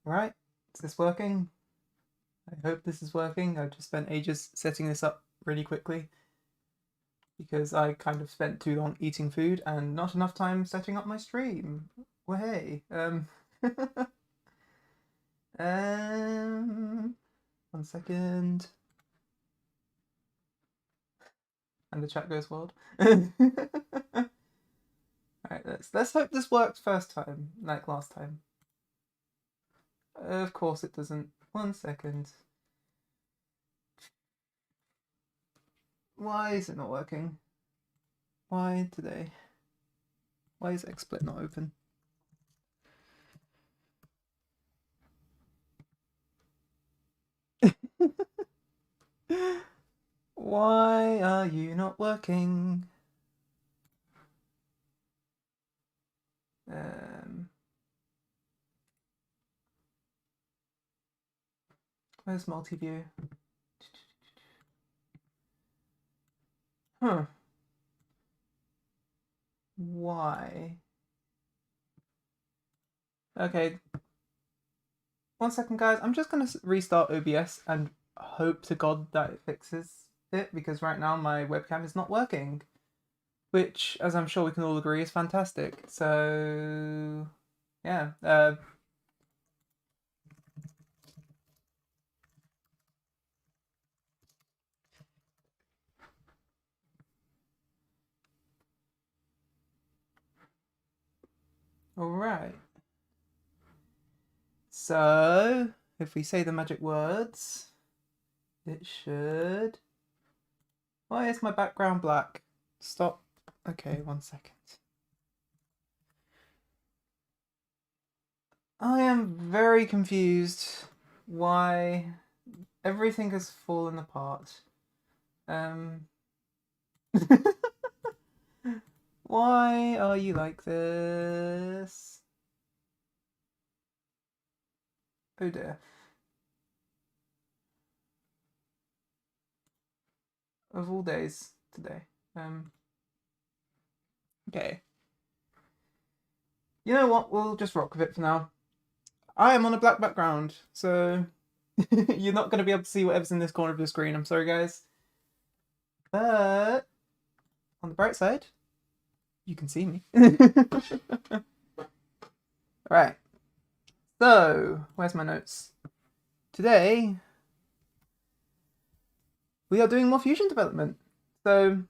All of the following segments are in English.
Right, is this working? I hope this is working. I've just spent ages setting this up really quickly because I kind of spent too long eating food and not enough time setting up my stream. Well, hey, um, 1 second, and the chat goes wild. Alright, let's hope this works first time, like last time. Of course it doesn't. 1 second. Why is it not working? Why today? Why is XSplit not open? Why are you not working? Where's multi-view? Huh. Why? Okay. 1 second, guys. I'm just gonna restart OBS and hope to God that it fixes it, because right now my webcam is not working. Which, as I'm sure we can all agree, is fantastic. So, yeah. Alright. So, if we say the magic words, it should... Why is my background black? Stop. Okay, 1 second. I am very confused why everything has fallen apart. Why are you like this? Oh dear. Of all days today. Okay. You know what? We'll just rock with it for now. I am on a black background, so you're not going to be able to see whatever's in this corner of the screen. I'm sorry, guys. But on the bright side, you can see me. Alright. So, where's my notes? Today, we are doing more Fusion development. So,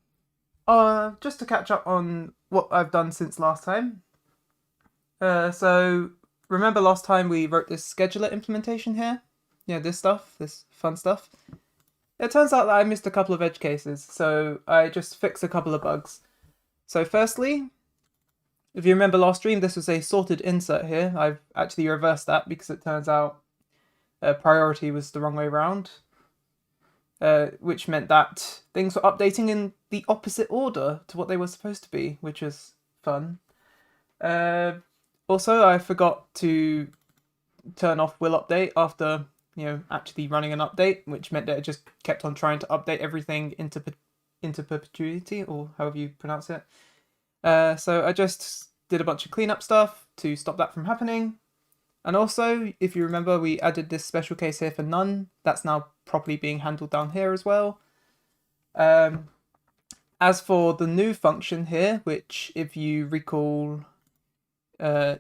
just to catch up on what I've done since last time. So, remember last time we wrote this scheduler implementation here? Yeah, this stuff, this fun stuff. It turns out that I missed a couple of edge cases, so I just fixed a couple of bugs. So firstly, if you remember last stream, this was a sorted insert here. I've actually reversed that because it turns out priority was the wrong way around. Which meant that things were updating in the opposite order to what they were supposed to be, which was fun. Also, I forgot to turn off will update after actually running an update, which meant that it just kept on trying to update everything into perpetuity, or however you pronounce it. So I just did a bunch of cleanup stuff to stop that from happening. And also, if you remember, we added this special case here for none. That's now properly being handled down here as well. As for the new function here, which if you recall, so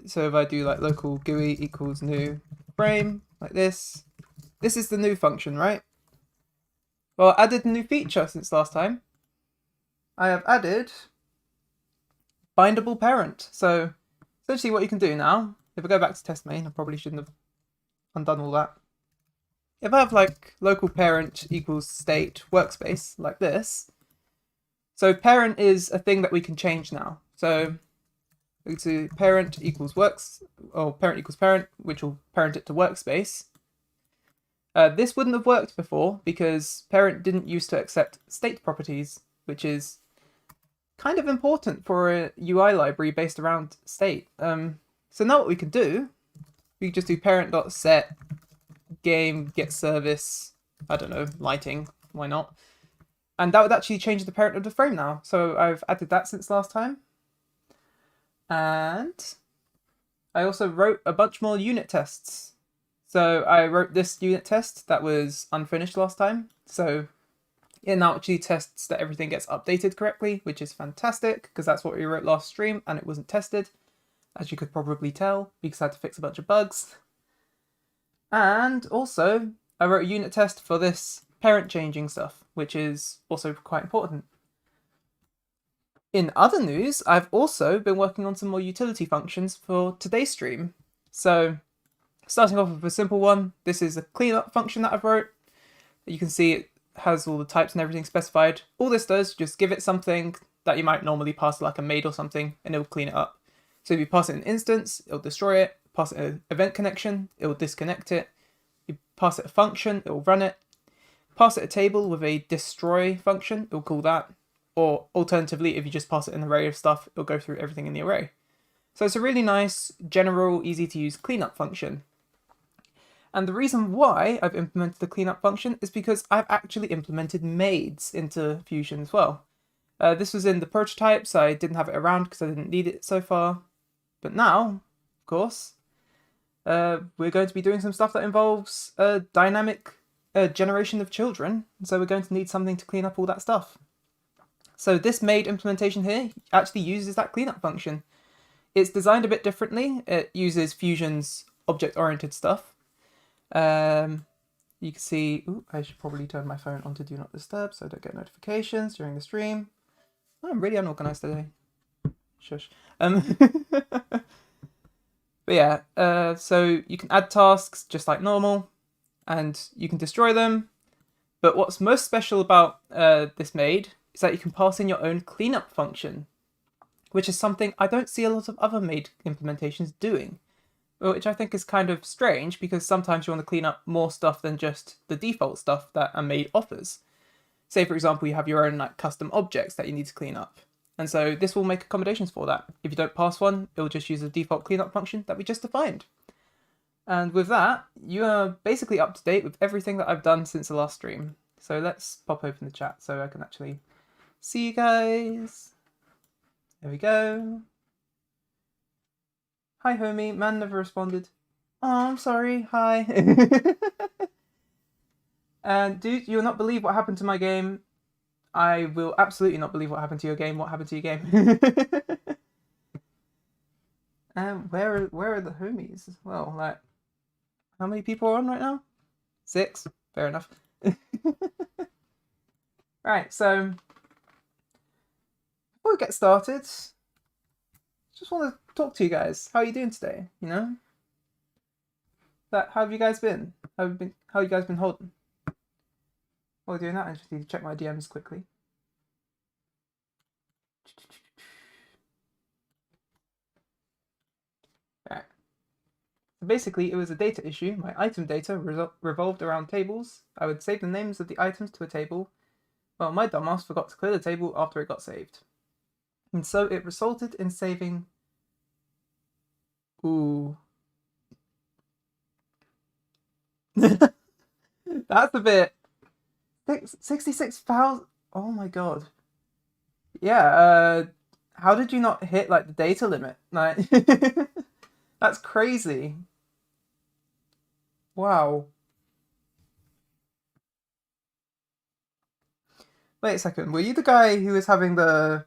if I do like local GUI equals new frame, like this is the new function, right? Well, I added a new feature since last time. I have added bindable parent. So essentially what you can do now, if I go back to test main, I probably shouldn't have undone all that. If I have like local parent equals state workspace like this, so parent is a thing that we can change now. So we do parent equals parent equals parent, which will parent it to workspace. This wouldn't have worked before because parent didn't used to accept state properties, which is kind of important for a UI library based around state. So now what we can do, we can just do parent.set game get service, I don't know, lighting, why not? And that would actually change the parent of the frame now. So I've added that since last time. And I also wrote a bunch more unit tests. So I wrote this unit test that was unfinished last time. So it now actually tests that everything gets updated correctly, which is fantastic because that's what we wrote last stream and it wasn't tested, as you could probably tell, because I had to fix a bunch of bugs. And also, I wrote a unit test for this parent changing stuff, which is also quite important. In other news, I've also been working on some more utility functions for today's stream. So, starting off with a simple one, this is a cleanup function that I've wrote. You can see it has all the types and everything specified. All this does, just give it something that you might normally pass like a maid or something, and it'll clean it up. So if you pass it an instance, it'll destroy it. Pass it an event connection, it'll disconnect it. You pass it a function, it'll run it. Pass it a table with a destroy function, it'll call that. Or alternatively, if you just pass it an array of stuff, it'll go through everything in the array. So it's a really nice, general, easy to use cleanup function. And the reason why I've implemented the cleanup function is because I've actually implemented maids into Fusion as well. This was in the prototype, so I didn't have it around because I didn't need it so far. But now, of course, we're going to be doing some stuff that involves dynamic generation of children. So we're going to need something to clean up all that stuff. So this Maid implementation here actually uses that cleanup function. It's designed a bit differently. It uses Fusion's object-oriented stuff. You can see, ooh, I should probably turn my phone on to Do Not Disturb so I don't get notifications during the stream. Oh, I'm really unorganized today. Shush. But yeah, so you can add tasks just like normal, and you can destroy them. But what's most special about this Maid is that you can pass in your own cleanup function, which is something I don't see a lot of other Maid implementations doing, which I think is kind of strange because sometimes you want to clean up more stuff than just the default stuff that a Maid offers. Say, for example, you have your own like custom objects that you need to clean up. And so this will make accommodations for that. If you don't pass one, it will just use the default cleanup function that we just defined. And with that, you are basically up to date with everything that I've done since the last stream. So let's pop open the chat so I can actually see you guys. There we go. Hi, homie. Man never responded. Oh, I'm sorry. Hi. And dude, you'll not believe what happened to my game. I will absolutely not believe what happened to your game. What happened to your game? Where are the homies as well? Like, how many people are on right now? 6. Fair enough. Right, so before we get started, just want to talk to you guys. How are you doing today? You know, how have you guys been? How you guys been holding? While doing that, I just need to check my DMs quickly. Right. So basically, it was a data issue. My item data revolved around tables. I would save the names of the items to a table. Well, my dumbass forgot to clear the table after it got saved. And so it resulted in saving... Ooh. That's a bit... 66,000... Oh my god. Yeah, how did you not hit, like, the data limit? Like, that's crazy. Wow. Wait a second, were you the guy who was having the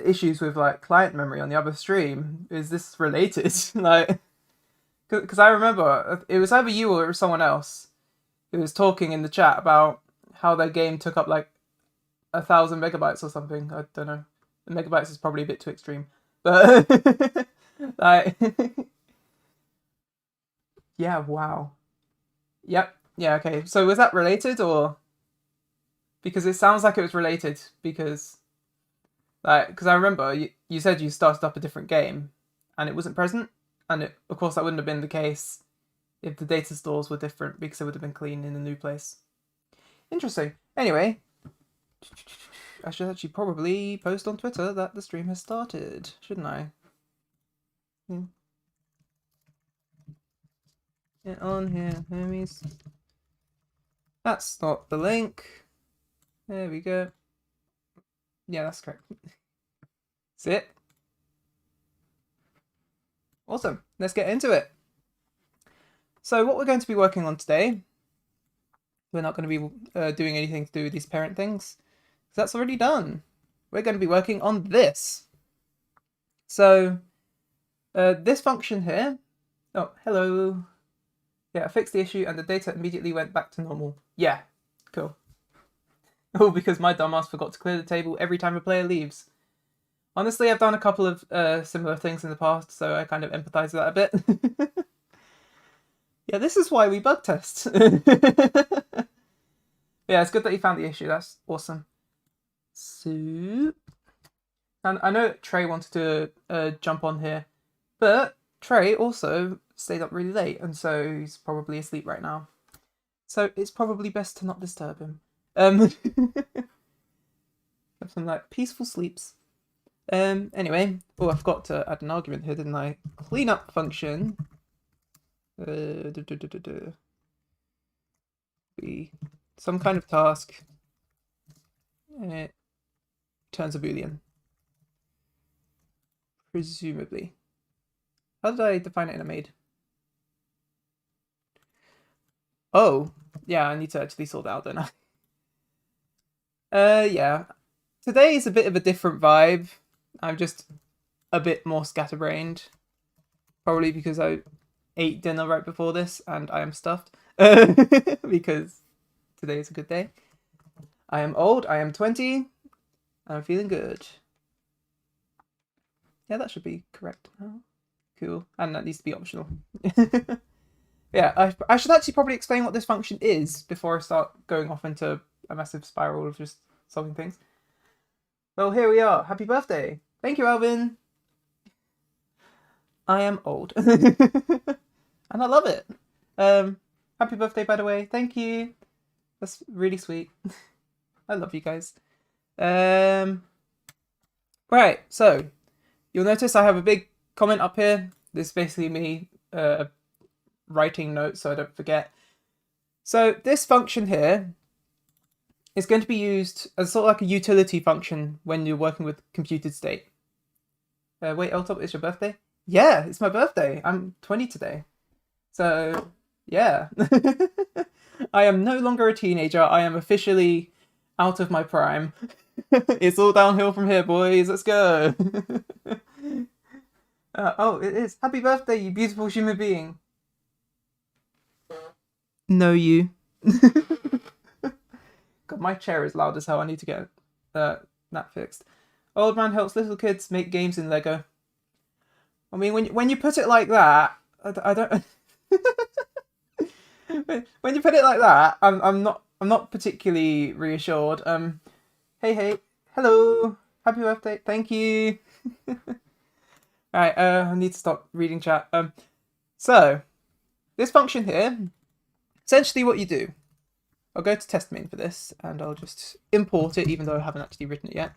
issues with, like, client memory on the other stream? Is this related? Like, because I remember, it was either you or it was someone else who was talking in the chat about how their game took up, like, 1,000 megabytes or something. I don't know. Megabytes is probably a bit too extreme, but like, yeah, wow, yep, yeah, okay. So was that related, or because it sounds like it was related because, like, because I remember you said you started up a different game and it wasn't present, and of course that wouldn't have been the case if the data stores were different because it would have been clean in a new place. Interesting. Anyway. I should actually probably post on Twitter that the stream has started, shouldn't I? Get on here, homies. That's not the link. There we go. Yeah, that's correct. That's it. Awesome. Let's get into it. So what we're going to be working on today, we're not going to be doing anything to do with these parent things, because that's already done. We're going to be working on this. So this function here, oh, hello. Yeah, I fixed the issue and the data immediately went back to normal. Yeah, cool. All because my dumbass forgot to clear the table every time a player leaves. Honestly, I've done a couple of similar things in the past, so I kind of empathize with that a bit. Yeah, this is why we bug test. Yeah, it's good that you found the issue. That's awesome. So, and I know Trey wanted to jump on here, but Trey also stayed up really late, and so he's probably asleep right now. So it's probably best to not disturb him. Have some like peaceful sleeps. Anyway, oh, I forgot to add an argument here, didn't I? Cleanup function. Be some kind of task, and it turns a boolean. Presumably. How did I define it in a Maid? Oh, yeah, I need to actually sort that out, don't I? Yeah. Today is a bit of a different vibe. I'm just a bit more scatterbrained. Probably because I ate dinner right before this and I am stuffed. Because today is a good day. I am old, I am 20. I'm feeling good. Yeah, that should be correct now. Cool. And that needs to be optional. Yeah, I should actually probably explain what this function is before I start going off into a massive spiral of just solving things. Well, here we are. Happy birthday. Thank you, Alvin. I am old. And I love it. Happy birthday, by the way. Thank you. That's really sweet. I love you guys. Right, so you'll notice I have a big comment up here. This is basically me writing notes so I don't forget. So this function here is going to be used as sort of like a utility function when you're working with computed state. Wait, Eltop, it's your birthday? Yeah, it's my birthday. I'm 20 today. So, yeah. I am no longer a teenager. I am officially out of my prime. It's all downhill from here, boys. Let's go. Oh, it is. Happy birthday, you beautiful human being. No, you. God, my chair is loud as hell. I need to get that fixed. Old man helps little kids make games in Lego. I mean, when you put it like that, I don't. When you put it like that, I'm not particularly reassured. Hey, hello, happy birthday, thank you. Alright, I need to stop reading chat. So this function here, essentially what you do. I'll go to test main for this, and I'll just import it, even though I haven't actually written it yet.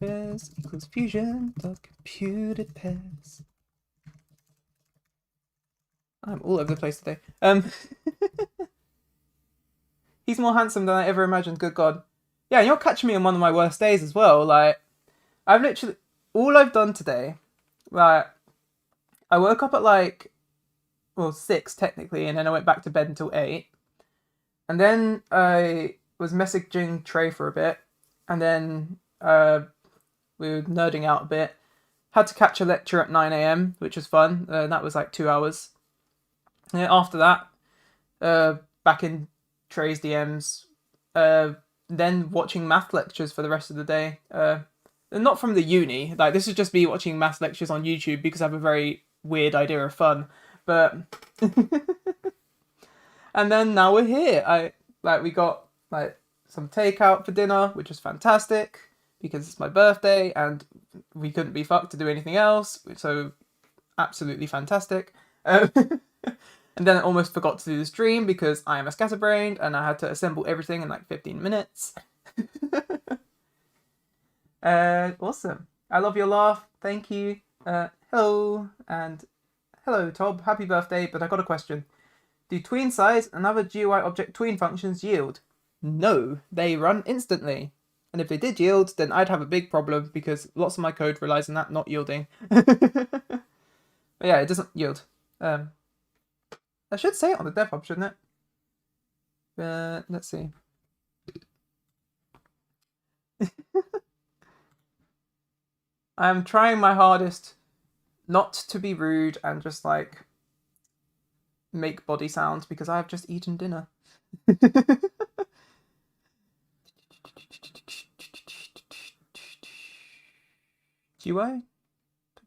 Pairs equals fusion dot computed pairs. I'm all over the place today. He's more handsome than I ever imagined, good God. Yeah, you're catching me on one of my worst days as well. Like, I've literally, all I've done today, like, I woke up at like, well, 6 technically, and then I went back to bed until 8. And then I was messaging Trey for a bit, and then we were nerding out a bit. Had to catch a lecture at 9 AM, which was fun. That was like 2 hours. And after that, back in Trey's DMs, then watching math lectures for the rest of the day. Not from the uni. Like, this is just me watching math lectures on YouTube because I have a very weird idea of fun. But and then now we're here. We got like some takeout for dinner, which was fantastic because it's my birthday and we couldn't be fucked to do anything else. So absolutely fantastic. And then I almost forgot to do the stream because I am a scatterbrained and I had to assemble everything in like 15 minutes. Awesome. I love your laugh. Thank you. Hello. And hello, Tob. Happy birthday. But I got a question. Do tween size and other GUI object tween functions yield? No, they run instantly. And if they did yield, then I'd have a big problem because lots of my code relies on that not yielding. But yeah, it doesn't yield. I should say it on the dev hub, shouldn't it? Let's see. I'm trying my hardest not to be rude and just like make body sounds because I have just eaten dinner. GUI?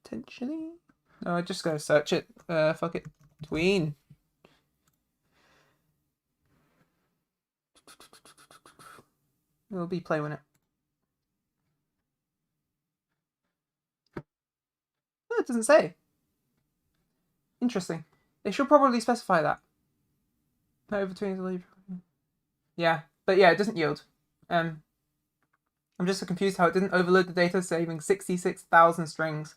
Potentially? No, I just gotta search it. Fuck it. Tween. We'll be playing with it. Oh, it doesn't say. Interesting. They should probably specify that. No over 20. Yeah, but yeah, it doesn't yield. I'm just so confused how it didn't overload the data, saving 66,000 strings.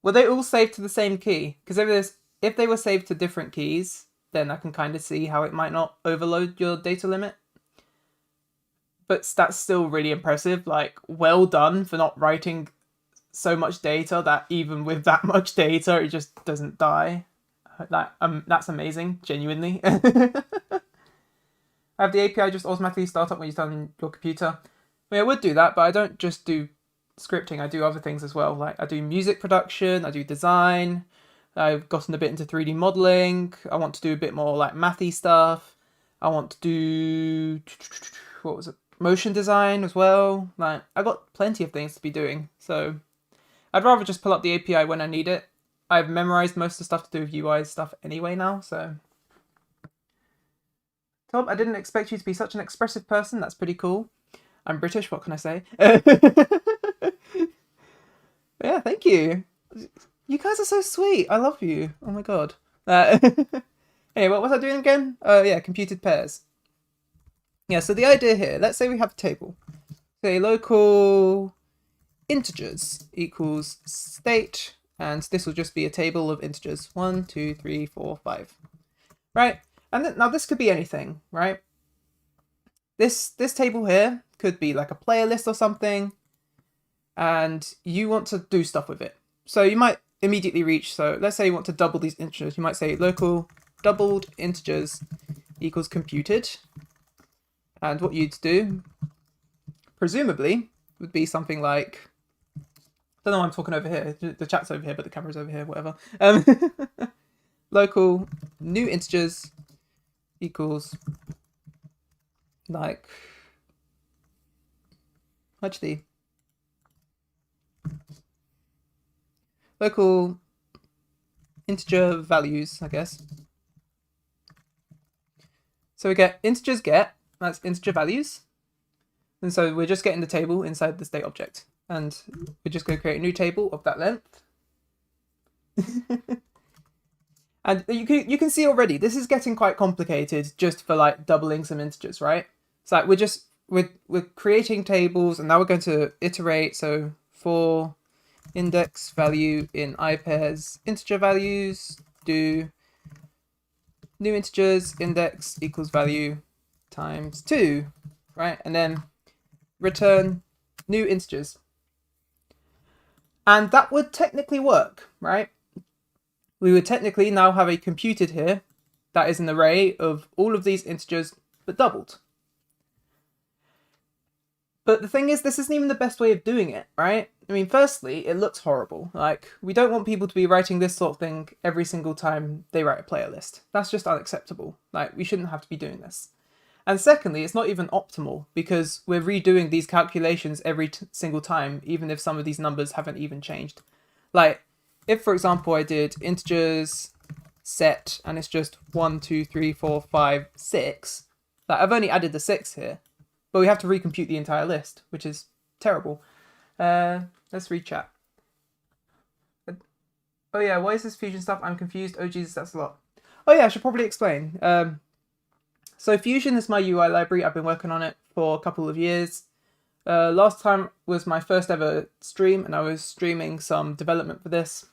Were they all saved to the same key? Because if they were saved to different keys, then I can kind of see how it might not overload your data limit. But that's still really impressive. Like, well done for not writing so much data that even with that much data, it just doesn't die. That's amazing, genuinely. I have the API just automatically start up when you start on your computer. I mean, I would do that, but I don't just do scripting. I do other things as well. Like I do music production, I do design. I've gotten a bit into 3D modeling. I want to do a bit more like mathy stuff. I want to do motion design as well. Like I got plenty of things to be doing. So I'd rather just pull up the API when I need it. I've memorized most of the stuff to do with UI stuff anyway now, so. Tom, I didn't expect you to be such an expressive person. That's pretty cool. I'm British, what can I say? Yeah, thank you. You guys are so sweet. I love you. Oh my god. Anyway, what was I doing again? Oh yeah, computed pairs. Yeah, so the idea here, let's say we have a table. Say local integers equals state, and this will just be a table of integers. 1, 2, 3, 4, 5. Right? And then, now this could be anything, right? This table here could be like a player list or something, and you want to do stuff with it. So you might immediately reach, so let's say you want to double these integers. You might say local doubled integers equals computed. And what you'd do, presumably, would be something like, I don't know why I'm talking over here. The chat's over here, but the camera's over here, whatever. Local new integers equals like, actually, local integer values, I guess. So we get integers get, that's integer values. And so we're just getting the table inside the state object. And we're just going to create a new table of that length. And you can see already, this is getting quite complicated just for like doubling some integers, right? So like we're creating tables, and now we're going to iterate. So for index value in I pairs integer values, do new integers index equals value times 2, right? And then return new integers. And that would technically work, right? We would technically now have a computed here that is an array of all of these integers, but doubled. But the thing is, this isn't even the best way of doing it, right? I mean, firstly, it looks horrible. Like, we don't want people to be writing this sort of thing every single time they write a player list. That's just unacceptable. Like, we shouldn't have to be doing this. And secondly, it's not even optimal because we're redoing these calculations every single time, even if some of these numbers haven't even changed. Like, if, for example, I did integers set and it's just 1, 2, 3, 4, 5, 6, like I've only added the 6 here, but we have to recompute the entire list, which is terrible. Let's read chat. Oh yeah, why is this Fusion stuff? I'm confused. Oh Jesus, that's a lot. Oh yeah, I should probably explain. So Fusion is my UI library. I've been working on it for a couple of years. Last time was my first ever stream, and I was streaming some development for this.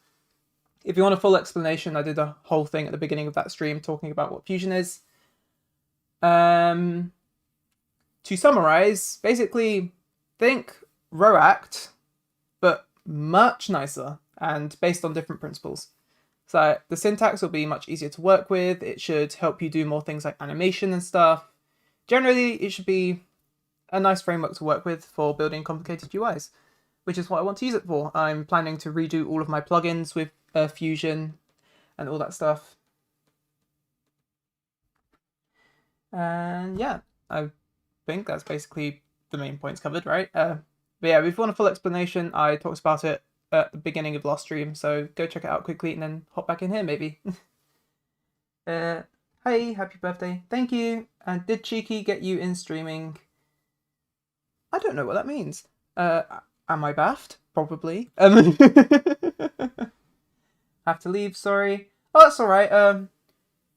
If you want a full explanation, I did a whole thing at the beginning of that stream talking about what Fusion is. To summarize, basically, think React, but much nicer. and based on different principles. So the syntax will be much easier to work with. It should help you do more things like animation and stuff. Generally, it should be a nice framework to work with for building complicated UIs, which is what I want to use it for. I'm planning to redo all of my plugins with Fusion and all that stuff. And yeah, I think that's basically the main points covered, right? But yeah, if you want a full explanation, I talked about it at the beginning of last stream, so go check it out quickly and then hop back in here maybe. Hey, happy birthday. Thank you. And did Cheeky get you in streaming? I don't know what that means. Am I baffed? Probably. Have to leave, sorry. Oh, that's alright. I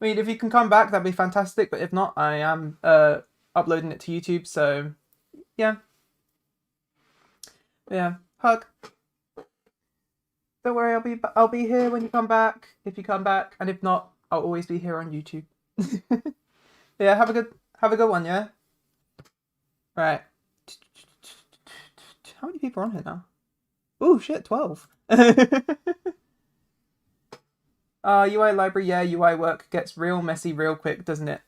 mean, if you can come back, that'd be fantastic, but if not, I am uploading it to YouTube, so yeah. Yeah, hug. Don't worry, I'll be here when you come back, if you come back, and if not, I'll always be here on YouTube. Yeah, have a good one, yeah? Right. How many people are on here now? Oh shit, 12. UI library, yeah, UI work gets real messy real quick, doesn't it?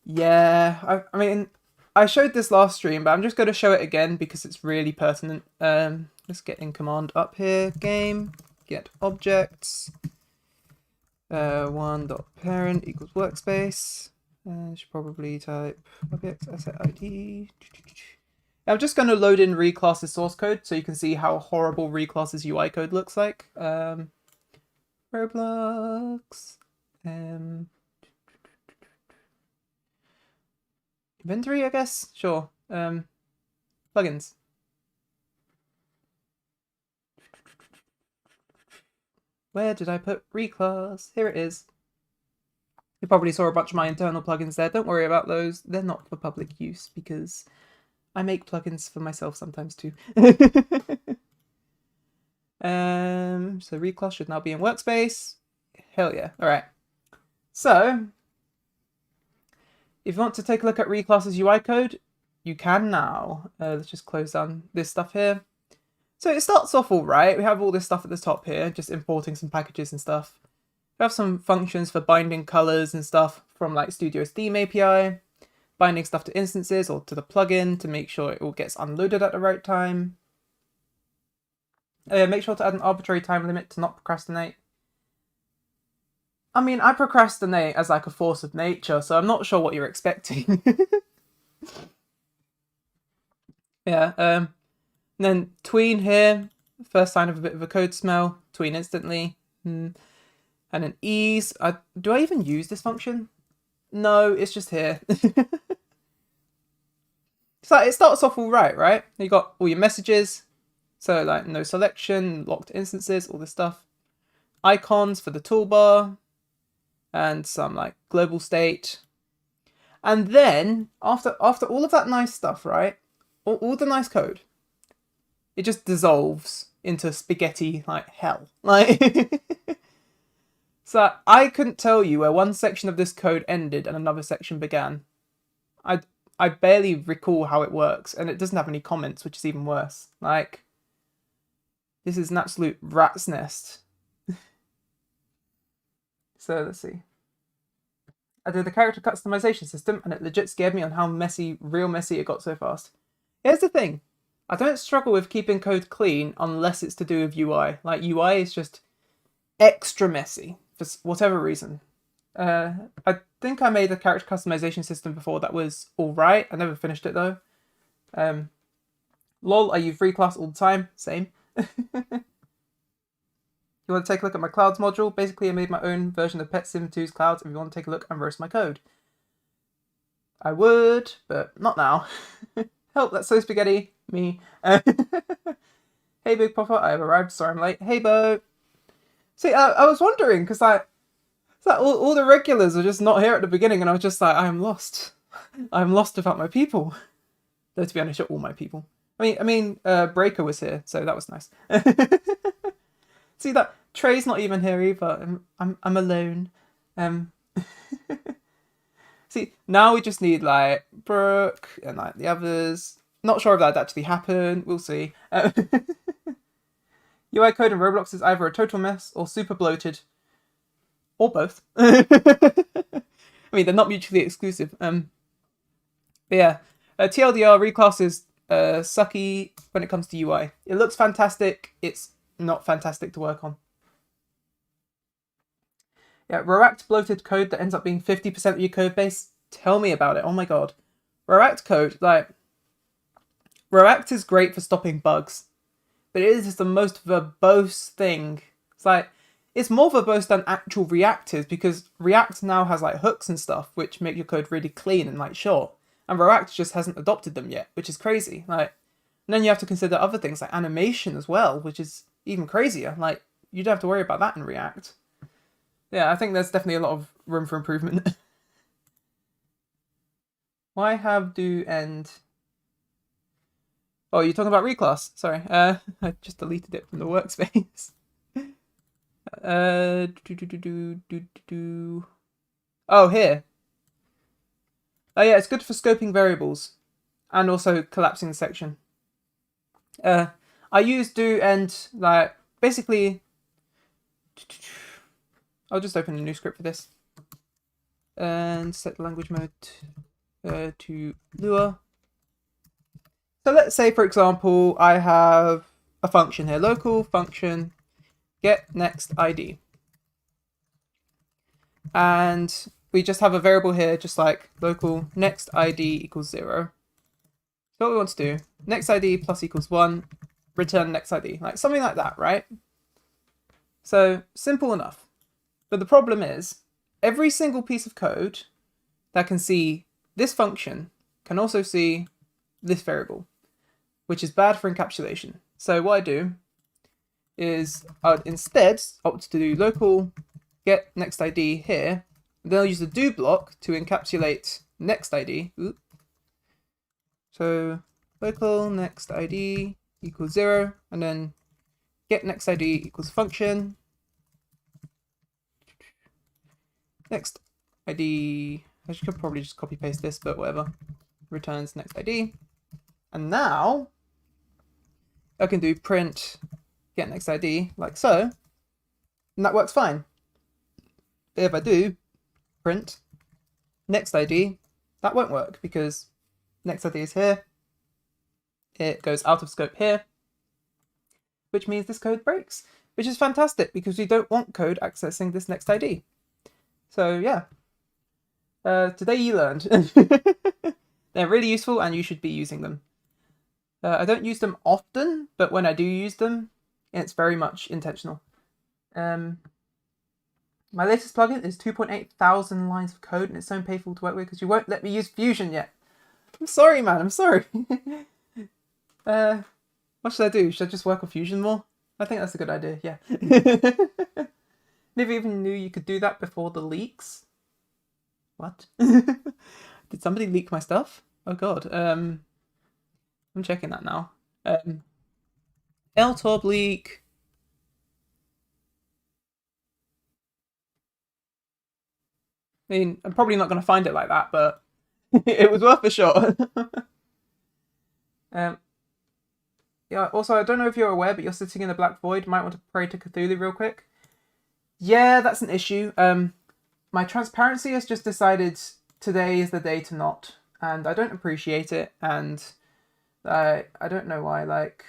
Yeah, I mean, I showed this last stream, but I'm just going to show it again because it's really pertinent. Let's get in command up here, game, get objects, one.parent equals workspace. I should probably type object asset ID. I'm just going to load in reclass's source code so you can see how horrible reclass's UI code looks like. Roblox. Inventory, I guess? Sure. Plugins. Where did I put reclass? Here it is. You probably saw a bunch of my internal plugins there. Don't worry about those. They're not for public use because I make plugins for myself sometimes too. So reclass should now be in workspace. Hell yeah. All right. So if you want to take a look at reclass's UI code, you can now. Let's just close down this stuff here. So it starts off all right. We have all this stuff at the top here, just importing some packages and stuff. We have some functions for binding colors and stuff from like Studio's theme API, binding stuff to instances or to the plugin to make sure it all gets unloaded at the right time. Make sure to add an arbitrary time limit to not procrastinate. I mean, I procrastinate as like a force of nature, so I'm not sure what you're expecting. Yeah, and then tween here, first sign of a bit of a code smell, tween instantly. And then ease, do I even use this function? No, it's just here. So it starts off all right? You got all your messages, so like no selection, locked instances, all this stuff. Icons for the toolbar, and some like global state. And then after all of that nice stuff, right? All the nice code, it just dissolves into spaghetti like hell. Like so I couldn't tell you where one section of this code ended and another section began. I barely recall how it works, and it doesn't have any comments, which is even worse. Like, this is an absolute rat's nest. So let's see. I did the character customization system, and it legit scared me on how messy, real messy it got so fast. Here's the thing. I don't struggle with keeping code clean unless it's to do with UI. Like, UI is just extra messy for whatever reason. I think I made a character customization system before that was alright. I never finished it though. Lol, I use reclass all the time. Same. You want to take a look at my clouds module? Basically, I made my own version of PetSim 2's clouds if you want to take a look and roast my code. I would, but not now. Help, that's so spaghetti. Me. Hey, Big Papa, I have arrived. Sorry I'm late. Hey, Bo. See, I was wondering, because all the regulars are just not here at the beginning, and I was just like, I'm lost. I'm lost without my people. Though, to be honest, you're all my people. I mean, Breaker was here, so that was nice. See that Trey's not even here either. I'm alone. See, now we just need like Brooke and like the others. Not sure if that'd actually happen. We'll see. UI code in Roblox is either a total mess or super bloated, or both. I mean, they're not mutually exclusive. But yeah, TLDR reclass is sucky when it comes to UI. It looks fantastic. It's not fantastic to work on. Yeah, React bloated code that ends up being 50% of your code base. Tell me about it. Oh my god. React code, like, React is great for stopping bugs, but it is just the most verbose thing. It's like, it's more verbose than actual React is, because React now has like hooks and stuff which make your code really clean and like short, and React just hasn't adopted them yet, which is crazy. Like, and then you have to consider other things like animation as well, which is even crazier. Like, you don't have to worry about that in React. Yeah, I think there's definitely a lot of room for improvement. Why have do end? Oh, you're talking about reclass. Sorry, I just deleted it from the workspace. Oh, here. Oh yeah, it's good for scoping variables and also collapsing the section. I use do end, like, basically. I'll just open a new script for this and set the language mode to Lua. So let's say, for example, I have a function here, local function get next ID, and we just have a variable here, just like local next ID equals 0. So what we want to do, next ID plus equals 1, return next ID, like something like that, right? So simple enough. But the problem is, every single piece of code that can see this function can also see this variable, which is bad for encapsulation. So what I do is I'd instead opt to do local get next ID here, and then I'll use the do block to encapsulate next ID. Oops. So local next ID equals 0, and then get next ID equals function. Next ID, I could probably just copy paste this, but whatever. Returns next ID. And now I can do print get next ID like so, and that works fine. But if I do print next ID, that won't work because next ID is here. It goes out of scope here, which means this code breaks, which is fantastic because we don't want code accessing this next ID. So yeah, today you learned. They're really useful and you should be using them. I don't use them often, but when I do use them, it's very much intentional. My latest plugin is 2.8 thousand lines of code, and it's so painful to work with because you won't let me use Fusion yet. I'm sorry, man. I'm sorry. What should I do? Should I just work on Fusion more? I think that's a good idea. Yeah. Never even knew you could do that before the leaks. What? Did somebody leak my stuff? Oh god. I'm checking that now. LTOB leak. I mean, I'm probably not going to find it like that, but it was worth a shot. Yeah. Also, I don't know if you're aware, but you're sitting in a black void. Might want to pray to Cthulhu real quick. Yeah, that's an issue. My transparency has just decided today is the day to not, and I don't appreciate it, and I don't know why. Like,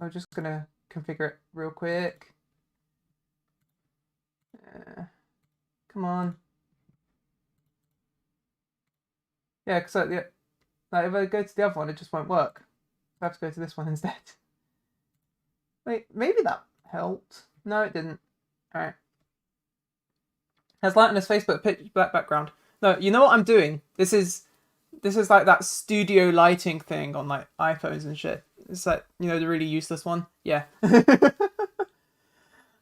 I'm just gonna configure it real quick. Come on. Yeah, because like, if I go to the other one, it just won't work. I have to go to this one instead. Wait, maybe that helped. No, it didn't. Alright. Has light on his face but pitch black background. No, you know what I'm doing? This is like that studio lighting thing on like iPhones and shit. It's like, you know, the really useless one. Yeah. I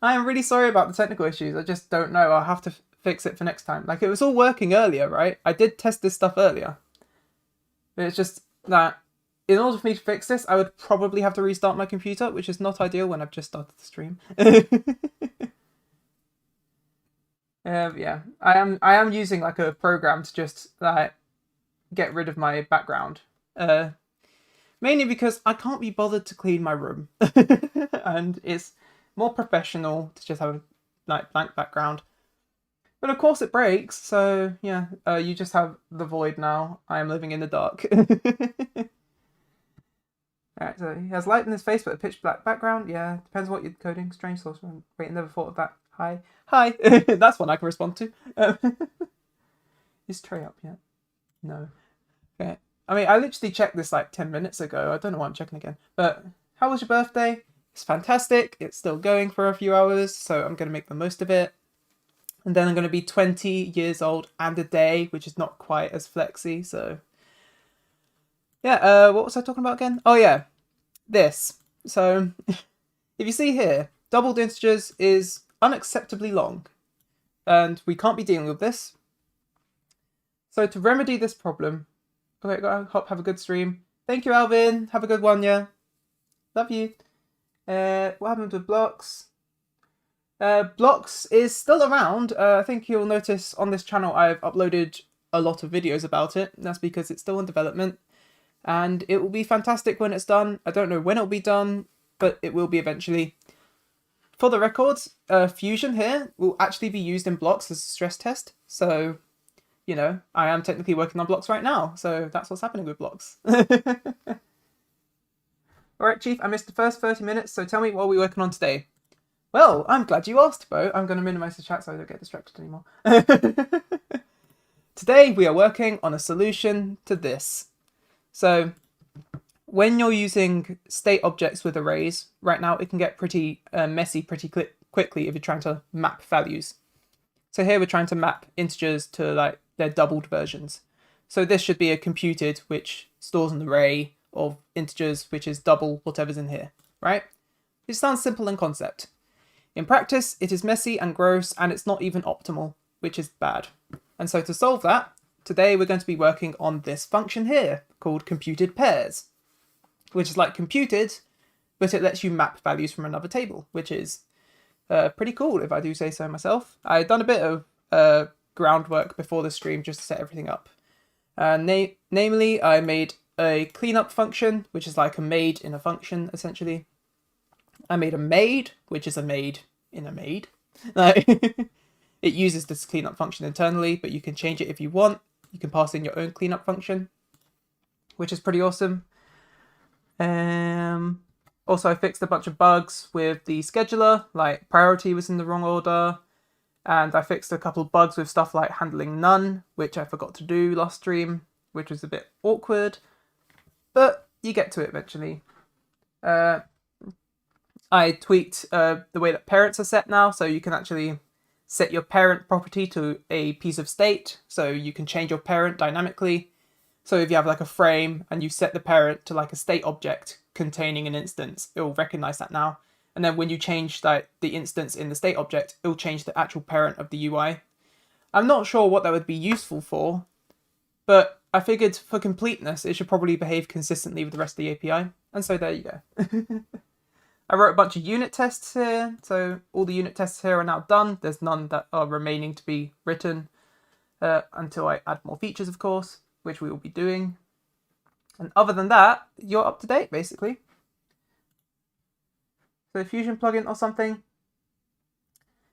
am really sorry about the technical issues. I just don't know. I'll have to fix it for next time. Like, it was all working earlier, right? I did test this stuff earlier. But it's just that in order for me to fix this, I would probably have to restart my computer, which is not ideal when I've just started the stream. Yeah, I am using like a program to just like get rid of my background. Mainly because I can't be bothered to clean my room. And it's more professional to just have a like blank background. But of course it breaks, so yeah, you just have the void now. I am living in the dark. Alright, so he has light in his face but a pitch black background. Yeah, depends what you're coding. Strange source. Wait, never thought of that. Hi. Hi! That's one I can respond to. Is Trey up yet? No. Okay. I mean, I literally checked this like 10 minutes ago. I don't know why I'm checking again. But how was your birthday? It's fantastic. It's still going for a few hours, so I'm going to make the most of it. And then I'm going to be 20 years old and a day, which is not quite as flexy, so... Yeah, what was I talking about again? Oh yeah, this. So, if you see here, doubled integers is unacceptably long. And we can't be dealing with this. So to remedy this problem... Okay, go hop, have a good stream. Thank you, Alvin. Have a good one, yeah. Love you. What happened with blocks? Blocks is still around. I think you'll notice on this channel I've uploaded a lot of videos about it. That's because it's still in development. And it will be fantastic when it's done. I don't know when it'll be done, but it will be eventually. For the records, Fusion here will actually be used in blocks as a stress test. So, you know, I am technically working on blocks right now. So that's what's happening with blocks. Alright, Chief, I missed the first 30 minutes, so tell me what are we working on today? Well, I'm glad you asked, Bo. I'm going to minimize the chat so I don't get distracted anymore. Today, we are working on a solution to this. So, when you're using state objects with arrays, right now it can get pretty messy pretty quickly if you're trying to map values. So here we're trying to map integers to like their doubled versions. So this should be a computed, which stores an array of integers, which is double whatever's in here, right? It sounds simple in concept. In practice, it is messy and gross, and it's not even optimal, which is bad. And so to solve that, today we're going to be working on this function here, called computed pairs, which is like computed, but it lets you map values from another table, which is pretty cool, if I do say so myself. I've done a bit of groundwork before the stream just to set everything up. Namely, I made a cleanup function, which is like a maid in a function, essentially. I made a maid, which is a maid in a maid. It uses this cleanup function internally, but you can change it if you want. You can pass in your own cleanup function, which is pretty awesome. Also, I fixed a bunch of bugs with the scheduler, like priority was in the wrong order. And I fixed a couple of bugs with stuff like handling none, which I forgot to do last stream, which was a bit awkward. But you get to it eventually. I tweaked the way that parents are set now, so you can actually set your parent property to a piece of state, so you can change your parent dynamically. So if you have like a frame and you set the parent to like a state object containing an instance, it will recognize that now. And then when you change the instance in the state object, it will change the actual parent of the UI. I'm not sure what that would be useful for, but I figured for completeness, it should probably behave consistently with the rest of the API. And so there you go. I wrote a bunch of unit tests here, so all the unit tests here are now done. There's none that are remaining to be written until I add more features, of course, which we will be doing. And other than that, you're up to date, basically. So Fusion plugin or something.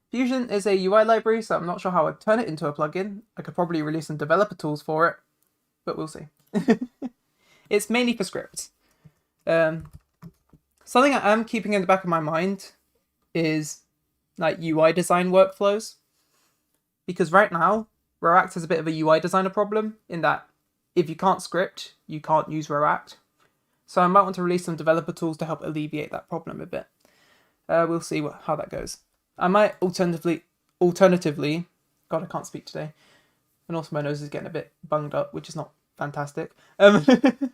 Fusion is a UI library, so I'm not sure how I'd turn it into a plugin. I could probably release some developer tools for it, but we'll see. It's mainly for scripts. Something I am keeping in the back of my mind is like UI design workflows. Because right now, React has a bit of a UI designer problem in that if you can't script, you can't use React. So I might want to release some developer tools to help alleviate that problem a bit. We'll see how that goes. I might alternatively, God, I can't speak today. And also my nose is getting a bit bunged up, which is not fantastic. But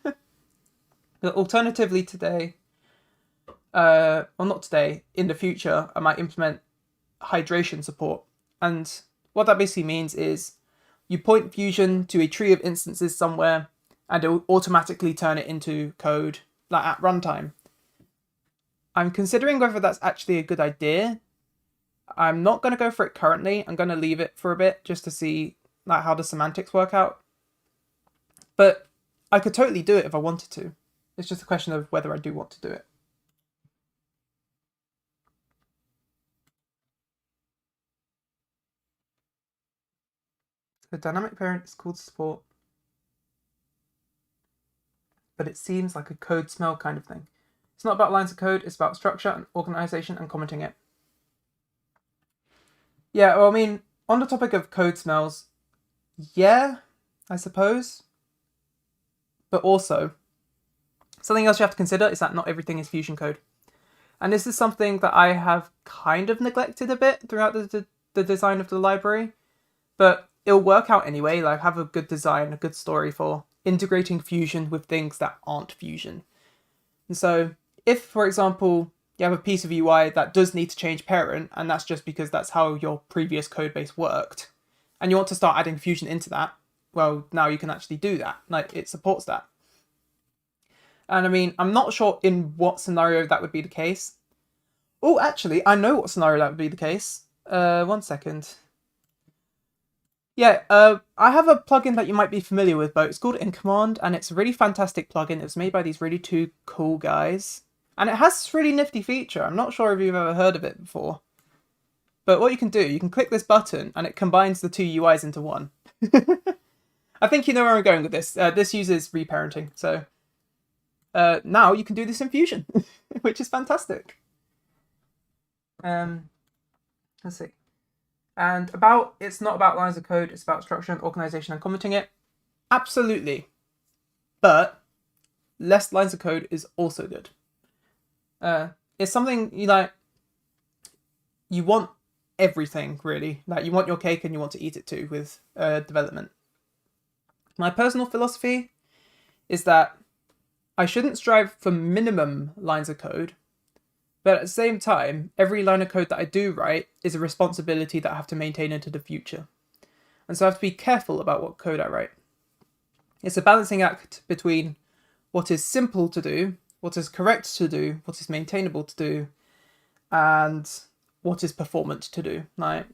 alternatively today, well, not today, in the future, I might implement hydration support. And what that basically means is you point Fusion to a tree of instances somewhere, and it will automatically turn it into code, like at runtime. I'm considering whether that's actually a good idea. I'm not going to go for it currently. I'm going to leave it for a bit just to see like how the semantics work out. But I could totally do it if I wanted to. It's just a question of whether I do want to do it. The dynamic parent is called support, but it seems like a code smell kind of thing. It's not about lines of code, it's about structure and organization and commenting it. Yeah, well, I mean, on the topic of code smells, yeah, I suppose. But also, something else you have to consider is that not everything is Fusion code. And this is something that I have kind of neglected a bit throughout the design of the library. But it'll work out anyway, like have a good design, a good story for integrating Fusion with things that aren't Fusion. And so if, for example, you have a piece of UI that does need to change parent, and that's just because that's how your previous code base worked, and you want to start adding Fusion into that, well, now you can actually do that. Like, it supports that. And I mean, I'm not sure in what scenario that would be the case. Oh, actually, I know what scenario that would be the case. 1 second. Yeah, I have a plugin that you might be familiar with, but it's called In Command, and it's a really fantastic plugin. It was made by these really two cool guys, and it has this really nifty feature. I'm not sure if you've ever heard of it before, but what you can do, you can click this button, and it combines the two UIs into one. I think you know where I'm going with this. This uses reparenting, so now you can do this in Fusion, which is fantastic. Let's see. And it's not about lines of code, it's about structure and organization and commenting it. Absolutely. But less lines of code is also good. It's something you want everything, really. Like, you want your cake and you want to eat it too with development. My personal philosophy is that I shouldn't strive for minimum lines of code, but at the same time, every line of code that I do write is a responsibility that I have to maintain into the future. And so I have to be careful about what code I write. It's a balancing act between what is simple to do, what is correct to do, what is maintainable to do, and what is performant to do. Like,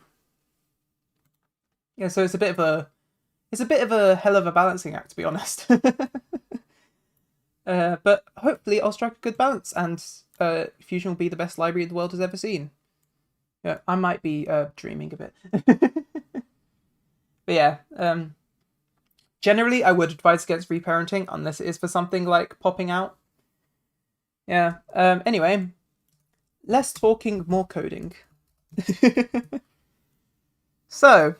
yeah, so it's a bit of a hell of a balancing act, to be honest. But hopefully I'll strike a good balance, and Fusion will be the best library the world has ever seen. Yeah, I might be dreaming a bit. But yeah, generally I would advise against reparenting unless it is for something like popping out. Yeah, anyway, less talking, more coding. So,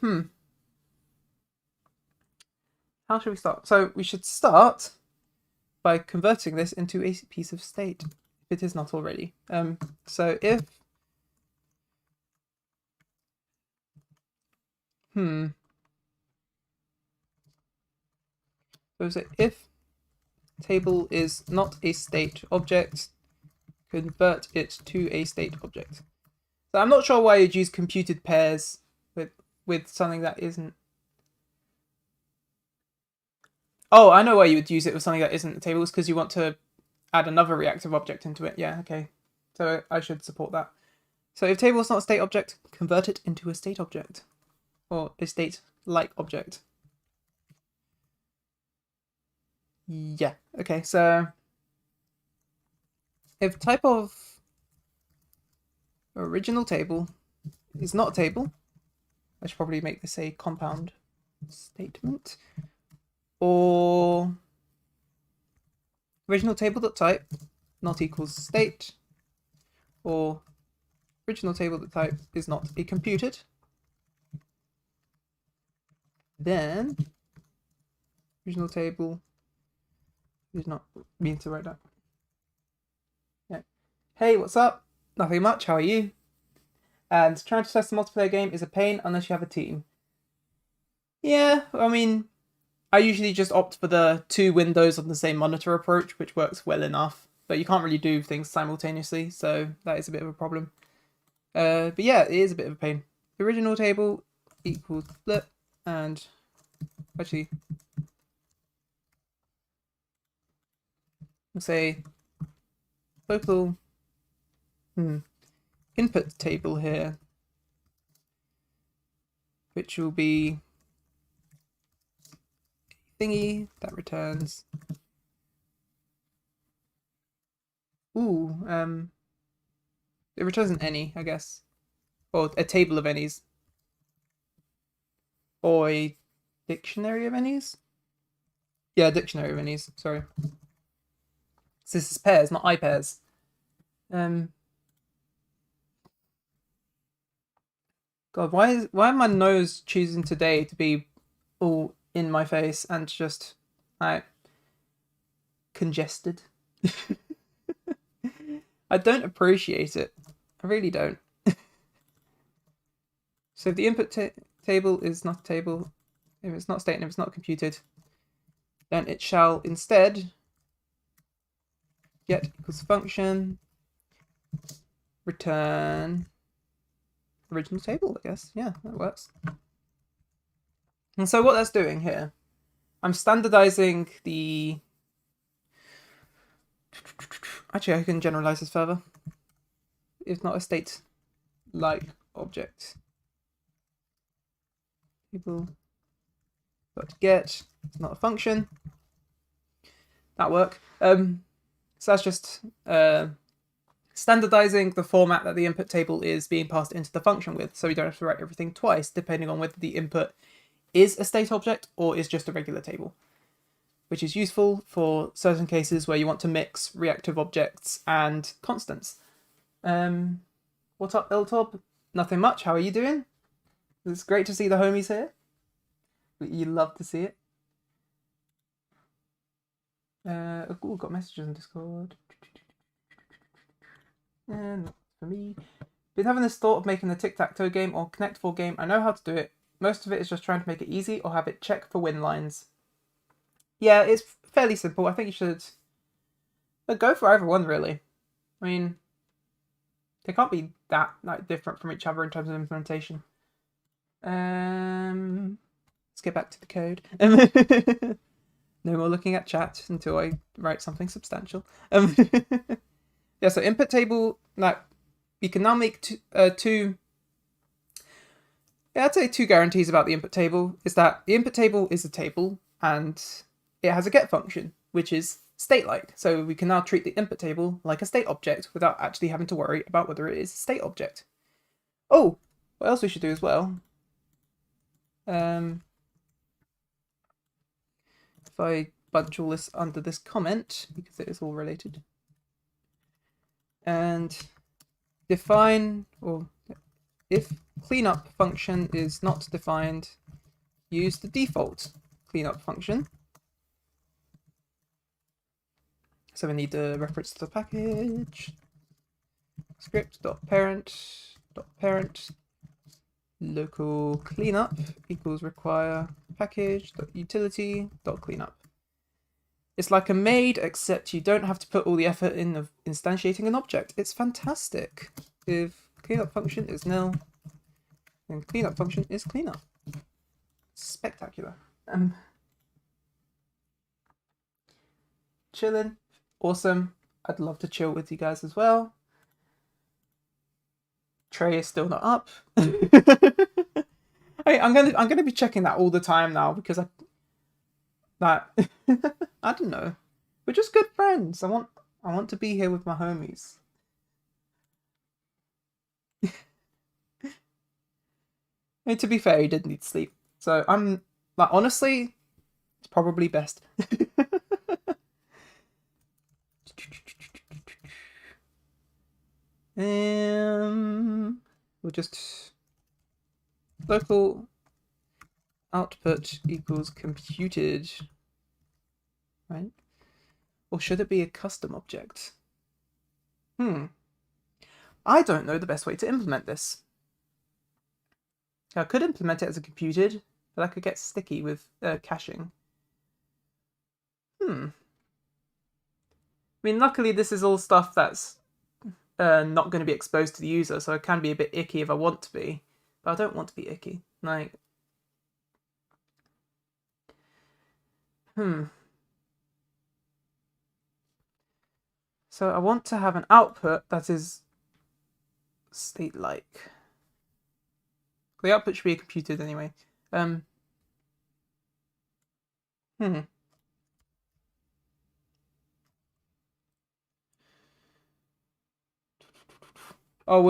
how should we start? So we should start by converting this into a piece of state, if it is not already. So if so if table is not a state object, convert it to a state object. So I'm not sure why you'd use computed pairs with something that isn't. Oh, I know why you would use it with something that isn't a table. It's because you want to add another reactive object into it. Yeah, okay. So I should support that. So if table is not a state object, convert it into a state object. Or a state-like object. Yeah, okay, so if type of original table is not a table, I should probably make this a compound statement, or original table.type not equals state, or original table.type is not a computed, then original table did not mean to write that. Yeah. Hey, what's up? Nothing much, how are you? And trying to test a multiplayer game is a pain unless you have a team. Yeah, I mean, I usually just opt for the 2 windows on the same monitor approach, which works well enough. But you can't really do things simultaneously, so that is a bit of a problem. But yeah, it is a bit of a pain. The original table equals flip, and actually, we'll say local input table here, which will be thingy that returns Ooh, it returns an any, I guess. Or a table of any's. Or a dictionary of any's? Yeah, dictionary of any's, sorry. So this is pairs, not I pairs. God, why am my nose choosing today to be all in my face and just like congested? I don't appreciate it. I really don't. So if the input table is not a table, if it's not state and if it's not computed, then it shall instead get equals function return original table, I guess. Yeah, that works. And so what that's doing here, I'm standardizing the... Actually, I can generalize this further. It's not a state-like object. Table.get, it's not a function. That work. So that's just standardizing the format that the input table is being passed into the function with, so we don't have to write everything twice, depending on whether the input is a state object or is just a regular table, which is useful for certain cases where you want to mix reactive objects and constants. What's up, Iltob? Nothing much. How are you doing? It's great to see the homies here. You love to see it. Ooh, got messages in Discord. Not for me. Been having this thought of making a tic-tac-toe game or Connect 4 game. I know how to do it. Most of it is just trying to make it easy or have it check for win lines. Yeah, it's fairly simple. I think you should go for either one, really. I mean, they can't be that different from each other in terms of implementation. Let's get back to the code. No more looking at chat until I write something substantial. Yeah, so input table, you can now make two... Yeah, I'd say two guarantees about the input table is that the input table is a table and it has a get function, which is state-like. So we can now treat the input table like a state object without actually having to worry about whether it is a state object. Oh, what else we should do as well? If I bunch all this under this comment, because it is all related, and define, or if cleanup function is not defined, use the default cleanup function. So we need the reference to the package, script.parent local cleanup equals require package.utility.cleanup. It's like a Maid, except you don't have to put all the effort in of instantiating an object. It's fantastic. If cleanup function is nil, then cleanup function is cleanup. Spectacular. Chilling. Awesome. I'd love to chill with you guys as well. Trey is still not up. I'm gonna be checking that all the time now because I don't know. We're just good friends. I want to be here with my homies. And to be fair, he did need sleep. So I'm honestly, it's probably best. We'll just local output equals computed, right? Or should it be a custom object? I don't know the best way to implement this. I could implement it as a computed, but that could get sticky with caching. I mean, luckily this is all stuff that's not going to be exposed to the user, so it can be a bit icky if I want to be, but I don't want to be icky. So I want to have an output that is state-like. The output should be computed anyway. Oh,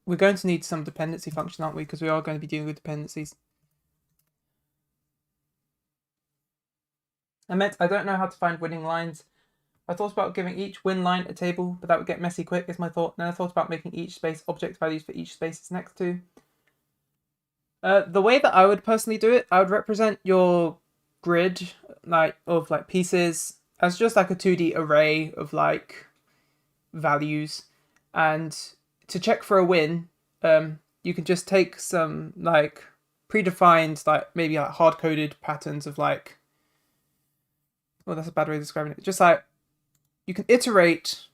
we're going to need some dependency function, aren't we? Because we are going to be dealing with dependencies. I don't know how to find winning lines. I thought about giving each win line a table, but that would get messy quick, is my thought. And then I thought about making each space object values for each space it's next to. The way that I would personally do it, I would represent your grid of pieces as just like a 2D array of like values, and to check for a win, you can just take some like predefined maybe hard-coded patterns of like, well, that's a bad way of describing it. Just like you can iterate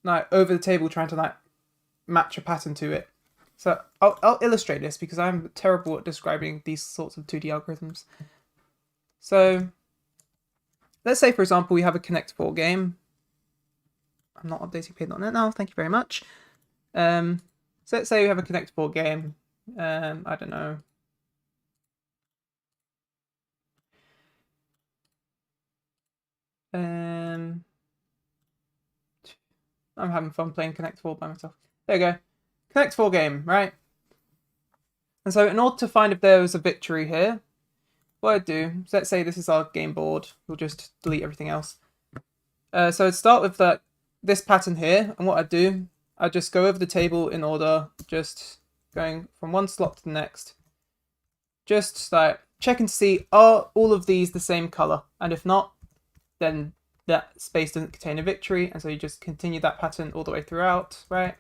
over the table trying to match a pattern to it. So I'll illustrate this because I'm terrible at describing these sorts of 2D algorithms. So let's say, for example, we have a Connect 4 game. I'm not updating Paid.net now. Thank you very much. So let's say we have a Connect 4 game. I don't know. I'm having fun playing Connect 4 by myself. There you go. Connect 4 game, right? And so in order to find if there was a victory here, what I'd do, so let's say this is our game board. We'll just delete everything else. So I'd start with this pattern here, and what I'd do, I'd just go over the table in order, just going from one slot to the next. Just checking to see, are all of these the same color? And if not, then that space doesn't contain a victory, and so you just continue that pattern all the way throughout, right?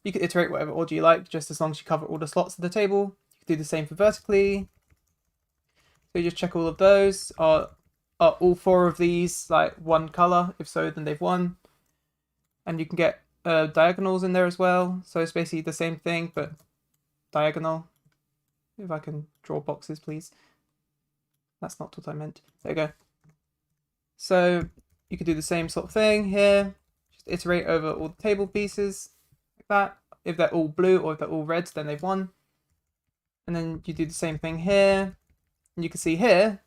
You can iterate whatever order you like, just as long as you cover all the slots of the table. You can do the same for vertically. So you just check all of those. Are all 4 of these one color? If so, then they've won. And you can get diagonals in there as well. So it's basically the same thing, but diagonal. If I can draw boxes, please. That's not what I meant. There you go. So you could do the same sort of thing here. Just iterate over all the table pieces like that. If they're all blue or if they're all red, then they've won. And then you do the same thing here. And you can see here,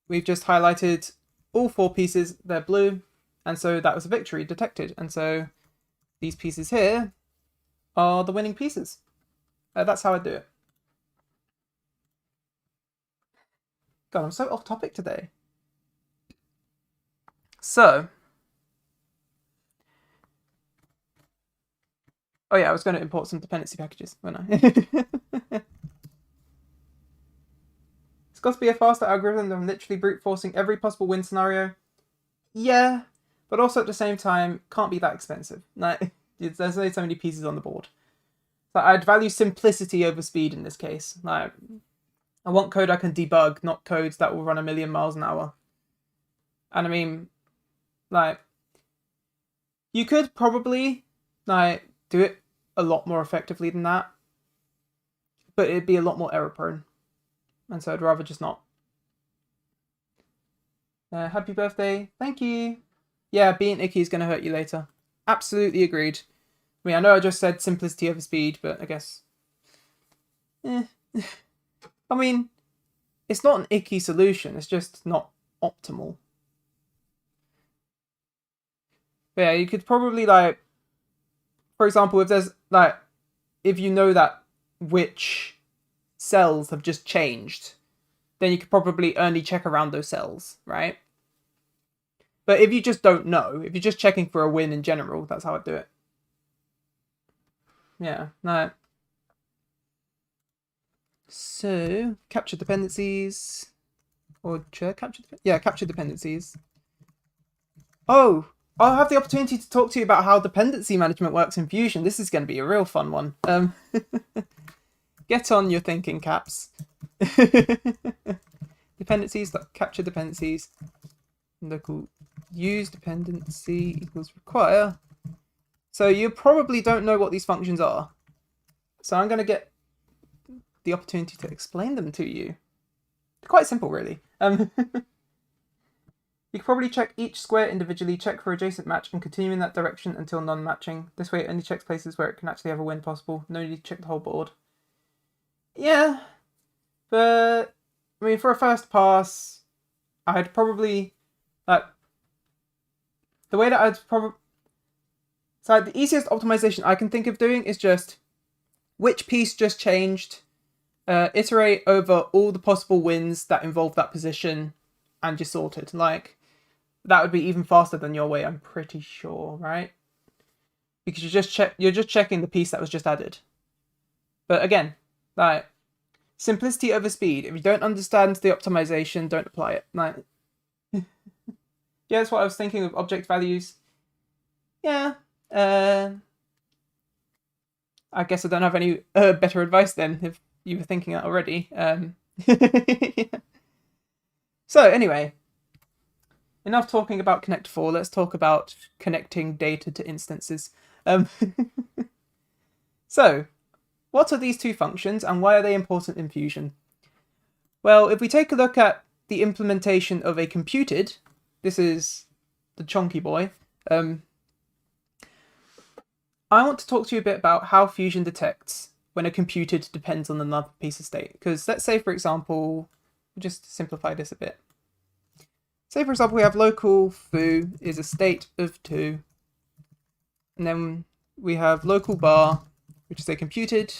we've just highlighted all 4 pieces, they're blue. And so that was a victory detected. And so these pieces here are the winning pieces. That's how I do it. God, I'm so off topic today. So, oh yeah, I was going to import some dependency packages, weren't I? It's got to be a faster algorithm than literally brute forcing every possible win scenario. Yeah, but also at the same time, can't be that expensive. There's only so many pieces on the board. So I'd value simplicity over speed in this case. I want code I can debug, not codes that will run 1,000,000 miles an hour. And I mean, you could probably do it a lot more effectively than that, but it'd be a lot more error prone, and so I'd rather just not. Happy birthday, thank you. Yeah, being icky is going to hurt you later. Absolutely agreed. I mean, I know I just said simplicity over speed, but I guess, I mean, it's not an icky solution. It's just not optimal. But yeah, you could probably for example, if there's if you know that which cells have just changed, then you could probably only check around those cells, right? But if you just don't know, if you're just checking for a win in general, that's how I do it. Yeah, no. So, capture dependencies. Or capture dependencies. Oh, I'll have the opportunity to talk to you about how dependency management works in Fusion. This is going to be a real fun one. Get on your thinking caps. Dependencies, capture dependencies. Local use dependency equals require. So you probably don't know what these functions are. So I'm going to get the opportunity to explain them to you. They're quite simple, really. You can probably check each square individually, check for adjacent match, and continue in that direction until non-matching. This way it only checks places where it can actually have a win possible. No need to check the whole board. Yeah, but I mean, for a first pass, I'd probably the way that I'd probably. So the easiest optimization I can think of doing is just which piece just changed, iterate over all the possible wins that involve that position, and just sort it. Like, that would be even faster than your way, I'm pretty sure, right? Because you're just checking the piece that was just added. But again, like, simplicity over speed. If you don't understand the optimization, don't apply it. Like, yeah, that's what I was thinking of object values. Yeah. I guess I don't have any better advice then, if you were thinking that already. Yeah. So anyway, enough talking about Connect4. Let's talk about connecting data to instances. So, what are these two functions and why are they important in Fusion? Well, if we take a look at the implementation of a computed, this is the chonky boy. I want to talk to you a bit about how Fusion detects when a computed depends on another piece of state. Because let's say, for example, we'll just simplify this a bit. Say, for example, we have local foo is a state of 2. And then we have local bar, which is a computed,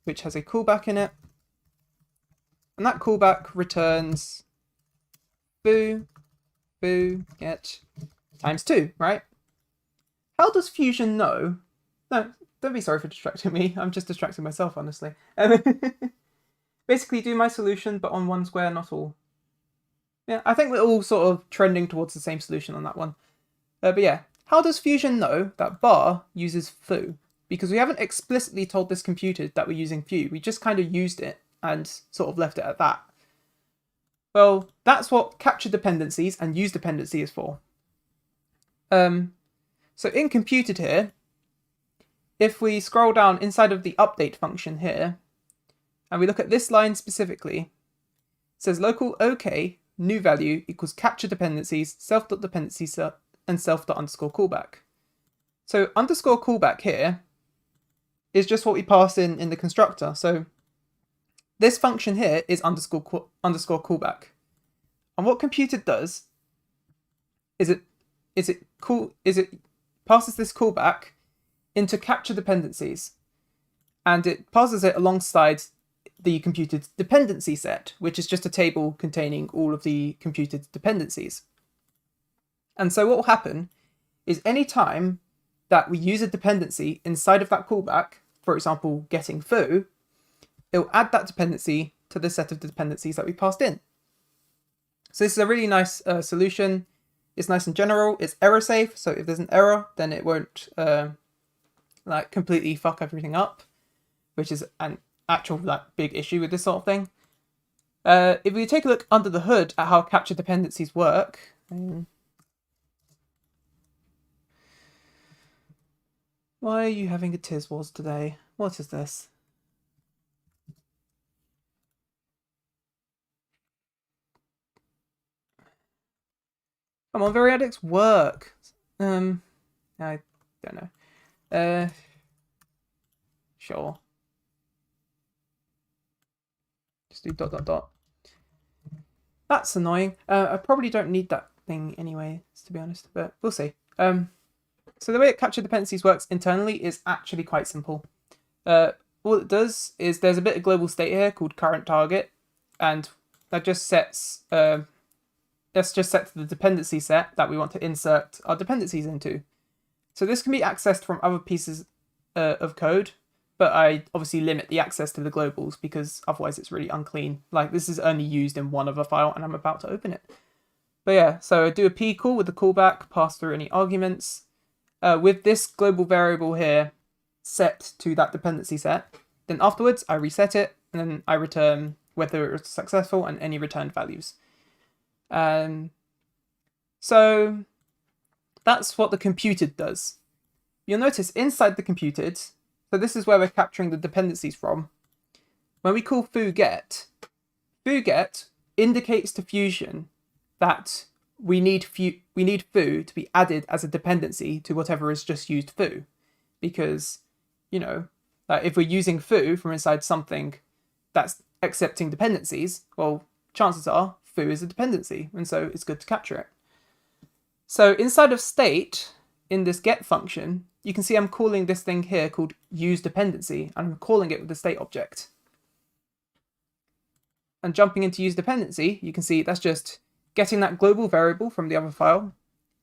which has a callback in it. And that callback returns foo, get times 2, right? How does Fusion know? No, don't be sorry for distracting me. I'm just distracting myself, honestly. Basically, do my solution, but on one square, not all. Yeah, I think we're all sort of trending towards the same solution on that one. But yeah, how does Fusion know that bar uses foo? Because we haven't explicitly told this computed that we're using foo. We just kind of used it and sort of left it at that. Well, that's what capture dependencies and use dependency is for. So in computed here, if we scroll down inside of the update function here, and we look at this line specifically, it says local OK new value equals capture dependencies self.dependency and self.underscore callback. So underscore callback here is just what we pass in the constructor. So this function here is underscore callback. And what computed does is it passes this callback into capture dependencies, and it passes it alongside the computed dependency set, which is just a table containing all of the computed dependencies. And so what will happen is any time that we use a dependency inside of that callback, for example, getting foo, it'll add that dependency to the set of dependencies that we passed in. So this is a really nice solution. It's nice and general. It's error safe. So if there's an error, then it won't like completely fuck everything up, which is an actual like big issue with this sort of thing. If we take a look under the hood at how capture dependencies work, why are you having a Tiz Wars today? What is this? Come on, Variadics, work. I don't know. Sure. Just do ... That's annoying. I probably don't need that thing anyway, to be honest, but we'll see. So the way capture dependencies works internally is actually quite simple. All it does is there's a bit of global state here called current target, and that just sets that's just set to the dependency set that we want to insert our dependencies into. So this can be accessed from other pieces of code, but I obviously limit the access to the globals because otherwise it's really unclean. Like, this is only used in one other file and I'm about to open it. But yeah, so I do a p call with the callback, pass through any arguments. With this global variable here set to that dependency set, then afterwards I reset it and then I return whether it was successful and any returned values. So that's what the computed does. You'll notice inside the computed, so this is where we're capturing the dependencies from. When we call foo_get indicates to Fusion that we need foo to be added as a dependency to whatever is just used foo, because, you know, if we're using foo from inside something that's accepting dependencies, well, chances are foo is a dependency, and so it's good to capture it. So inside of state, in this get function, you can see I'm calling this thing here called use dependency, and I'm calling it with the state object. And jumping into use dependency, you can see that's just getting that global variable from the other file.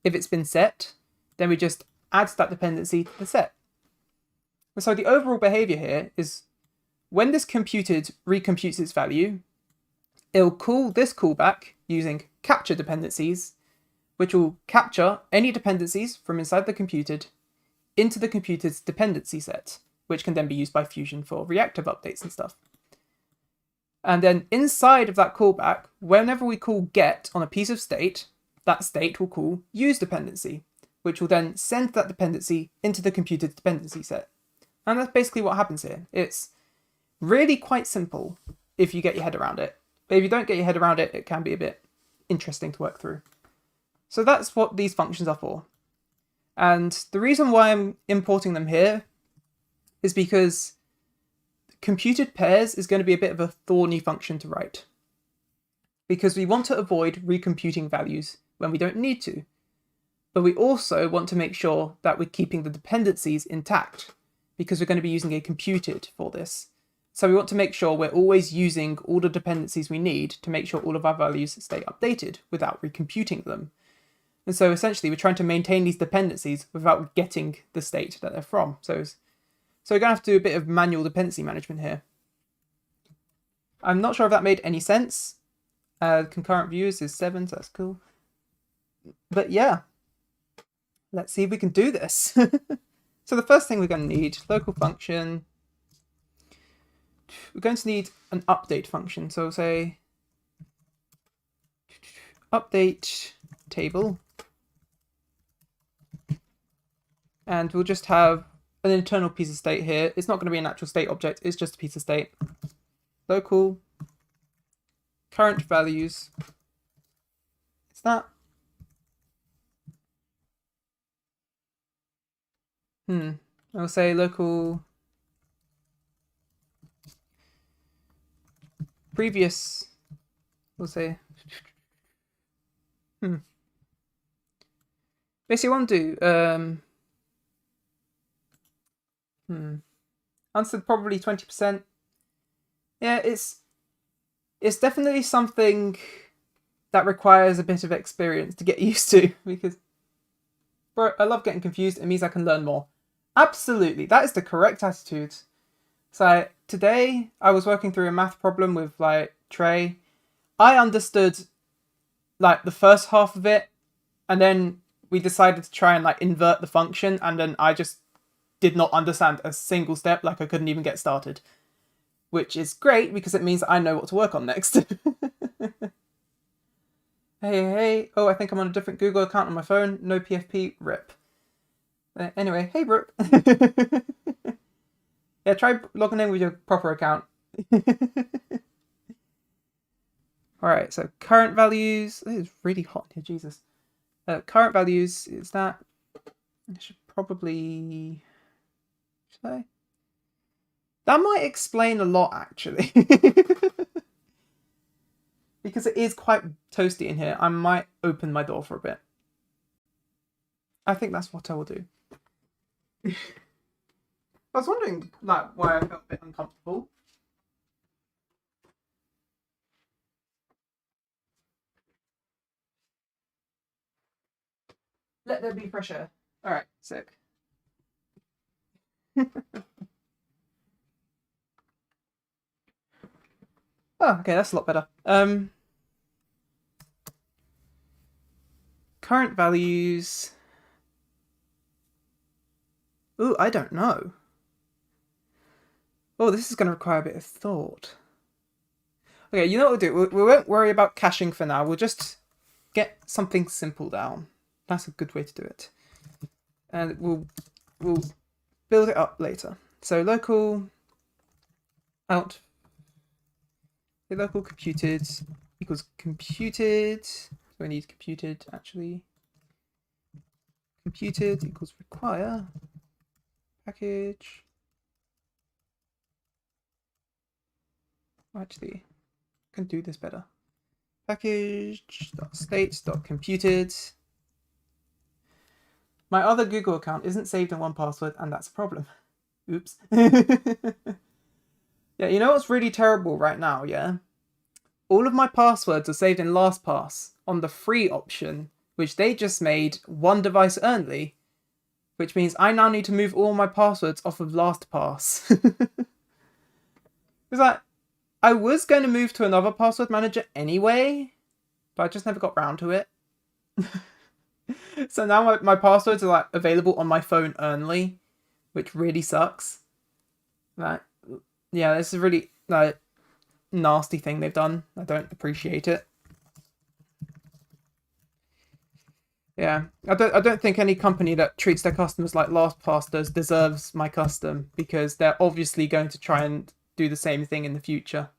If it's been set, then we just add that dependency to the set. And so the overall behavior here is when this computed recomputes its value, it'll call this callback using capture dependencies, which will capture any dependencies from inside the computed into the computed's dependency set, which can then be used by Fusion for reactive updates and stuff. And then inside of that callback, whenever we call get on a piece of state, that state will call use dependency, which will then send that dependency into the computed dependency set. And that's basically what happens here. It's really quite simple if you get your head around it. But if you don't get your head around it, it can be a bit interesting to work through. So that's what these functions are for. And the reason why I'm importing them here is because computed pairs is going to be a bit of a thorny function to write, because we want to avoid recomputing values when we don't need to. But we also want to make sure that we're keeping the dependencies intact, because we're going to be using a computed for this. So we want to make sure we're always using all the dependencies we need to make sure all of our values stay updated without recomputing them. And so essentially we're trying to maintain these dependencies without getting the state that they're from. So we're going to have to do a bit of manual dependency management here. I'm not sure if that made any sense. Concurrent views is 7, so that's cool. But yeah, let's see if we can do this. So the first thing we're going to need, local function. We're going to need an update function. So we'll say update table. And we'll just have an internal piece of state here. It's not going to be an actual state object. It's just a piece of state. Local current values. It's that. I'll say local previous. We'll say. Basically, I want to do. Answered probably 20%. Yeah, it's definitely something that requires a bit of experience to get used to, because I love getting confused. It means I can learn more. Absolutely, that is the correct attitude. So today I was working through a math problem with Trey. I understood the first half of it, and then we decided to try and invert the function, and then I just did not understand a single step. I couldn't even get started, which is great because it means I know what to work on next. Hey. Oh, I think I'm on a different Google account on my phone. No PFP, rip. Anyway, hey, Brooke. Yeah, try logging in with your proper account. Alright, so current values. It is really hot here, Jesus. Current values is that. I should probably. Should I? That might explain a lot, actually. Because it is quite toasty in here. I might open my door for a bit. I think that's what I will do. I was wondering, why I felt a bit uncomfortable. Let there be fresh air. Alright, sick. Oh, okay, that's a lot better. Current values. Ooh, I don't know. Oh, this is going to require a bit of thought. Okay, you know what we'll do? We won't worry about caching for now. We'll just get something simple down. That's a good way to do it. And we'll build it up later. So local out. Local computed equals computed. So we need computed actually. Computed equals require package. Actually, I can do this better. Package.state.computed. My other Google account isn't saved in 1Password, and that's a problem. Oops. Yeah, you know what's really terrible right now, yeah? All of my passwords are saved in LastPass on the free option, which they just made one device only, which means I now need to move all my passwords off of LastPass. Because I was going to move to another password manager anyway, but I just never got round to it. So now my passwords are like available on my phone only, which really sucks. Like, yeah, this is a really like nasty thing they've done. I don't appreciate it. Yeah, I don't think any company that treats their customers like LastPass does deserves my custom, because they're obviously going to try and do the same thing in the future.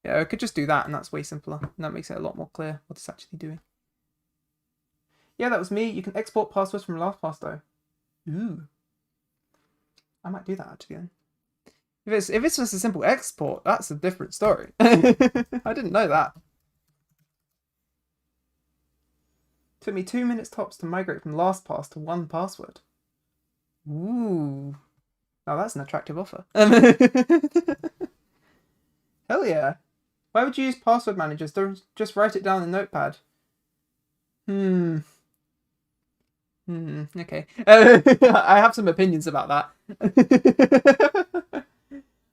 Yeah, I could just do that, and that's way simpler. And that makes it a lot more clear what it's actually doing. Yeah, that was me. You can export passwords from LastPass though. Ooh. I might do that actually then. If it's just a simple export, that's a different story. I didn't know that. Took me 2 minutes tops to migrate from LastPass to 1Password. Ooh. Now that's an attractive offer. Hell yeah. Why would you use password managers? Don't just write it down in Notepad. Okay. I have some opinions about that.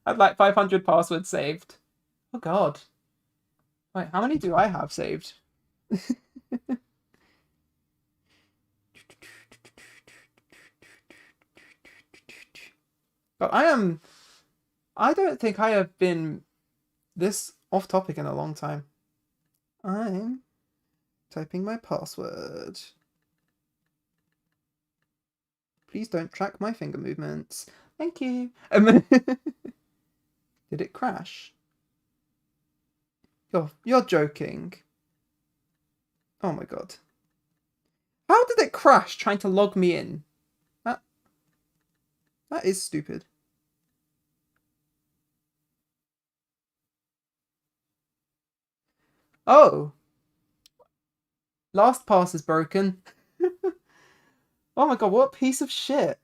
I'd like 500 passwords saved. Oh god. Wait, how many do I have saved? But I don't think I have been this off topic in a long time. I'm typing my password. Please don't track my finger movements. Thank you. Did it crash? You're joking. Oh my god. How did it crash trying to log me in? That is stupid. Oh. LastPass is broken. Oh my god, what a piece of shit.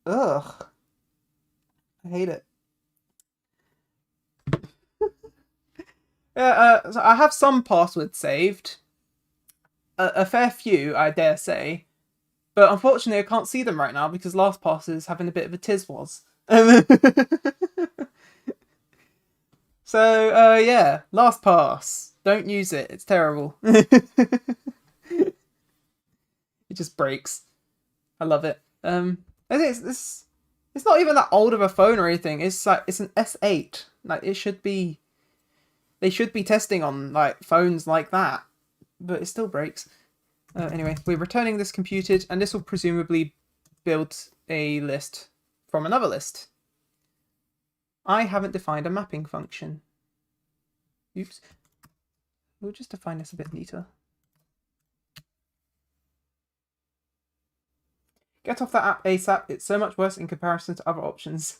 Ugh. I hate it. Yeah, so I have some passwords saved. A fair few, I dare say. But unfortunately, I can't see them right now because LastPass is having a bit of a tiswas. So, yeah, LastPass. Don't use it. It's terrible. It just breaks. I love it. I think it's not even that old of a phone or anything. It's like it's an S8. Like it should be. They should be testing on like phones like that, but it still breaks. Anyway, we're returning this computed, and this will presumably build a list from another list. I haven't defined a mapping function. Oops. We'll just define this a bit neater. Get off that app ASAP. It's so much worse in comparison to other options.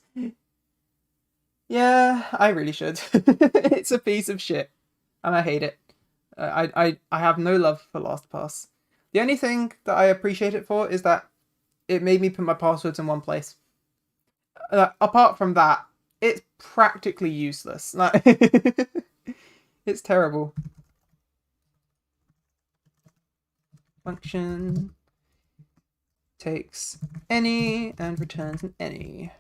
Yeah, I really should. It's a piece of shit, and I hate it. I have no love for LastPass. The only thing that I appreciate it for is that it made me put my passwords in one place. Apart from that, it's practically useless. Like, it's terrible. Function takes any and returns an any.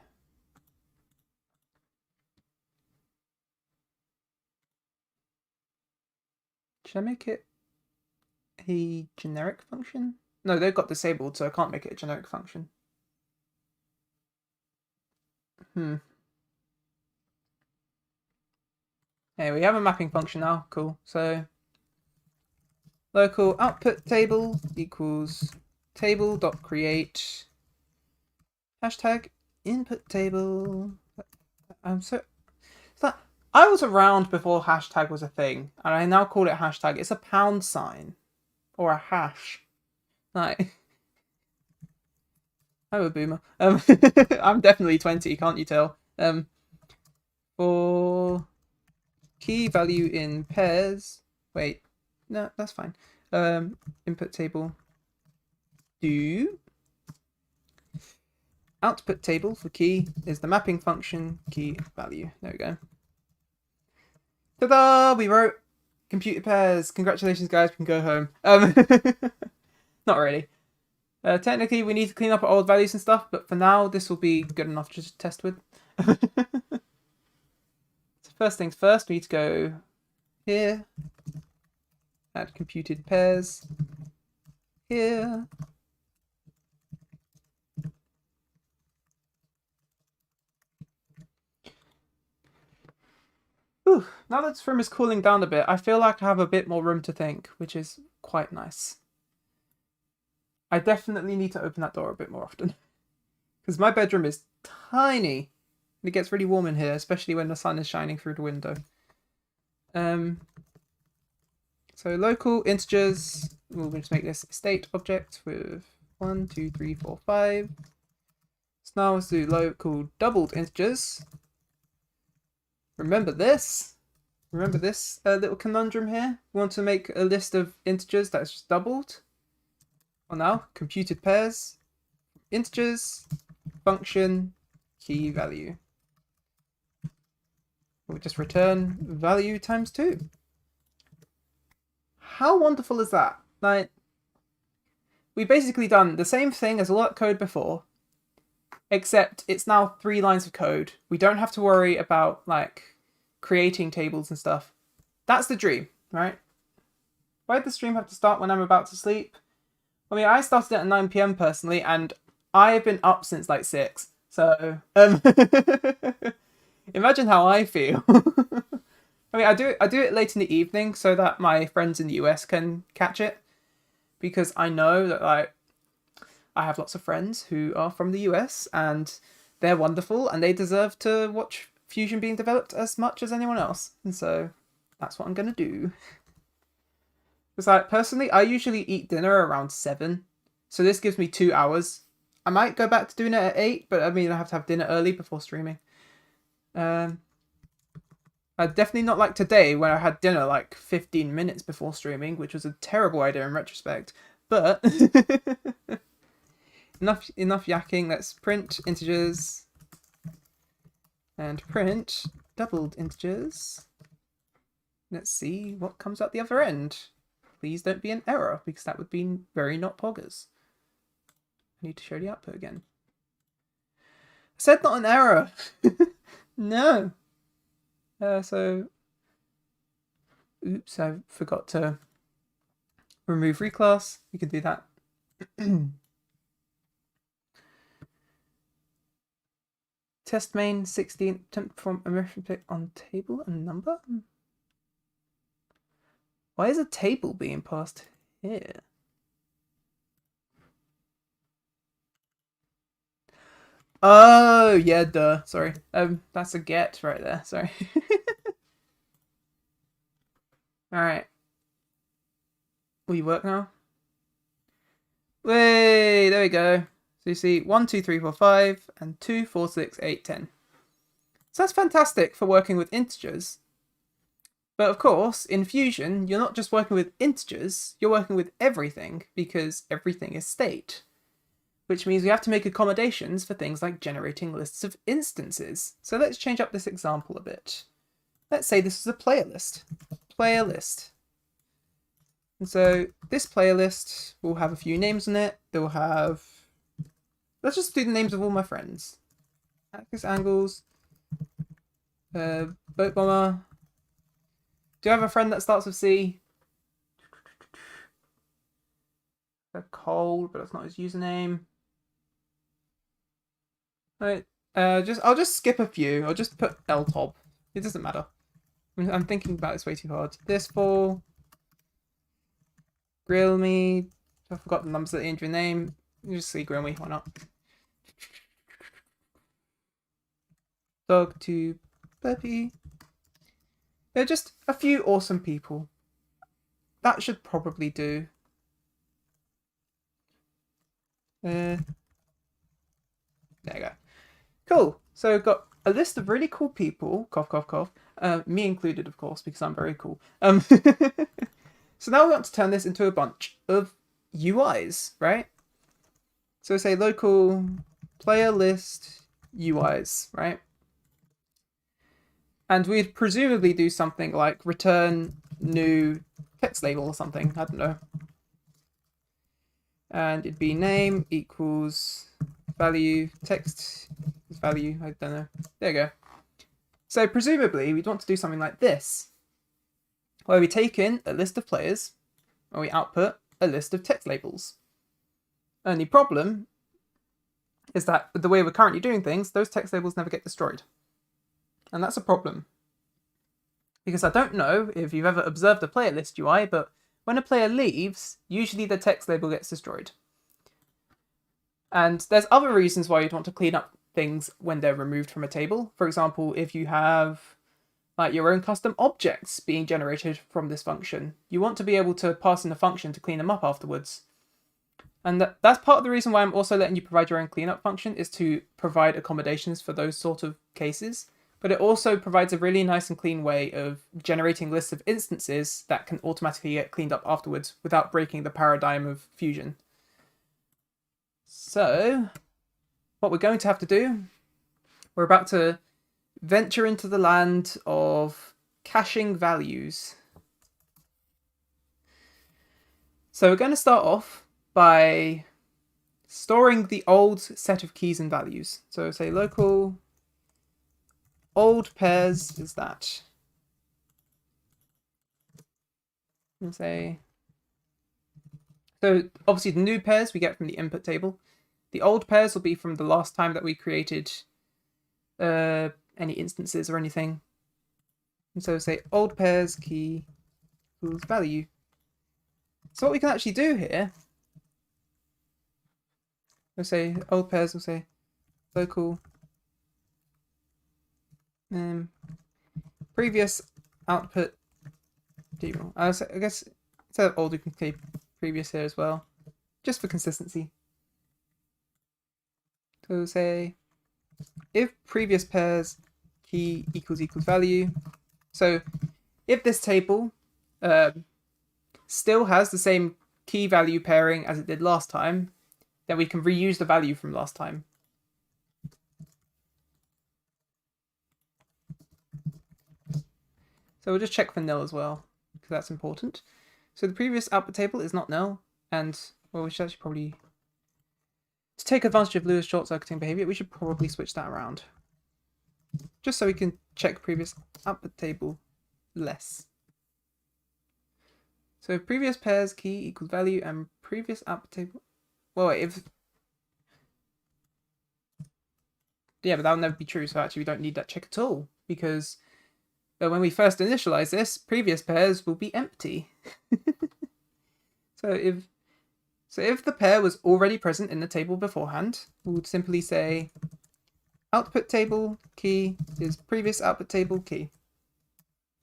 Should I make it a generic function? No, they've got disabled, so I can't make it a generic function. Hey, we have a mapping function now. Cool. So local output table equals table.create hashtag input table. I was around before hashtag was a thing, and I now call it hashtag. It's a pound sign or a hash. Like, I'm a boomer. I'm definitely 20. Can't you tell? For key value in pairs. Wait, no, that's fine. Input table do output table for key is the mapping function key value. There we go. Ta-da! We wrote computer pairs. Congratulations, guys. We can go home. Not really. Technically, we need to clean up our old values and stuff, but for now, this will be good enough to just test with. So first things first, we need to go here, add computed pairs, here. Ooh, now that this room is cooling down a bit, I feel like I have a bit more room to think, which is quite nice. I definitely need to open that door a bit more often. Because my bedroom is tiny. And it gets really warm in here, especially when the sun is shining through the window. So local integers, we'll just make this a state object with 1, 2, 3, 4, 5. So now let's do local doubled integers. Remember this? Remember this little conundrum here? We want to make a list of integers that's just doubled. Well, now, computed pairs, integers, function, key value. We'll just return value times 2. How wonderful is that? Like, we've basically done the same thing as all that code before, except it's now 3 lines of code. We don't have to worry about, like, creating tables and stuff. That's the dream, right? Why did the stream have to start when I'm about to sleep? I mean, I started at 9 PM personally, and I've been up since like 6. So, imagine how I feel. I mean, I do it late in the evening so that my friends in the US can catch it, because I know that like I have lots of friends who are from the US and they're wonderful and they deserve to watch Fusion being developed as much as anyone else. And so that's what I'm gonna do. Because like personally, I usually eat dinner around 7, so this gives me 2 hours. I might go back to doing it at 8, but I mean I have to have dinner early before streaming. I definitely not like today when I had dinner like 15 minutes before streaming, which was a terrible idea in retrospect. But enough yakking. Let's print integers and print doubled integers. Let's see what comes out the other end. Please don't be an error, because that would be very not poggers. I need to show the output again. I said not an error. No. So, oops, I forgot to remove reclass. We can do that. Test main 16 attempt from arithmetic on table and number. Why is a table being passed here? Oh, yeah, duh. Sorry. That's a get right there. Sorry. Alright. Will you work now? Wait, there we go. So you see 1, 2, 3, 4, 5, and 2, 4, 6, 8, 10. So that's fantastic for working with integers. But of course, in Fusion, you're not just working with integers, you're working with everything, because everything is state. Which means we have to make accommodations for things like generating lists of instances. So let's change up this example a bit. Let's say this is a player list. Player list. And so this player list will have a few names in it. They'll have... Let's just do the names of all my friends. Axis Angles. Boat Bomber. Do you have a friend that starts with C? They're cold, but that's not his username. Right. I'll just skip a few. I'll just put LTOB. It doesn't matter. I'm thinking about this way too hard. This fall. Grill me. I forgot the numbers at the end of your name. You just say grill me. Why not? Dog to Peppy. They're just a few awesome people. That should probably do. There you go. Cool. So we've got a list of really cool people. Cough, cough, cough. Me included, of course, because I'm very cool. So now we want to turn this into a bunch of UIs, right? So say local player list UIs, right? And we'd presumably do something like return new text label or something. I don't know. And it'd be name equals value, text is value. I don't know. There you go. So presumably we'd want to do something like this, where we take in a list of players and we output a list of text labels. Only problem is that with the way we're currently doing things, those text labels never get destroyed. And that's a problem. Because I don't know if you've ever observed a player list UI, but when a player leaves, usually the text label gets destroyed. And there's other reasons why you'd want to clean up things when they're removed from a table. For example, if you have like your own custom objects being generated from this function, you want to be able to pass in a function to clean them up afterwards. And that's part of the reason why I'm also letting you provide your own cleanup function, is to provide accommodations for those sort of cases. But it also provides a really nice and clean way of generating lists of instances that can automatically get cleaned up afterwards without breaking the paradigm of Fusion. So what we're going to have to do, we're about to venture into the land of caching values. So we're going to start off by storing the old set of keys and values. So say local old pairs is that. And say, so obviously the new pairs we get from the input table. The old pairs will be from the last time that we created any instances or anything. And so say old pairs key equals value. So what we can actually do here, we'll say old pairs, we'll say local previous output table. I guess instead of old, we can say previous here as well, just for consistency. So we'll say if previous pairs key equals value. So if this table still has the same key value pairing as it did last time, then we can reuse the value from last time. So we'll just check for nil as well, because that's important. So the previous output table is not nil, and well, we should actually probably, to take advantage of Lewis short-circuiting behavior, we should probably switch that around, just so we can check previous output table less. So previous pairs key equals value and previous output table. Well, wait, yeah, but that'll never be true. So actually, we don't need that check at all, because when we first initialize this, previous pairs will be empty. So if the pair was already present in the table beforehand, we would simply say output table key is previous output table key.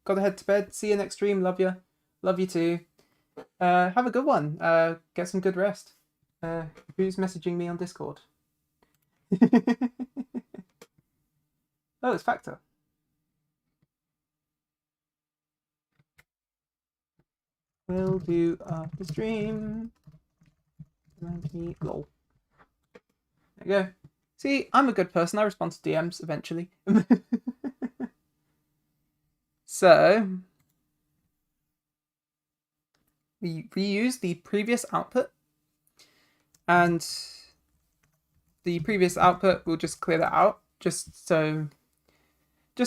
Gotta head to bed. See you next stream. Love you. Love you too. Have a good one. Get some good rest. Who's messaging me on Discord? Oh, it's Factor. We'll do after stream. Lol. There you go. See, I'm a good person. I respond to DMs eventually. So we reuse the previous output, and the previous output, we'll just clear that out, just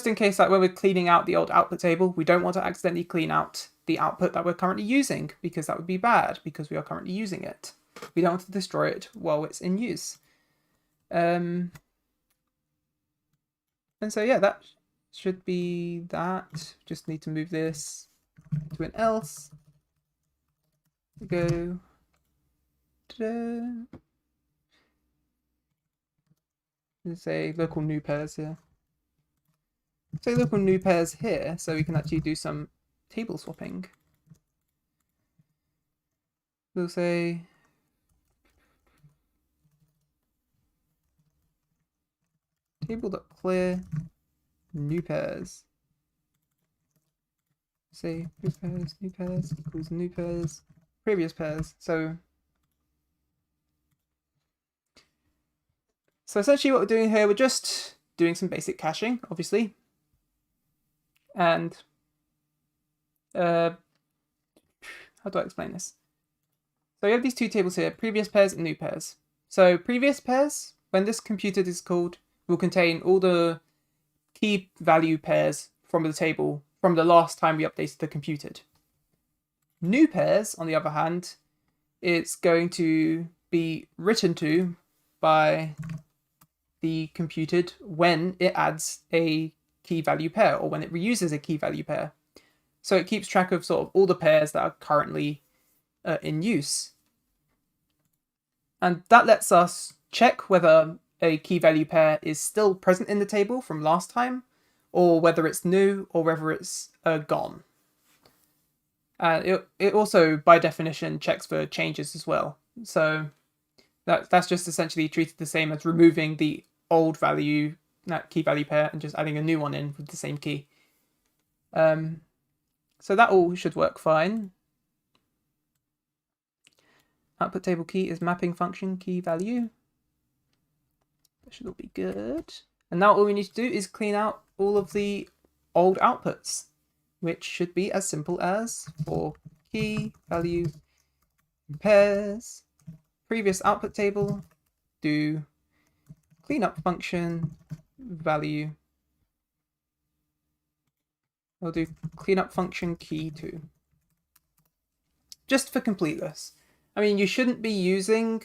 in case, like when we're cleaning out the old output table, we don't want to accidentally clean out the output that we're currently using, because that would be bad, because we are currently using it. We don't want to destroy it while it's in use. And so yeah, that should be that. Just need to move this to an else. Go. Ta-da. Let's say local new pairs here. Say local new pairs here, so we can actually do some table swapping. We'll say table.clear new pairs. Say new pairs equals new pairs, previous pairs. So So essentially what we're doing here, we're just doing some basic caching, obviously. And how do I explain this? So we have these two tables here, previous pairs and new pairs. So previous pairs, when this computed is called, will contain all the key value pairs from the table from the last time we updated the computed. New pairs, on the other hand, it's going to be written to by the computed when it adds a key value pair or when it reuses a key value pair. So it keeps track of sort of all the pairs that are currently in use. And that lets us check whether a key value pair is still present in the table from last time, or whether it's new, or whether it's gone. It also, by definition, checks for changes as well. So that's just essentially treated the same as removing the old value, that key value pair, and just adding a new one in with the same key. So that all should work fine. Output table key is mapping function key value. That should all be good. And now all we need to do is clean out all of the old outputs, which should be as simple as for key value pairs, previous output table, do cleanup function value. We'll do cleanup function key too. Just for completeness. I mean, you shouldn't be using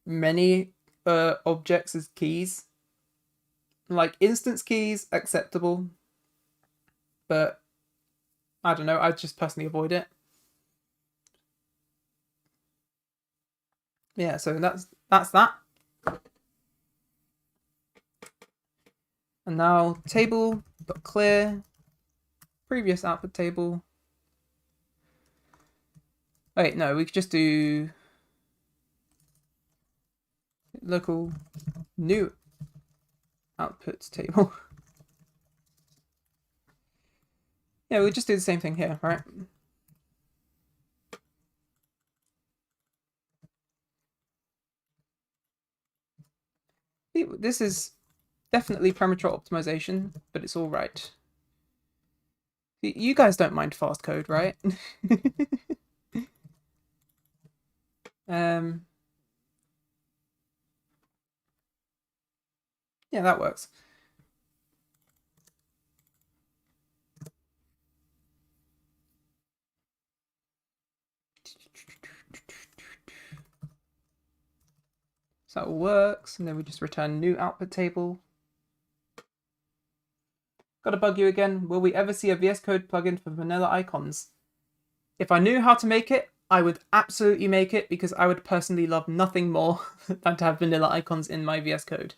many objects as keys. Like instance keys, acceptable. But I don't know, I just personally avoid it. Yeah, so that's that. And now table.clear previous output table. Wait, no, we could just do local new outputs table. Yeah, we'll just do the same thing here, right? This is definitely premature optimization, but it's all right. You guys don't mind fast code, right? Yeah, that works. So that all works, and then we just return new output table. Gotta bug you again. Will we ever see a VS Code plugin for vanilla icons? If I knew how to make it, I would absolutely make it, because I would personally love nothing more than to have vanilla icons in my VS Code.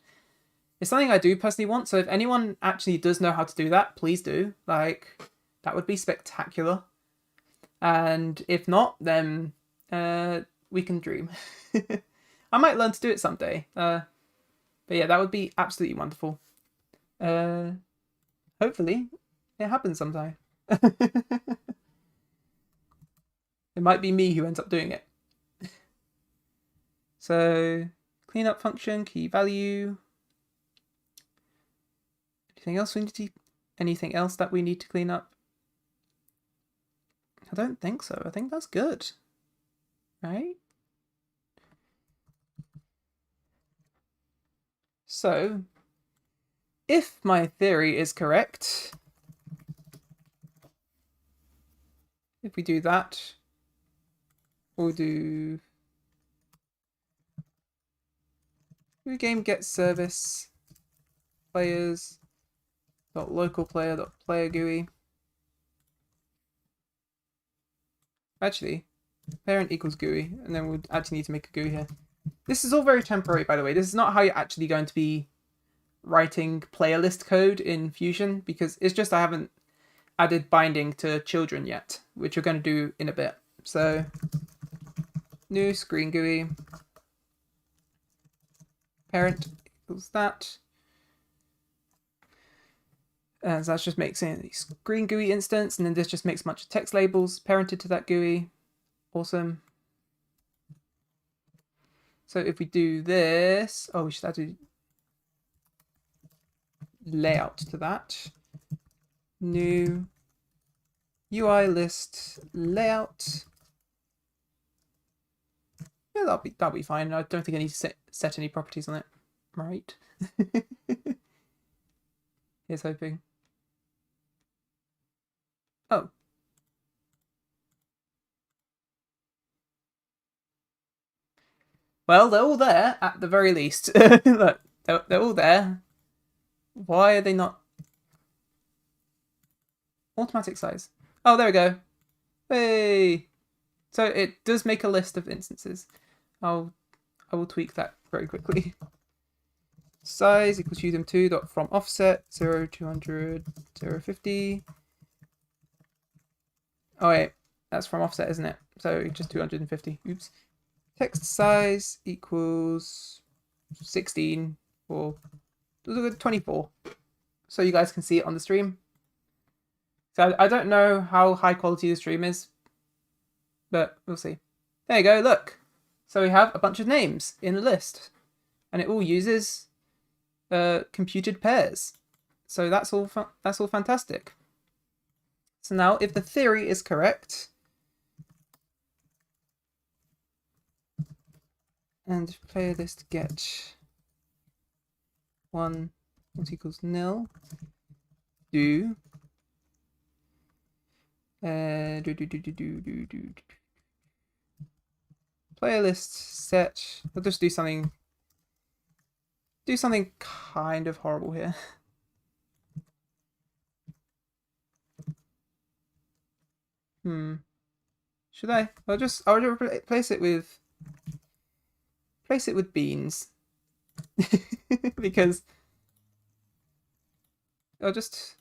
It's something I do personally want, so if anyone actually does know how to do that, please do. Like, that would be spectacular. And if not, then we can dream. I might learn to do it someday. But yeah, that would be absolutely wonderful. Hopefully, it happens sometime. It might be me who ends up doing it. So, cleanup function, key value. Anything else we need to? Anything else that we need to clean up? I don't think so. I think that's good, right? So, if my theory is correct, if we do that, we'll do game get service players dot local player dot player GUI. Actually, parent equals GUI, and then we'll actually need to make a GUI here. This is all very temporary, by the way. This is not how you're actually going to be writing player list code in Fusion, because it's just I haven't added binding to children yet, which we're going to do in a bit. So, new screen GUI, parent equals that. And so that just makes a screen GUI instance, and then this just makes a bunch of text labels parented to that GUI. Awesome. So if we do this, oh, we should add a layout to that. New UI list layout. Yeah, that'll be fine. I don't think I need to set any properties on it. Right. Here's hoping. Oh. Well, they're all there at the very least. Look, they're all there. Why are they not? Automatic size. Oh, there we go. Hey. So it does make a list of instances. I will tweak that very quickly. Size equals usem2 from offset 0 200 0 50. Oh wait, that's from offset, isn't it? So just 250. Oops. Text size equals 16 or 24. So you guys can see it on the stream. So I don't know how high quality the stream is, but we'll see. There you go, look. So we have a bunch of names in the list, and it all uses computed pairs. So that's all fantastic. So now, if the theory is correct, and player list get 1 equals nil, do player list set. I'll just do something kind of horrible here. Should I? I'll replace it with beans. Because we'll just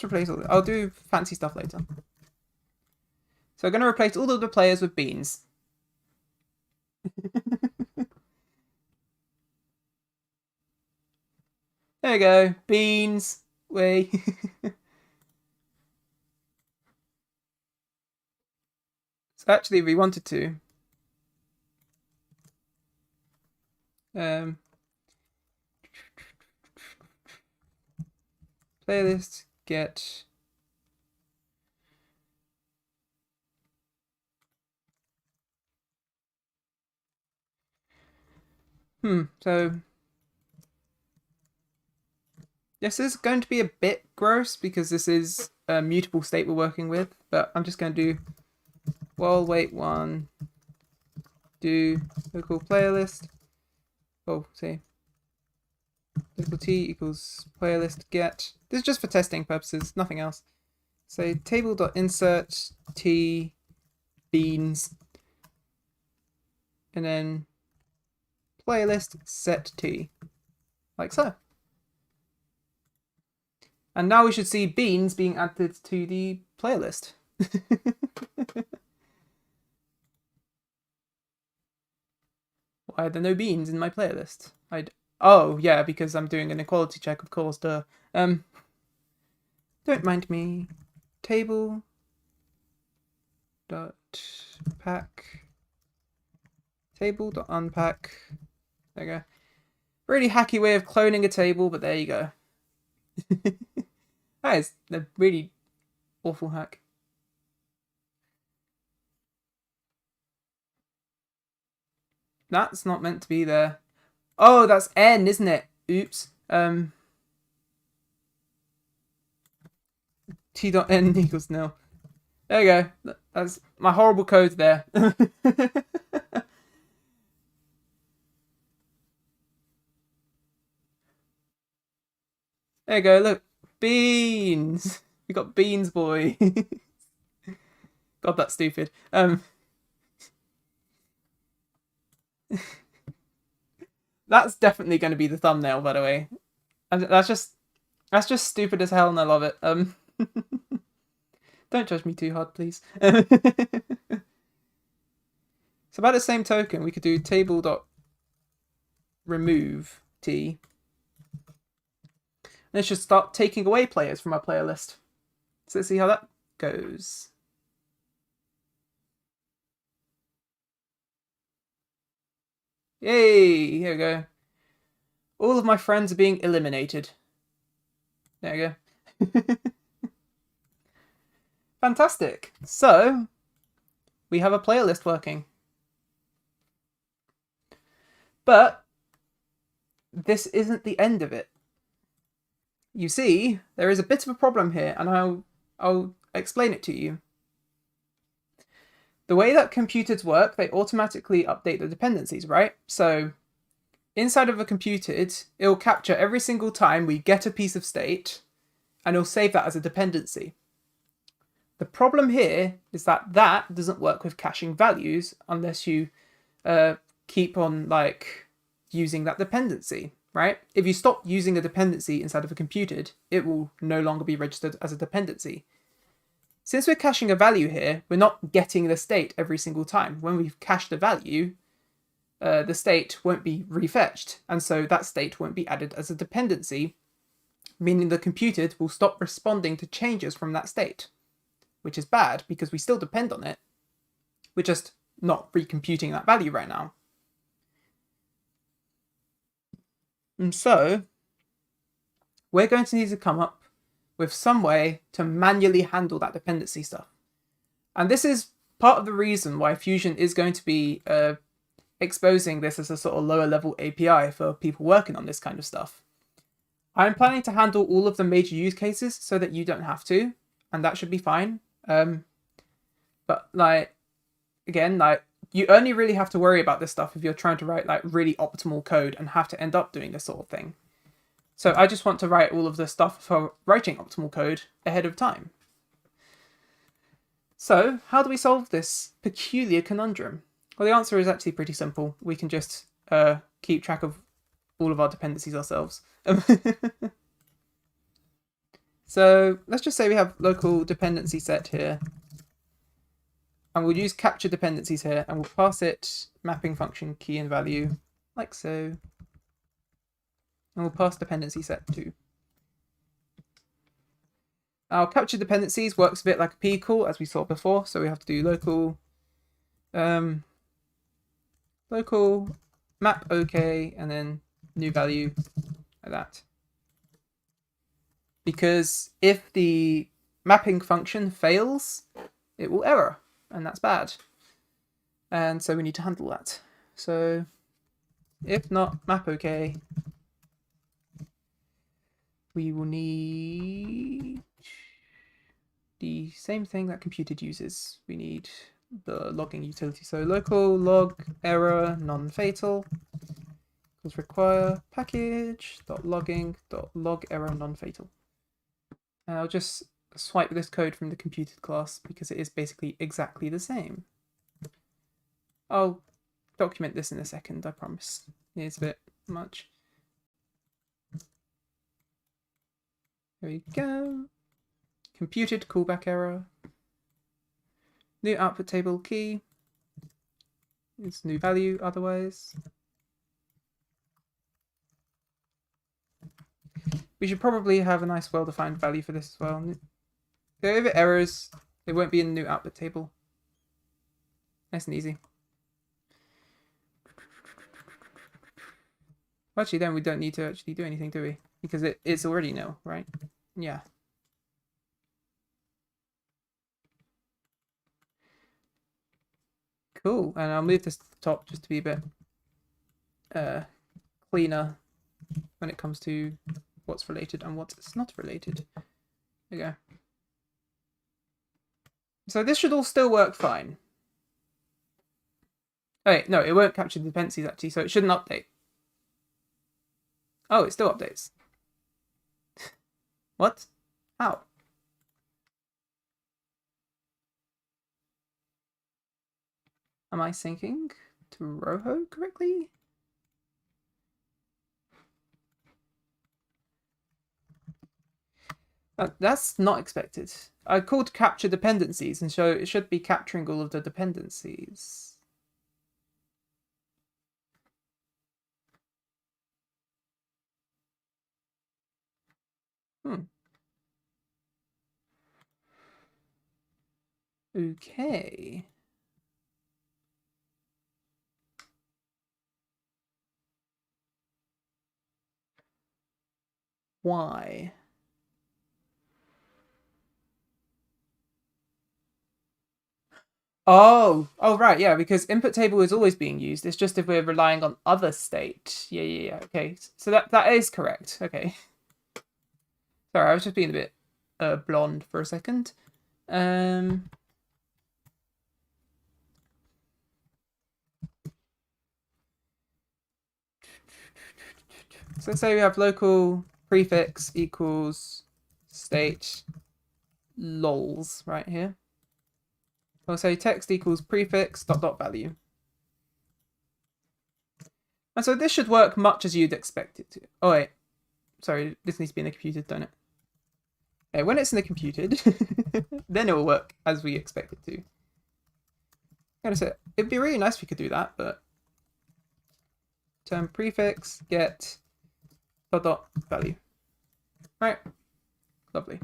replace all. I'll do fancy stuff later. So I'm going to replace all of the players with beans. There you go, beans. Way. So actually, if we wanted to, playlist get so this is going to be a bit gross because this is a mutable state we're working with, but I'm just going to do while wait one do local playlist. Oh, see. Local t equals playlist get. This is just for testing purposes, nothing else. Say table.insert t beans, and then playlist set t, like so. And now we should see beans being added to the playlist. Why are there no beans in my playlist? Oh, yeah, because I'm doing an equality check, of course, duh. Don't mind me. Table dot pack. Table dot unpack. There you go. Really hacky way of cloning a table, but there you go. That is a really awful hack. That's not meant to be there. Oh, that's n, isn't it? Oops. T.n equals nil. There you go. That's my horrible code there. There you go, look. Beans! We got beans, boy. God, that's stupid. That's definitely going to be the thumbnail, by the way. And that's just stupid as hell, and I love it. Don't judge me too hard, please. So by the same token, we could do table.remove t. And it should start taking away players from our player list. So let's see how that goes. Yay! Here we go. All of my friends are being eliminated. There we go. Fantastic. So, we have a player list working. But this isn't the end of it. You see, there is a bit of a problem here, and I'll explain it to you. The way that computers work, they automatically update the dependencies, right? So inside of a computed, it'll capture every single time we get a piece of state, and it'll save that as a dependency. The problem here is that that doesn't work with caching values unless you keep on like using that dependency, right? If you stop using a dependency inside of a computed, it will no longer be registered as a dependency. Since we're caching a value here, we're not getting the state every single time. When we've cached a value, the state won't be refetched, and so that state won't be added as a dependency, meaning the computed will stop responding to changes from that state, which is bad because we still depend on it. We're just not recomputing that value right now. And so we're going to need to come up with some way to manually handle that dependency stuff. And this is part of the reason why Fusion is going to be exposing this as a sort of lower level API for people working on this kind of stuff. I'm planning to handle all of the major use cases so that you don't have to, and that should be fine. But like, again, like you only really have to worry about this stuff if you're trying to write like really optimal code and have to end up doing this sort of thing. So I just want to write all of the stuff for writing optimal code ahead of time. So how do we solve this peculiar conundrum? Well, the answer is actually pretty simple. We can just keep track of all of our dependencies ourselves. So let's just say we have local dependency set here. And we'll use capture dependencies here, and we'll pass it mapping function key and value, like so. And we'll pass dependency set too. Our capture dependencies works a bit like a p call, as we saw before. So we have to do local map OK, and then new value like that. Because if the mapping function fails, it will error, and that's bad. And so we need to handle that. So if not map OK, we will need the same thing that computed uses. We need the logging utility. So local log error non-fatal equals require package.logging.log error non-fatal. And I'll just swipe this code from the computed class because it is basically exactly the same. I'll document this in a second, I promise. Here's a bit much. There we go. Computed callback error. New output table key. It's new value otherwise. We should probably have a nice well-defined value for this as well. So if it errors, it won't be in the new output table. Nice and easy. Actually, then we don't need to actually do anything, do we? Because it's already nil, right? Yeah. Cool. And I'll move this to the top just to be a bit cleaner when it comes to what's related and what's not related. There you go. So this should all still work fine. Oh, wait, no, it won't capture the dependencies actually, so it shouldn't update. Oh, it still updates. What? How? Am I syncing to Roho correctly? That's not expected. I called capture dependencies, and so it should be capturing all of the dependencies. Okay. Why? Oh, right, yeah, because input table is always being used. It's just if we're relying on other state. Yeah. Okay, so that is correct. Okay. Sorry, I was just being a bit blonde for a second. So say we have local prefix equals state lols right here. We'll say text equals prefix dot value. And so this should work much as you'd expect it to. Oh wait, sorry, this needs to be in the computed, don't it? Okay, when it's in the computed, then it will work as we expect it to. Gotta say, it'd be really nice if we could do that, but term prefix get dot value. Right, lovely.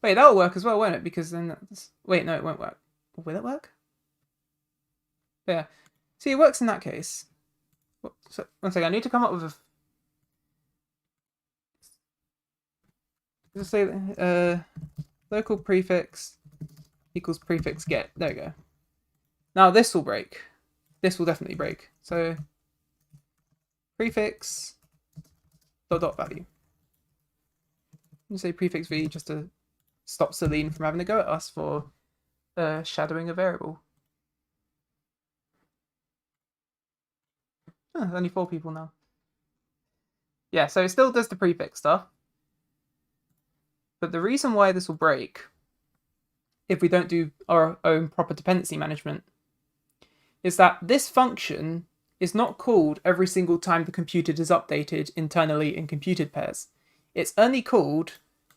Wait, that'll work as well, won't it? Because then that's... Wait, no, it won't work. Will it work? Yeah. See, it works in that case. So, one second, I need to come up with a... Just say local prefix equals prefix get. There we go. Now this will break. This will definitely break. So prefix dot value. You say prefix v just to stop Celine from having to go at us for shadowing a variable. Oh, only 4 people now. Yeah, so it still does the prefix stuff. But the reason why this will break, if we don't do our own proper dependency management, is that this function is not called every single time the computed is updated internally in computed pairs. It's only called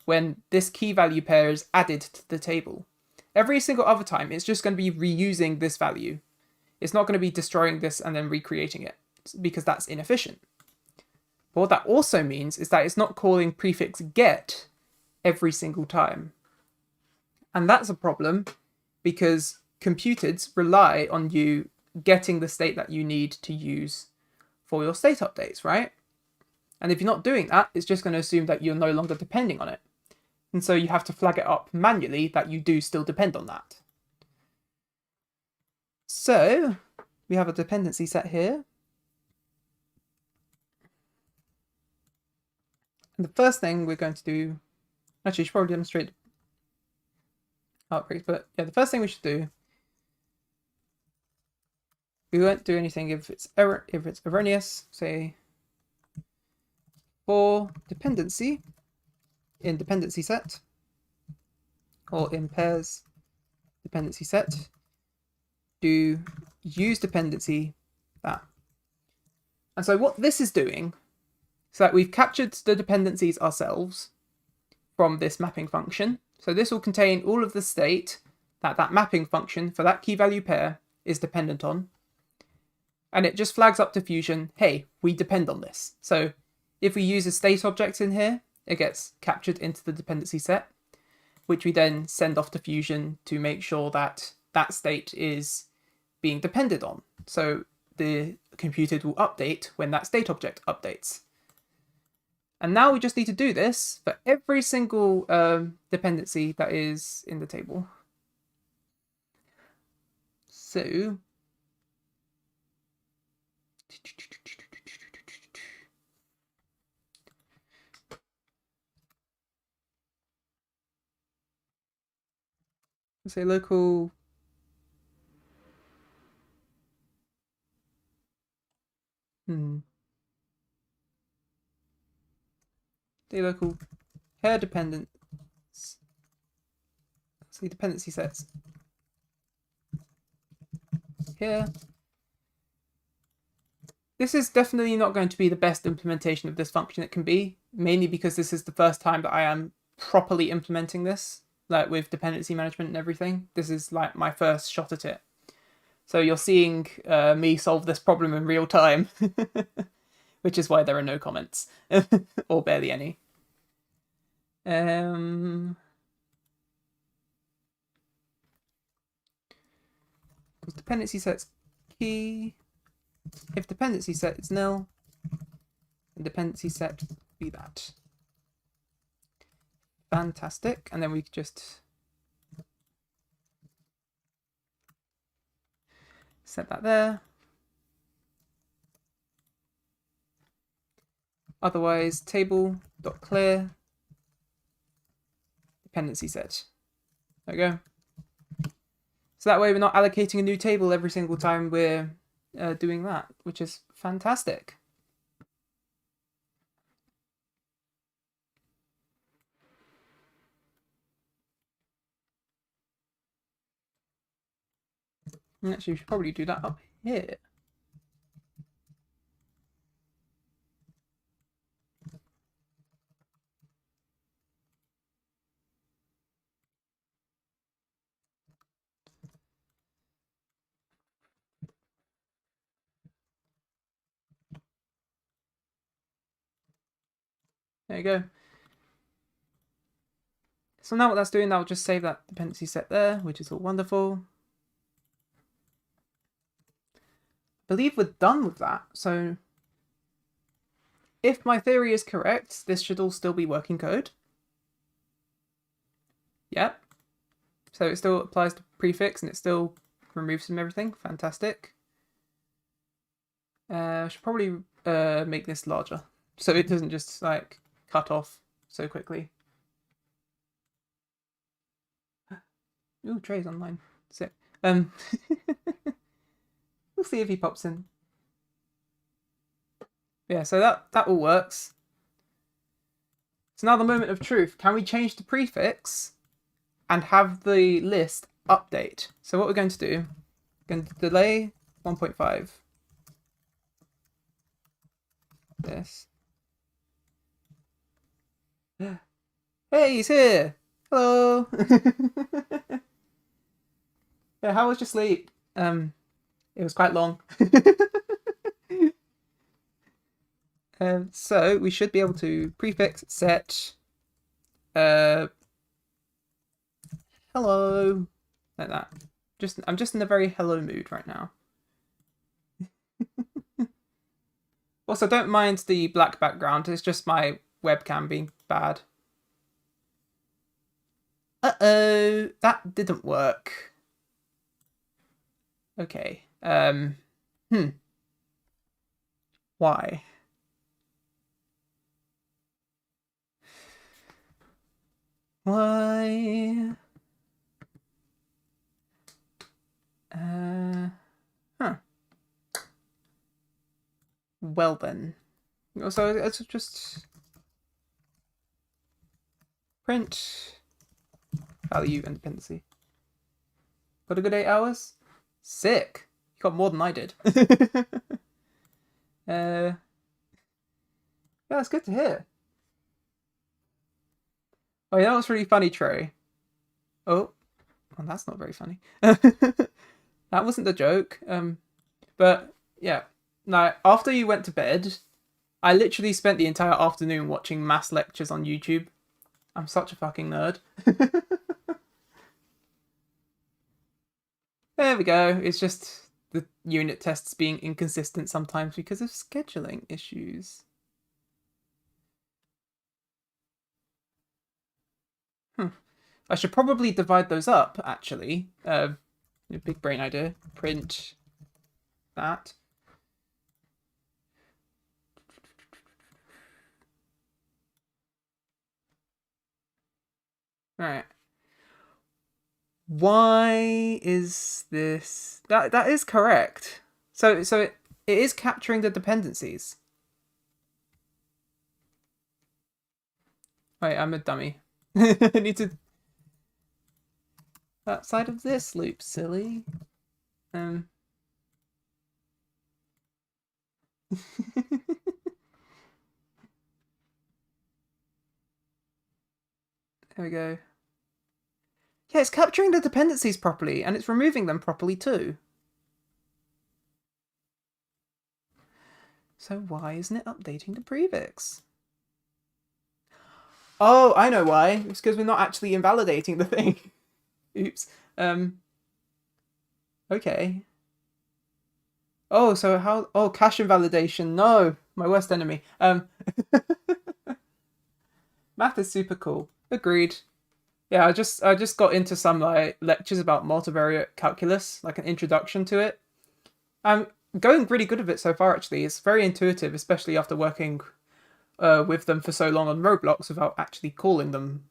when this key value pair is added to the table. Every single other time, it's just going to be reusing this value. It's not going to be destroying this and then recreating it, because that's inefficient. But what that also means is that it's not calling prefix get every single time. And that's a problem because computeds rely on you getting the state that you need to use for your state updates, right? And if you're not doing that, it's just going to assume that you're no longer depending on it. And so you have to flag it up manually that you do still depend on that. So we have a dependency set here. And the first thing we're going to do, actually, I should probably demonstrate outbreaks, but yeah, the first thing we should do, we won't do anything if it's erroneous, say for dependency in dependency set or in pairs dependency set, do use dependency that. And so what this is doing is that we've captured the dependencies ourselves from this mapping function. So this will contain all of the state that that mapping function for that key value pair is dependent on. And it just flags up to Fusion, hey, we depend on this. So if we use a state object in here, it gets captured into the dependency set, which we then send off to Fusion to make sure that that state is being depended on. So the computed will update when that state object updates. And now we just need to do this for every single dependency that is in the table. So say local the local pair dependent, say dependency sets here. This is definitely not going to be the best implementation of this function it can be, mainly because this is the first time that I am properly implementing this, like with dependency management and everything. This is like my first shot at it. So you're seeing me solve this problem in real time, which is why there are no comments, or barely any. Dependency sets key if dependency set is nil, then dependency set be that. Fantastic. And then we could just set that there. Otherwise, table.clear dependency set. There we go. So that way we're not allocating a new table every single time we're doing that, which is fantastic. And actually, we should probably do that up here. There you go. So now what that's doing, I'll just save that dependency set there, which is all wonderful. I believe we're done with that. So if my theory is correct, this should all still be working code. Yep. So it still applies to prefix and it still removes from everything. Fantastic. I should probably make this larger so it doesn't just like cut off so quickly. Ooh, Trey's online. Sick. We'll see if he pops in. Yeah, so that all works. So now the moment of truth. Can we change the prefix and have the list update? So what we're going to do, we're going to delay 1.5. This. Hey, he's here. Hello. Yeah, how was your sleep? It was quite long. So we should be able to prefix set hello like that. I'm just in a very hello mood right now. Also, don't mind the black background. It's just my webcam being bad. Uh-oh, that didn't work. Okay. Why? Why? Well then. So let's just print value and dependency. Got a good 8 hours? Sick. You got more than I did. Yeah, that's good to hear. Oh, yeah, that was really funny, Trey. Oh, well, that's not very funny. That wasn't the joke. But yeah, now after you went to bed, I literally spent the entire afternoon watching mass lectures on YouTube. I'm such a fucking nerd. There we go. It's just the unit tests being inconsistent sometimes because of scheduling issues. I should probably divide those up, actually. Big brain idea. Print that. Alright. Why is this... That is correct. So it is capturing the dependencies. Wait, I'm a dummy. I need to... Outside of this loop, silly. There we go. Yeah, it's capturing the dependencies properly, and it's removing them properly too. So why isn't it updating the prefix? Oh, I know why. It's because we're not actually invalidating the thing. Oops. Okay. Oh, so how? Oh, cache invalidation. No, my worst enemy. Math is super cool. Agreed. Yeah, I just got into some like lectures about multivariate calculus, like an introduction to it. I'm going really good with it so far. Actually, it's very intuitive, especially after working with them for so long on Roblox without actually calling them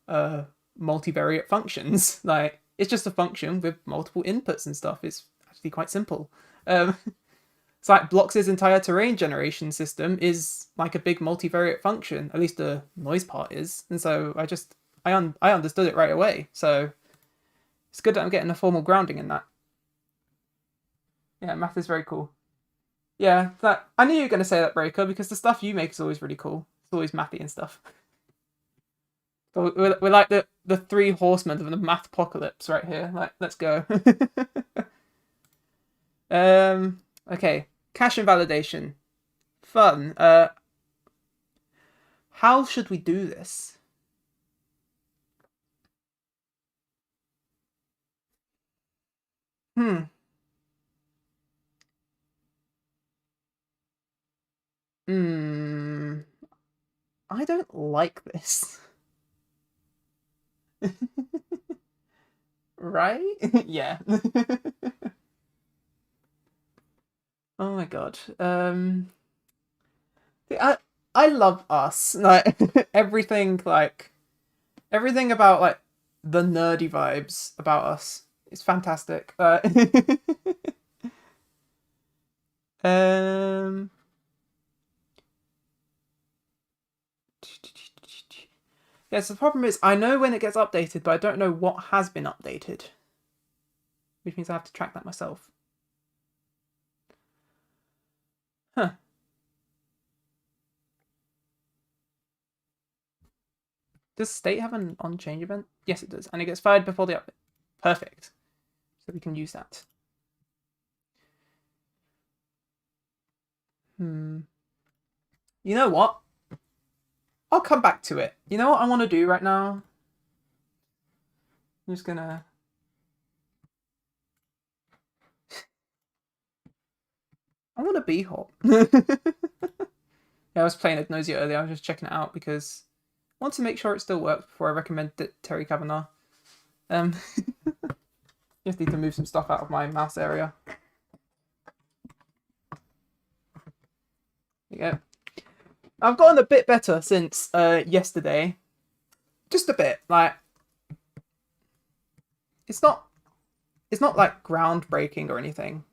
multivariate functions. Like it's just a function with multiple inputs and stuff. It's actually quite simple. Um, it's like Blox's entire terrain generation system is like a big multivariate function. At least the noise part is, and so I understood it right away. So it's good that I'm getting a formal grounding in that. Yeah, math is very cool. Yeah, that I knew you were going to say that, Breaker, because the stuff you make is always really cool. It's always mathy and stuff. So we're like the three horsemen of the math apocalypse right here. Like, let's go. Okay. Cache invalidation. Fun. How should we do this? Hmm. Hmm. I don't like this. Right? Yeah. Oh my god. I love us. Like everything about like the nerdy vibes about us is fantastic. Um, yes, the problem is I know when it gets updated, but I don't know what has been updated, which means I have to track that myself. Huh. Does state have an on change event? Yes, it does, and it gets fired before the update. Perfect. So we can use that. Hmm. You know what? I'll come back to it. You know what I want to do right now? I'm just gonna. I want a bee hop. Yeah, I was playing Agnosia earlier. I was just checking it out because I want to make sure it still works before I recommend it Terry Kavanagh. Um, just need to move some stuff out of my mouse area. There you go. I've gotten a bit better since yesterday. Just a bit. Like it's not it's not like groundbreaking or anything.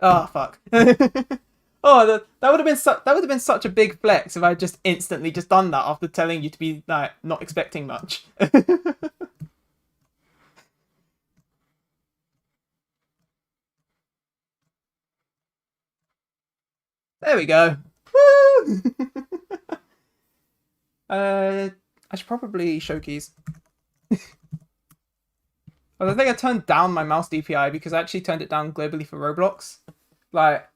Oh fuck. Oh, that would have been that would have been such a big flex if I just instantly just done that after telling you to be like not expecting much. There we go. Woo! I should probably show keys. I think I turned down my mouse DPI because I actually turned it down globally for Roblox. Like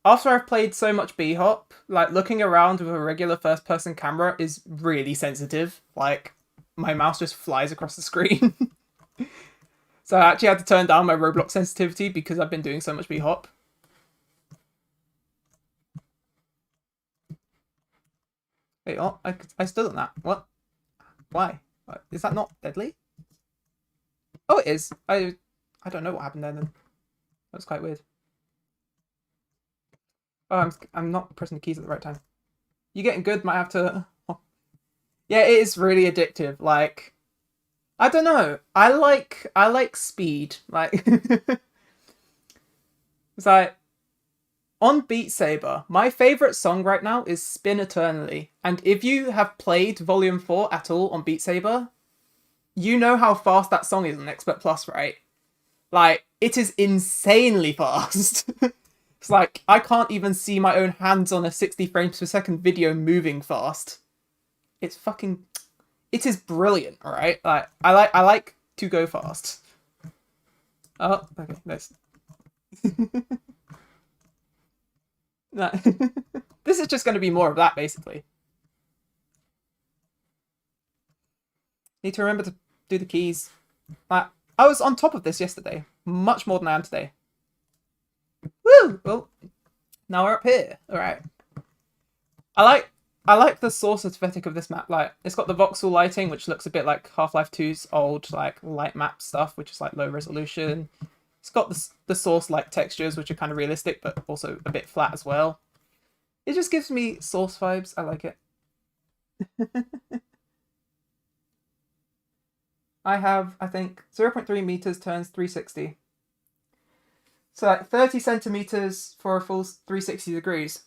after I've played so much B-Hop, like looking around with a regular first-person camera is really sensitive. Like my mouse just flies across the screen. So I actually had to turn down my Roblox sensitivity because I've been doing so much B-Hop. Wait, oh, I still done that. What? Why? Is that not deadly? Oh, it is. I don't know what happened there then. That was quite weird. Oh, I'm not pressing the keys at the right time. You getting good? Might have to. Oh. Yeah, it is really addictive. Like I don't know. I like speed. Like it's like on Beat Saber, my favorite song right now is Spin Eternally. And if you have played Volume 4 at all on Beat Saber, you know how fast that song is on Expert Plus, right? Like, it is insanely fast. It's like, I can't even see my own hands on a 60 frames per second video moving fast. It's fucking. It is brilliant, alright? Like, I like to go fast. Oh, okay, nice. No. This is just going to be more of that, basically. Need to remember to do the keys. I was on top of this yesterday, much more than I am today. Woo! Well, now we're up here. All right. I like the source aesthetic of this map. Like, it's got the voxel lighting, which looks a bit like Half-Life 2's old like light map stuff, which is like low resolution. It's got the source like textures, which are kind of realistic, but also a bit flat as well. It just gives me source vibes. I like it. I have, I think, 0.3 meters turns 360. So like 30 centimeters for a full 360 degrees.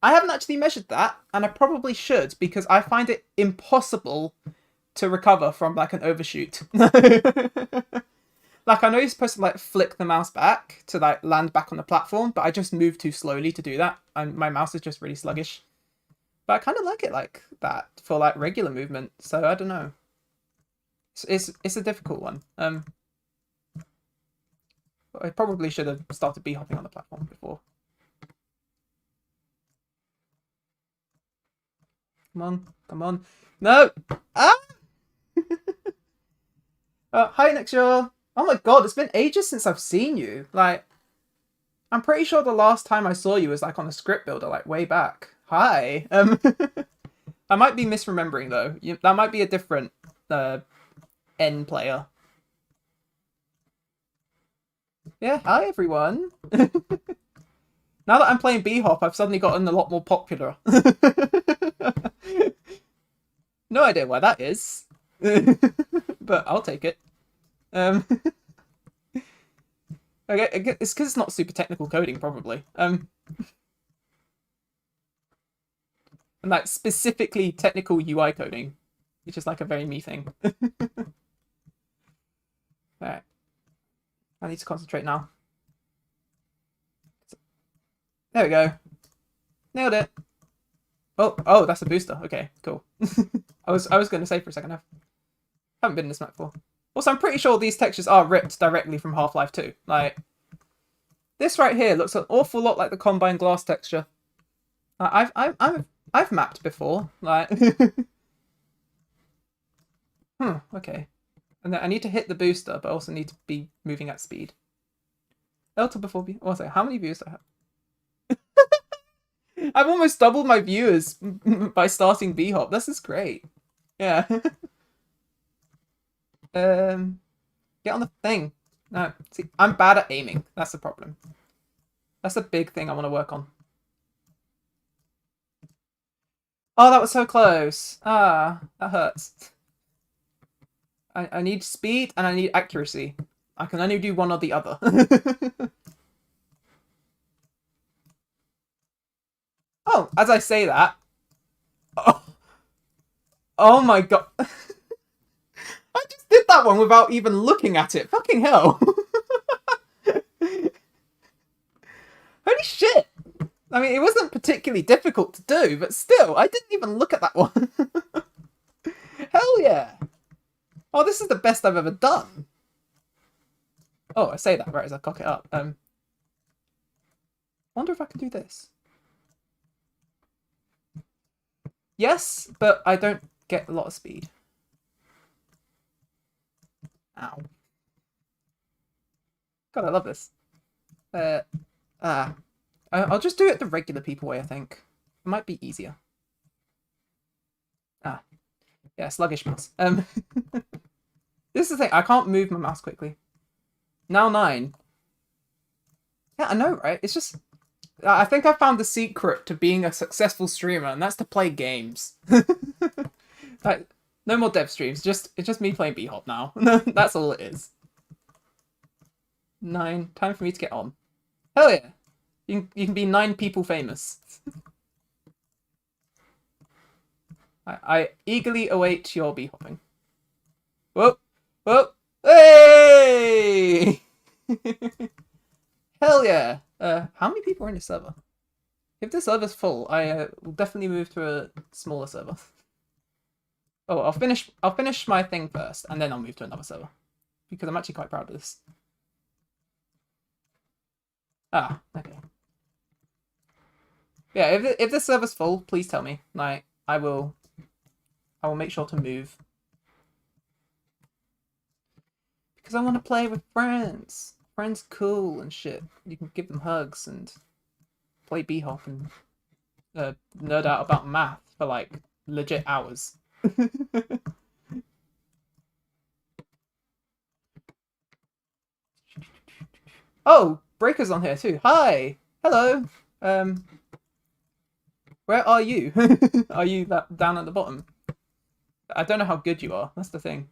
I haven't actually measured that, and I probably should, because I find it impossible to recover from like an overshoot. Like, I know you're supposed to like flick the mouse back to like land back on the platform, but I just move too slowly to do that, and my mouse is just really sluggish. But I kind of like it like that for like regular movement, so I don't know. It's a difficult one. I probably should have started b-hopping on the platform before. Come on, come on. No! Ah! Hi, Nexure. Oh my god, it's been ages since I've seen you. Like, I'm pretty sure the last time I saw you was like on a script builder, like way back. Hi. I might be misremembering though. That might be a different N player. Yeah, hi everyone. Now that I'm playing B-Hop, I've suddenly gotten a lot more popular. No idea why that is. But I'll take it. Okay, it's because it's not super technical coding, probably. And like specifically technical UI coding, which is like a very me thing. Alright. I need to concentrate now. There we go. Nailed it. Oh, that's a booster. Okay, cool. I was going to say for a second, I haven't been in this map before. Also, I'm pretty sure these textures are ripped directly from Half-Life 2. Like, this right here looks an awful lot like the Combine Glass texture. I've mapped before. Like, okay. And then I need to hit the booster, but I also need to be moving at speed. L to before B. Also, how many views do I have? I've almost doubled my viewers by starting B-Hop. This is great. Yeah. Get on the thing. No, see, I'm bad at aiming. That's the problem. That's a big thing I want to work on. Oh, that was so close. Ah, that hurts. I need speed and I need accuracy. I can only do one or the other. Oh, as I say that. Oh my god. I just did that one without even looking at it. Fucking hell. Holy shit. I mean, it wasn't particularly difficult to do, but still, I didn't even look at that one. Hell yeah. Oh, this is the best I've ever done. Oh, I say that right as I cock it up. Wonder if I can do this. Yes, but I don't get a lot of speed. Ow. God, I love this. I'll just do it the regular people way, I think. It might be easier. Ah. Yeah, sluggish mouse. This is the thing, I can't move my mouse quickly. Now 9. Yeah, I know, right? It's just... I think I found the secret to being a successful streamer, and that's to play games. Like, no more dev streams, it's just me playing B-Hop now. That's all it is. 9. Time for me to get on. Hell yeah! You can be 9 people famous. I eagerly await your B-hopping. Whoa! Whoa! Hey! Hell yeah! How many people are in the server? If the server's full, I will definitely move to a smaller server. Oh, I'll finish my thing first, and then I'll move to another server. Because I'm actually quite proud of this. Ah, okay. Yeah, if the server's full, please tell me. Like, I will make sure to move. Because I want to play with friends. Friends cool and shit. You can give them hugs and play B-Hop and nerd out about math for like legit hours. Oh, Breaker's on here too. Hi. Hello. Um, where are you? Are you down at the bottom? I don't know how good you are. That's the thing.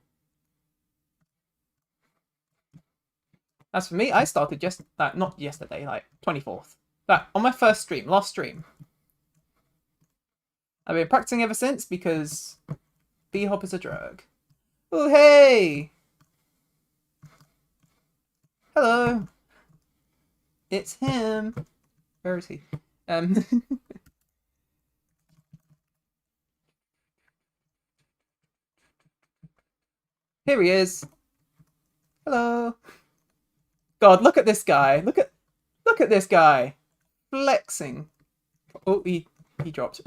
As for me, I started just not yesterday, like 24th. That on my first stream, last stream. I've been practicing ever since because B-Hop is a drug. Oh hey! Hello. It's him. Where is he? Here he is. Hello. God, look at this guy. Look at this guy. Flexing. Oh, he dropped.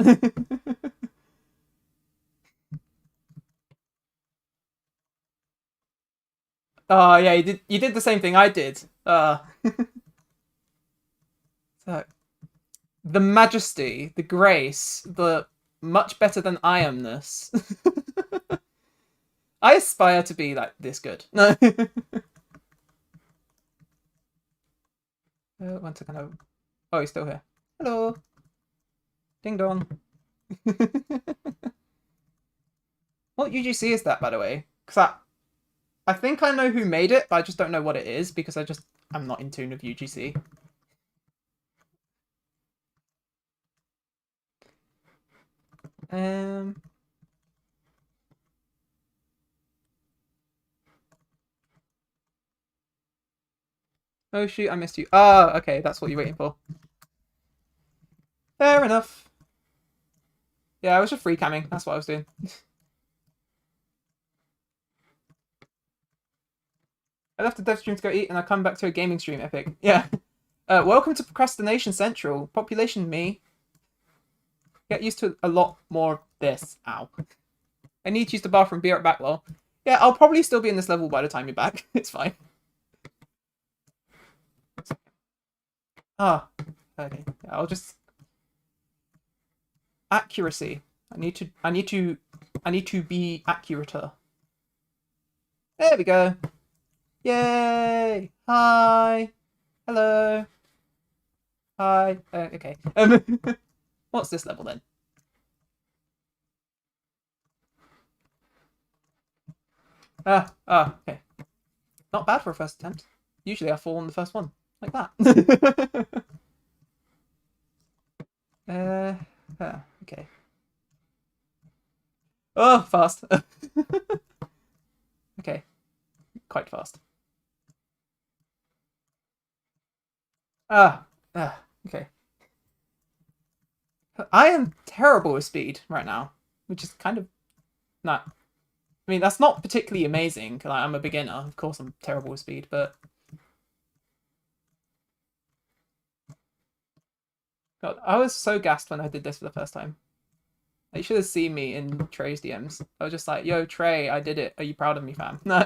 Oh yeah, you did the same thing I did. So, the majesty, the grace, the much better than I amness. I aspire to be like this good. No. One second. Oh, he's still here. Hello. Ding dong. What UGC is that, by the way? Because I think I know who made it, but I just don't know what it is because I'm not in tune with UGC. Oh shoot, I missed you. Ah, okay, that's what you're waiting for. Fair enough. Yeah, I was just free camming. That's what I was doing. I left the dev stream to go eat, and I come back to a gaming stream. Epic. Yeah. Welcome to Procrastination Central. Population me. Get used to a lot more of this. Ow. I need to use the bathroom. Be right back, lol. Yeah, I'll probably still be in this level by the time you're back. It's fine. Ah. Okay. Yeah, I'll just... Accuracy. I need to be accurater. There we go. Yay! Hi. Hello. Hi. Okay. What's this level then? Okay. Not bad for a first attempt. Usually I fall on the first one. Like that. Okay. Oh, fast. Okay. Quite fast. Okay. I am terrible with speed right now, which is kind of not... I mean, that's not particularly amazing. Like, I'm a beginner. Of course I'm terrible with speed, but... God, I was so gassed when I did this for the first time. You should have seen me in Trey's DMs. I was just like, yo, Trey, I did it. Are you proud of me, fam? No.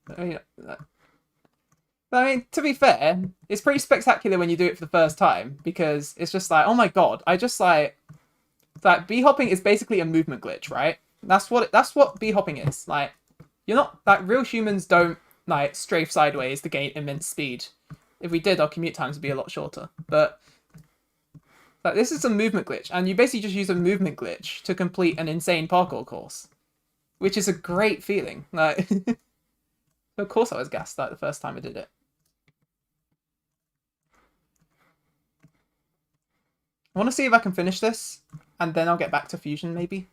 I mean, to be fair, it's pretty spectacular when you do it for the first time because it's just like, oh my god, I just like B-hopping is basically a movement glitch, right? That's what B-hopping is. Like, you're not like real humans don't like strafe sideways to gain immense speed. If we did, our commute times would be a lot shorter. But like, this is a movement glitch, and you basically just use a movement glitch to complete an insane parkour course, which is a great feeling. Like, of course, I was gassed like the first time I did it. I want to see if I can finish this, and then I'll get back to Fusion, maybe.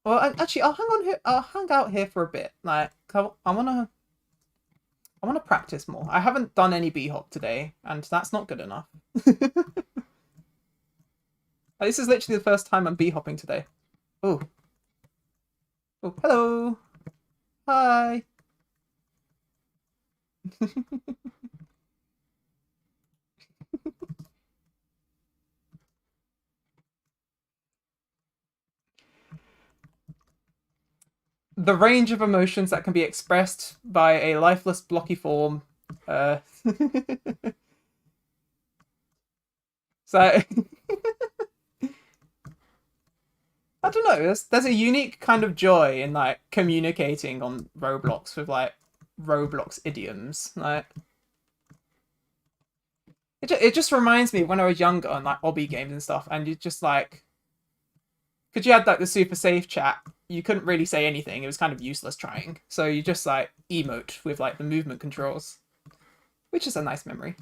Well, actually, I'll hang on here. I'll hang out here for a bit. Like, I wanna practice more. I haven't done any B-hop today, and that's not good enough. This is literally the first time I'm B-hopping today. Oh. Oh, hello. Hi. the range of emotions that can be expressed by a lifeless blocky form. So I don't know. There's a unique kind of joy in like communicating on Roblox with like Roblox idioms. Like it just reminds me of when I was younger on like obby games and stuff, and you just like, because you had like the super safe chat, you couldn't really say anything. It was kind of useless trying. So you just like emote with like the movement controls, which is a nice memory.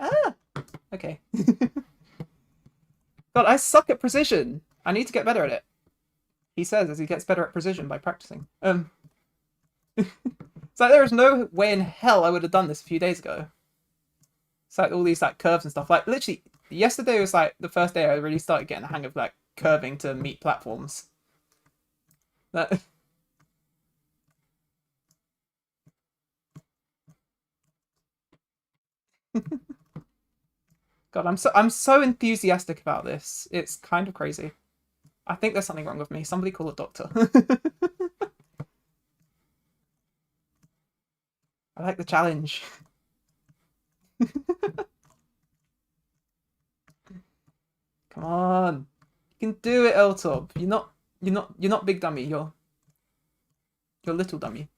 Ah, okay. God, I suck at precision. I need to get better at it. He says as he gets better at precision by practicing. It's like there is no way in hell I would have done this a few days ago. It's like all these like curves and stuff. Like literally, yesterday was like the first day I really started getting the hang of like curving to meet platforms. That. God, I'm so enthusiastic about this. It's kind of crazy. I think there's something wrong with me. Somebody call a doctor. I like the challenge. Come on. You can do it, Eltop. You're not big dummy, you're little dummy.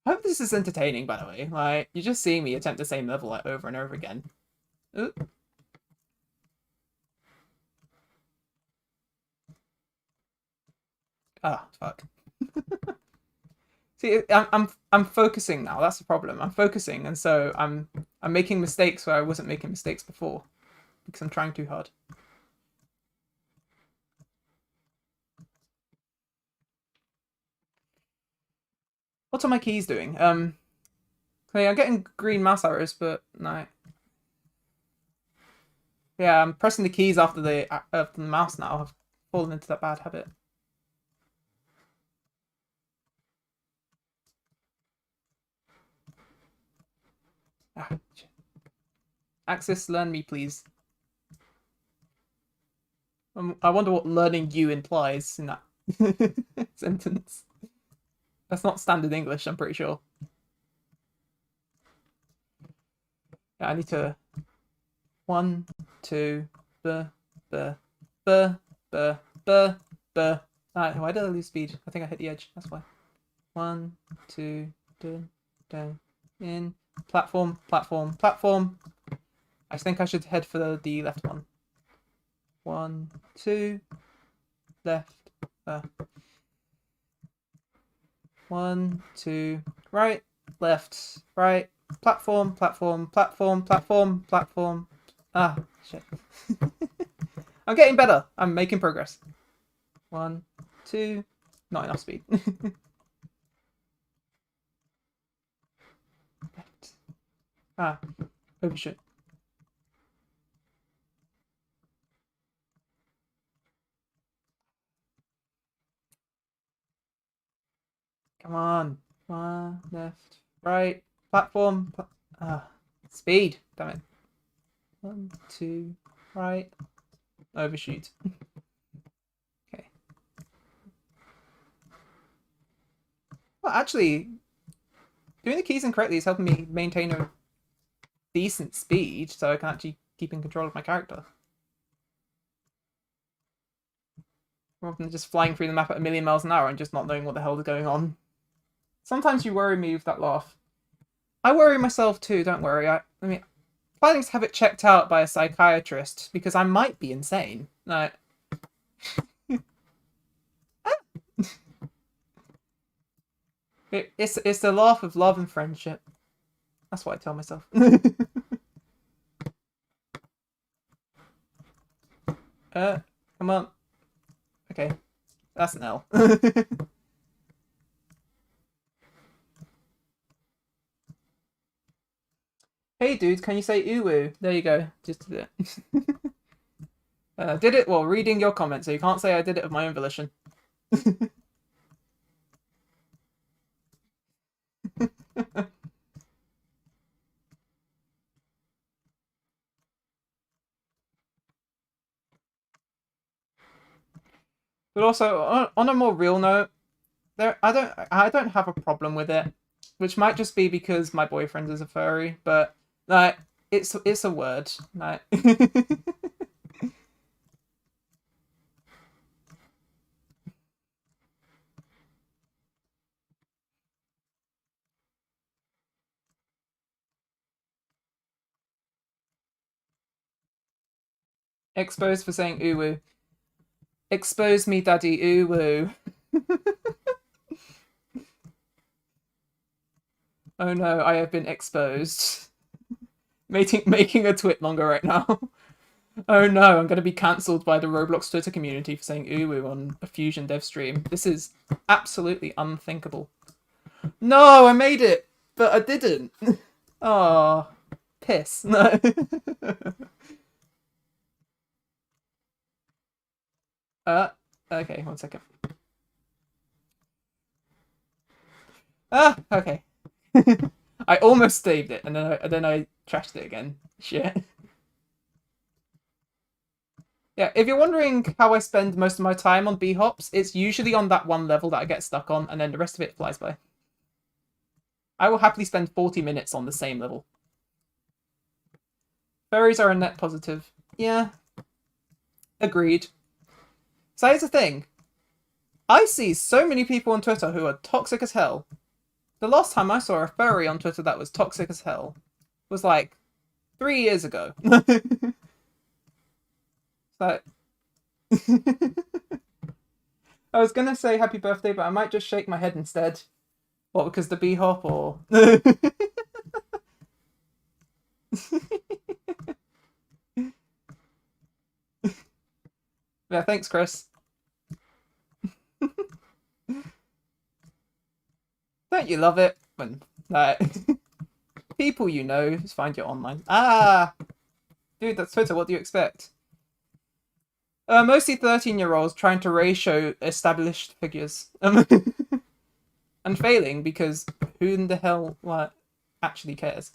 I hope this is entertaining, by the way. Like, you're just seeing me attempt the same level like over and over again. Ooh. Ah, fuck. See, I'm focusing now. That's the problem. I'm focusing, and so I'm making mistakes where I wasn't making mistakes before because I'm trying too hard. What are my keys doing? Okay, I'm getting green mouse arrows, but no. Yeah, I'm pressing the keys after the mouse now. I've fallen into that bad habit. Ah, shit. Axis, learn me, please. I wonder what learning you implies in that sentence. That's not standard English, I'm pretty sure. Yeah, I need to. 1, 2, b, b, b, b, b, b. Why did I lose speed? I think I hit the edge. That's why. 1, 2, down, in. Platform, platform, platform. I think I should head for the left one. 1, 2, left. 1, 2, right, left, right. Platform, platform, platform, platform, platform. Ah, shit. I'm getting better. I'm making progress. 1, 2. Not enough speed. Ah, overshoot. Come on. One, left, right. Platform. Speed. Damn it. 1, 2, right. Overshoot. Okay. Well, actually, doing the keys incorrectly is helping me maintain a decent speed, so I can actually keep in control of my character. Rather than just flying through the map at a million miles an hour and just not knowing what the hell is going on. Sometimes you worry me with that laugh. I worry myself too, don't worry. I mean, planning to have it checked out by a psychiatrist because I might be insane. Like, it's the laugh of love and friendship. That's what I tell myself. Come on. Okay, that's an L. Hey dude, can you say uwu? There you go. Just did it. Did it while reading your comment, so you can't say I did it of my own volition. But also, on a more real note, I don't have a problem with it, which might just be because my boyfriend is a furry, but like it's a word. Like exposed for saying ooh. Expose me, daddy, ooh woo. Oh no, I have been exposed. Making a twit longer right now. Oh no, I'm gonna be cancelled by the Roblox Twitter community for saying ooh woo on a Fusion dev stream. This is absolutely unthinkable. No, I made it, but I didn't. Oh, piss. No. uh, okay, 1 second. Okay. I almost saved it, and then I trashed it again. Shit. Yeah, if you're wondering how I spend most of my time on B-hops, it's usually on that one level that I get stuck on, and then the rest of it flies by. I will happily spend 40 minutes on the same level. Furries are a net positive. Yeah, agreed. So here's the thing. I see so many people on Twitter who are toxic as hell. The last time I saw a furry on Twitter that was toxic as hell was like 3 years ago. Like, I was gonna say happy birthday, but I might just shake my head instead. What, because the B-hop or... Yeah, thanks, Chris. Don't you love it when people you know just find you online? Ah, dude, that's Twitter. What do you expect? Mostly 13-year-olds trying to ratio established figures. And failing because who in the hell actually cares?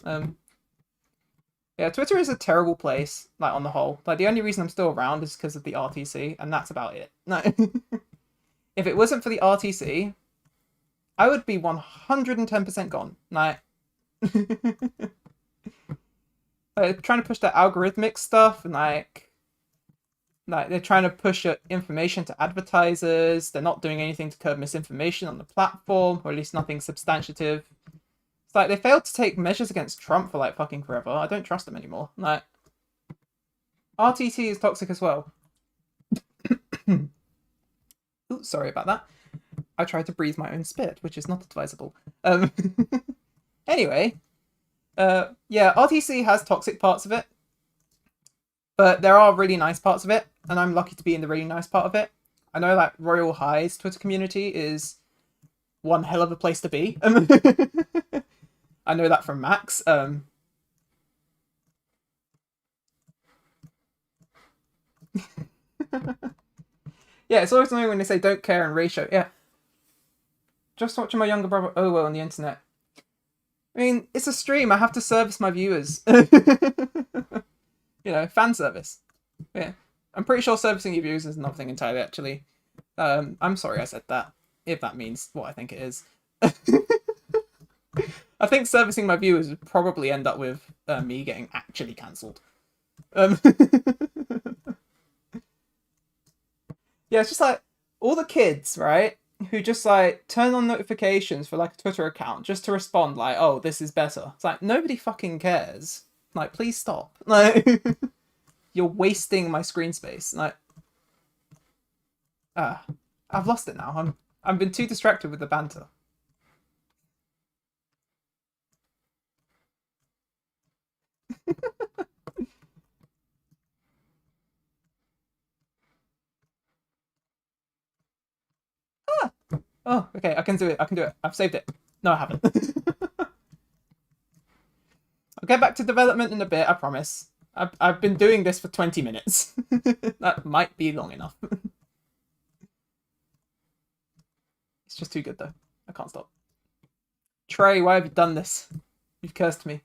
Yeah, Twitter is a terrible place, like on the whole. Like the only reason I'm still around is because of the RTC, and that's about it. No. If it wasn't for the RTC, I would be 110% gone. Like, trying to push that algorithmic stuff and like they're trying to push information to advertisers. They're not doing anything to curb misinformation on the platform, or at least nothing substantive. It's like they failed to take measures against Trump for like fucking forever. I don't trust them anymore. Like RTT is toxic as well. Ooh, sorry about that. I tried to breathe my own spit, which is not advisable. Anyway, yeah, RTC has toxic parts of it, but there are really nice parts of it, and I'm lucky to be in the really nice part of it. I know that Royal High's Twitter community is one hell of a place to be. I know that from Max. Yeah, it's always annoying when they say don't care and ratio. Yeah. Just watching my younger brother Owo on the internet. I mean, it's a stream. I have to service my viewers. You know, fan service. Yeah. I'm pretty sure servicing your viewers is nothing entirely, actually. I'm sorry I said that, if that means what I think it is. I think servicing my viewers would probably end up with me getting actually cancelled. Yeah, it's just like all the kids, right? Who just like turn on notifications for like a Twitter account just to respond like, oh, this is better. It's like nobody fucking cares. Like, please stop. Like you're wasting my screen space. Like I've lost it now. I've been too distracted with the banter. Ah! Oh, okay, I can do it. I can do it. I've saved it. No, I haven't. I'll get back to development in a bit, I promise. I've been doing this for 20 minutes. That might be long enough. It's just too good, though. I can't stop. Trey, why have you done this? You've cursed me.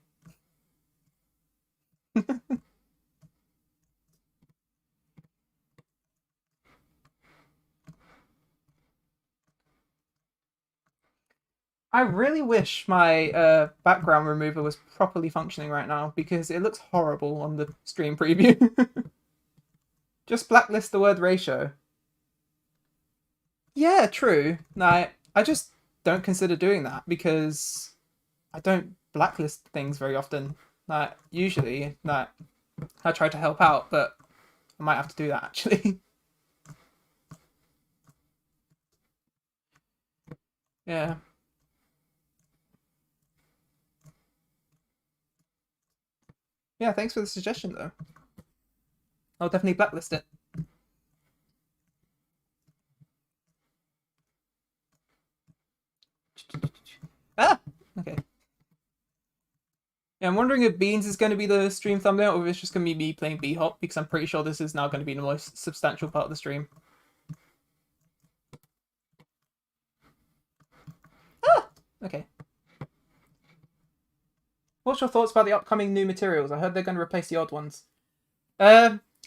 I really wish my background remover was properly functioning right now because it looks horrible on the stream preview. Just blacklist the word ratio. Yeah, true. No, I just don't consider doing that because I don't blacklist things very often. Like usually, like I try to help out, but I might have to do that actually. Yeah. Yeah, thanks for the suggestion though. I'll definitely blacklist it. Ah! Okay. Yeah, I'm wondering if Beans is going to be the stream thumbnail or if it's just going to be me playing B-Hop because I'm pretty sure this is now going to be the most substantial part of the stream. Ah! Okay. What's your thoughts about the upcoming new materials? I heard they're going to replace the odd ones.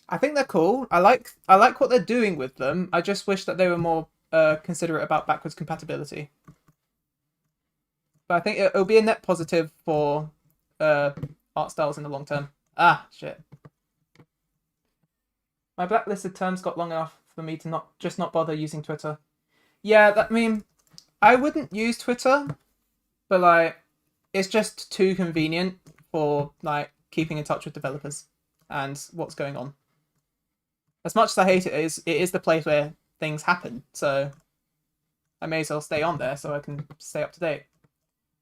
I think they're cool. I like what they're doing with them. I just wish that they were more considerate about backwards compatibility. But I think it'll be a net positive for art styles in the long term. Ah, shit. My blacklisted terms got long enough for me to not bother using Twitter. Yeah, I mean, I wouldn't use Twitter, but like, it's just too convenient for like keeping in touch with developers and what's going on. As much as I hate it is the place where things happen. So I may as well stay on there so I can stay up to date.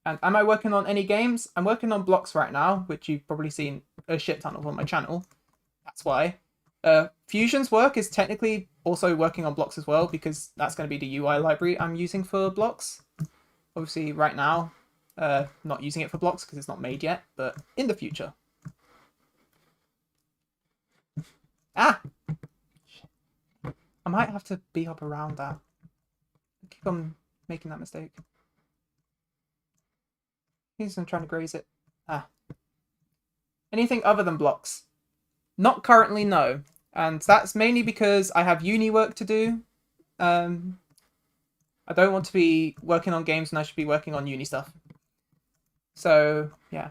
And am I working on any games? I'm working on blocks right now, which you've probably seen a shit ton of on my channel. That's why. Fusion's work is technically also working on blocks as well because that's going to be the UI library I'm using for blocks. Obviously, right now, not using it for blocks because it's not made yet, but in the future. Ah! I might have to B-hop around that. I keep on making that mistake. He's trying to graze it. Ah. Anything other than blocks? Not currently, no. And that's mainly because I have uni work to do. I don't want to be working on games when I should be working on uni stuff. So, yeah.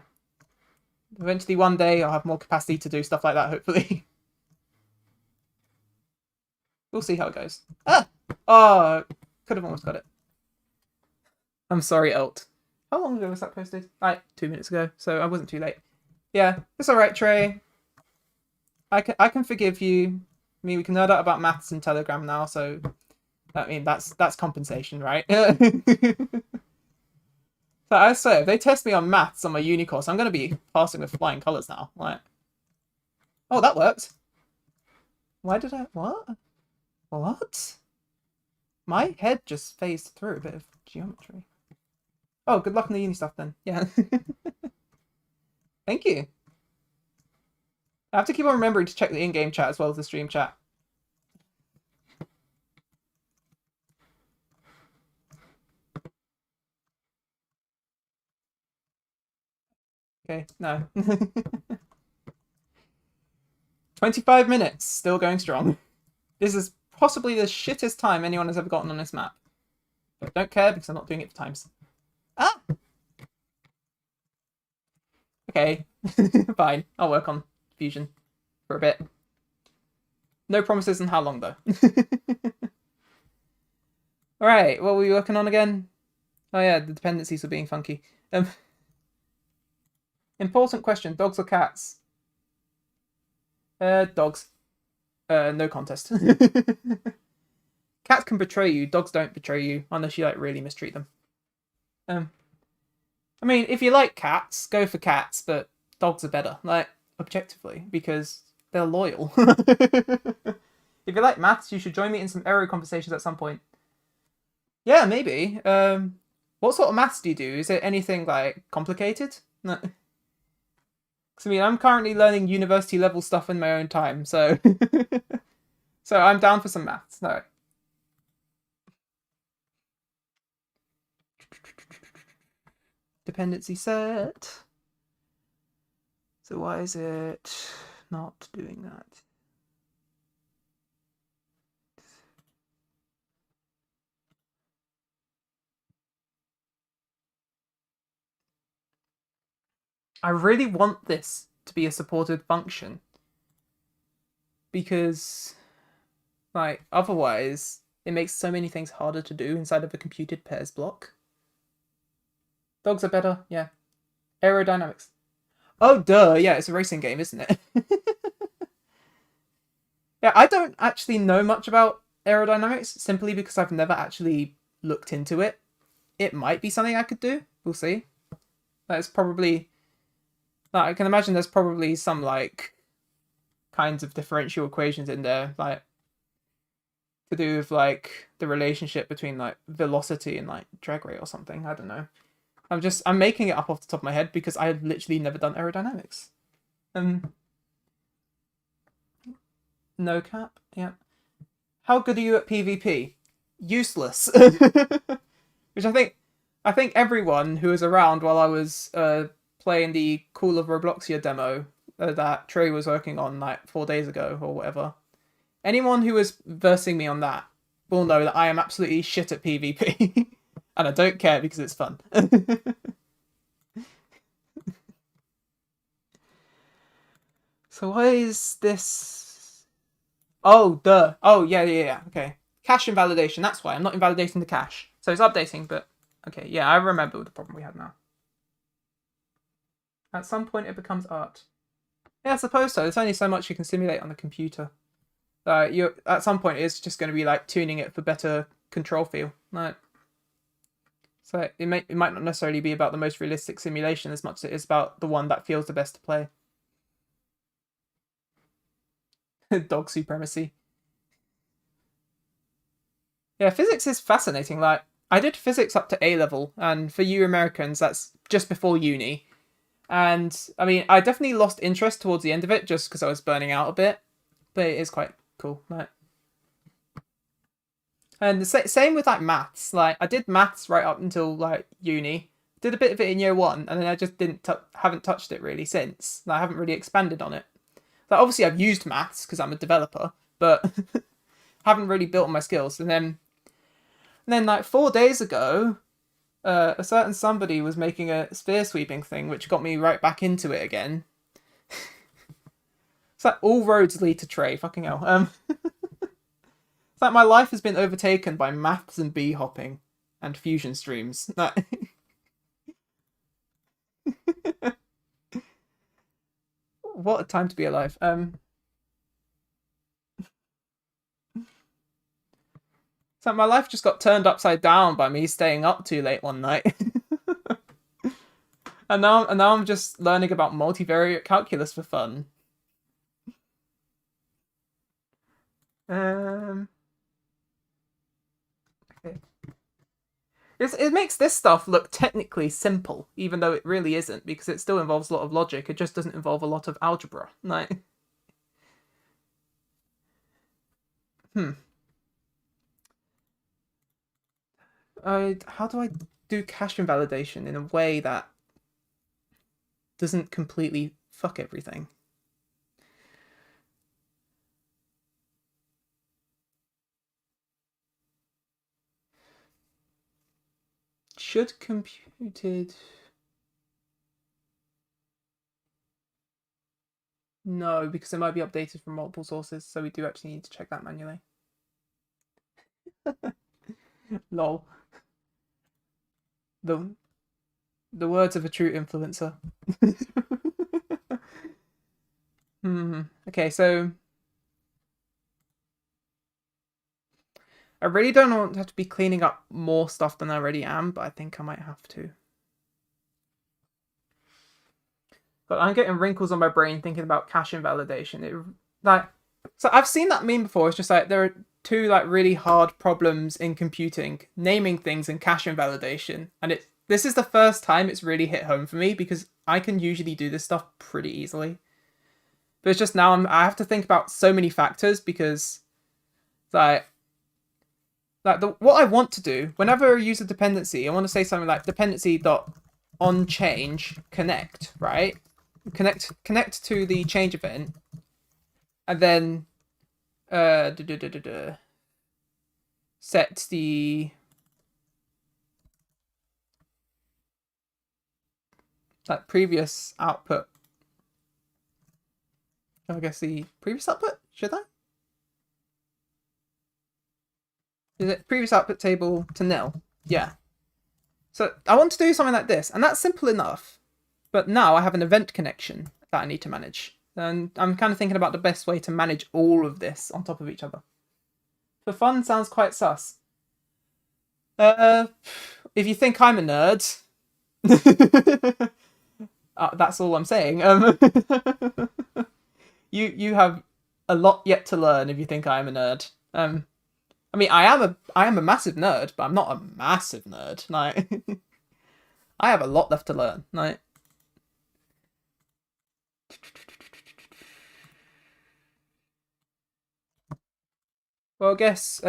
Eventually one day I'll have more capacity to do stuff like that, hopefully. We'll see how it goes. Ah! Oh, could have almost got it. I'm sorry, Elt. How long ago was that posted? Like 2 minutes ago, so I wasn't too late. Yeah, it's alright, Trey. I can forgive you. I mean, we can nerd out about maths in Telegram now, so I mean that's compensation, right? So I swear, if they test me on maths on my uni course, I'm gonna be passing with flying colours now. Like, oh, that worked. Why did I what? What? My head just phased through a bit of geometry. Oh, good luck on the uni stuff then. Yeah. Thank you. I have to keep on remembering to check the in-game chat as well as the stream chat. Okay, no. 25 minutes, still going strong. This is possibly the shittest time anyone has ever gotten on this map. But don't care because I'm not doing it for times. Ah! Okay. Fine. I'll work on fusion for a bit. No promises on how long though. Alright, what were we working on again? Oh yeah, the dependencies were being funky. Important question, dogs or cats? Dogs. No contest. Cats can betray you, dogs don't betray you, unless you like really mistreat them. I mean, if you like cats, go for cats, but dogs are better, like, objectively, because they're loyal. If you like maths, you should join me in some aero conversations at some point. Yeah, maybe. What sort of maths do you do? Is it anything, like, complicated? No. 'Cause, I mean, I'm currently learning university level stuff in my own time, so... So I'm down for some maths. No. Dependency set. So why is it not doing that? I really want this to be a supported function. Because, like, otherwise, it makes so many things harder to do inside of a computed pairs block. Dogs are better, yeah. Aerodynamics. Oh, duh, yeah, it's a racing game, isn't it? Yeah, I don't actually know much about aerodynamics, simply because I've never actually looked into it. It might be something I could do. We'll see. That's probably... Like, I can imagine there's probably some, like, kinds of differential equations in there, like, to do with, like, the relationship between, like, velocity and, like, drag rate or something. I don't know. I'm making it up off the top of my head because I've literally never done aerodynamics. No cap, yeah. How good are you at PvP? Useless. Which I think everyone who was around while I was playing the Call of Robloxia demo that Trey was working on like 4 days ago or whatever. Anyone who was versing me on that will know that I am absolutely shit at PvP. And I don't care because it's fun. So why is this... Oh, duh. Oh, yeah. Okay. Cache invalidation. That's why. I'm not invalidating the cache. So it's updating, but... Okay, yeah, I remember the problem we had now. At some point, it becomes art. Yeah, I suppose so. There's only so much you can simulate on the computer. At some point, it's just going to be like tuning it for better control feel. Like, so it might not necessarily be about the most realistic simulation as much as it is about the one that feels the best to play. Dog supremacy. Yeah, physics is fascinating. Like, I did physics up to A level, and for you Americans, that's just before uni. And, I mean, I definitely lost interest towards the end of it, just because I was burning out a bit. But it is quite cool. Like, and the same with, like, maths. Like, I did maths right up until, like, uni. Did a bit of it in year one, and then I just haven't touched it really since. Like, I haven't really expanded on it. Like, obviously, I've used maths, because I'm a developer, but haven't really built on my skills. And then like 4 days ago, a certain somebody was making a spear sweeping thing, which got me right back into it again. It's like all roads lead to Trey. Fucking hell. It's like my life has been overtaken by maths and bee hopping and fusion streams. What a time to be alive. It's like my life just got turned upside down by me staying up too late one night. and now I'm just learning about multivariate calculus for fun. Okay. It makes this stuff look technically simple, even though it really isn't, because it still involves a lot of logic. It just doesn't involve a lot of algebra. Like, how do I do cache invalidation in a way that doesn't completely fuck everything? Should computed... No, because it might be updated from multiple sources, so we do actually need to check that manually. Lol. The words of a true influencer. Okay, so I really don't want to have to be cleaning up more stuff than I already am, but I think I might have to. But I'm getting wrinkles on my brain thinking about cache invalidation. So I've seen that meme before. It's just like there are two like really hard problems in computing: naming things and cache invalidation. And this is the first time it's really hit home for me because I can usually do this stuff pretty easily. But it's just now I have to think about so many factors because what I want to do whenever I use a dependency, I want to say something like dependency dot on change connect, right? Connect to the change event, and then set the that previous output. I guess the previous output, should I? Is it previous output table to nil? Yeah. So I want to do something like this, and that's simple enough. But now I have an event connection that I need to manage. And I'm kind of thinking about the best way to manage all of this on top of each other. For fun sounds quite sus. If you think I'm a nerd, that's all I'm saying. You have a lot yet to learn if you think I'm a nerd. I mean, I am a massive nerd, but I'm not a massive nerd. Like, I have a lot left to learn. Like, well, I guess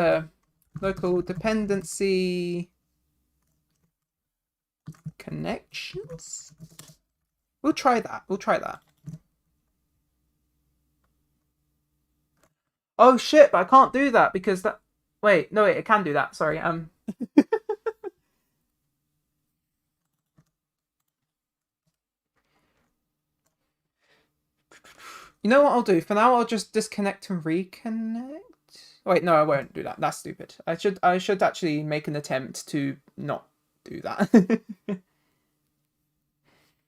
local dependency connections. We'll try that. We'll try that. Oh shit! But I can't do that because that. Wait, no, wait. I can do that. Sorry. You know what I'll do? For now, I'll just disconnect and reconnect. Wait, no, I won't do that. That's stupid. I should actually make an attempt to not do that.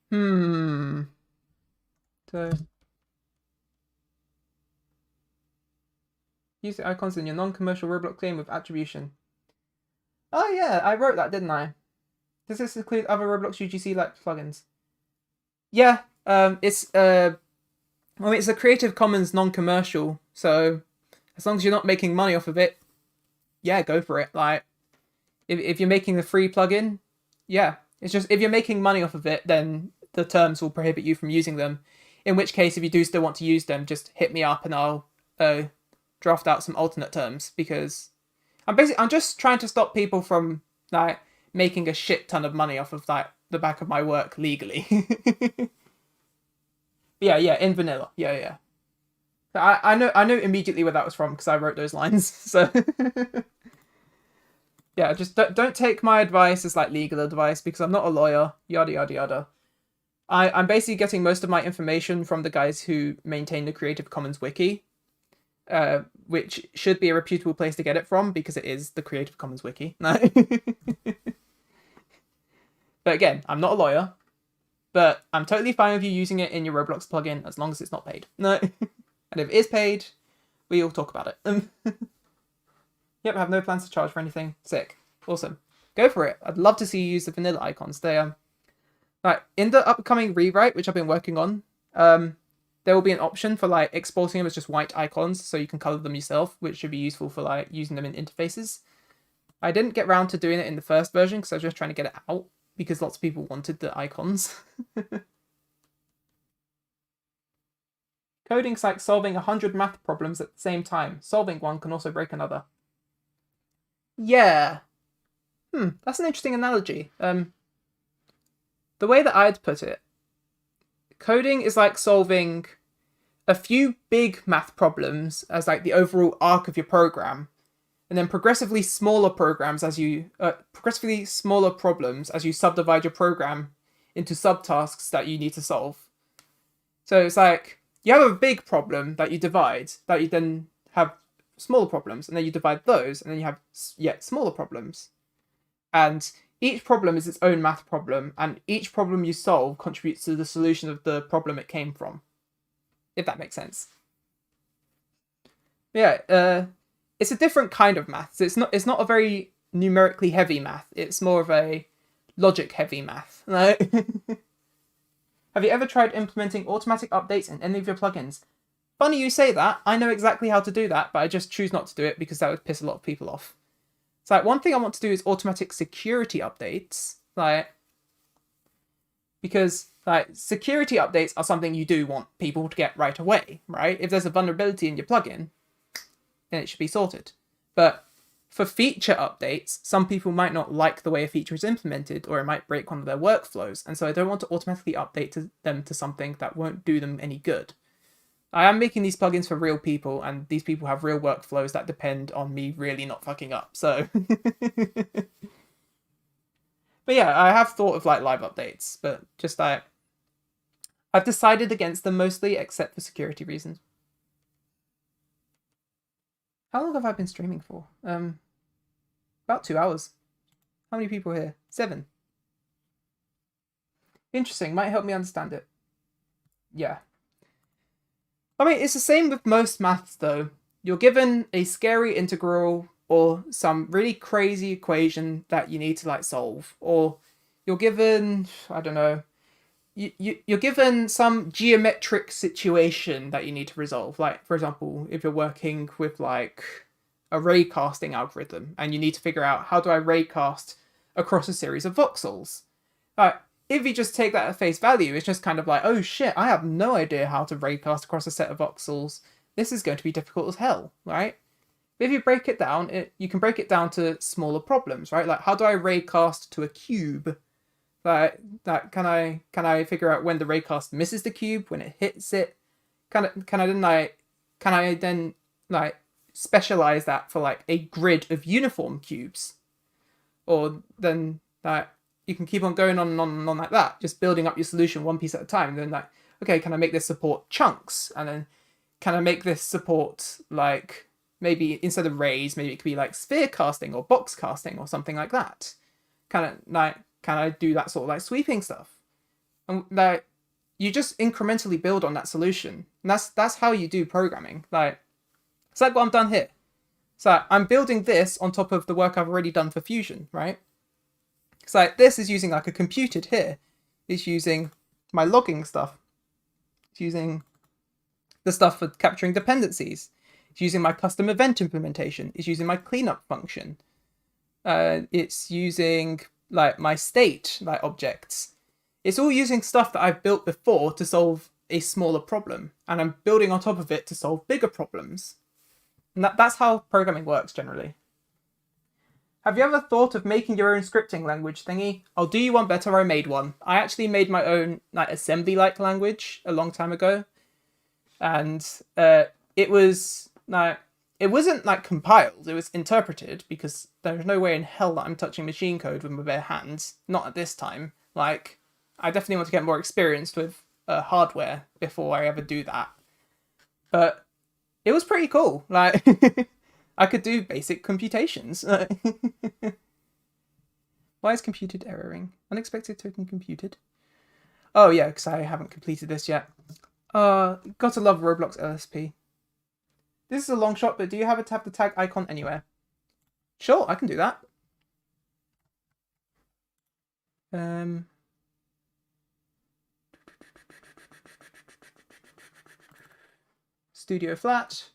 Hmm. So use the icons in your non-commercial Roblox game with attribution. Oh yeah, I wrote that, didn't I? Does this include other Roblox UGC like plugins? Yeah. It's well, it's a Creative Commons non-commercial, so as long as you're not making money off of it, yeah, go for it. Like, if you're making the free plugin, yeah, it's just if you're making money off of it, then the terms will prohibit you from using them. In which case, if you do still want to use them, just hit me up and I'll draft out some alternate terms because I'm just trying to stop people from like making a shit ton of money off of like the back of my work legally. Yeah, in vanilla. Yeah. I know immediately where that was from because I wrote those lines. So yeah, just don't take my advice as like legal advice because I'm not a lawyer. Yada yada yada. I'm basically getting most of my information from the guys who maintain the Creative Commons wiki, which should be a reputable place to get it from because it is the Creative Commons wiki. But again, I'm not a lawyer. But I'm totally fine with you using it in your Roblox plugin as long as it's not paid. No. And if it is paid, we'll talk about it. Yep, I have no plans to charge for anything. Sick. Awesome. Go for it. I'd love to see you use the vanilla icons. They like in the upcoming rewrite, which I've been working on, there will be an option for like exporting them as just white icons so you can color them yourself, which should be useful for like using them in interfaces. I didn't get around to doing it in the first version because I was just trying to get it out because lots of people wanted the icons. Coding's like solving 100 math problems at the same time. Solving one can also break another. Yeah. That's an interesting analogy. The way that I'd put it, coding is like solving a few big math problems as like the overall arc of your program, and then progressively smaller problems as you subdivide your program into subtasks that you need to solve. So it's like you have a big problem that you divide, that you then have smaller problems, and then you divide those, and then you have yet smaller problems. And each problem is its own math problem, and each problem you solve contributes to the solution of the problem it came from. If that makes sense. Yeah, it's a different kind of math. It's not a very numerically heavy math. It's more of a logic heavy math. Have you ever tried implementing automatic updates in any of your plugins? Funny you say that. I know exactly how to do that, but I just choose not to do it because that would piss a lot of people off. So like one thing I want to do is automatic security updates. Because security updates are something you do want people to get right away, right? If there's a vulnerability in your plugin, then it should be sorted. But for feature updates, some people might not like the way a feature is implemented, or it might break one of their workflows, and so I don't want to automatically update them to something that won't do them any good. I am making these plugins for real people, and these people have real workflows that depend on me really not fucking up, so... But yeah, I have thought of live updates, but just I've decided against them mostly, except for security reasons. How long have I been streaming for? About 2 hours. How many people here? 7. Interesting. Might help me understand it. Yeah. I mean, it's the same with most maths, though. You're given a scary integral or some really crazy equation that you need to like solve, or you're given, I don't know, you're given some geometric situation that you need to resolve. Like, for example, if you're working with like a raycasting algorithm and you need to figure out how do I raycast across a series of voxels. Like, if you just take that at face value, it's just kind of like, oh shit, I have no idea how to raycast across a set of voxels. This is going to be difficult as hell, right? But if you break it down, you can break it down to smaller problems, right? Like, how do I raycast to a cube? Like, can I figure out when the raycast misses the cube, when it hits it? Can I then specialize that for like a grid of uniform cubes? Or then that you can keep on going on and on and on like that, just building up your solution one piece at a time. And then like, okay, can I make this support chunks? And then can I make this support like maybe instead of rays, maybe it could be like sphere casting or box casting or something like that. Can I do that sort of like sweeping stuff? And like you just incrementally build on that solution. And that's how you do programming. Like it's like what I've done here. So I'm building this on top of the work I've already done for Fusion, right? So this is using like a computed here. It's using my logging stuff. It's using the stuff for capturing dependencies. It's using my custom event implementation. It's using my cleanup function. It's using like my state like objects. It's all using stuff that I've built before to solve a smaller problem, and I'm building on top of it to solve bigger problems. And that's how programming works generally. Have you ever thought of making your own scripting language thingy? I'll do you one better, I made one. I actually made my own like assembly-like language a long time ago. And it was like, it wasn't like compiled, it was interpreted, because there's no way in hell that I'm touching machine code with my bare hands. Not at this time. Like, I definitely want to get more experienced with hardware before I ever do that. But it was pretty cool. Like, I could do basic computations. Why is computed erroring? Unexpected token computed. Oh yeah, because I haven't completed this yet. Gotta love Roblox LSP. This is a long shot, but do you have to have the tag icon anywhere? Sure, I can do that. Studio Flat.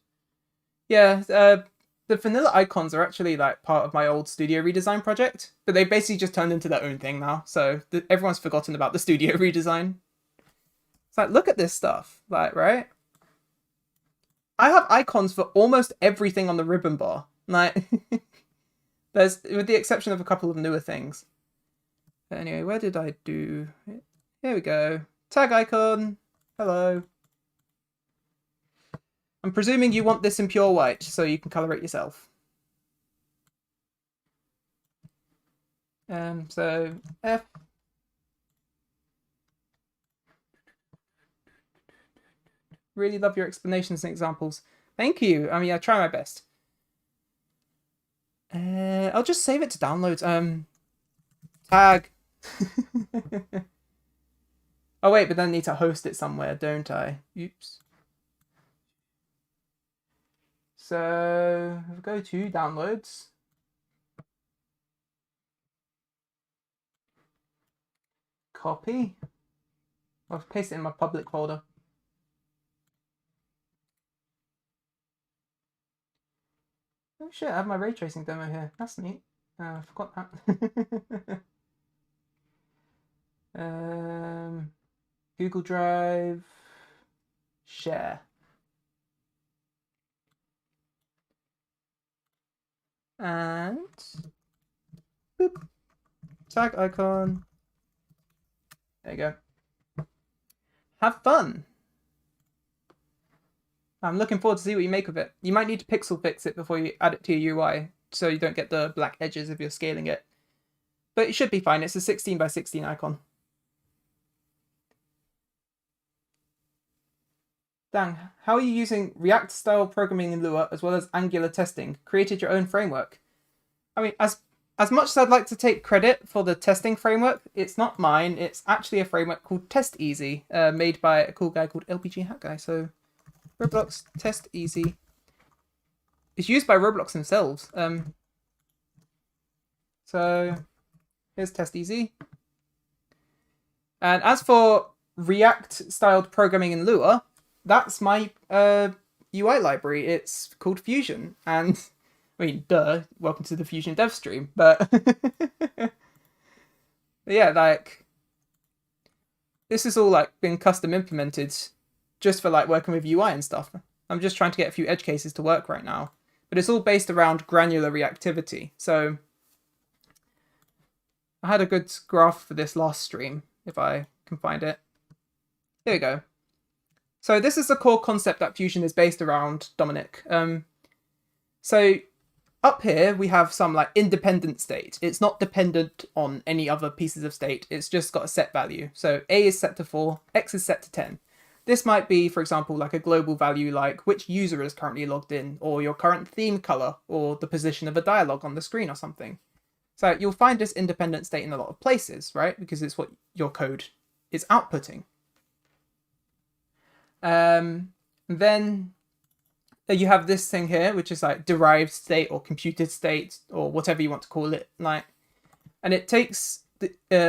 Yeah, the vanilla icons are actually like part of my old studio redesign project, but they basically just turned into their own thing now. So everyone's forgotten about the studio redesign. It's like, look at this stuff, like, right? I have icons for almost everything on the ribbon bar. Like, there's, with the exception of a couple of newer things. But anyway, where did I do it? Here we go. Tag icon. Hello. I'm presuming you want this in pure white, so you can color it yourself. So F. Really love your explanations and examples. Thank you. I mean, I try my best. I'll just save it to downloads. Tag. Oh wait, but then I need to host it somewhere, don't I? Oops. So go to downloads. Copy. I'll paste it in my public folder. Oh shit, I have my ray tracing demo here. That's neat. I forgot that. Google Drive. Share. And boop. Tag icon. There you go. Have fun. I'm looking forward to see what you make of it. You might need to pixel fix it before you add it to your UI, so you don't get the black edges if you're scaling it. But it should be fine. It's a 16 by 16 icon. Dang, how are you using React-style programming in Lua as well as Angular testing? Created your own framework. I mean, as much as I'd like to take credit for the testing framework, it's not mine. It's actually a framework called Test Easy, made by a cool guy called LPG Hat Guy. So Roblox Test Easy. It's used by Roblox themselves. So here's Test Easy. And as for React-styled programming in Lua, that's my UI library. It's called Fusion, and I mean, duh, welcome to the Fusion dev stream, but yeah, like this is all like been custom implemented just for like working with UI and stuff. I'm just trying to get a few edge cases to work right now, but it's all based around granular reactivity. So I had a good graph for this last stream, if I can find it. Here we go. So this is the core concept that Fusion is based around, Dominic. So up here, we have some like independent state. It's not dependent on any other pieces of state. It's just got a set value. So A is set to 4, X is set to 10. This might be, for example, like a global value like which user is currently logged in, or your current theme color, or the position of a dialogue on the screen or something. So you'll find this independent state in a lot of places, right? Because it's what your code is outputting. Then you have this thing here, which is like derived state or computed state or whatever you want to call it. Like, and it takes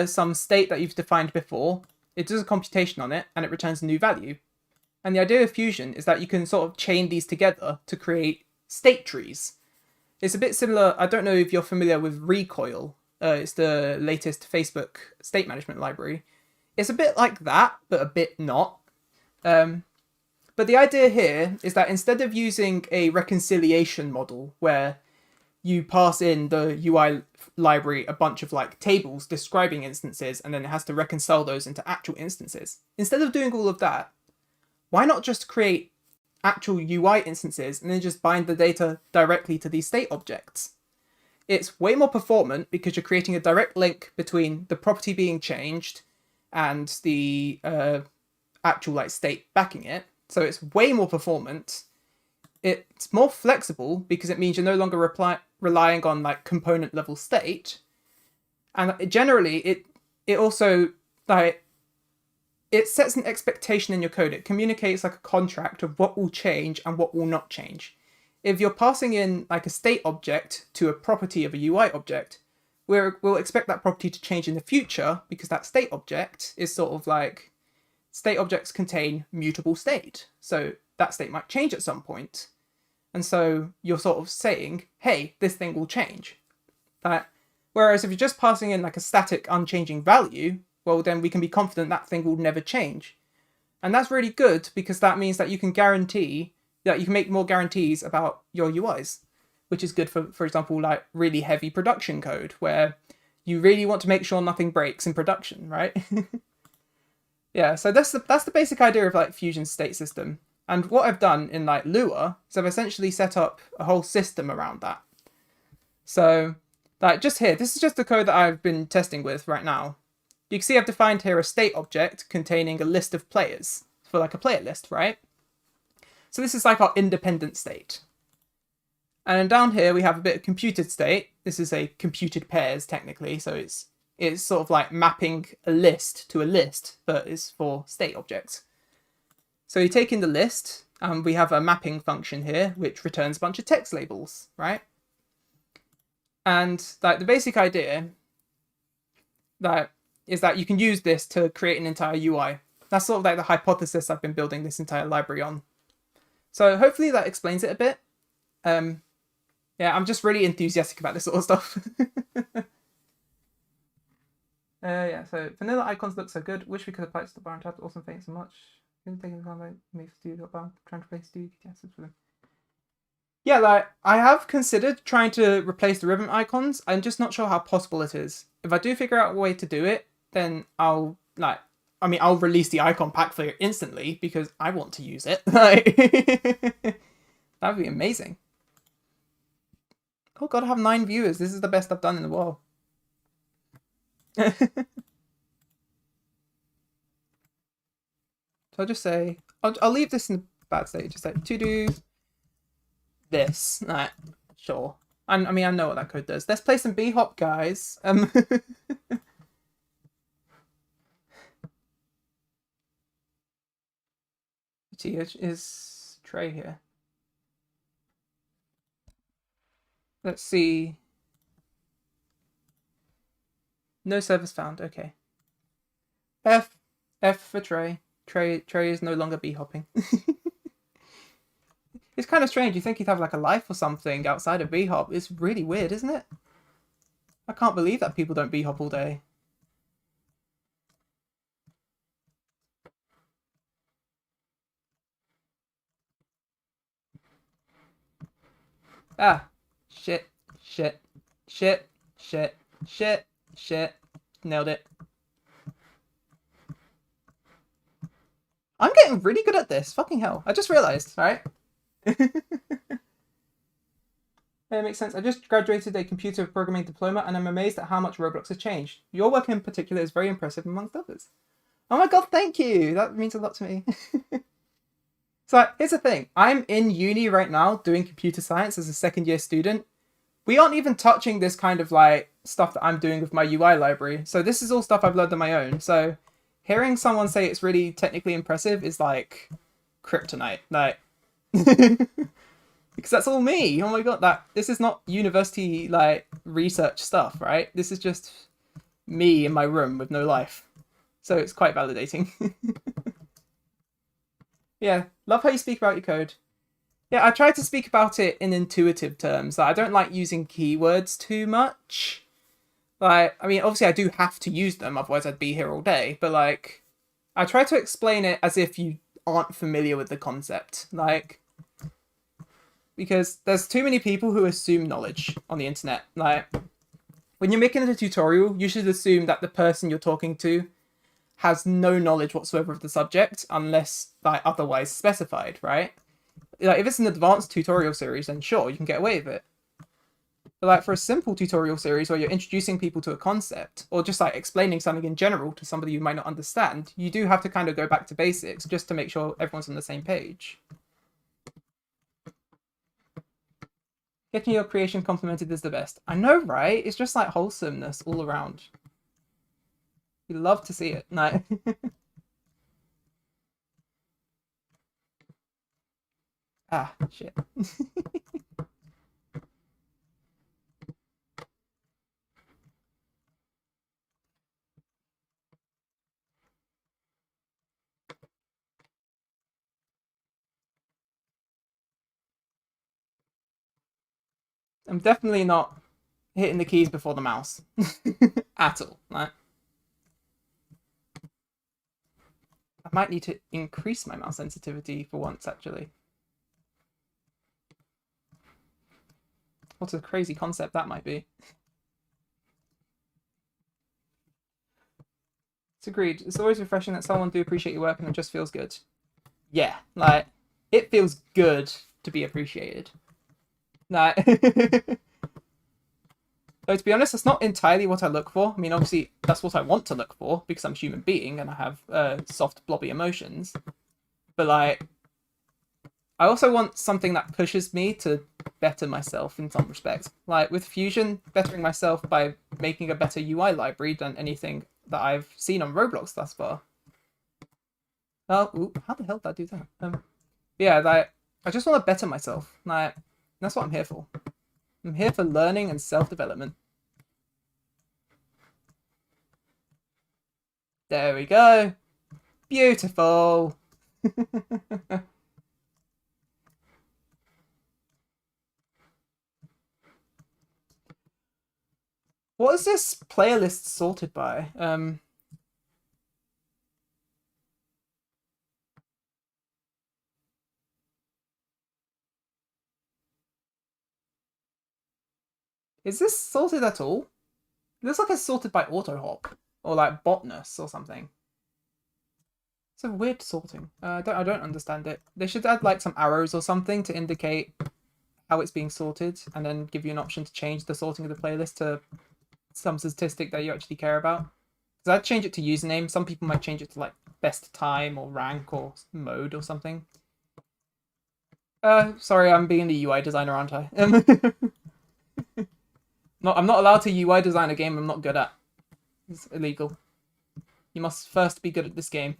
some state that you've defined before, it does a computation on it, and it returns a new value. And the idea of Fusion is that you can sort of chain these together to create state trees. It's a bit similar. I don't know if you're familiar with Recoil. It's the latest Facebook state management library. It's a bit like that, but a bit not. But the idea here is that instead of using a reconciliation model where you pass in the UI library a bunch of like tables describing instances and then it has to reconcile those into actual instances, instead of doing all of that, why not just create actual UI instances and then just bind the data directly to these state objects? It's way more performant because you're creating a direct link between the property being changed and the actual like state backing it. So it's way more performant. It's more flexible because it means you're no longer relying on like component level state. And generally it also like it sets an expectation in your code. It communicates like a contract of what will change and what will not change. If you're passing in like a state object to a property of a UI object, we'll expect that property to change in the future because that state object is sort of like state objects contain mutable state. So that state might change at some point. And so you're sort of saying, hey, this thing will change. Whereas if you're just passing in like a static unchanging value, well, then we can be confident that thing will never change. And that's really good because that means that you can guarantee that you can make more guarantees about your UIs, which is good for example, like really heavy production code where you really want to make sure nothing breaks in production, right? Yeah, so that's the basic idea of like Fusion's state system. And what I've done in like Lua is I've essentially set up a whole system around that. So like just here, this is just the code that I've been testing with right now. You can see I've defined here a state object containing a list of players for like a player list, right? So this is like our independent state. And then down here we have a bit of computed state. This is a computed pairs technically, so it's sort of like mapping a list to a list, but it's for state objects. So you take in the list, and we have a mapping function here, which returns a bunch of text labels, right? And like the basic idea that is that you can use this to create an entire UI. That's sort of like the hypothesis I've been building this entire library on. So hopefully that explains it a bit. Yeah, I'm just really enthusiastic about this sort of stuff. Yeah, so vanilla icons look so good. Wish we could apply it to the bar and tabs. Awesome, thanks so much. Taking the time Maid Studio bar, trying to replace Studio for them. Yeah, like I have considered trying to replace the ribbon icons. I'm just not sure how possible it is. If I do figure out a way to do it, then I'll release the icon pack for it instantly because I want to use it. Like, that'd be amazing. Oh god, I have 9 viewers. This is the best I've done in a while. So I'll just say, I'll leave this in bad state. Just like to do this. Right, sure. I mean, I know what that code does. Let's play some B-hop, guys. Is Trey here? Let's see. No service found. Okay. F for Trey. Trey is no longer B-hopping. It's kind of strange. You think he'd have like a life or something outside of B-hop. It's really weird, isn't it? I can't believe that people don't B-hop all day. Ah, shit. Nailed it. I'm getting really good at this. Fucking hell. I just realized, right? It makes sense. I just graduated a computer programming diploma and I'm amazed at how much Roblox has changed. Your work in particular is very impressive amongst others. Oh my god, thank you! That means a lot to me. So here's the thing. I'm in uni right now doing computer science as a second year student. We aren't even touching this kind of like stuff that I'm doing with my UI library. So this is all stuff I've learned on my own. So hearing someone say it's really technically impressive is like kryptonite. Like because that's all me. Oh my god, this is not university like research stuff, right? This is just me in my room with no life. So it's quite validating. Yeah, love how you speak about your code. Yeah, I try to speak about it in intuitive terms. Like, I don't like using keywords too much. Like, I mean, obviously I do have to use them, otherwise I'd be here all day. But like, I try to explain it as if you aren't familiar with the concept. Like, because there's too many people who assume knowledge on the internet. Like, when you're making a tutorial, you should assume that the person you're talking to has no knowledge whatsoever of the subject unless like otherwise specified, right? Like if it's an advanced tutorial series, then sure, you can get away with it. But like for a simple tutorial series where you're introducing people to a concept or just like explaining something in general to somebody you might not understand, you do have to kind of go back to basics just to make sure everyone's on the same page. Getting your creation complimented is the best. I know, right? It's just like wholesomeness all around. You love to see it. No. Ah, shit. I'm definitely not hitting the keys before the mouse. At all. Right? I might need to increase my mouse sensitivity for once, actually. What a crazy concept that might be. It's agreed. It's always refreshing that someone do appreciate your work and it just feels good. Yeah, like, it feels good to be appreciated. Like, though to be honest, that's not entirely what I look for. I mean, obviously, that's what I want to look for because I'm a human being and I have soft, blobby emotions. But, like, I also want something that pushes me to better myself in some respects. Like, with Fusion, bettering myself by making a better UI library than anything that I've seen on Roblox thus far. Oh, ooh, how the hell did I do that? Yeah, like, I just want to better myself. Like, that's what I'm here for. I'm here for learning and self-development. There we go. Beautiful. What is this playlist sorted by? Is this sorted at all? It looks like it's sorted by AutoHop or like botness or something. It's a weird sorting. I don't understand it. They should add like some arrows or something to indicate how it's being sorted, and then give you an option to change the sorting of the playlist to some statistic that you actually care about. Because I'd change it to username. Some people might change it to like best time or rank or mode or something. Sorry, I'm being the UI designer, aren't I? No, I'm not allowed to UI design a game I'm not good at. It's illegal. You must first be good at this game.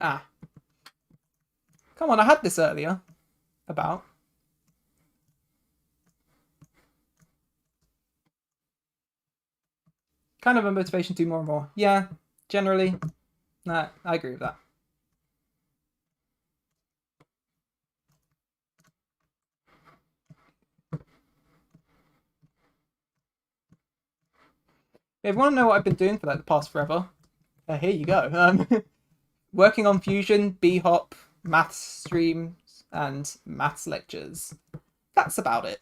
Ah. Come on, I had this earlier. About. Kind of a motivation to do more and more. Yeah, generally. Nah, I agree with that. If you want to know what I've been doing for like the past forever, here you go. Working on Fusion, B-Hop, maths streams, and maths lectures. That's about it.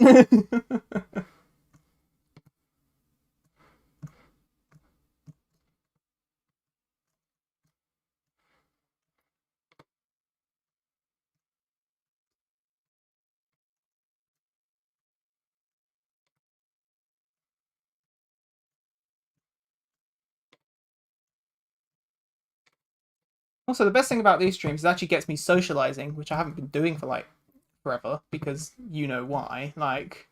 Also, the best thing about these streams is it actually gets me socializing, which I haven't been doing for like forever because you know why. Like,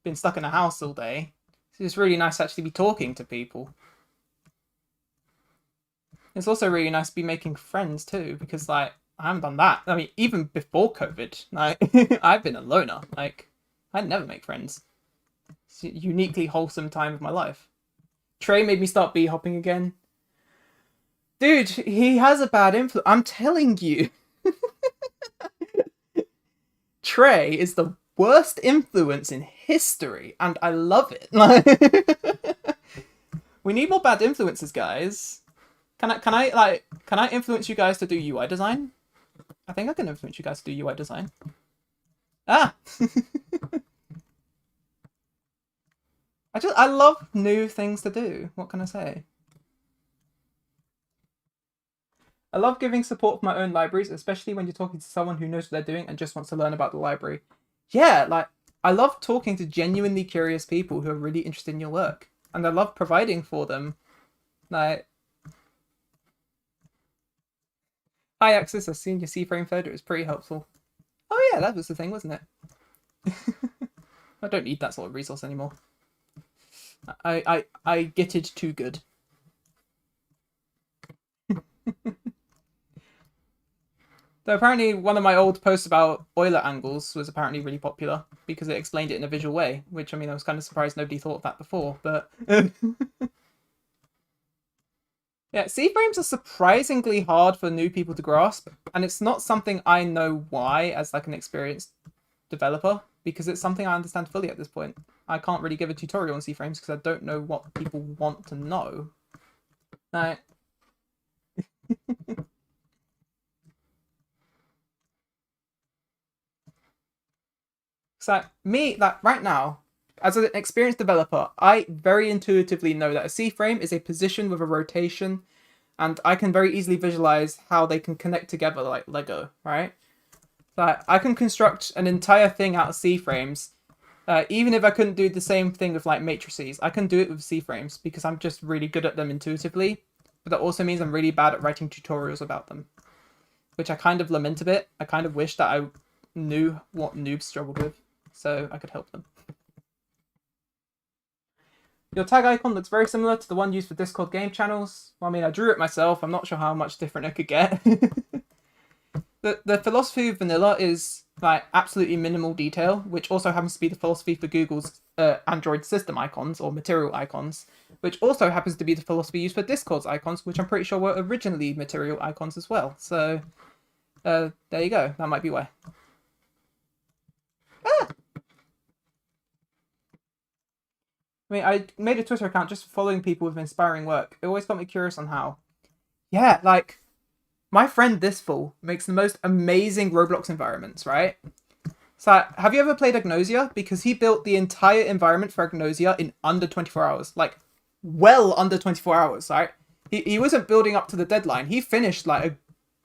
been stuck in a house all day. So it's really nice to actually be talking to people. It's also really nice to be making friends too, because like I haven't done that. I mean, even before COVID, like I've been a loner. Like I'd never make friends. It's a uniquely wholesome time of my life. Trey made me start bee hopping again. Dude, he has a bad influence. I'm telling you. Trey is the worst influence in history, and I love it. We need more bad influences, guys. Can I influence you guys to do UI design? I think I can influence you guys to do UI design. Ah. I love new things to do. What can I say? I love giving support for my own libraries, especially when you're talking to someone who knows what they're doing and just wants to learn about the library. Yeah, like I love talking to genuinely curious people who are really interested in your work, and I love providing for them. Like, hi Axis, I've seen your C-frame photo. It's pretty helpful. Oh yeah, that was the thing, wasn't it? I don't need that sort of resource anymore. I get it too good. Though apparently one of my old posts about Euler angles was apparently really popular because it explained it in a visual way, which I mean I was kind of surprised nobody thought of that before, but yeah, C-frames are surprisingly hard for new people to grasp, and it's not something I know why as like an experienced developer, because it's something I understand fully at this point. I can't really give a tutorial on C-frames because I don't know what people want to know. Like, so me, like right now, as an experienced developer, I very intuitively know that a C-frame is a position with a rotation, and I can very easily visualize how they can connect together like Lego, right? Like I can construct an entire thing out of C-frames. Even if I couldn't do the same thing with like matrices, I can do it with C-frames because I'm just really good at them intuitively. But that also means I'm really bad at writing tutorials about them, which I kind of lament a bit. I kind of wish that I knew what noobs struggled with, so I could help them. Your tag icon looks very similar to the one used for Discord game channels. Well, I mean, I drew it myself. I'm not sure how much different it could get. The philosophy of vanilla is like absolutely minimal detail, which also happens to be the philosophy for Google's Android system icons or material icons, which also happens to be the philosophy used for Discord's icons, which I'm pretty sure were originally material icons as well. So there you go. That might be why. Ah! I mean, I made a Twitter account just for following people with inspiring work. It always got me curious on how. Yeah, like my friend This Fool makes the most amazing Roblox environments, right? So, have you ever played Agnosia? Because he built the entire environment for Agnosia in under 24 hours. Like, well under 24 hours, right? He wasn't building up to the deadline. He finished, like, a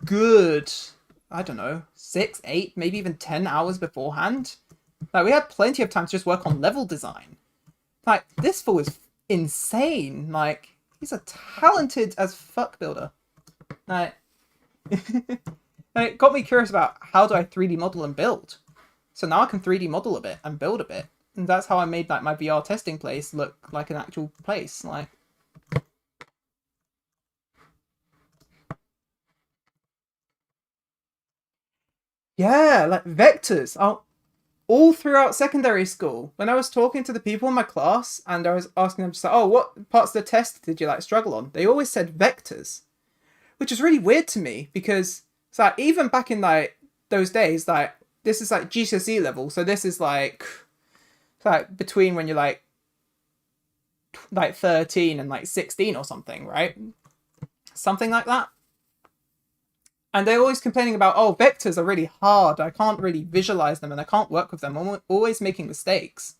good, I don't know, 6, 8, maybe even 10 hours beforehand. Like, we had plenty of time to just work on level design. Like, This Fool is insane. Like, He's a talented as fuck builder. Like, and it got me curious about how do I 3D model and build. So now I can 3D model a bit and build a bit. And that's how I made like my VR testing place look like an actual place. Like, yeah, like vectors. All throughout secondary school, when I was talking to the people in my class and I was asking them, oh, what parts of the test did you like struggle on? They always said vectors, which is really weird to me because it's like even back in like those days, like this is like GCSE level, so this is like between when you're like 13 and like 16 or something, right? Something like that. And they're always complaining about, oh, vectors are really hard. I can't really visualize them and I can't work with them. I'm always making mistakes.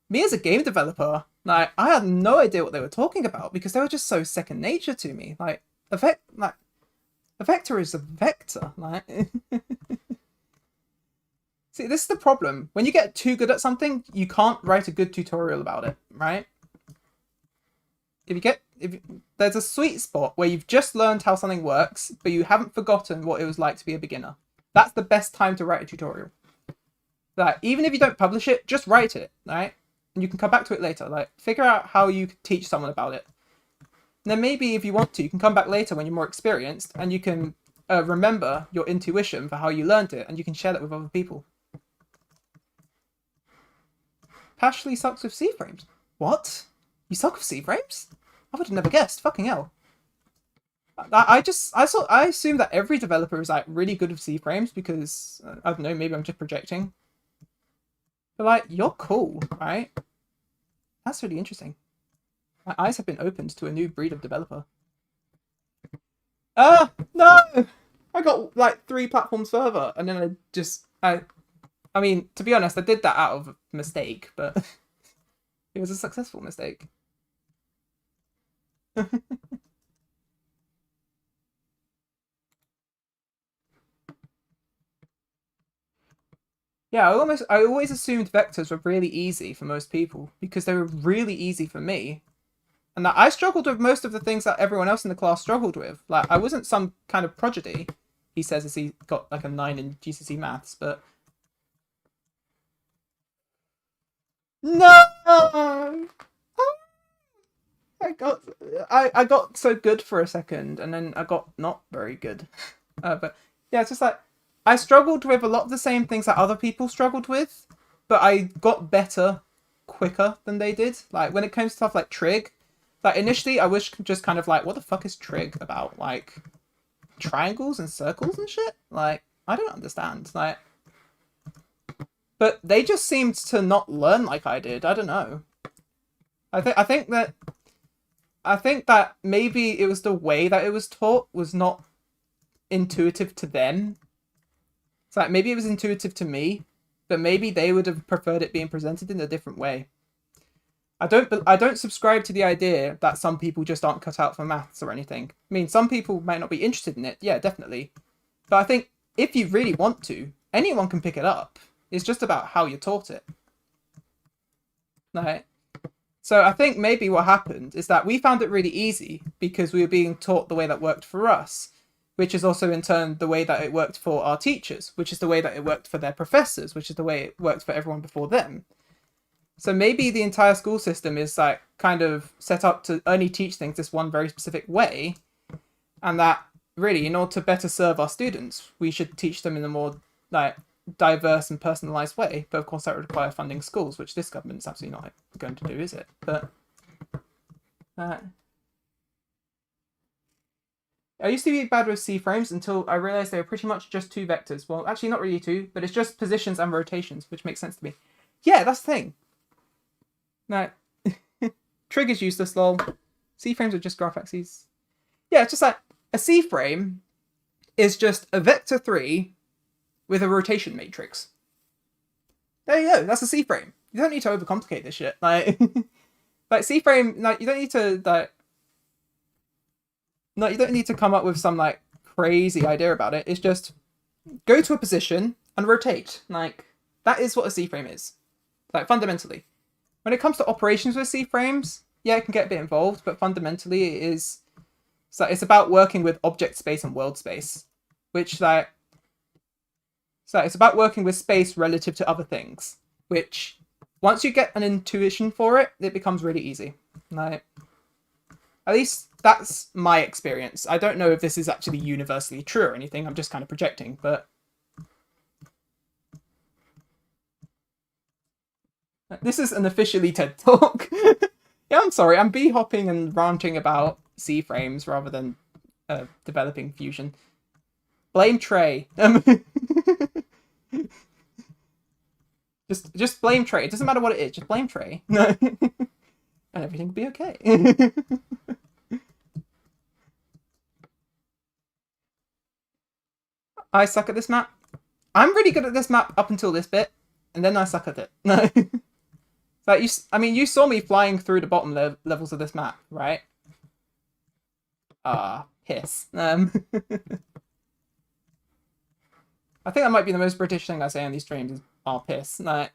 Me as a game developer, like I had no idea what they were talking about because they were just so second nature to me. Like a vector is a vector. Like see, this is the problem. When you get too good at something, you can't write a good tutorial about it, right? There's a sweet spot where you've just learned how something works, but you haven't forgotten what it was like to be a beginner. That's the best time to write a tutorial. Like, even if you don't publish it, just write it, right? And you can come back to it later. Like, figure out how you could teach someone about it. And then maybe if you want to, you can come back later when you're more experienced and you can remember your intuition for how you learned it and you can share that with other people. Pashley sucks with C-frames. What? You suck with C-frames? I would have never guessed. Fucking hell. I assume that every developer is like really good with C-frames because I don't know, maybe I'm just projecting. But like, you're cool, right? That's really interesting. My eyes have been opened to a new breed of developer. Ah, no! I got like 3 platforms further, and then I mean, to be honest, I did that out of a mistake, but it was a successful mistake. Yeah, I always assumed vectors were really easy for most people because they were really easy for me. And that I struggled with most of the things that everyone else in the class struggled with. Like, I wasn't some kind of prodigy, he says as he got like a 9 in GCSE maths, but... No! I got so good for a second, and then I got not very good. But yeah, it's just like I struggled with a lot of the same things that other people struggled with, but I got better quicker than they did. Like when it comes to stuff like trig, like initially I was just kind of like, what the fuck is trig about? Like triangles and circles and shit? Like I don't understand. Like, but they just seemed to not learn like I did. I don't know. I think that maybe it was the way that it was taught was not intuitive to them. It's like maybe it was intuitive to me, but maybe they would have preferred it being presented in a different way. I don't subscribe to the idea that some people just aren't cut out for maths or anything. I mean, some people might not be interested in it. Yeah, definitely. But I think if you really want to, anyone can pick it up. It's just about how you're taught it. Right? So I think maybe what happened is that we found it really easy because we were being taught the way that worked for us, which is also in turn the way that it worked for our teachers, which is the way that it worked for their professors, which is the way it worked for everyone before them. So maybe the entire school system is like kind of set up to only teach things this one very specific way, and that really, in order to better serve our students, we should teach them in a more like diverse and personalized way. But of course that would require funding schools, which this government is absolutely not going to do, is it? But I used to be bad with C-frames until I realized they were pretty much just 2 vectors. Well, actually not really 2, but it's just positions and rotations, which makes sense to me. Yeah, that's the thing. No. Triggers useless, lol. C-frames are just graph axes. Yeah, it's just like a C-frame is just a vector 3 with a rotation matrix. There you go. That's a C-frame. You don't need to overcomplicate this shit. Like, like C-frame. Like you don't need to like. No, you don't need to come up with some like crazy idea about it. It's just go to a position and rotate. Like that is what a C-frame is. Like fundamentally, when it comes to operations with C-frames, yeah, it can get a bit involved, but fundamentally it is. So it's about working with object space and world space, which like. So it's about working with space relative to other things, which once you get an intuition for it, it becomes really easy. Like, at least that's my experience. I don't know if this is actually universally true or anything. I'm just kind of projecting, but this is an officially TED Talk. Yeah, I'm sorry. I'm bee-hopping and ranting about C-frames rather than developing Fusion. Blame Trey. Just blame Trey. It doesn't matter what it is. Just blame Trey. And everything will be okay. I suck at this map. I'm really good at this map up until this bit, and then I suck at it. Like you saw me flying through the bottom levels of this map, right? Piss. I think that might be the most British thing I say on these streams is piss. Like,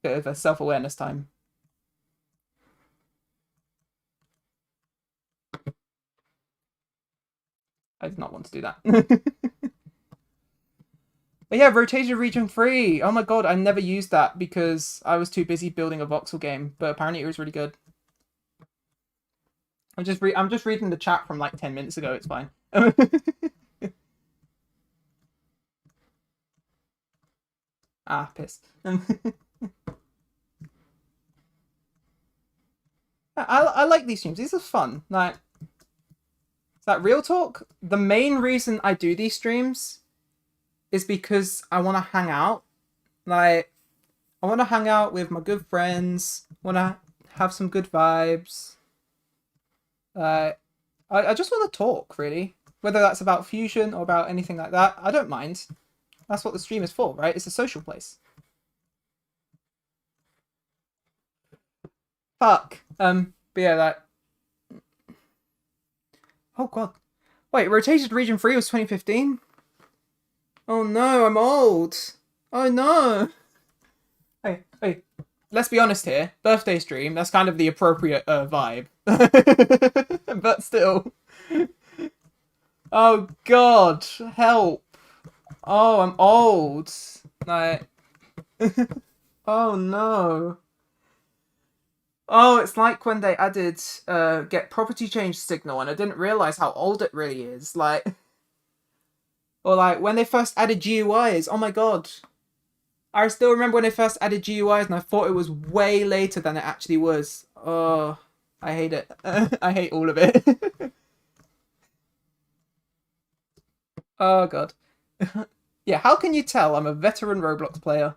bit of a self-awareness time. I did not want to do that. But yeah, rotated region 3. Oh my god, I never used that because I was too busy building a voxel game, but apparently it was really good. I'm just reading the chat from like 10 minutes ago, it's fine. Piss. I like these streams. These are fun. Like, is that real talk? The main reason I do these streams is because I want to hang out. Like, I want to hang out with my good friends. Want to have some good vibes. I just want to talk, really. Whether that's about Fusion or about anything like that, I don't mind. That's what the stream is for, right? It's a social place. Fuck. But yeah, that. Oh god. Wait, rotated region 3 was 2015? Oh no, I'm old. Oh no. Hey, let's be honest here. Birthday stream, that's kind of the appropriate vibe. But still. Oh god, help. Oh, I'm old. Like, oh no. Oh, it's like when they added get property change signal and I didn't realize how old it really is. Like, or like when they first added GUIs. Oh my god. I still remember when they first added GUIs and I thought it was way later than it actually was. Oh, I hate it. I hate all of it. Oh god. Yeah, how can you tell I'm a veteran Roblox player?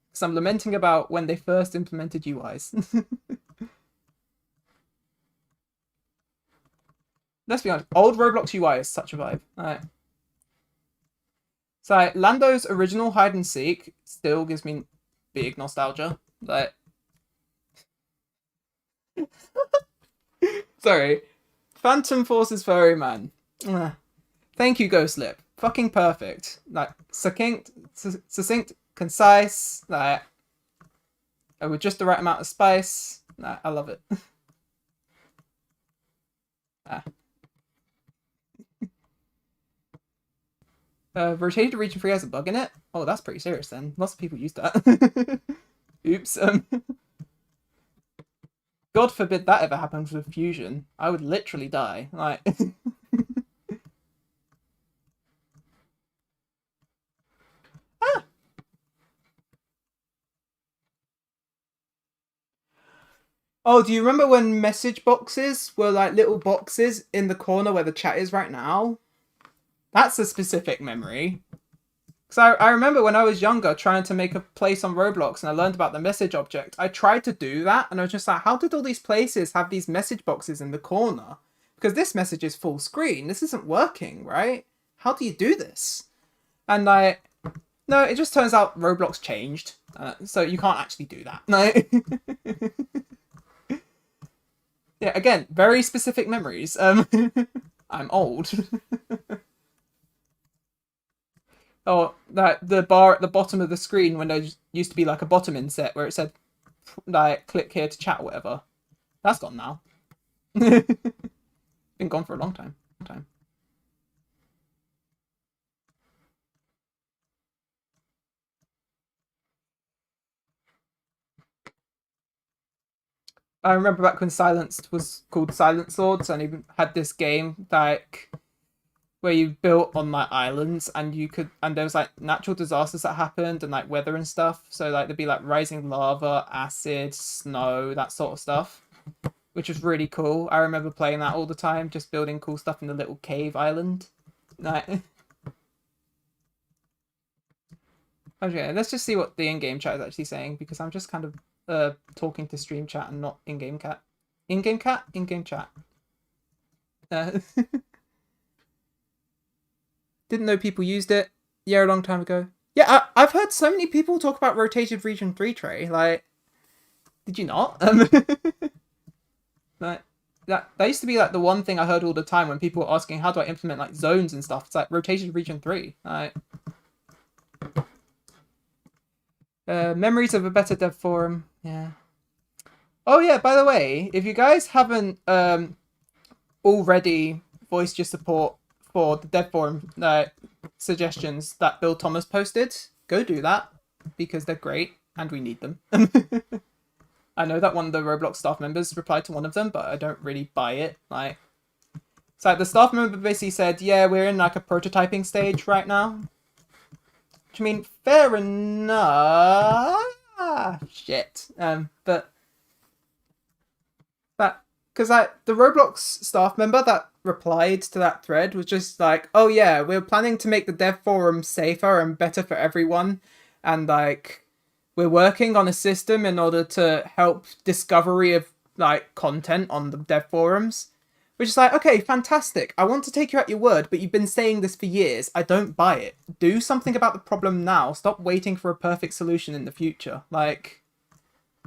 Because I'm lamenting about when they first implemented UIs. Let's be honest, old Roblox UI is such a vibe. Alright. So Lando's original hide and seek still gives me big nostalgia. Like, sorry, Phantom Forces Ferryman. Thank you, Ghostlip. Fucking perfect. Like, succinct, concise. Like, with just the right amount of spice. Like, I love it. Rotated region 3 has a bug in it? Oh, that's pretty serious then. Lots of people use that. Oops. God forbid that ever happens with Fusion. I would literally die. Like... Oh, do you remember when message boxes were like little boxes in the corner where the chat is right now? That's a specific memory. Because I remember when I was younger trying to make a place on Roblox and I learned about the message object. I tried to do that and I was just like, how did all these places have these message boxes in the corner? Because this message is full screen. This isn't working, right? How do you do this? And no, it just turns out Roblox changed. So you can't actually do that. No. Yeah, again, very specific memories. I'm old. Oh, that the bar at the bottom of the screen when there used to be like a bottom inset where it said like click here to chat or whatever. That's gone now. Been gone for a long time. I remember back when Silenced was called Silent Swords, and even had this game like where you built on like islands, and you could, and there was like natural disasters that happened and like weather and stuff. So like there'd be like rising lava, acid, snow, that sort of stuff, which was really cool. I remember playing that all the time, just building cool stuff in the little cave island. Like, okay, let's just see what the in-game chat is actually saying, because I'm just kind of talking to stream chat and not in-game cat. In-game cat? In-game chat. Didn't know people used it. Yeah, a long time ago. Yeah, I've heard so many people talk about rotated region 3 tray. Like, did you not? Like, that used to be like the one thing I heard all the time when people were asking how do I implement like zones and stuff. It's like rotated region 3. Like, memories of a better dev forum. Yeah. Oh yeah, by the way, if you guys haven't already voiced your support for the dev forum suggestions that Bill Thomas posted, go do that, because they're great and we need them. I know that one of the Roblox staff members replied to one of them, but I don't really buy it. Like, it's like the staff member basically said, yeah, we're in like a prototyping stage right now. Which, I mean, fair enough. Shit. But that, because like the Roblox staff member that replied to that thread was just like, oh yeah, we're planning to make the dev forum safer and better for everyone, and like we're working on a system in order to help discovery of like content on the dev forums. Which is like, okay, fantastic. I want to take you at your word, but you've been saying this for years. I don't buy it. Do something about the problem now. Stop waiting for a perfect solution in the future. Like,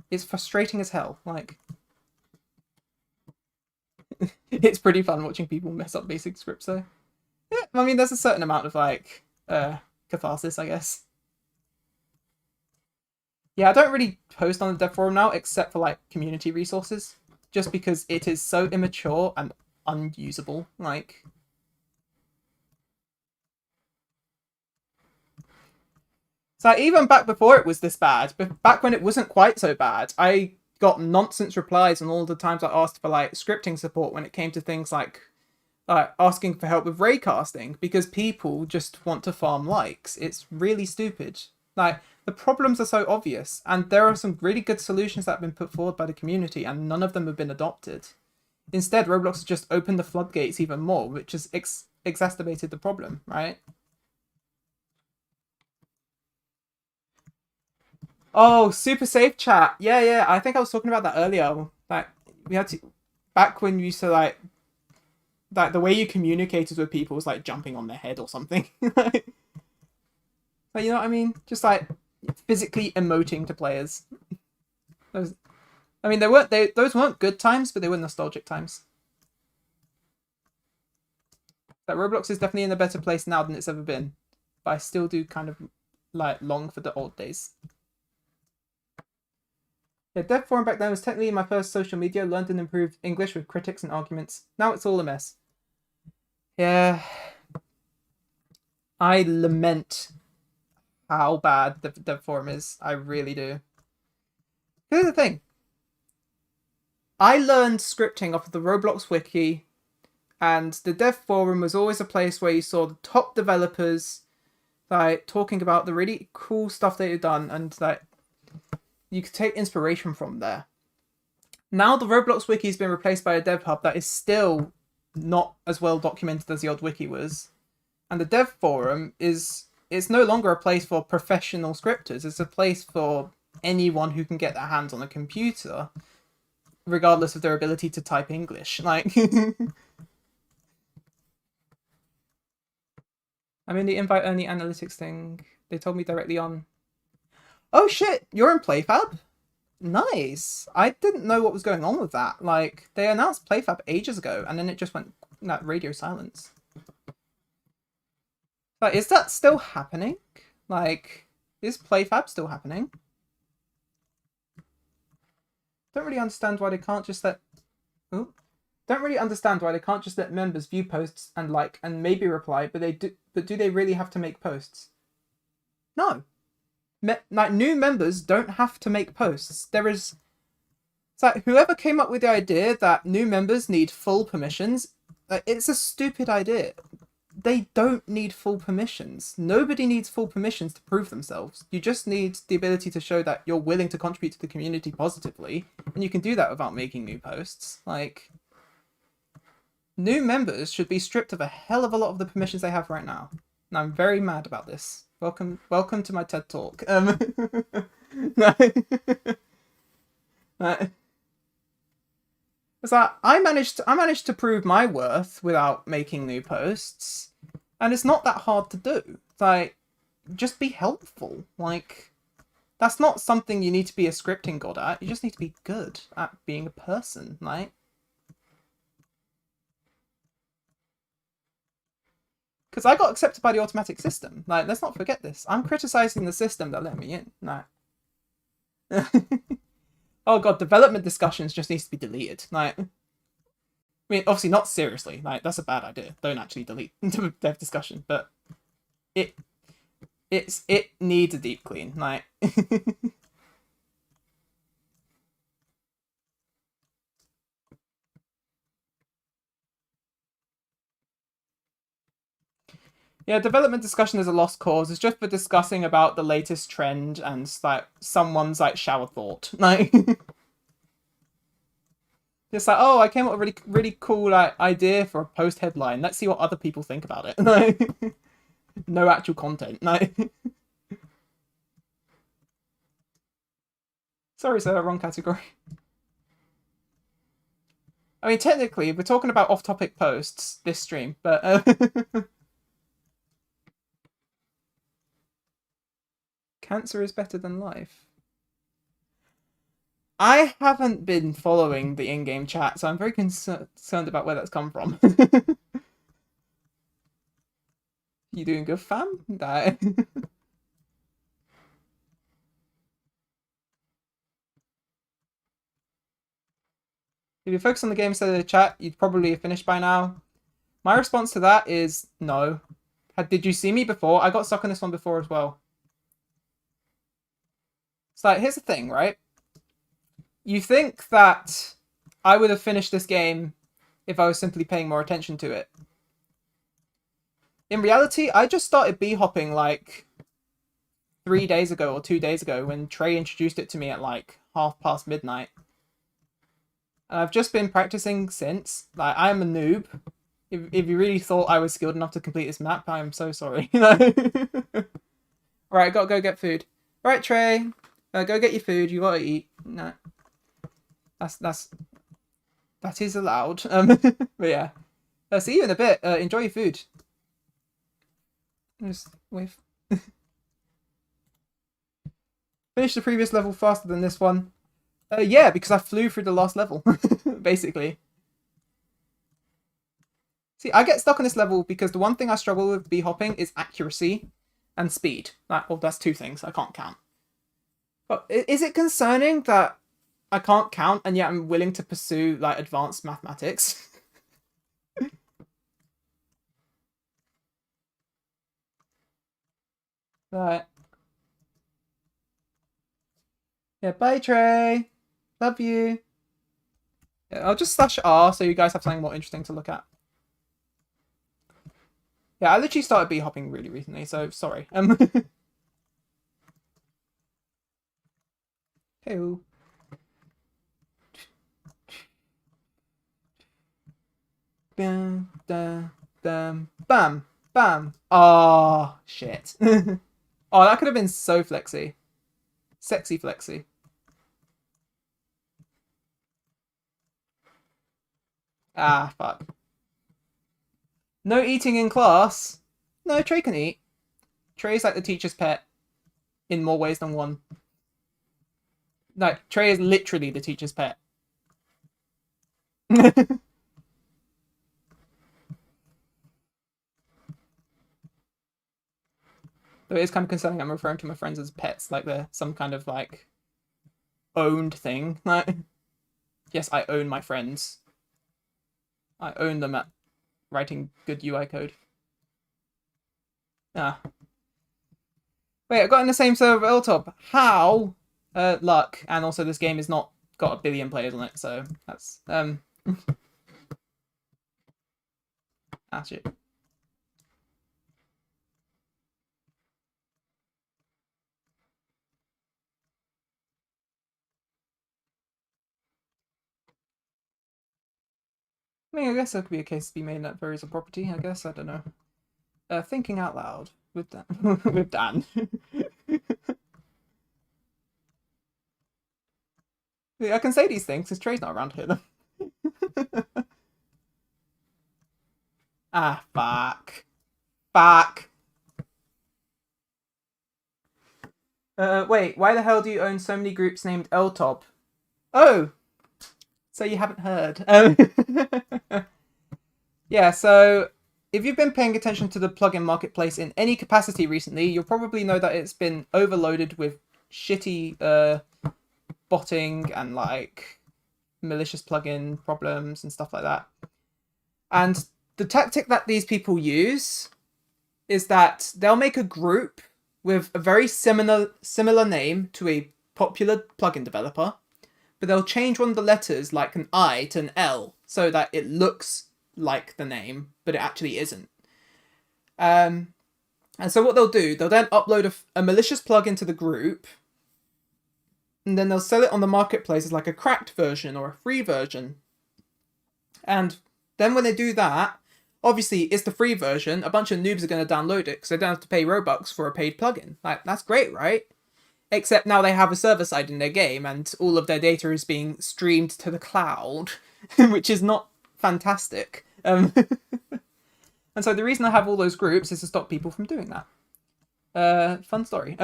it's frustrating as hell. Like, it's pretty fun watching people mess up basic scripts, though. Yeah, I mean, there's a certain amount of, like, catharsis, I guess. Yeah, I don't really post on the dev forum now, except for, like, community resources. Just because it is so immature and unusable. Like, so even back before it was this bad, but back when it wasn't quite so bad, I got nonsense replies on all the times I asked for like scripting support when it came to things like asking for help with raycasting, because people just want to farm likes. It's really stupid. Like, the problems are so obvious, and there are some really good solutions that have been put forward by the community, and none of them have been adopted. Instead, Roblox has just opened the floodgates even more, which has exacerbated the problem, right? Oh, super safe chat. Yeah, yeah. I think I was talking about that earlier. Like, we had to, back when you used to like the way you communicated with people was like jumping on their head or something. Like, you know what I mean? Just like physically emoting to players. Those, I mean, those weren't good times, but they were nostalgic times. That Roblox is definitely in a better place now than it's ever been, but I still do kind of like long for the old days. Yeah, dev forum back then was technically my first social media. Learned and improved English with critics and arguments. Now it's all a mess. Yeah, I lament how bad the dev forum is. I really do. Here's the thing. I learned scripting off of the Roblox wiki, and the dev forum was always a place where you saw the top developers like talking about the really cool stuff they've done, and like you could take inspiration from there. Now the Roblox wiki has been replaced by a dev hub that is still not as well documented as the old wiki was, and the dev forum it's no longer a place for professional scripters. It's a place for anyone who can get their hands on a computer, regardless of their ability to type English. Like, I'm in the invite only analytics thing. They told me directly on. Oh shit, you're in PlayFab? Nice. I didn't know what was going on with that. Like, they announced PlayFab ages ago, and then it just went that radio silence. But is that still happening? Like, is PlayFab still happening? Don't really understand why they can't just let Oh, don't really understand why they can't just let members view posts and like and maybe reply, but they do. But do they really have to make posts? No. Like new members don't have to make posts. It's like whoever came up with the idea that new members need full permissions, like, it's a stupid idea. They don't need full permissions. Nobody needs full permissions to prove themselves. You just need the ability to show that you're willing to contribute to the community positively, and you can do that without making new posts. Like, new members should be stripped of a hell of a lot of the permissions they have right now. And I'm very mad about this. Welcome to my TED Talk. It's like I managed to prove my worth without making new posts, and it's not that hard to do. It's like, just be helpful. Like, that's not something you need to be a scripting god at. You just need to be good at being a person, like. Because I got accepted by the automatic system. Like, let's not forget this. I'm criticizing the system that let me in. Like, oh god, development discussions just needs to be deleted. Like, I mean, obviously not seriously. Like, that's a bad idea. Don't actually delete dev discussion. But it needs a deep clean. Like. Yeah, development discussion is a lost cause. It's just for discussing about the latest trend and like someone's like shower thought. Like, it's like, oh, I came up with a really cool like idea for a post headline. Let's see what other people think about it. Like, no actual content. Like, sorry, sir, wrong category. I mean, technically, we're talking about off-topic posts this stream, but cancer is better than life. I haven't been following the in-game chat, so I'm very concerned about where that's come from. You doing good, fam? If you focus on the game instead of the chat, you'd probably have finished by now. My response to that is no. Did you see me before? I got stuck on this one before as well. It's like, here's the thing, right? You think that I would have finished this game if I was simply paying more attention to it. In reality, I just started b-hopping like 3 days ago or 2 days ago when Trey introduced it to me at like midnight. And I've just been practicing since. Like, I'm a noob. If you really thought I was skilled enough to complete this map, I am so sorry. Alright, gotta go get food. Alright, Trey. Go get your food. You gotta eat. No. That is allowed. But yeah. See you in a bit. Enjoy your food. Just wait. Finish the previous level faster than this one. Yeah, because I flew through the last level, basically. See, I get stuck on this level because the one thing I struggle with b-hopping is accuracy and speed. Well, that's two things I can't count. But is it concerning that I can't count and yet I'm willing to pursue like advanced mathematics? Right. Yeah, bye, Trey. Love you. Yeah, I'll just slash R so you guys have something more interesting to look at. Yeah, I literally started b-hopping really recently, so sorry. Hey. Bam, bam, bam, bam, bam. Oh, shit. Oh, that could have been so flexy. Sexy flexy. Ah, fuck. No eating in class. No, Trey can eat. Trey's like the teacher's pet in more ways than one. Like, Trey is literally the teacher's pet. Though it is kind of concerning I'm referring to my friends as pets, like they're some kind of, like, owned thing. Like, yes, I own my friends. I own them at writing good UI code. Ah. Wait, I got in the same server with Eltop. How? Luck. And also this game is not got a billion players on it, so that's ah shit. I mean, I guess there could be a case to be made that varies a property, I guess, I don't know. Thinking out loud with Dan. with Dan. Yeah, I can say these things because Trey's not around here. Ah, fuck. Fuck. Wait, why the hell do you own so many groups named LTOP? Oh! So you haven't heard. Yeah, so if you've been paying attention to the plugin marketplace in any capacity recently, you'll probably know that it's been overloaded with shitty botting and like malicious plugin problems and stuff like that. And the tactic that these people use is that they'll make a group with a very similar name to a popular plugin developer, but they'll change one of the letters, like an I to an L, so that it looks like the name, but it actually isn't. And so what they'll do, they'll then upload a malicious plugin to the group, and then they'll sell it on the marketplace as like a cracked version or a free version. And then when they do that, obviously it's the free version, a bunch of noobs are going to download it because they don't have to pay Robux for a paid plugin. Like, that's great, right? Except now they have a server side in their game and all of their data is being streamed to the cloud, which is not fantastic. And so the reason I have all those groups is to stop people from doing that. Fun story.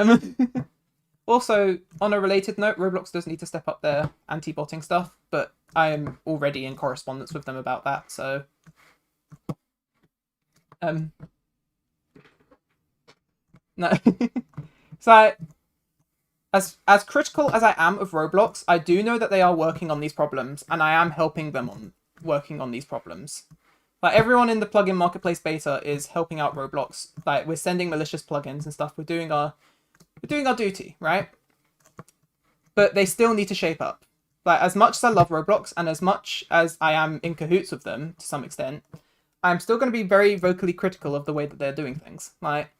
Also, on a related note, Roblox does need to step up their anti-botting stuff, but I am already in correspondence with them about that, so... No. So, as critical as I am of Roblox, I do know that they are working on these problems, and I am helping them on working on these problems. Like, everyone in the plugin marketplace beta is helping out Roblox. Like, we're sending malicious plugins and stuff. We're doing our duty, right? But they still need to shape up. Like, as much as I love Roblox, and as much as I am in cahoots with them, to some extent, I'm still going to be very vocally critical of the way that they're doing things. Like,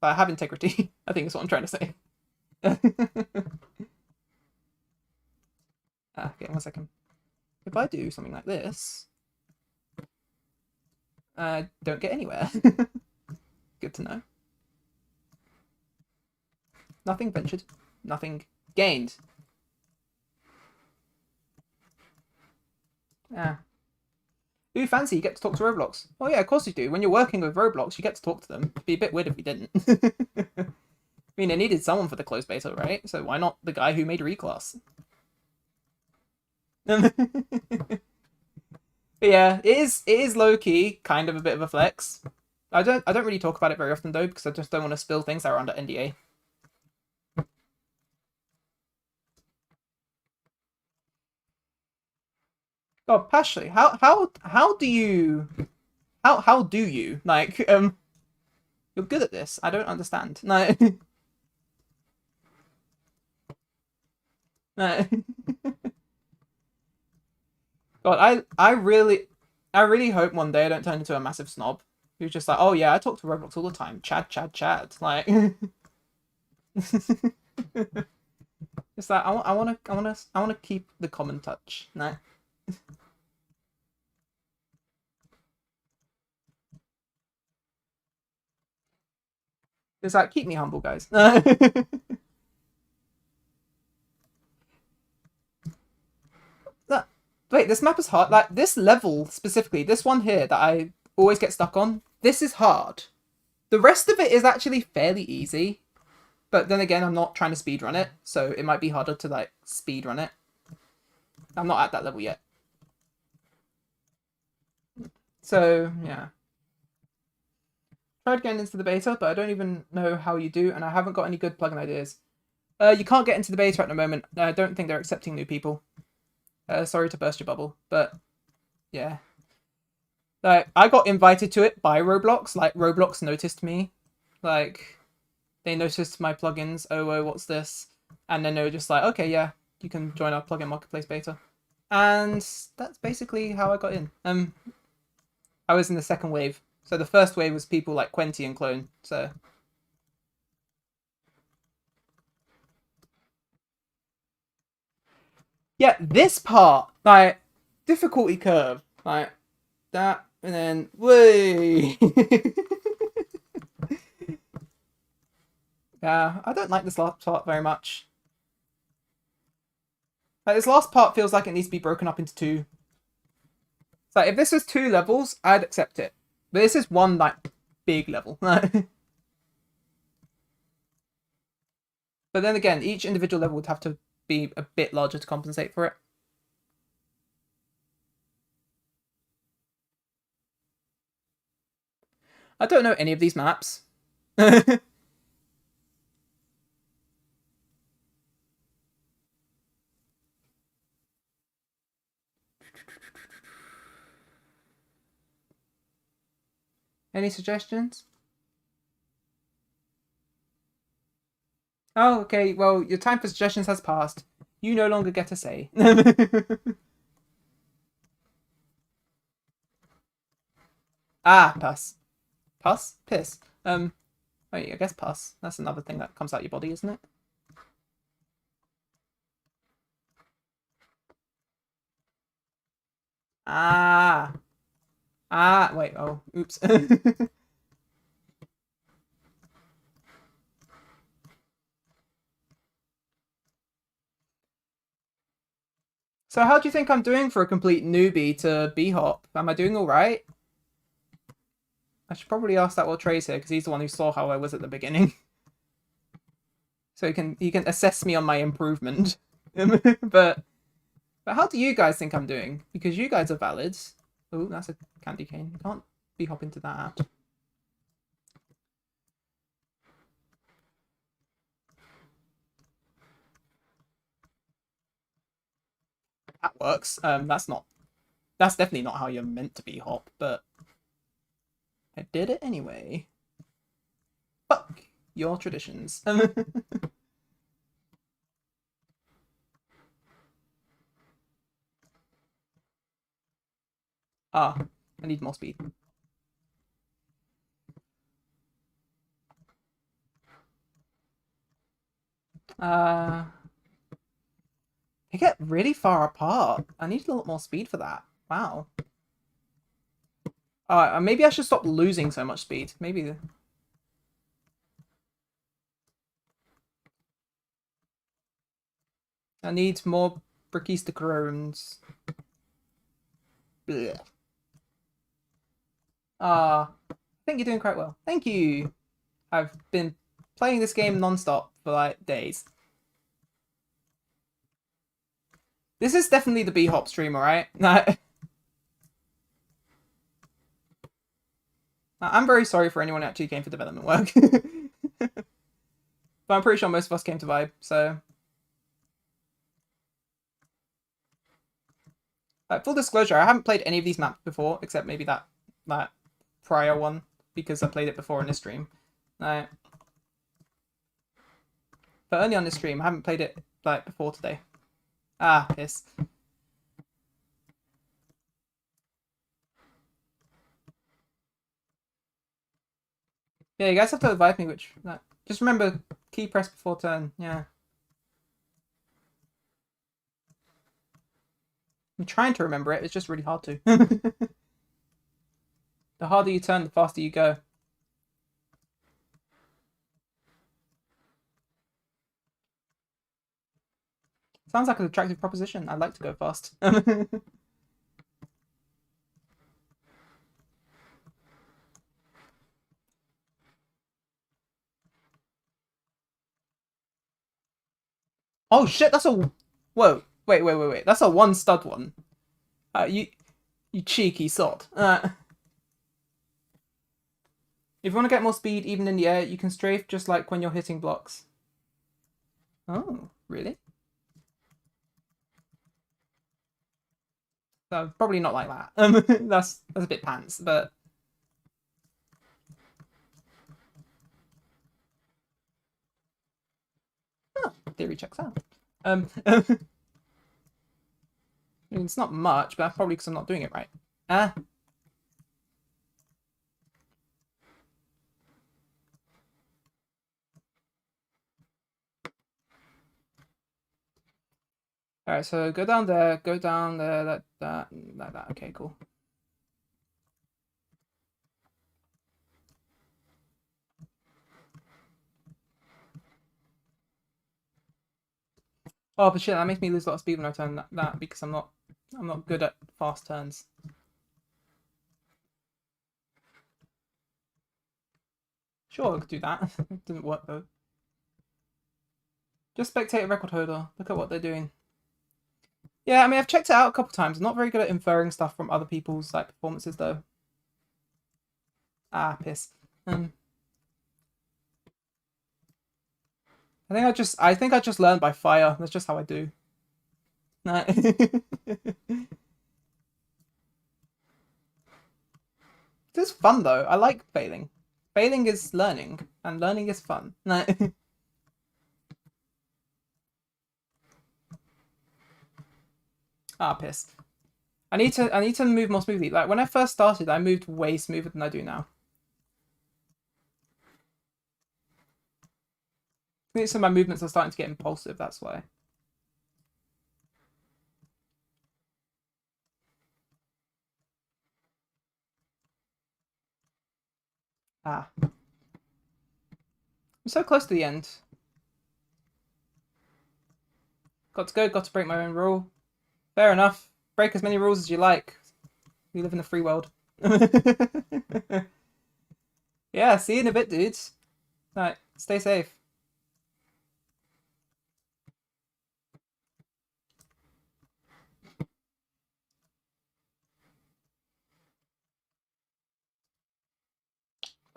I have integrity, I think is what I'm trying to say. Okay, 1 second. If I do something like this, I don't get anywhere. Good to know. Nothing ventured, nothing gained. Ooh, fancy, you get to talk to Roblox. Oh yeah, of course you do. When you're working with Roblox, you get to talk to them. It'd be a bit weird if you didn't. I mean, they needed someone for the closed beta, right? So why not the guy who made Reclass? Yeah, it is low-key, kind of a bit of a flex. I don't really talk about it very often though, because I just don't want to spill things that are under NDA. God, Pashley, how do you like you're good at this. I don't understand. No. No. God, I really hope one day I don't turn into a massive snob who's just like, oh yeah, I talk to Roblox all the time. Chad. Like it's like I wanna keep the common touch. No. It's like, keep me humble, guys. Wait, this map is hard. Like, this level specifically, this one here that I always get stuck on, this is hard. The rest of it is actually fairly easy. But then again, I'm not trying to speedrun it, so it might be harder to, like, speedrun it. I'm not at that level yet. So, yeah. Tried getting into the beta, but I don't even know how you do, and I haven't got any good plugin ideas. You can't get into the beta at the moment. I don't think they're accepting new people. Sorry to burst your bubble, but yeah. Like, I got invited to it by Roblox. Like, Roblox noticed me. Like, they noticed my plugins. Oh, what's this? And then they were just like, okay, yeah, you can join our plugin marketplace beta. And that's basically how I got in. I was in the second wave. So the first wave was people like Quenty and Clone. So yeah, this part, like, difficulty curve, like that, and then way. Yeah, I don't like this last part very much. Like, this last part feels like it needs to be broken up into two. So if this was 2 levels, I'd accept it. But this is one, like, big level. But then again, each individual level would have to be a bit larger to compensate for it. I don't know any of these maps. Any suggestions? Oh, okay. Well, your time for suggestions has passed. You no longer get a say. Ah, pass. Pass? Piss. Wait, I guess pass. That's another thing that comes out your body, isn't it? Ah. Ah, wait, oh, oops. So how do you think I'm doing for a complete newbie to B-hop? Am I doing alright? I should probably ask that while Trey's here, because he's the one who saw how I was at the beginning. So he can assess me on my improvement. but how do you guys think I'm doing? Because you guys are valid. Oh, that's a candy cane. You can't B-hop into that. That works. That's definitely not how you're meant to B-hop, but I did it anyway. Fuck your traditions. Ah, I need more speed. They get really far apart. I need a lot more speed for that. Wow. Maybe I should stop losing so much speed. Maybe. I need more Brickista-Crones. I think you're doing quite well. Thank you. I've been playing this game non-stop for like days. This is definitely the B-hop stream, alright? I'm very sorry for anyone who actually came for development work. But I'm pretty sure most of us came to vibe, so... full disclosure, I haven't played any of these maps before, except maybe that prior one, because I played it before in this stream. But only on this stream, I haven't played it like before today. Ah, piss. Yeah, you guys have to advise me which... just remember, key press before turn, yeah. I'm trying to remember it, it's just really hard to. The harder you turn, the faster you go. Sounds like an attractive proposition. I'd like to go fast. Oh shit, that's a... Whoa, wait. That's a one stud one. You cheeky sod. If you want to get more speed even in the air, you can strafe just like when you're hitting blocks. Oh, really? So probably not like that. That's a bit pants, but oh, theory checks out. I mean, it's not much, but that's probably because I'm not doing it right. Ah. All right, so go down there, like that. Okay, cool. Oh, but shit, that makes me lose a lot of speed when I turn that because I'm not good at fast turns. Sure, I could do that. It didn't work though. Just spectate a record holder. Look at what they're doing. Yeah, I mean, I've checked it out a couple times. I'm not very good at inferring stuff from other people's like performances though. Ah, piss. I think I just learned by fire. That's just how I do. No. This is fun though. I like failing. Failing is learning, and learning is fun. No. Ah, piss. I need to move more smoothly. Like when I first started, I moved way smoother than I do now. I think some of my movements are starting to get impulsive, that's why. Ah. I'm so close to the end. Got to go, got to break my own rule. Fair enough. Break as many rules as you like. We live in a free world. Yeah, see you in a bit, dudes. Alright, stay safe.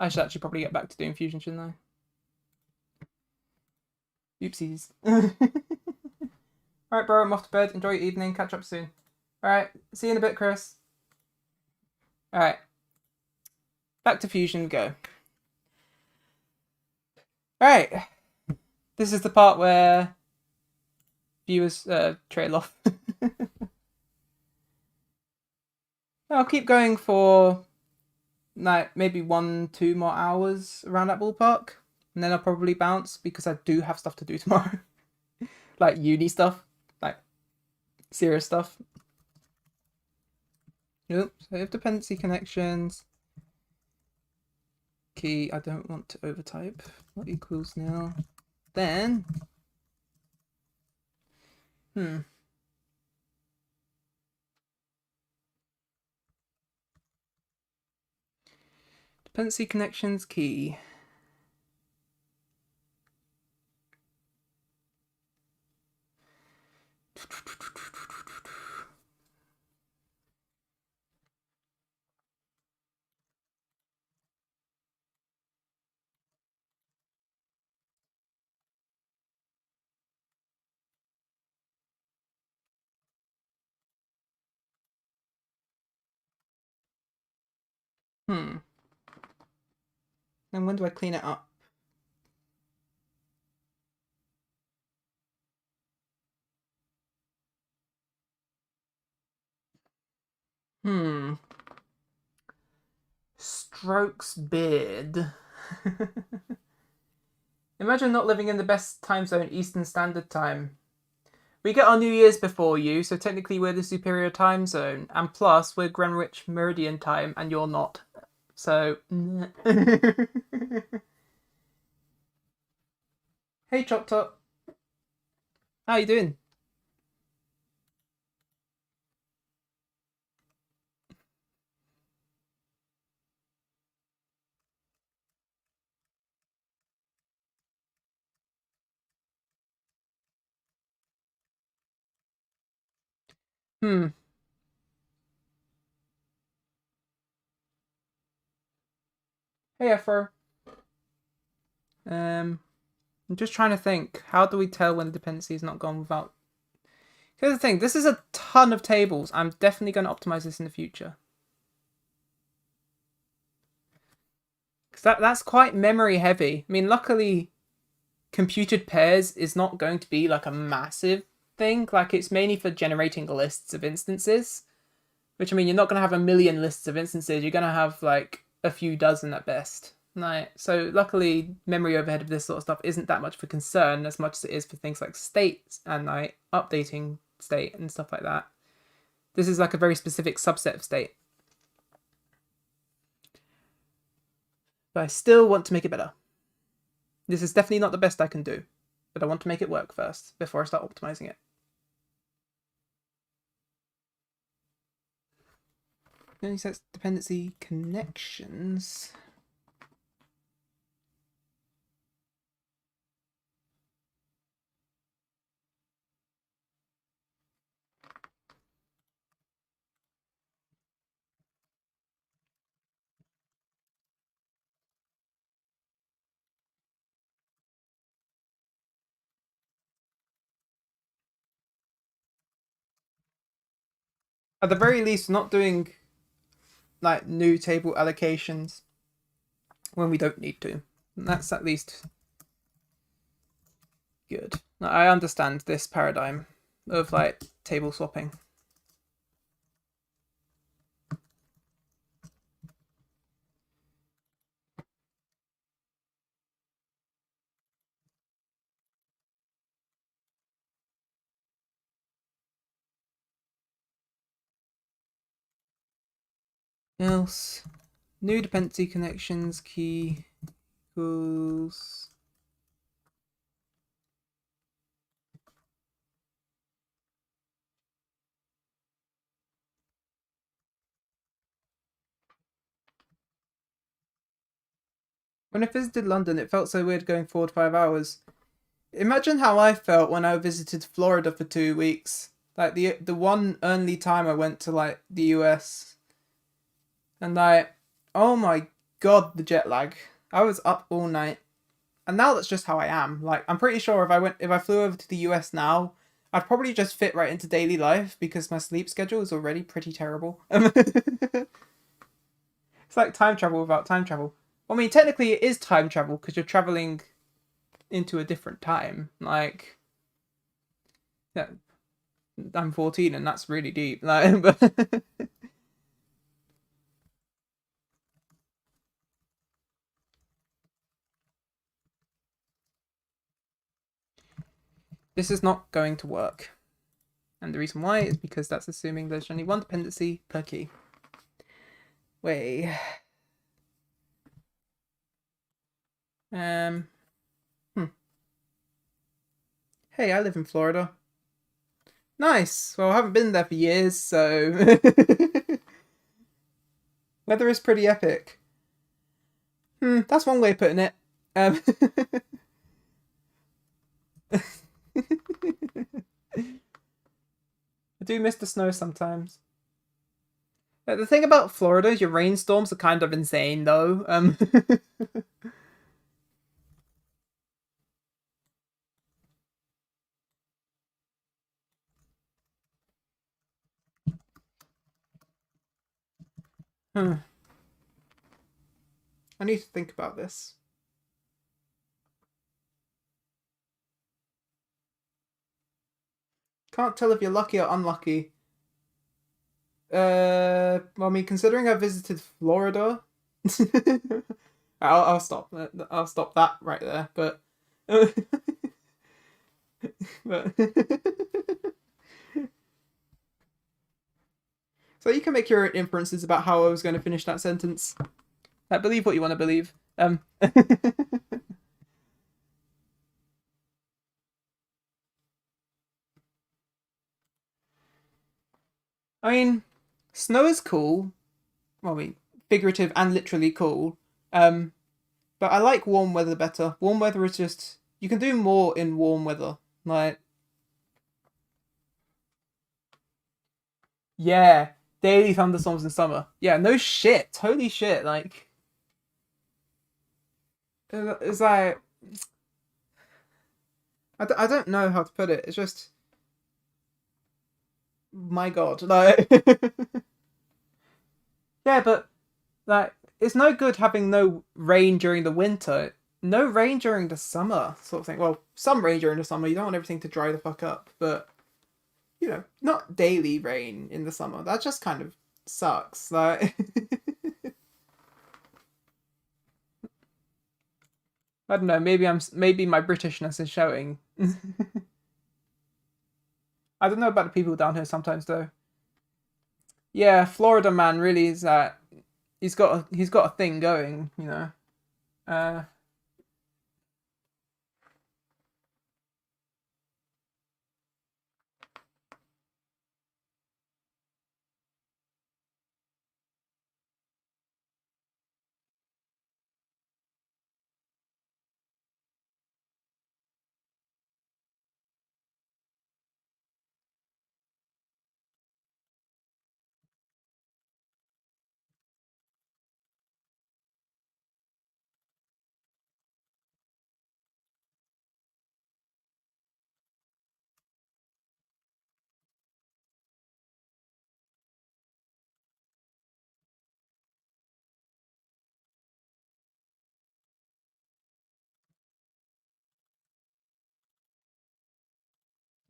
I should actually probably get back to doing fusion, shouldn't I? Oopsies. Alright, bro, I'm off to bed. Enjoy your evening. Catch up soon. Alright, see you in a bit, Chris. Alright. Back to fusion, go. Alright. This is the part where viewers trail off. I'll keep going for like maybe 1-2 more hours around that ballpark. And then I'll probably bounce because I do have stuff to do tomorrow. Like uni stuff. Like serious stuff. Nope. So if dependency connections. Key, I don't want to overtype. What equals now? Then dependency connections key. And when do I clean it up? Strokes beard. Imagine not living in the best time zone, Eastern Standard Time. We get our New Year's before you, so technically we're the superior time zone. And plus, we're Greenwich Meridian time, and you're not. So... Hey, Chop Top. How you doing? Hey, Afro. I'm just trying to think. How do we tell when the dependency is not gone without Here's the thing, this is a ton of tables. I'm definitely going to optimize this in the future. Because that's quite memory heavy. I mean, luckily, computed pairs is not going to be like a massive thing. Like, it's mainly for generating lists of instances. Which, I mean, you're not going to have a million lists of instances. You're going to have, like, a few dozen at best. Right. So, luckily, memory overhead of this sort of stuff isn't that much of a concern as much as it is for things like state and, like, updating state and stuff like that. This is, like, a very specific subset of state. But I still want to make it better. This is definitely not the best I can do. But I want to make it work first before I start optimizing it. Only sets dependency connections. At the very least, not doing like new table allocations when we don't need to. And that's at least good. Now, I understand this paradigm of like table swapping. Else, new dependency connections key equals when I visited London, it felt so weird going 4 to 5 hours. Imagine how I felt when I visited Florida for 2 weeks. Like the one only time I went to like the US. And like, oh my god, the jet lag. I was up all night. And now that's just how I am. Like, I'm pretty sure if I flew over to the US now, I'd probably just fit right into daily life because my sleep schedule is already pretty terrible. It's like time travel without time travel. I mean, technically it is time travel because you're traveling into a different time. Like, yeah, I'm 14 and that's really deep. Like, but this is not going to work. And the reason why is because that's assuming there's only one dependency per key. Wait. Um. Hey, I live in Florida. Nice. Well, I haven't been there for years, so weather is pretty epic. That's one way of putting it. Um. I do miss the snow sometimes. The thing about Florida is your rainstorms are kind of insane, though. I need to think about this. Can't tell if you're lucky or unlucky. Well, I mean, considering I visited Florida, I'll stop. I'll stop that right there. But, but so you can make your inferences about how I was going to finish that sentence. Believe what you want to believe. I mean, snow is cool. Well, I mean, figurative and literally cool. Um, but I like warm weather better. Warm weather is just you can do more in warm weather. Like, yeah, daily thunderstorms in summer. Yeah, no shit. Holy shit. Like, it's like I don't know how to put it. It's just my god, like yeah, but like it's no good having no rain during the winter, no rain during the summer, sort of thing. Well, some rain during the summer. You don't want everything to dry the fuck up, but not daily rain in the summer. That just kind of sucks. Like I don't know. Maybe my Britishness is showing. I don't know about the people down here sometimes though. Yeah, Florida man really is that he's got a thing going, you know. Uh,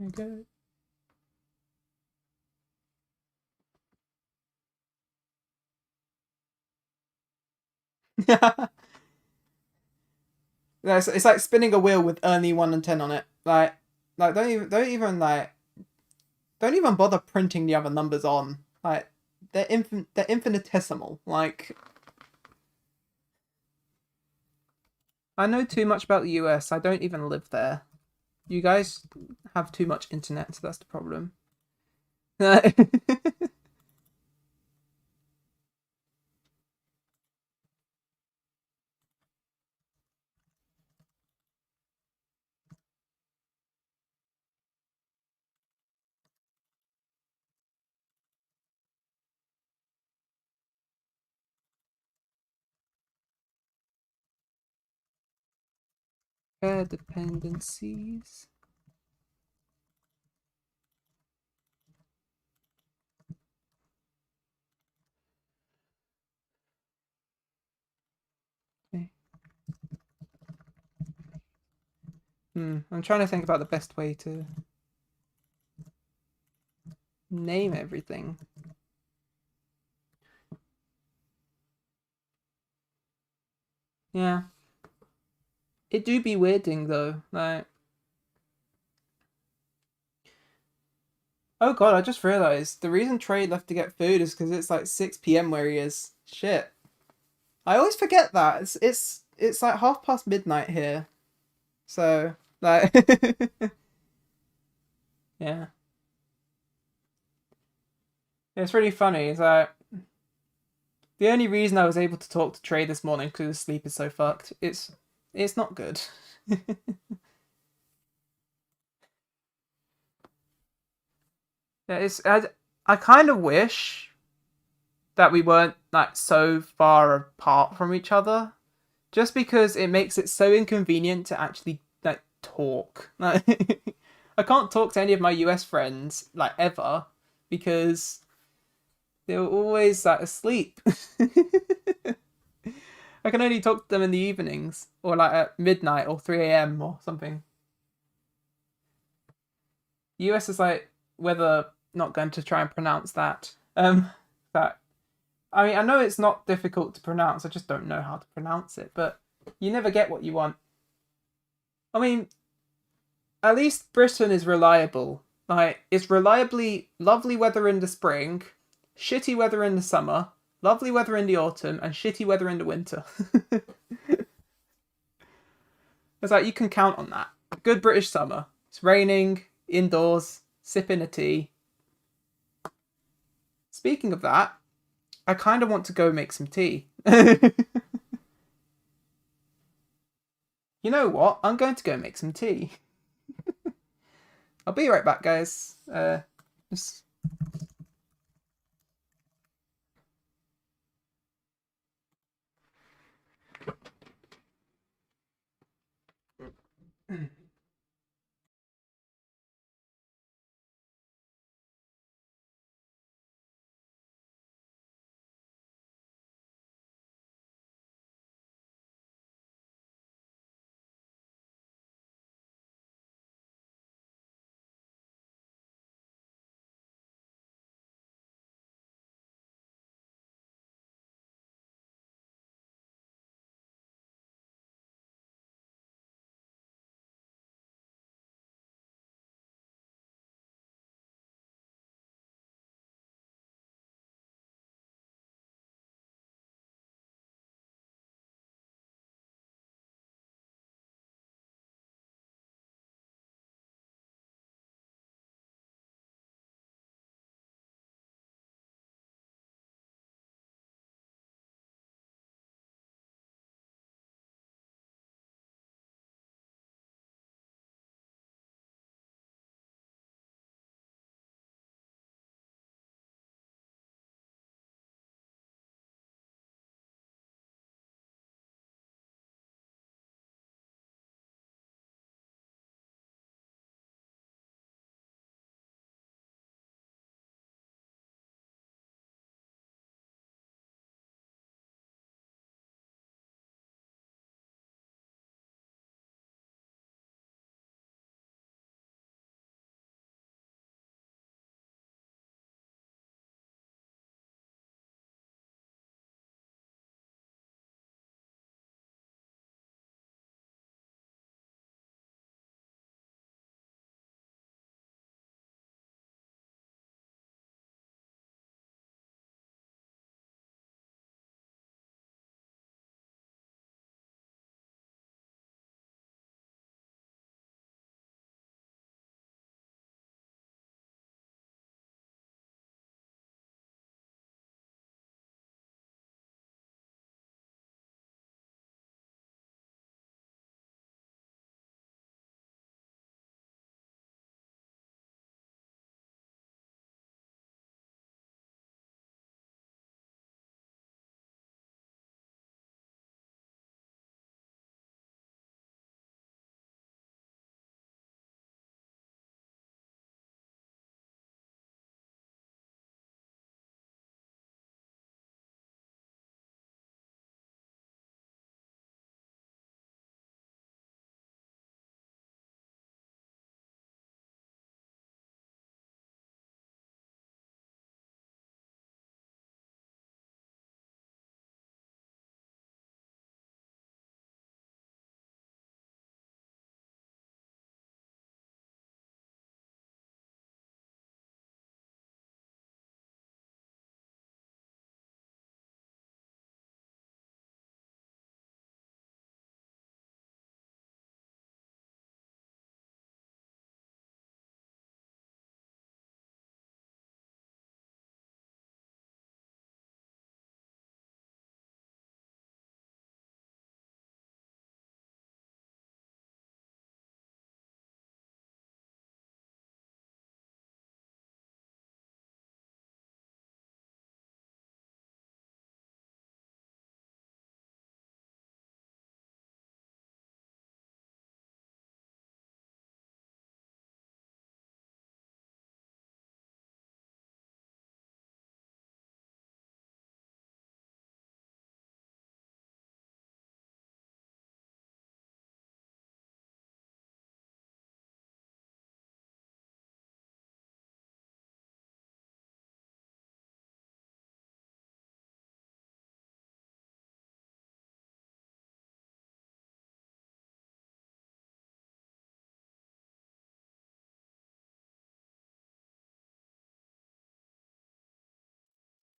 okay. No, it's like spinning a wheel with only 1 and 10 on it. Like don't even bother printing the other numbers on. Like they're infinitesimal. Like I know too much about the US. I don't even live there. You guys have too much internet, so that's the problem. Dependencies. Okay. I'm trying to think about the best way to name everything. Yeah. It do be weirding though. Like oh god, I just realized the reason Trey left to get food is because it's like 6 p.m. where he is. Shit. I always forget that. It's like half past midnight here. So like yeah. It's really funny. It's like the only reason I was able to talk to Trey this morning because his sleep is so fucked. It's not good. Yeah, I kind of wish that we weren't like so far apart from each other, just because it makes it so inconvenient to actually like talk. Like, I can't talk to any of my US friends like ever because they're always like asleep. I can only talk to them in the evenings or like at midnight or 3 a.m. or something. US is like whether not going to try and pronounce that. That I mean I know it's not difficult to pronounce. I just don't know how to pronounce it. But you never get what you want. I mean, at least Britain is reliable. Like it's reliably lovely weather in the spring, shitty weather in the summer, lovely weather in the autumn, and shitty weather in the winter. It's like you can count on that. Good British summer. It's raining, indoors, sipping a tea. Speaking of that, I kind of want to go make some tea. You know what? I'm going to go make some tea. I'll be right back, guys. Just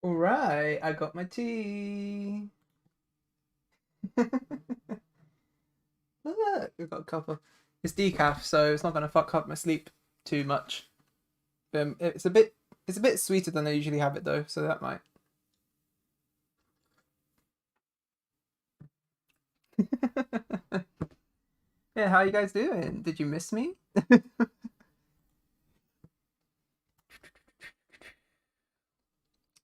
All right, I got my tea. Look, we've got a couple. It's decaf, so it's not gonna fuck up my sleep too much. It's a bit sweeter than I usually have it though, so that might. Yeah, how you guys doing? Did you miss me?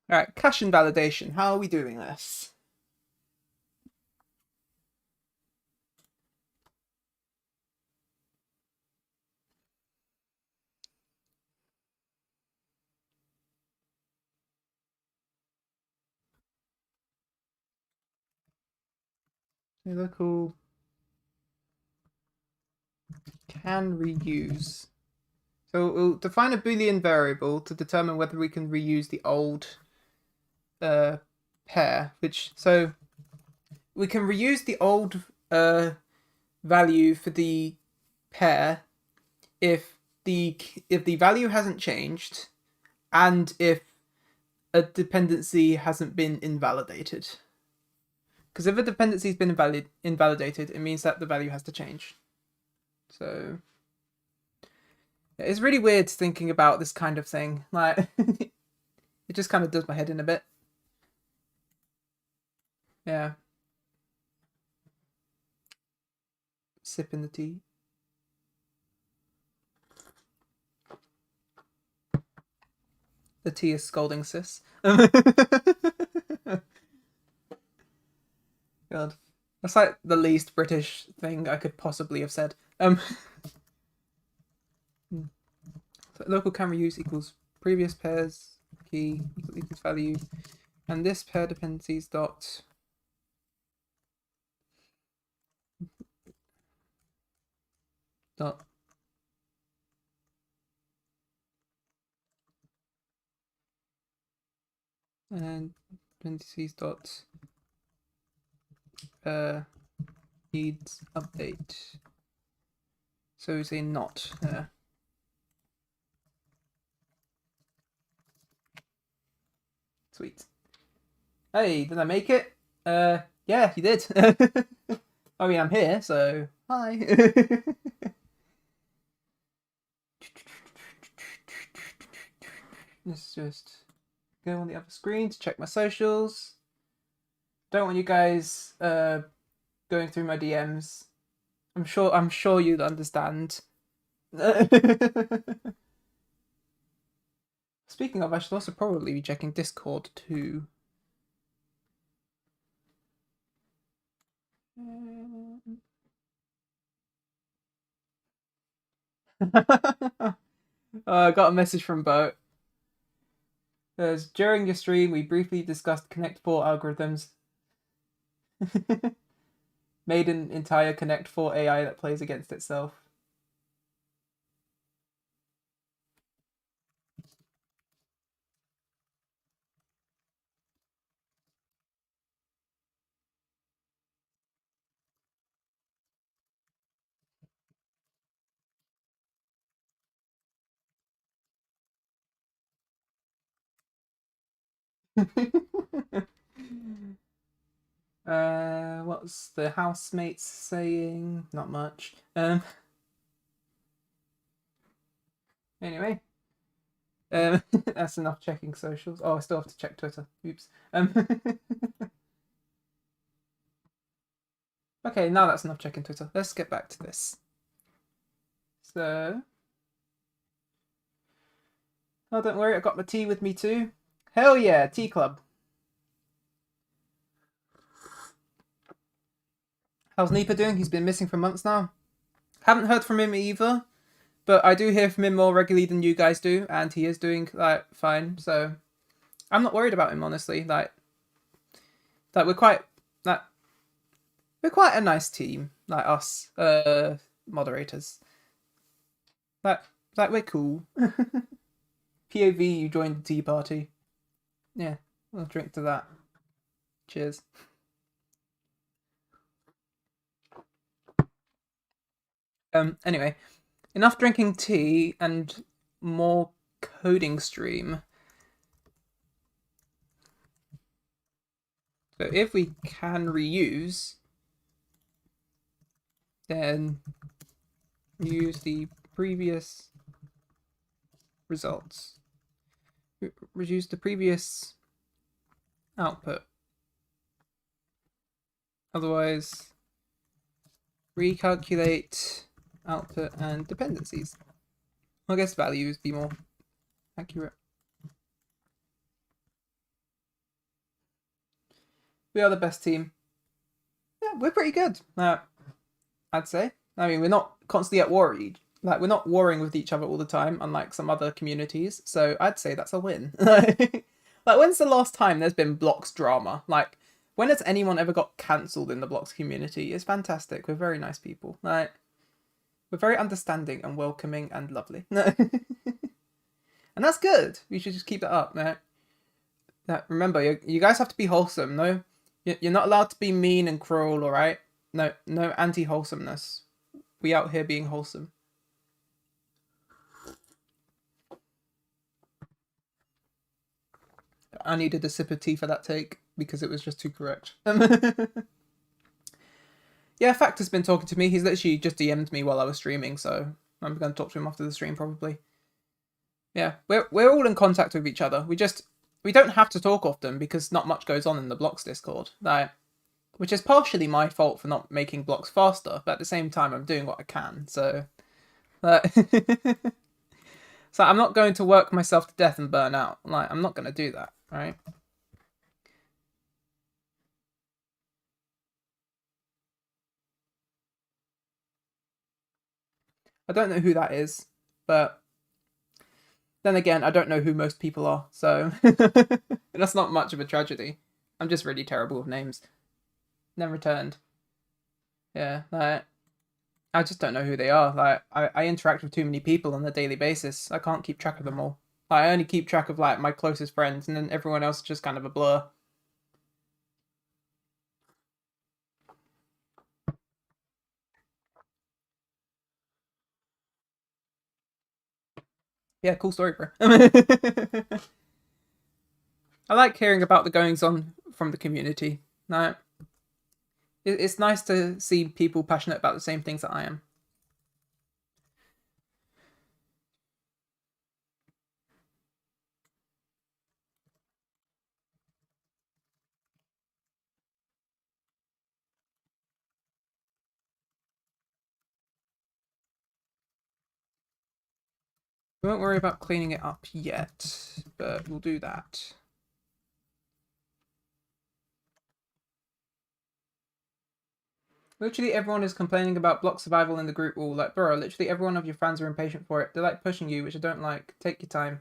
All right, cache invalidation. How are we doing this? Local can reuse. So we'll define a Boolean variable to determine whether we can reuse the old uh, pair. So we can reuse the old value for the pair if the value hasn't changed and if a dependency hasn't been invalidated. Because if a dependency has been invalidated, it means that the value has to change. So it's really weird thinking about this kind of thing. Like it just kind of does my head in a bit. Yeah. Sipping the tea. The tea is scolding sis. God. That's like the least British thing I could possibly have said. So local can reuse equals previous pairs key equals value, and this pair dependencies dot dot and dependencies dot needs update. So we say not. Sweet. Hey, did I make it? Yeah, you did. I mean, I'm here, so hi. Let's just go on the other screen to check my socials. Don't want you guys going through my DMs. I'm sure you'd understand. Speaking of, I should also probably be checking Discord too. I got a message from Bo. During your stream, we briefly discussed Connect 4 algorithms. Made an entire Connect 4 AI that plays against itself. What's the housemates saying? Not much. Anyway, that's enough checking socials. Oh, I still have to check Twitter. Oops. Okay, now that's enough checking Twitter. Let's get back to this. So, oh, don't worry, I got my tea with me too. Hell yeah, tea club. How's Nipa doing? He's been missing for months now. Haven't heard from him either, but I do hear from him more regularly than you guys do, and he is doing like fine. So I'm not worried about him honestly. Like we're quite a nice team, like us moderators. Like like we're cool. POV, you joined the tea party. Yeah, I'll drink to that. Cheers. Anyway, enough drinking tea and more coding stream. So if we can reuse, then use the previous results. Reduce the previous output. Otherwise, recalculate output and dependencies. I guess values be more accurate. We are the best team. Yeah, we're pretty good. I'd say. I mean, we're not constantly at war. Like, we're not warring with each other all the time, unlike some other communities. So I'd say that's a win. Like, when's the last time there's been Blocks drama? Like, when has anyone ever got cancelled in the Blocks community? It's fantastic. We're very nice people. Like, we're very understanding and welcoming and lovely. And that's good. We should just keep that up. Remember, you guys have to be wholesome. No, you're not allowed to be mean and cruel. All right. No, no anti-wholesomeness. We out here being wholesome. I needed a sip of tea for that take because it was just too correct. Yeah, Factor's been talking to me. He's literally just DM'd me while I was streaming, so I'm going to talk to him after the stream probably. Yeah, we're all in contact with each other. We don't have to talk often because not much goes on in the Blocks Discord. Like, which is partially my fault for not making blocks faster, but at the same time I'm doing what I can. So so I'm not going to work myself to death and burn out. Like, I'm not going to do that, right? I don't know who that is, but then again, I don't know who most people are, so that's not much of a tragedy. I'm just really terrible with names. Never returned. Yeah, like, I just don't know who they are. Like, I interact with too many people on a daily basis. I can't keep track of them all. I only keep track of like my closest friends, and then everyone else is just kind of a blur. Yeah, cool story, bro. I like hearing about the goings on from the community. Like, it's nice to see people passionate about the same things that I am. We won't worry about cleaning it up yet, but we'll do that. Literally everyone is complaining about block survival in the group wall. Like, bro, literally every one of your fans are impatient for it. They're like pushing you, which I don't like. Take your time.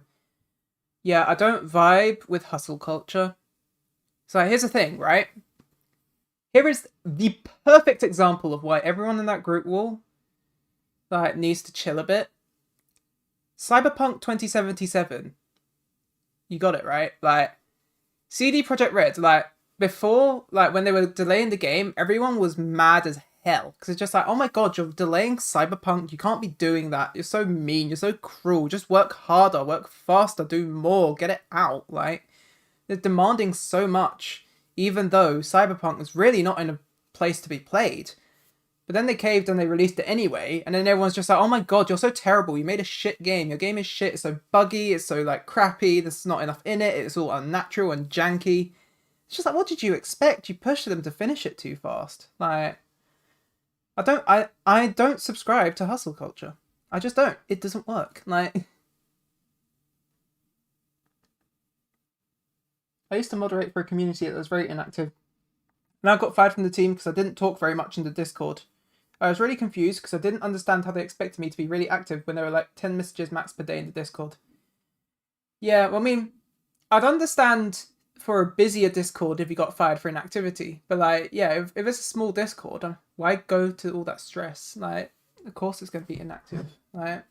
Yeah, I don't vibe with hustle culture. So here's the thing, right? Here is the perfect example of why everyone in that group wall like needs to chill a bit. Cyberpunk 2077. You got it, right? Like, CD Projekt Red, like, before, like, when they were delaying the game, everyone was mad as hell. Because it's just like, oh my god, you're delaying Cyberpunk. You can't be doing that. You're so mean. You're so cruel. Just work harder, work faster, do more, get it out. Like, they're demanding so much, even though Cyberpunk is really not in a place to be played. But then they caved and they released it anyway, and then everyone's just like, oh my god, you're so terrible, you made a shit game, your game is shit, it's so buggy, it's so like crappy, there's not enough in it, it's all unnatural and janky. It's just like, what did you expect? You pushed them to finish it too fast. Like, I don't subscribe to hustle culture. I just don't. It doesn't work. Like, I used to moderate for a community that was very inactive. And I got fired from the team because I didn't talk very much in the Discord. I was really confused because I didn't understand how they expected me to be really active when there were like 10 messages max per day in the Discord. Yeah, well, I mean, I'd understand for a busier Discord if you got fired for inactivity. But like, yeah, if it's a small Discord, why go to all that stress? Like, of course it's going to be inactive. Like,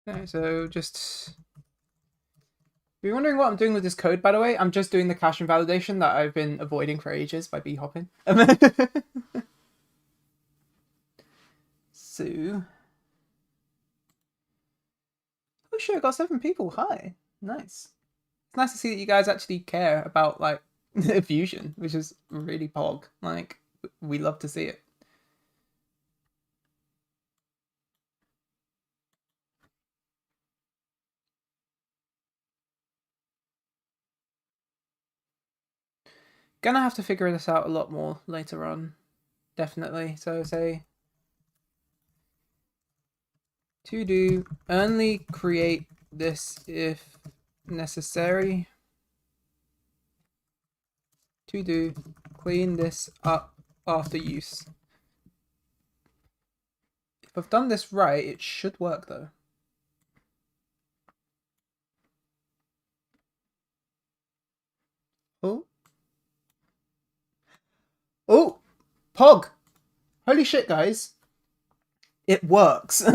Okay, so just... If you're wondering what I'm doing with this code, by the way, I'm just doing the cache invalidation that I've been avoiding for ages by b-hopping. So... Oh shit, I got 7 people. Hi. Nice. It's nice to see that you guys actually care about, like, Fusion, which is really pog. Like, we love to see it. Gonna have to figure this out a lot more later on. Definitely. So say to do only create this if necessary. To do clean this up after use. If I've done this right, it should work though. Oh. Oh! Pog! Holy shit, guys. It works. See,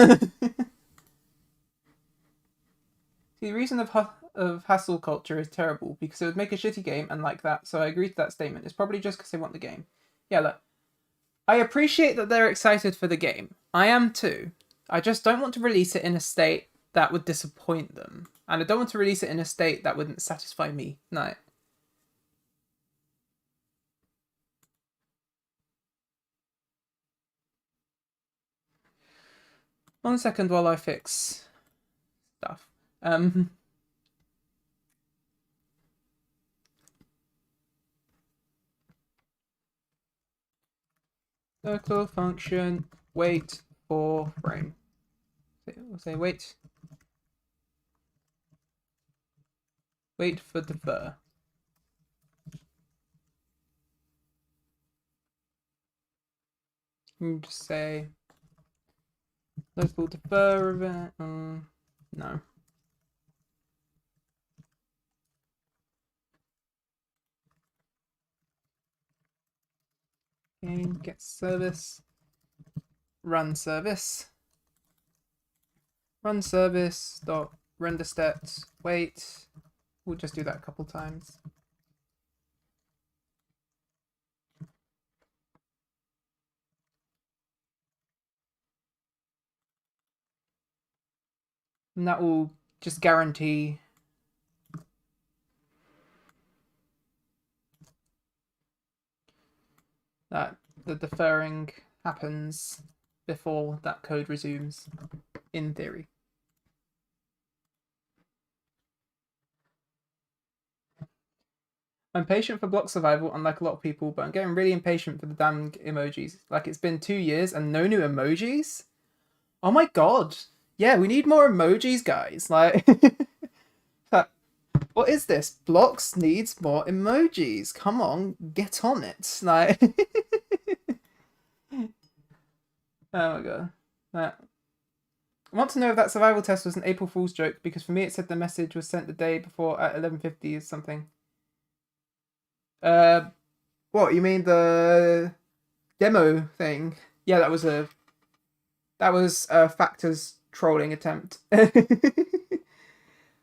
the reason of hassle culture is terrible because it would make a shitty game and like that, so I agree to that statement. It's probably just because they want the game. Yeah, look. I appreciate that they're excited for the game. I am too. I just don't want to release it in a state that would disappoint them. And I don't want to release it in a state that wouldn't satisfy me. No. One second while I fix stuff. Local function wait for frame. We'll say wait. Wait for defer. And just say local defer event. No. Game get service. Run service. Run service dot render stats. Wait. We'll just do that a couple times. And that will just guarantee that the deferring happens before that code resumes, in theory. I'm patient for block survival, unlike a lot of people, but I'm getting really impatient for the damn emojis. Like, it's been 2 years and no new emojis? Oh my god. Yeah, we need more emojis, guys. Like, what is this? Blocks needs more emojis. Come on, get on it. Like, oh my god. I want to know if that survival test was an April Fool's joke, because for me it said the message was sent the day before at 11:50 or something. What, you mean the demo thing? Yeah, that was a Factors trolling attempt. I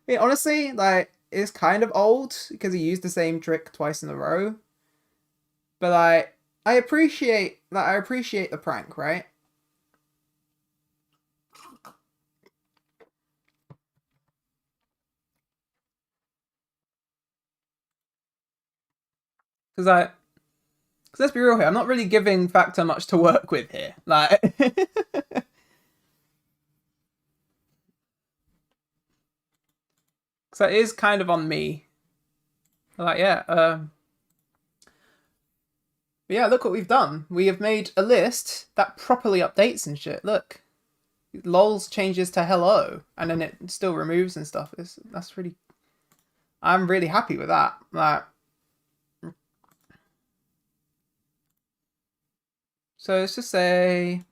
mean, honestly, like, it's kind of old because he used the same trick twice in a row. But like, I appreciate the prank, right? Because let's be real here, I'm not really giving Factor much to work with here. Like, so it is kind of on me. Like, yeah, but yeah, look what we've done. We have made a list that properly updates and shit. Look, lols changes to hello, and then it still removes and stuff. That's really, I'm really happy with that. Like, so let's just say,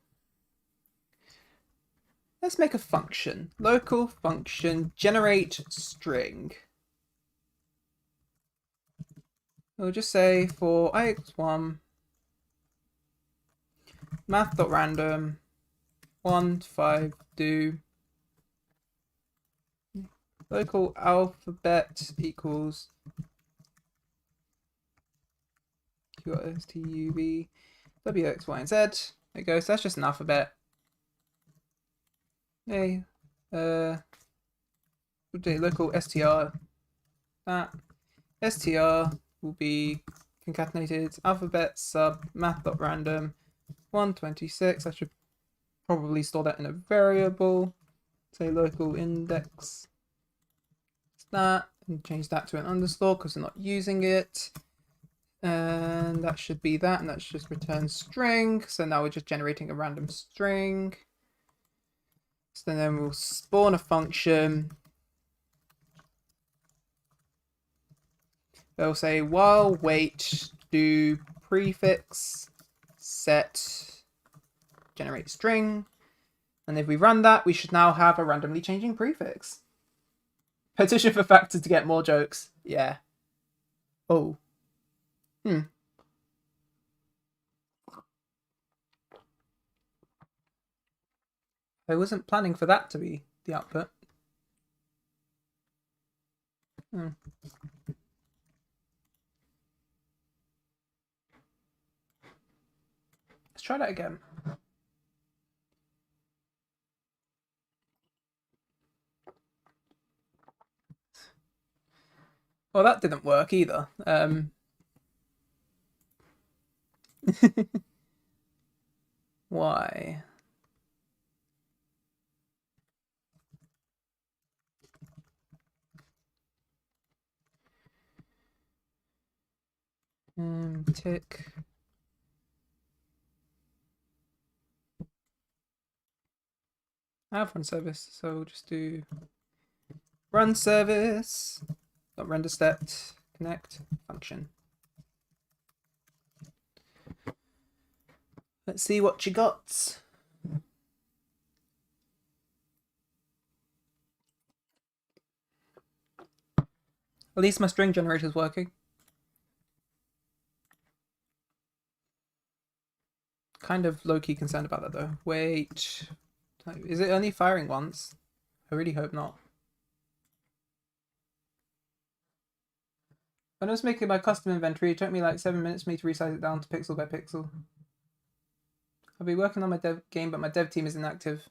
let's make a function. Local function generate string. We'll just say for ix1 math.random 1 to 5 do local alphabet equals QRSTUV W X Y and Z. There you go. So that's just an alphabet. Okay. We'll do local str. That str will be concatenated alphabet sub math.random 126. I should probably store that in a variable. Say local index. That and change that to an underscore because we're not using it. And that should be that, and that's just return string. So now we're just generating a random string. So then we'll spawn a function. They'll say while wait do prefix set generate string. And if we run that, we should now have a randomly changing prefix. Petition for factors to get more jokes. Yeah. Oh. I wasn't planning for that to be the output. Let's try that again. Well, that didn't work either. Why? Tick. I have run service, so we'll just do run service. Not render stat connect function. Let's see what you got. At least my string generator is working. Kind of low-key concerned about that though. Wait, is it only firing once? I really hope not. When I was making my custom inventory, it took me like 7 minutes for me to resize it down to pixel by pixel. I'll be working on my dev game, but my dev team is inactive.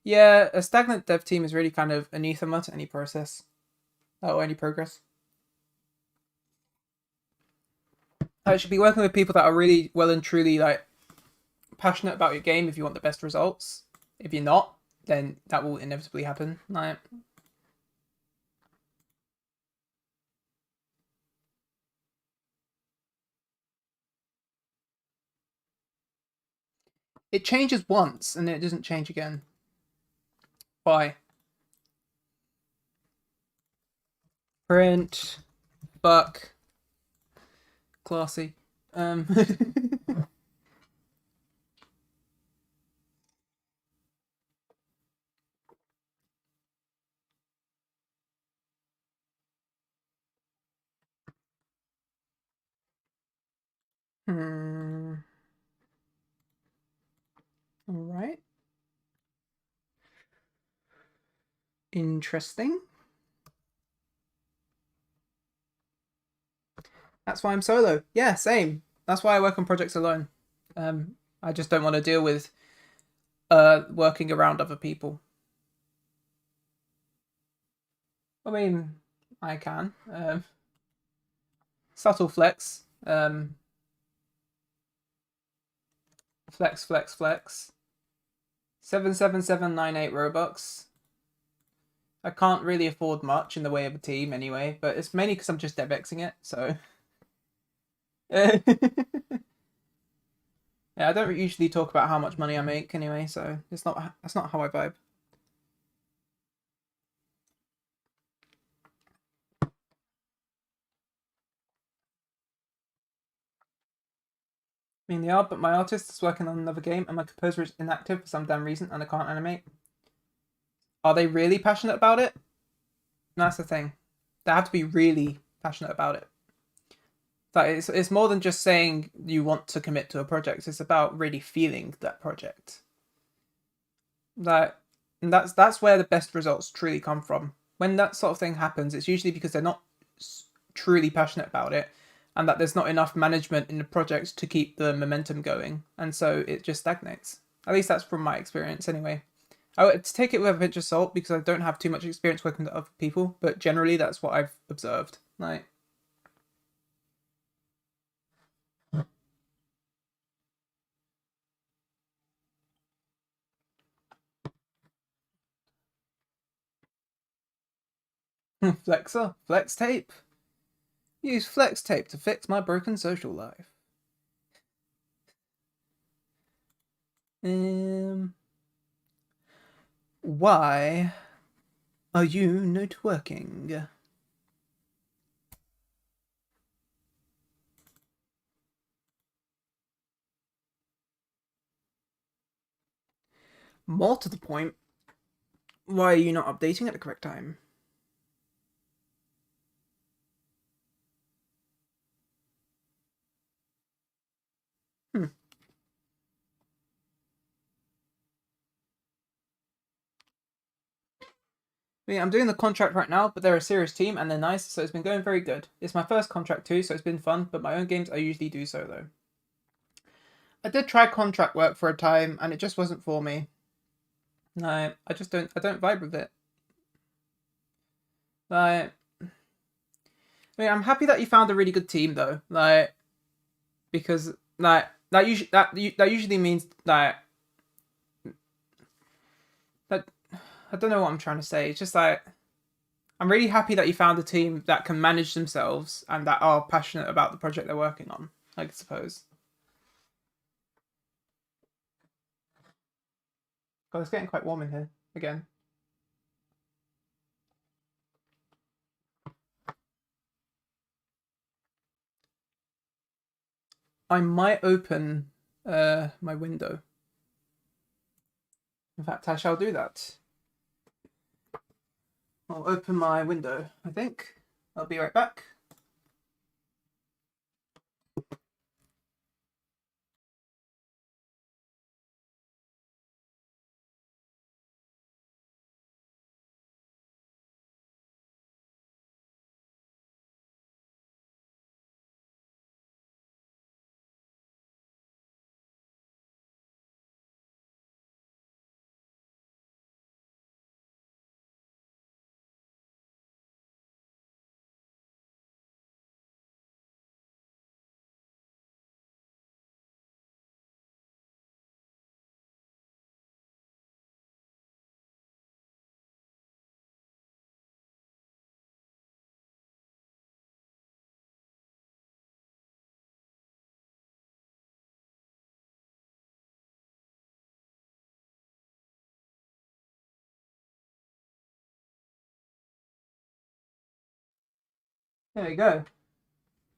Yeah, a stagnant dev team is really kind of anathema to any process. Or any progress. I should be working with people that are really well and truly like passionate about your game if you want the best results. If you're not, then that will inevitably happen. Like, it changes once and then it doesn't change again. Why? Print. Fuck. Classy. All right. Interesting. That's why I'm solo. Yeah, same. That's why I work on projects alone. I just don't want to deal with working around other people. I mean, I can. Subtle flex. Flex, flex, flex. 77798 Robux. I can't really afford much in the way of a team anyway, but it's mainly because I'm just DevXing it, so. Yeah, I don't usually talk about how much money I make anyway, so that's not how I vibe. I mean, they are, but my artist is working on another game and my composer is inactive for some damn reason and I can't animate. Are they really passionate about it? That's the thing. They have to be really passionate about it. Like it's more than just saying you want to commit to a project. It's about really feeling that project. And that's where the best results truly come from. when that sort of thing happens, it's usually because they're not truly passionate about it, and that there's not enough management in the project to keep the momentum going, and so it just stagnates. At least that's from my experience, anyway. I would take it with a pinch of salt because I don't have too much experience working with other people, but generally that's what I've observed. Like, Flexer, flex tape. Use flex tape to fix my broken social life. Why are you not working? More to the point, why are you not updating at the correct time? Hmm. I mean, I'm doing the contract right now, but they're a serious team and they're nice, so it's been going very good. It's my first contract too, so it's been fun, but my own games I usually do so though. I did try contract work for a time and it just wasn't for me. No, I don't vibe with it. Like, I mean, I'm happy that you found a really good team though. Like, because that usually means that I don't know what I'm trying to say. It's just like I'm really happy that you found a team that can manage themselves and that are passionate about the project they're working on, I suppose. God, it's getting quite warm in here again. I might open my window. In fact, I shall do that. I'll open my window, I think. I'll be right back. There you go.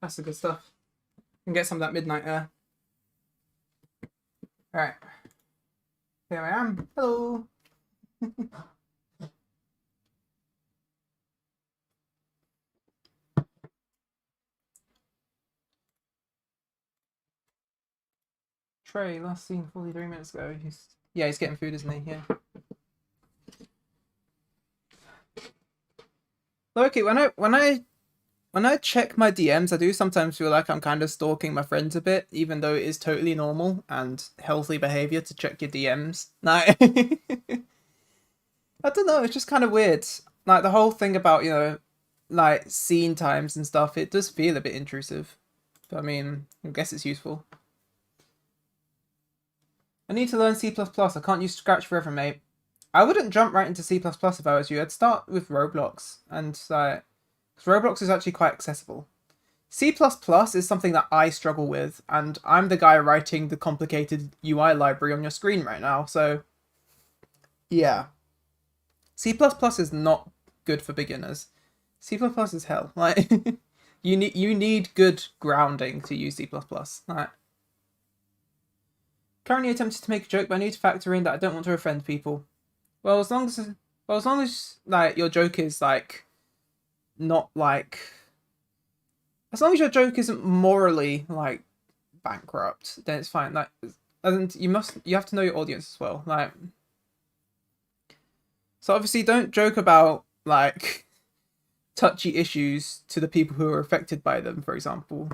That's the good stuff. And get some of that midnight air. Alright. Here I am. Hello. Trey, last seen 43 minutes ago. He's getting food, isn't he? Yeah. Okay, when I check my DMs, I do sometimes feel like I'm kind of stalking my friends a bit, even though it is totally normal and healthy behavior to check your DMs. Like, I don't know, it's just kind of weird. Like the whole thing about like scene times and stuff, it does feel a bit intrusive. But I mean, I guess it's useful. I need to learn C++. I can't use Scratch forever, mate. I wouldn't jump right into C++ if I was you. I'd start with Roblox, and like, 'cause Roblox is actually quite accessible. C++ is something that I struggle with, and I'm the guy writing the complicated UI library on your screen right now. So, yeah, C++ is not good for beginners. C++ is hell. Like, you need good grounding to use C++. Like, currently attempting to make a joke, but I need to factor in that I don't want to offend people. Well, as long as like your joke is like not like as long as your joke isn't morally like bankrupt, then it's fine. Like, and you have to know your audience as well. Like, so obviously don't joke about like touchy issues to the people who are affected by them, for example.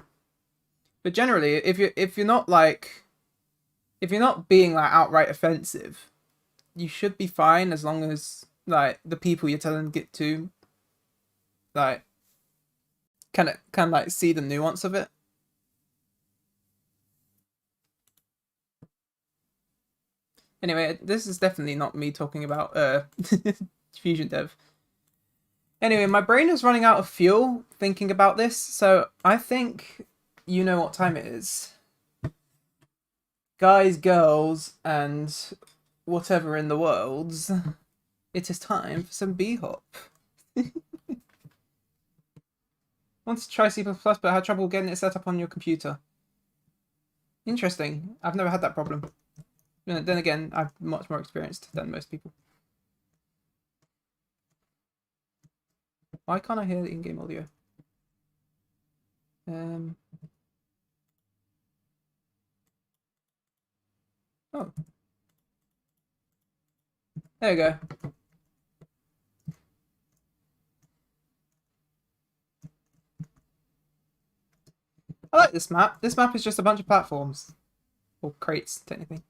But generally, if you're not like if you're not being like outright offensive, you should be fine as long as like the people you're telling it to like can like see the nuance of it. Anyway, this is definitely not me talking about Fusion Dev. Anyway, my brain is running out of fuel thinking about this, so I think you know what time it is. Guys, girls, and whatever in the worlds, it is time for some B-hop. Want to try C++, but had trouble getting it set up on your computer. Interesting. I've never had that problem. Then again, I'm much more experienced than most people. Why can't I hear the in-game audio? Oh. There you go. I like this map. This map is just a bunch of platforms. Or crates, technically.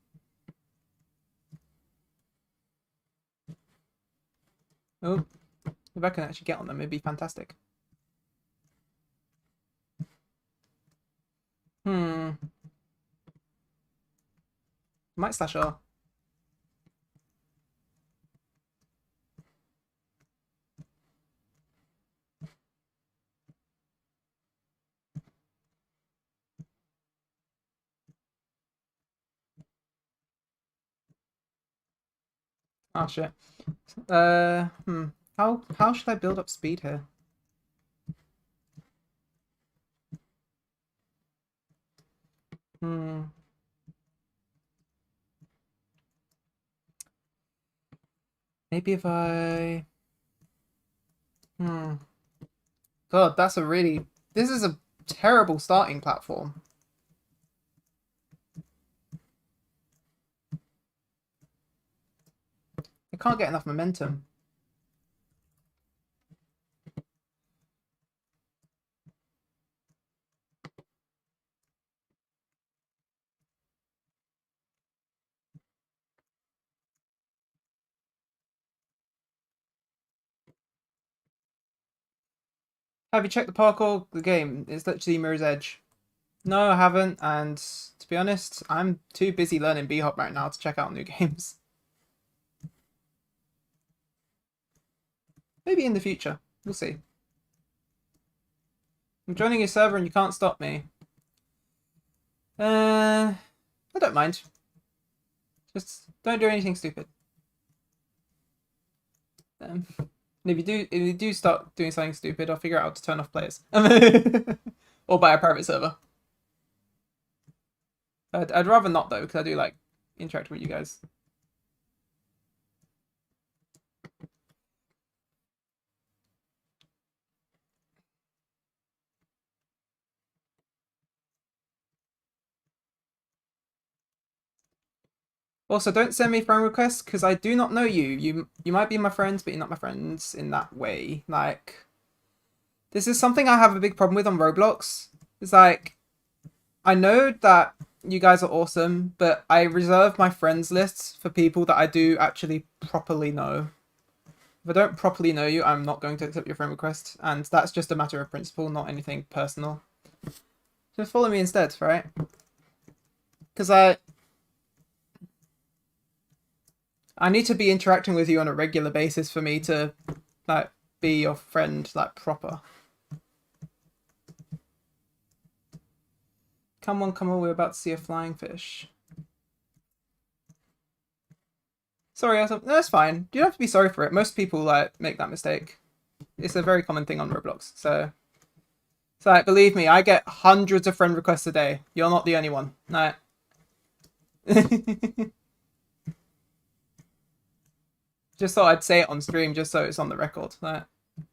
Oh. If I can actually get on them, it'd be fantastic. Might slash R. Oh shit. How should I build up speed here? Maybe if I God, that's a really this is a terrible starting platform. I can't get enough momentum. Have you checked the parkour? The game? It's literally Mirror's Edge. No, I haven't, and to be honest, I'm too busy learning B-hop right now to check out new games. Maybe in the future. We'll see. I'm joining your server and you can't stop me. I don't mind. Just don't do anything stupid. And if you do start doing something stupid, I'll figure out how to turn off players. Or buy a private server. I'd rather not though, because I do like interacting with you guys. Also, don't send me friend requests because I do not know you. You might be my friends, but you're not my friends in that way. Like, this is something I have a big problem with on Roblox. It's like, I know that you guys are awesome, but I reserve my friends lists for people that I do actually properly know. If I don't properly know you, I'm not going to accept your friend request, and that's just a matter of principle, not anything personal. Just follow me instead, right? Because I need to be interacting with you on a regular basis for me to like be your friend like proper. Come on, we're about to see a flying fish. Sorry, no, that's fine. You don't have to be sorry for it. Most people like make that mistake. It's a very common thing on Roblox. So like, believe me, I get hundreds of friend requests a day. You're not the only one. No. Just thought I'd say it on stream just so it's on the record. Like,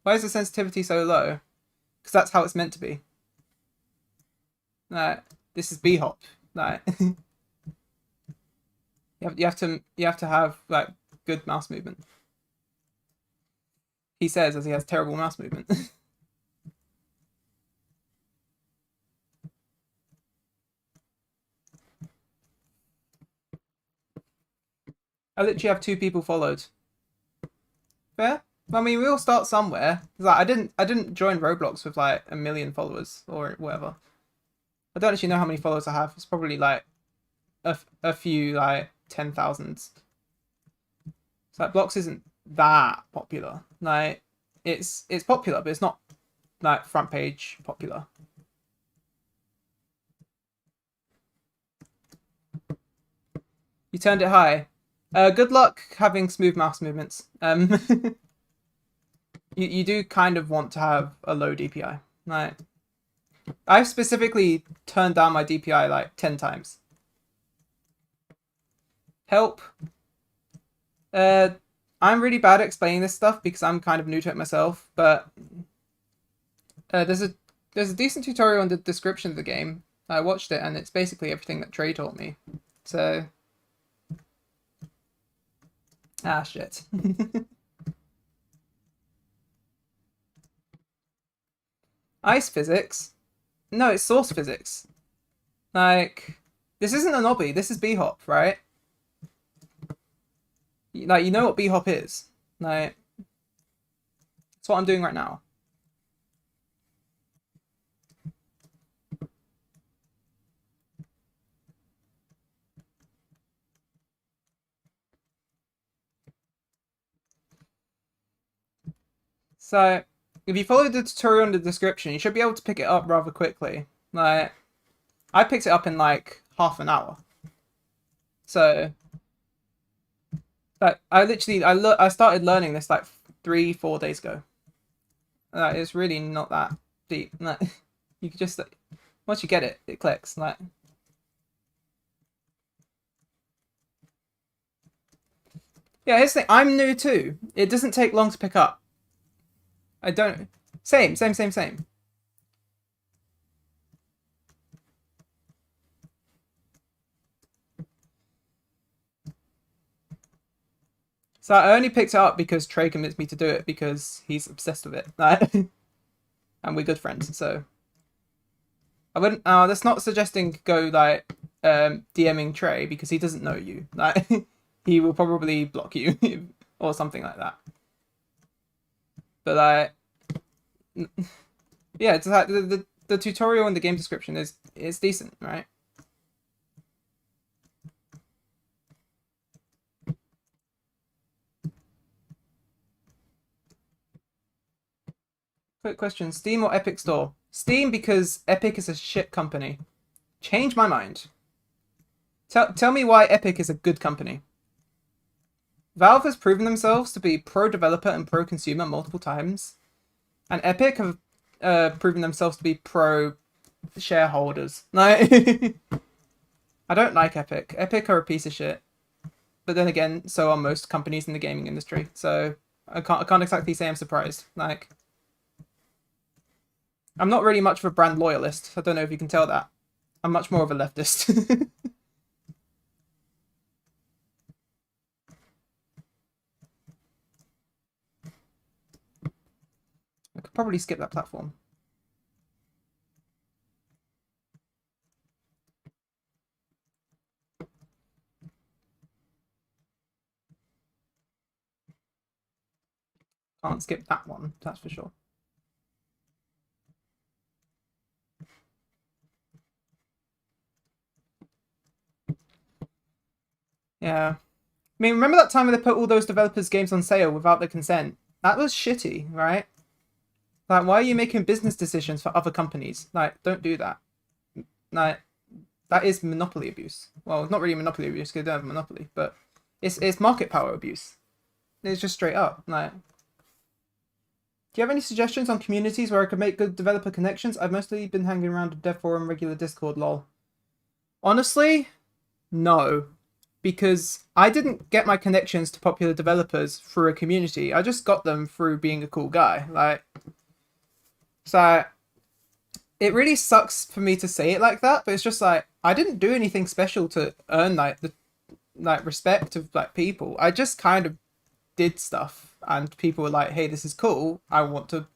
why is the sensitivity so low? Because that's how it's meant to be. Like, this is B-hop. Like, you have to have like good mouse movement. he says as he has terrible mouse movement. I literally have 2 people followed. Fair. I mean, we all start somewhere. Like, I didn't join Roblox with like 1 million followers or whatever. I don't actually know how many followers I have. It's probably like a few, like 10,000. So like, Blocks isn't that popular. Like, it's popular, but it's not like front page popular. You turned it high. Good luck having smooth mouse movements. You do kind of want to have a low DPI. Like, I've specifically turned down my DPI like 10 times. Help. I'm really bad at explaining this stuff because I'm kind of new to it myself, but there's a decent tutorial in the description of the game. I watched it and it's basically everything that Trey taught me. So shit. Ice physics? No, it's source physics. Like, this isn't an obby, this is B-hop, right? Like, you know what B-hop is. Like, that's what I'm doing right now. So, if you follow the tutorial in the description, you should be able to pick it up rather quickly. Like, I picked it up in like half an hour. So, like, I started learning this like 3-4 days ago. It's really not that deep. Like, you can just like, once you get it, it clicks. Like, yeah, here's the thing. I'm new too. It doesn't take long to pick up. I don't. Same. So I only picked it up because Trey convinced me to do it because he's obsessed with it. And we're good friends, so I wouldn't. That's not suggesting go like DMing Trey because he doesn't know you. Like, he will probably block you or something like that. But yeah, it's like the tutorial in the game description is decent, right? Quick question: Steam or Epic Store? Steam, because Epic is a shit company. Change my mind. Tell me why Epic is a good company. Valve has proven themselves to be pro-developer and pro-consumer multiple times, and Epic have proven themselves to be pro-shareholders. Like, I don't like Epic. Epic are a piece of shit. But then again, so are most companies in the gaming industry. So I can't exactly say I'm surprised. Like, I'm not really much of a brand loyalist. I don't know if you can tell that. I'm much more of a leftist. I could probably skip that platform. Can't skip that one, that's for sure. Yeah. I mean, remember that time when they put all those developers' games on sale without their consent? That was shitty, right? Like, why are you making business decisions for other companies? Like, don't do that. Like, that is monopoly abuse. Well, not really monopoly abuse because they don't have a monopoly, but it's market power abuse. It's just straight up. Like, do you have any suggestions on communities where I could make good developer connections? I've mostly been hanging around a dev forum, regular Discord, lol. Honestly, no. Because I didn't get my connections to popular developers through a community. I just got them through being a cool guy. Like, so it really sucks for me to say it like that, but it's just like I didn't do anything special to earn like the respect of like people. I just kind of did stuff and people were like, hey, this is cool, I want to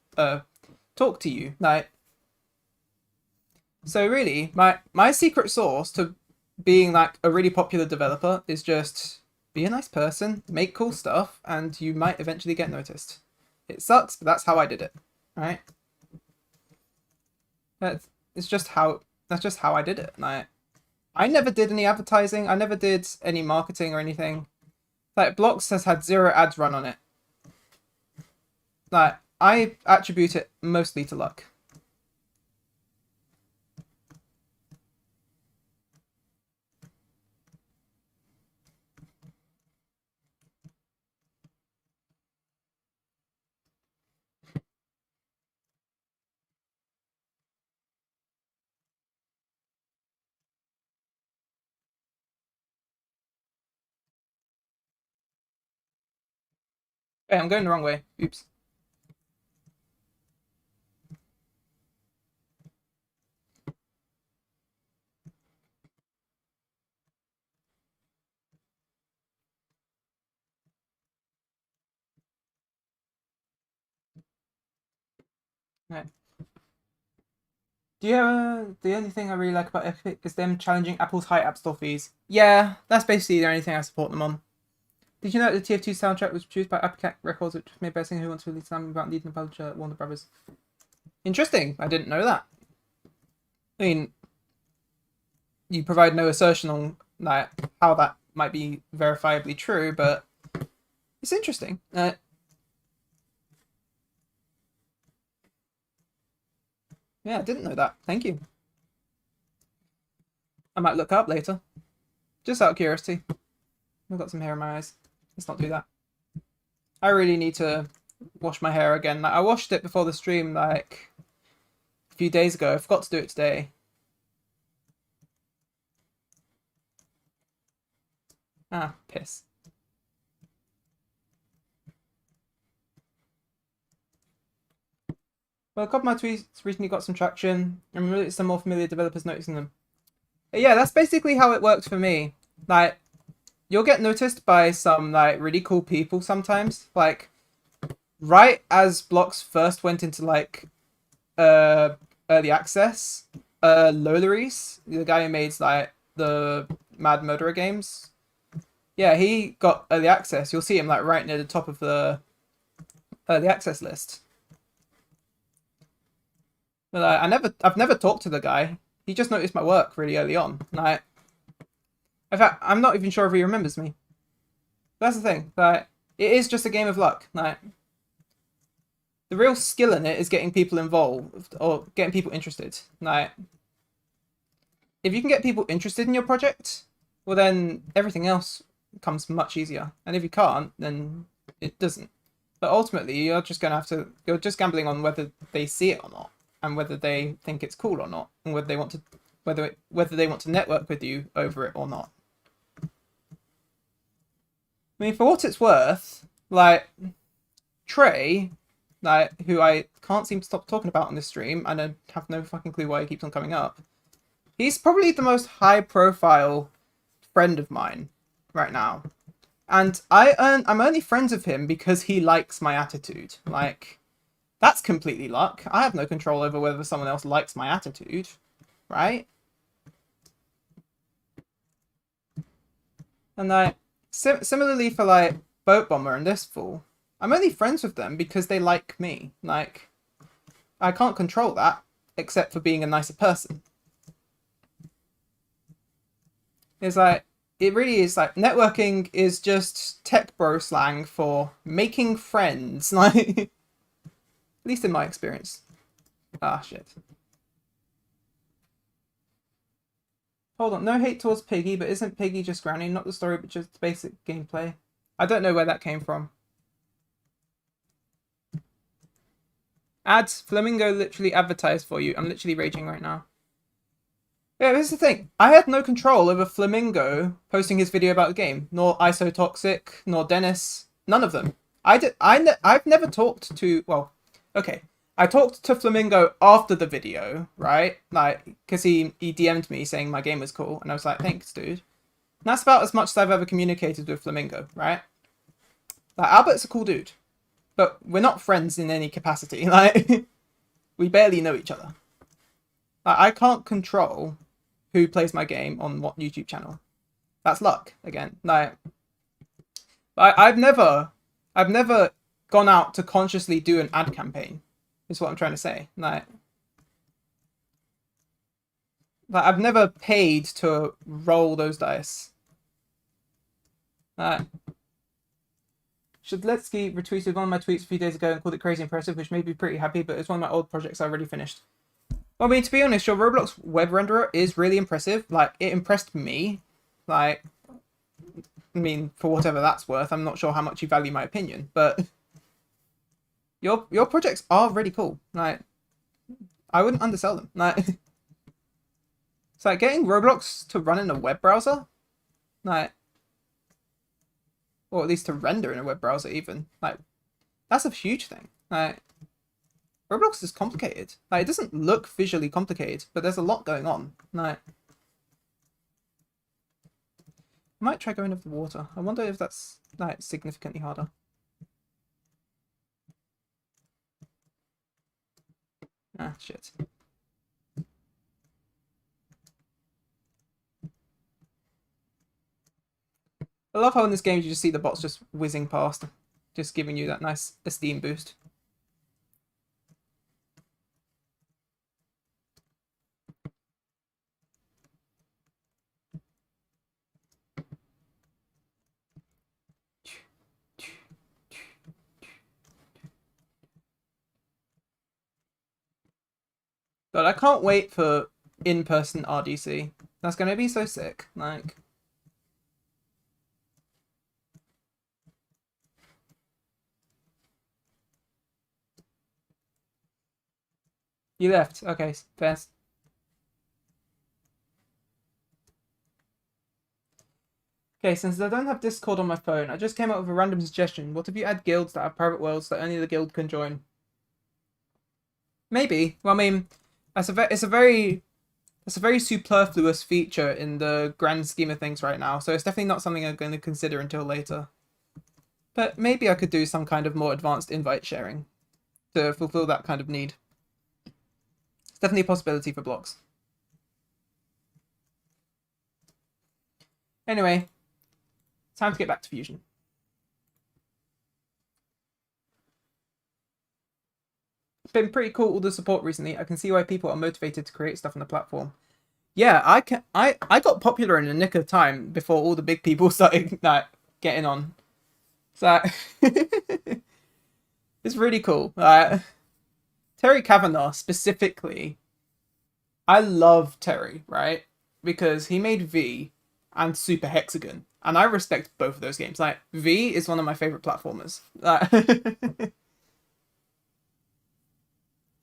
talk to you. Like, so really, my secret sauce to being like a really popular developer is just be a nice person, make cool stuff, and you might eventually get noticed. It sucks, but that's how I did it. Right? That's just how I did it. Like, I never did any advertising. I never did any marketing or anything. Like, Blocks has had 0 ads run on it. Like, I attribute it mostly to luck. Hey, I'm going the wrong way. Oops. Right. The only thing I really like about Epic is them challenging Apple's high App Store fees. Yeah, that's basically the only thing I support them on. Did you know that the TF2 soundtrack was produced by Epic Records, which was made by a singer who wants to release an album about leading the publisher at Warner Brothers? Interesting. I didn't know that. I mean, you provide no assertion on like how that might be verifiably true, but it's interesting. Yeah, I didn't know that. Thank you. I might look up later. Just out of curiosity. I've got some hair in my eyes. Let's not do that. I really need to wash my hair again. Like, I washed it before the stream like a few days ago. I forgot to do it today. Ah, piss. Well, a couple of my tweets recently got some traction, and really some more familiar developers noticing them. But yeah, that's basically how it worked for me. Like, you'll get noticed by some like really cool people sometimes. Like, right as Blocks first went into like early access, Lolaries, the guy who made like the Mad Murderer games, yeah, he got early access. You'll see him like right near the top of the early access list. But I've never talked to the guy. He just noticed my work really early on. Like, in fact, I'm not even sure if he remembers me. That's the thing. Like, it is just a game of luck. Like, the real skill in it is getting people involved or getting people interested. Like, if you can get people interested in your project, well then everything else comes much easier. And if you can't, then it doesn't. But ultimately, you're just gambling on whether they see it or not, and whether they think it's cool or not, and whether they want to network with you over it or not. I mean, for what it's worth, like Trey, like who I can't seem to stop talking about on this stream, and I have no fucking clue why he keeps on coming up. He's probably the most high-profile friend of mine right now, and I'm only friends with him because he likes my attitude. Like, that's completely luck. I have no control over whether someone else likes my attitude, right? And like, similarly for like Boat Bomber and this fool, I'm only friends with them because they like me. Like, I can't control that except for being a nicer person. It's like, it really is like, networking is just tech bro slang for making friends. Like, at least in my experience. Ah, shit. Hold on, no hate towards Piggy, but isn't Piggy just Granny? Not the story, but just basic gameplay. I don't know where that came from. Ads, Flamingo literally advertised for you. I'm literally raging right now. Yeah, this is the thing. I had no control over Flamingo posting his video about the game, nor Isotoxic, nor Dennis. None of them. I've never talked to. Well, okay. I talked to Flamingo after the video, right? Like, because he DM'd me saying my game was cool, and I was like, thanks, dude. And that's about as much as I've ever communicated with Flamingo, right? Like, Albert's a cool dude. but we're not friends in any capacity. Like, we barely know each other. Like, I can't control who plays my game on what YouTube channel. That's luck again. Like, I've never gone out to consciously do an ad campaign. Is what I'm trying to say. Like I've never paid to roll those dice. Shadletsky retweeted one of my tweets a few days ago and called it crazy impressive, which made me pretty happy, but it's one of my old projects I already finished. Well, I mean, to be honest, your Roblox web renderer is really impressive. Like, it impressed me. Like, I mean, for whatever that's worth, I'm not sure how much you value my opinion, but your projects are really cool. Like, I wouldn't undersell them. Like, it's like getting Roblox to run in a web browser, like, or at least to render in a web browser even. Like, that's a huge thing. Like, Roblox is complicated. Like, it doesn't look visually complicated, but there's a lot going on. Like, I might try going over the water. I wonder if that's, like, significantly harder. Ah, shit. I love how in this game you just see the bots just whizzing past, just giving you that nice esteem boost. God, I can't wait for in-person RDC. That's gonna be so sick. Like, you left. Okay, first. Okay, since I don't have Discord on my phone, I just came up with a random suggestion. What if you add guilds that have private worlds that only the guild can join? Maybe. Well, I mean, it's a very superfluous feature in the grand scheme of things right now, so it's definitely not something I'm going to consider until later. But maybe I could do some kind of more advanced invite sharing to fulfill that kind of need. It's definitely a possibility for blocks. Anyway, time to get back to Fusion. It's been pretty cool, all the support recently. I can see why people are motivated to create stuff on the platform. Yeah, I got popular in the nick of time before all the big people started like getting on. So it's really cool. Terry Kavanagh specifically. I love Terry, right? Because he made V and Super Hexagon, and I respect both of those games. Like, V is one of my favorite platformers.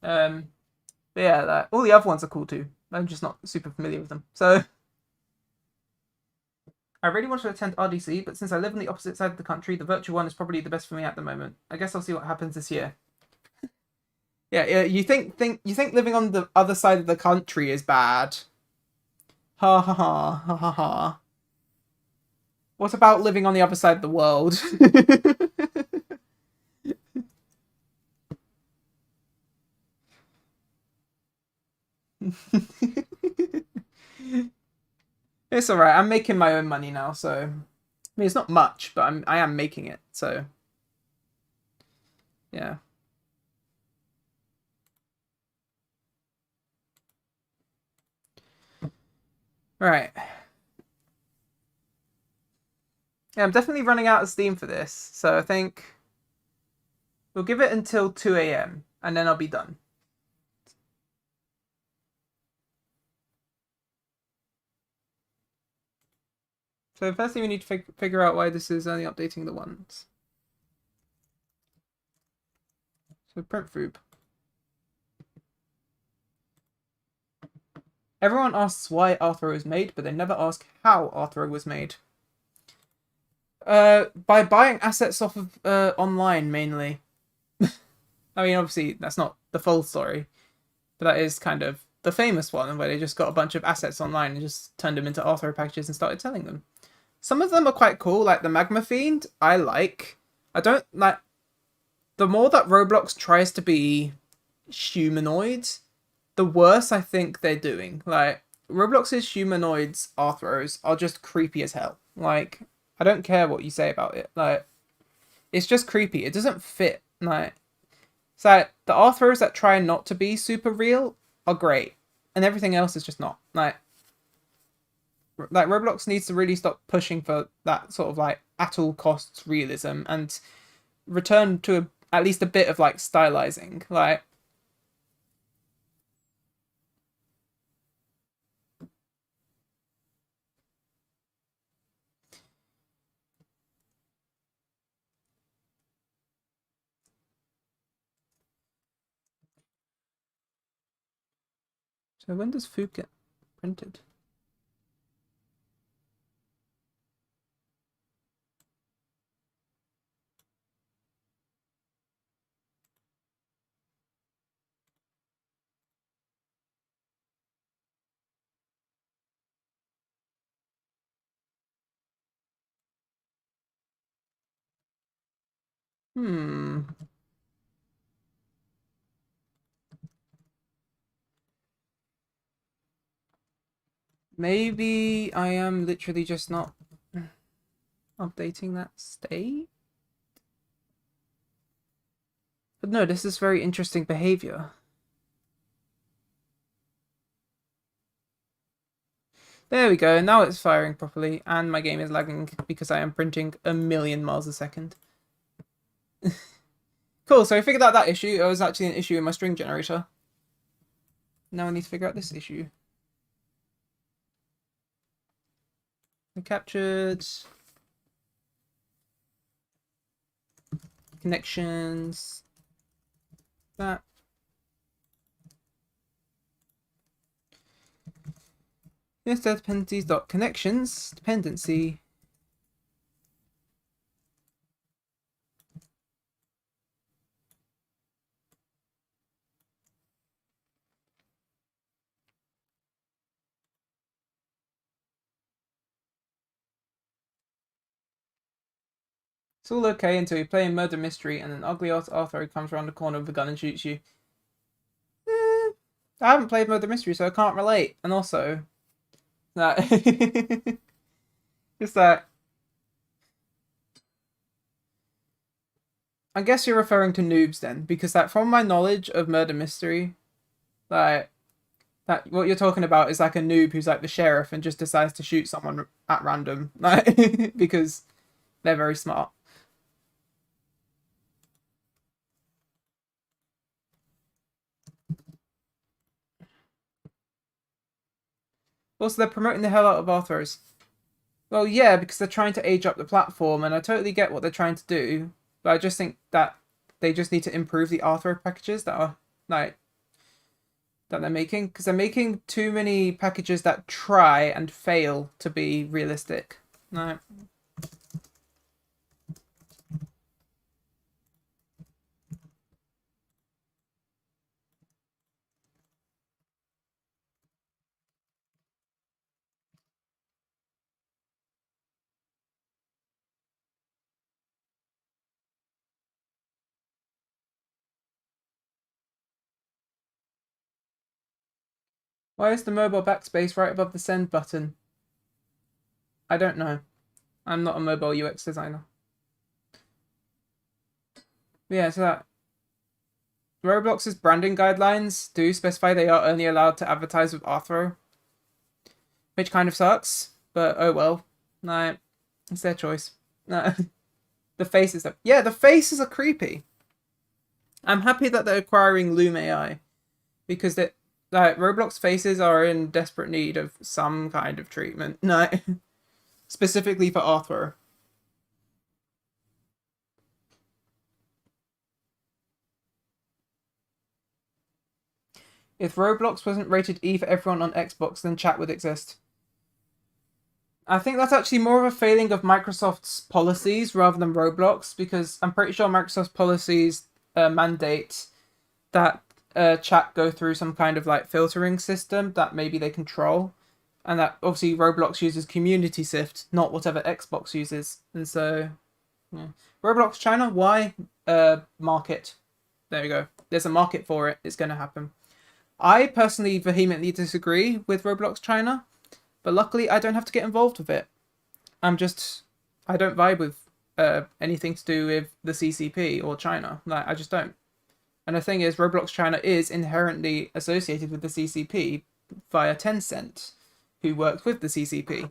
But yeah, like, all the other ones are cool too. I'm just not super familiar with them. So I really want to attend RDC, but since I live on the opposite side of the country, the virtual one is probably the best for me at the moment. I guess I'll see what happens this year. Yeah, you think living on the other side of the country is bad? Ha ha ha ha ha ha. What about living on the other side of the world? It's alright. I'm making my own money now, so I mean it's not much, but I am making it, so yeah. Right. Yeah, I'm definitely running out of steam for this, so I think we'll give it until 2 a.m. and then I'll be done. So firstly, we need to figure out why this is only updating the ones. So print foob. Everyone asks why Arthur was made, but they never ask how Arthur was made. By buying assets off of online mainly. I mean, obviously that's not the full story, but that is kind of the famous one where they just got a bunch of assets online and just turned them into Arthur packages and started selling them. Some of them are quite cool, like the Magma Fiend. I don't like the more that Roblox tries to be humanoid, the worse I think they're doing. Like, Roblox's humanoids Arthros are just creepy as hell. Like, I don't care what you say about it. Like, it's just creepy. It doesn't fit. Like, it's like the Arthros that try not to be super real are great, and everything else is just not. Like Roblox needs to really stop pushing for that sort of like at all costs realism and return to at least a bit of like stylizing. Like, so when does food get printed? Hmm. Maybe I am literally just not updating that state. But no, this is very interesting behavior. There we go. Now it's firing properly, and my game is lagging because I am printing a million miles a second. Cool, so I figured out that issue. It was actually an issue in my string generator. Now I need to figure out this issue. I captured connections. That. Yes, dependencies dot connections dependency. It's all okay until you play a murder mystery and an ugly Arthur comes around the corner with a gun and shoots you. I haven't played murder mystery, so I can't relate. And also, that just that. I guess you're referring to noobs then, because that from my knowledge of murder mystery, like that what you're talking about is like a noob who's like the sheriff and just decides to shoot someone at random, like because they're very smart. Also, they're promoting the hell out of Arthros. Well, yeah, because they're trying to age up the platform, and I totally get what they're trying to do, but I just think that they just need to improve the Arthro packages that are like that they're making, because they're making too many packages that try and fail to be realistic. No. Why is the mobile backspace right above the send button? I don't know. I'm not a mobile UX designer. Yeah, so that Roblox's branding guidelines do specify they are only allowed to advertise with Arthro, which kind of sucks, but oh well. No, it's their choice. No. The faces are the faces are creepy. I'm happy that they're acquiring Loom AI because that like Roblox faces are in desperate need of some kind of treatment. No, specifically for Arthur. If Roblox wasn't rated E for everyone on Xbox, then chat would exist. I think that's actually more of a failing of Microsoft's policies rather than Roblox, because I'm pretty sure Microsoft's policies mandate that chat go through some kind of like filtering system that maybe they control, and that obviously Roblox uses Community Sift, not whatever Xbox uses, and so Yeah. Roblox China, why? Market. There you go. There's a market for it. It's going to happen. I personally vehemently disagree with Roblox China, but luckily I don't have to get involved with it. I don't vibe with anything to do with the CCP or China. Like, I just don't. And the thing is, Roblox China is inherently associated with the CCP via Tencent, who works with the CCP.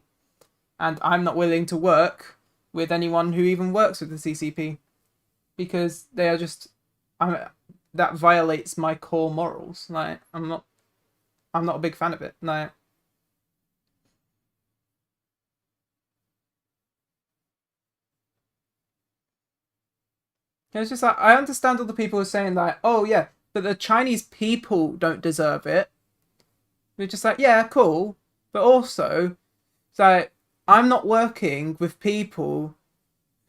And I'm not willing to work with anyone who even works with the CCP because they are just, that violates my core morals. Like, I'm not a big fan of it. Like, it's just like I understand all the people who are saying like, oh yeah, but the Chinese people don't deserve it. We're just like, yeah, cool, but also, it's like I'm not working with people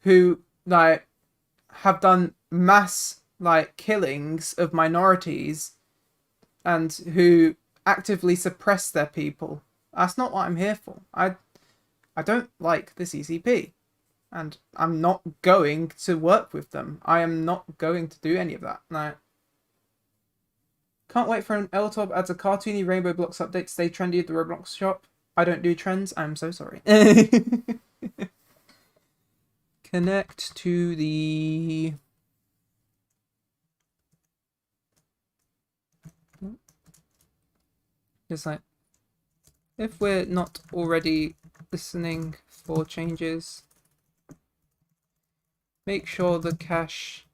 who like have done mass like killings of minorities and who actively suppress their people. That's not what I'm here for. I don't like the CCP, and I'm not going to work with them. I am not going to do any of that. No. Can't wait for an L-Top adds a cartoony Rainbow Blocks update to stay trendy at the Roblox shop. I don't do trends. I'm so sorry. Connect to the... It's like, if we're not already listening for changes, make sure the cache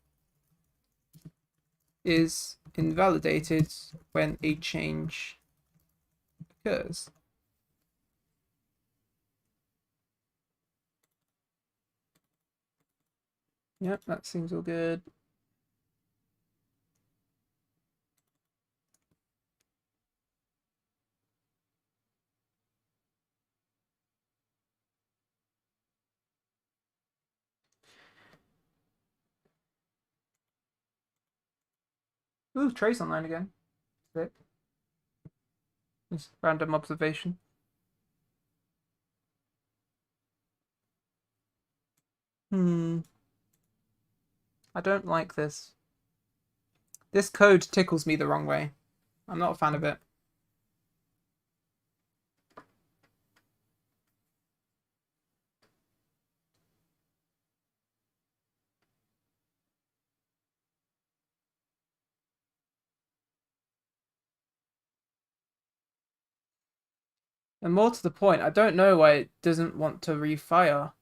is invalidated when a change occurs. Yep, that seems all good. Ooh, Trace online again. Sick. Just random observation. I don't like this. This code tickles me the wrong way. I'm not a fan of it. And more to the point, I don't know why it doesn't want to refire.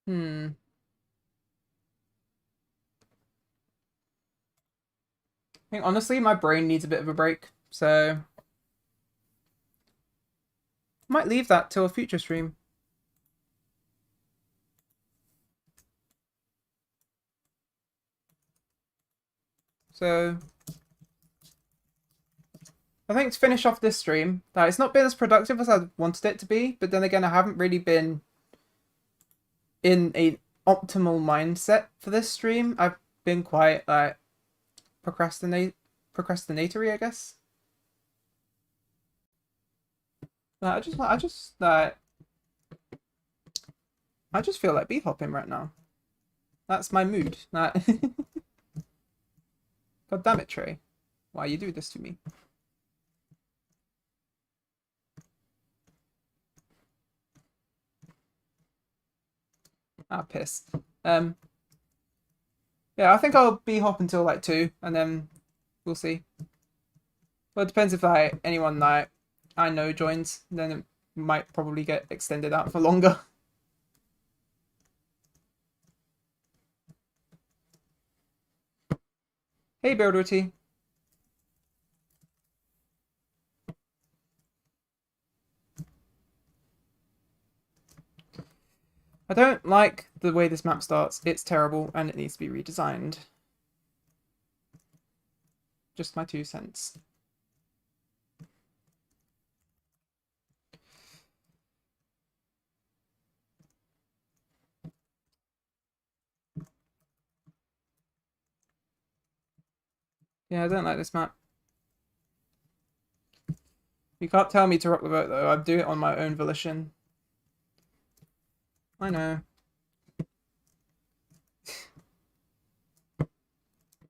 Hmm. I think honestly, my brain needs a bit of a break, so I might leave that till a future stream. So I think to finish off this stream, it's not been as productive as I wanted it to be, but then again, I haven't really been in a optimal mindset for this stream. I've been quite like procrastinatory, I guess. I just feel like beef hopping right now. That's my mood. God damn it, Trey. Why you do this to me? Ah, piss. Yeah, I think I'll be hop until like 2, and then we'll see. Well, it depends if like anyone like I know joins, then it might probably get extended out for longer. Hey, Beardorty. I don't like the way this map starts. It's terrible, and it needs to be redesigned. Just my 2 cents. Yeah, I don't like this map. You can't tell me to rock the boat though. I'd do it on my own volition. I know.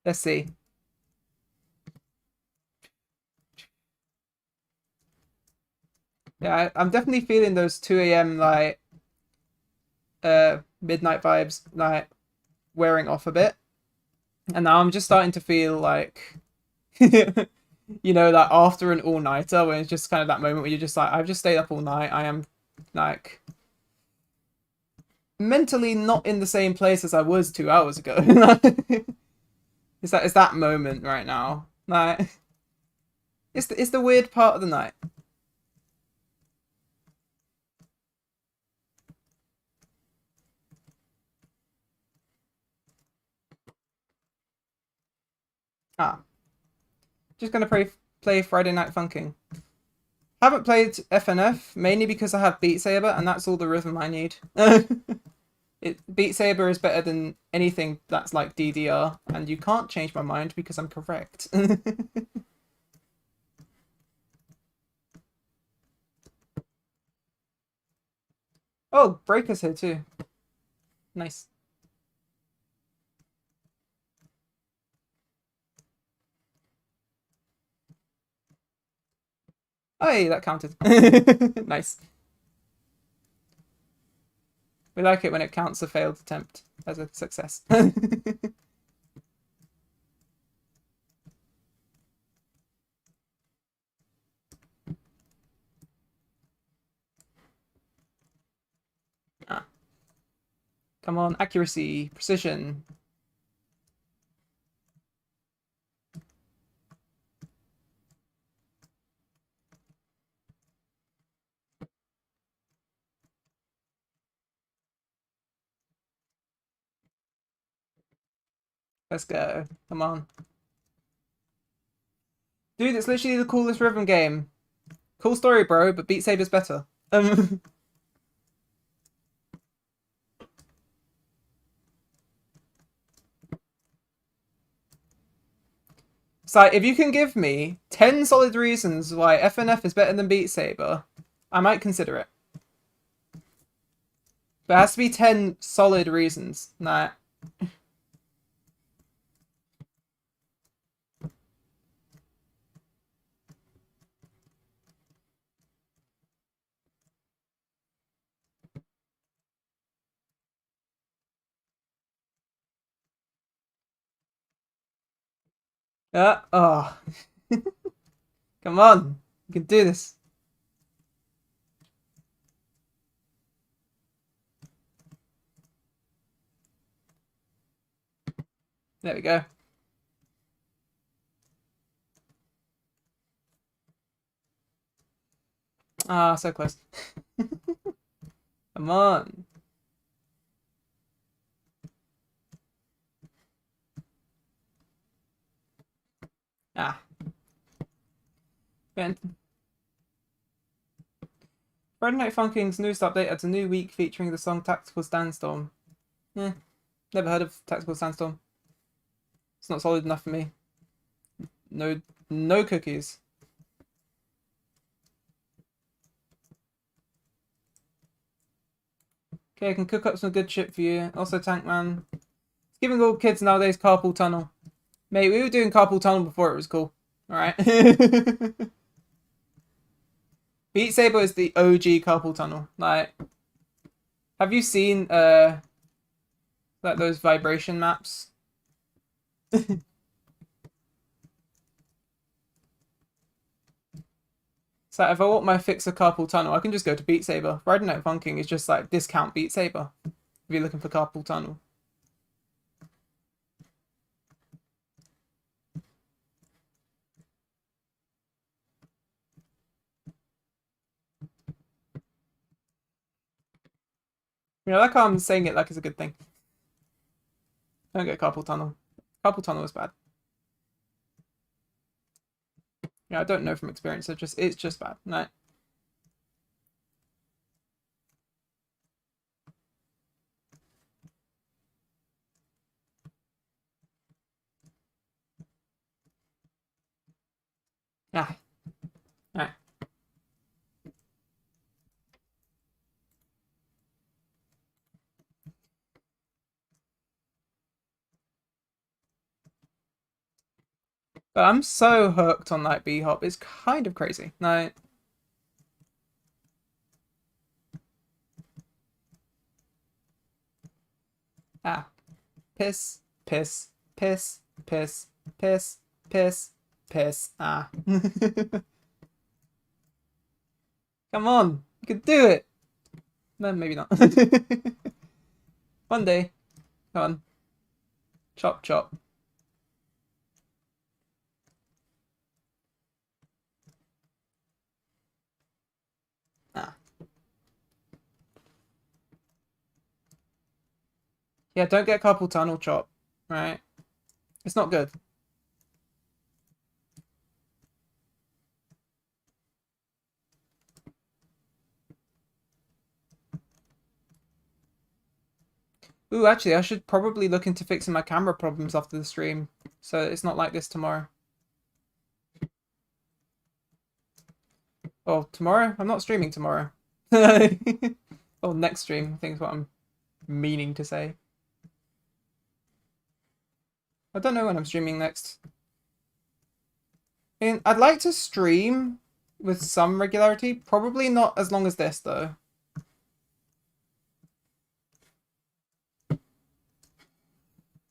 Let's see. Yeah, I'm definitely feeling those 2 a.m. like midnight vibes like wearing off a bit. And now I'm just starting to feel like you know, like after an all-nighter when it's just kind of that moment where you're just like, I've just stayed up all night. I am like mentally not in the same place as I was 2 hours ago. It's that moment right now. Like it's the weird part of the night. Ah, just gonna play Friday Night Funking'. Haven't played FNF mainly because I have Beat Saber and that's all the rhythm I need. Beat Saber is better than anything that's like DDR, and you can't change my mind because I'm correct. Oh, Breaker's here too. Nice. Oh, hey, that counted. Nice. We like it when it counts a failed attempt as a success. Ah, come on, accuracy, precision. Let's go. Come on. Dude, it's literally the coolest rhythm game. Cool story, bro, but Beat Saber's better. So if you can give me 10 solid reasons why FNF is better than Beat Saber, I might consider it. But it has to be 10 solid reasons. Nah. Oh. Come on. You can do this. There we go. Ah, so close. Come on. Ah. Ben. Friday Night Funking's newest update adds a new week featuring the song Tactical Sandstorm. Eh, never heard of Tactical Sandstorm. It's not solid enough for me. No, no cookies. Okay, I can cook up some good shit for you. Also, Tank Man. It's giving all kids nowadays carpool tunnel. Mate, we were doing carpool tunnel before it was cool. Alright. Beat Saber is the OG carpool tunnel. Like, have you seen like those vibration maps? So if I want my fixer carpool tunnel, I can just go to Beat Saber. Riding Night Funking is just like discount Beat Saber if you're looking for carpool tunnel. You know, like how I'm saying it like it's a good thing. Don't get carpool tunnel. Carpool tunnel is bad. Yeah, I don't know from experience. It's just bad. No. But I'm so hooked on like B-hop. It's kind of crazy. No. Ah. Piss. Piss. Piss. Piss. Piss. Piss. Piss. Ah. Come on. You can do it. No, maybe not. One day. Come on. Chop, chop. Ah. Yeah, don't get carpal tunnel chop. Right? It's not good. Ooh, actually, I should probably look into fixing my camera problems after the stream, so it's not like this tomorrow. Oh, tomorrow? I'm not streaming tomorrow. Oh, next stream, I think is what I'm meaning to say. I don't know when I'm streaming next. I mean, I'd like to stream with some regularity. Probably not as long as this, though.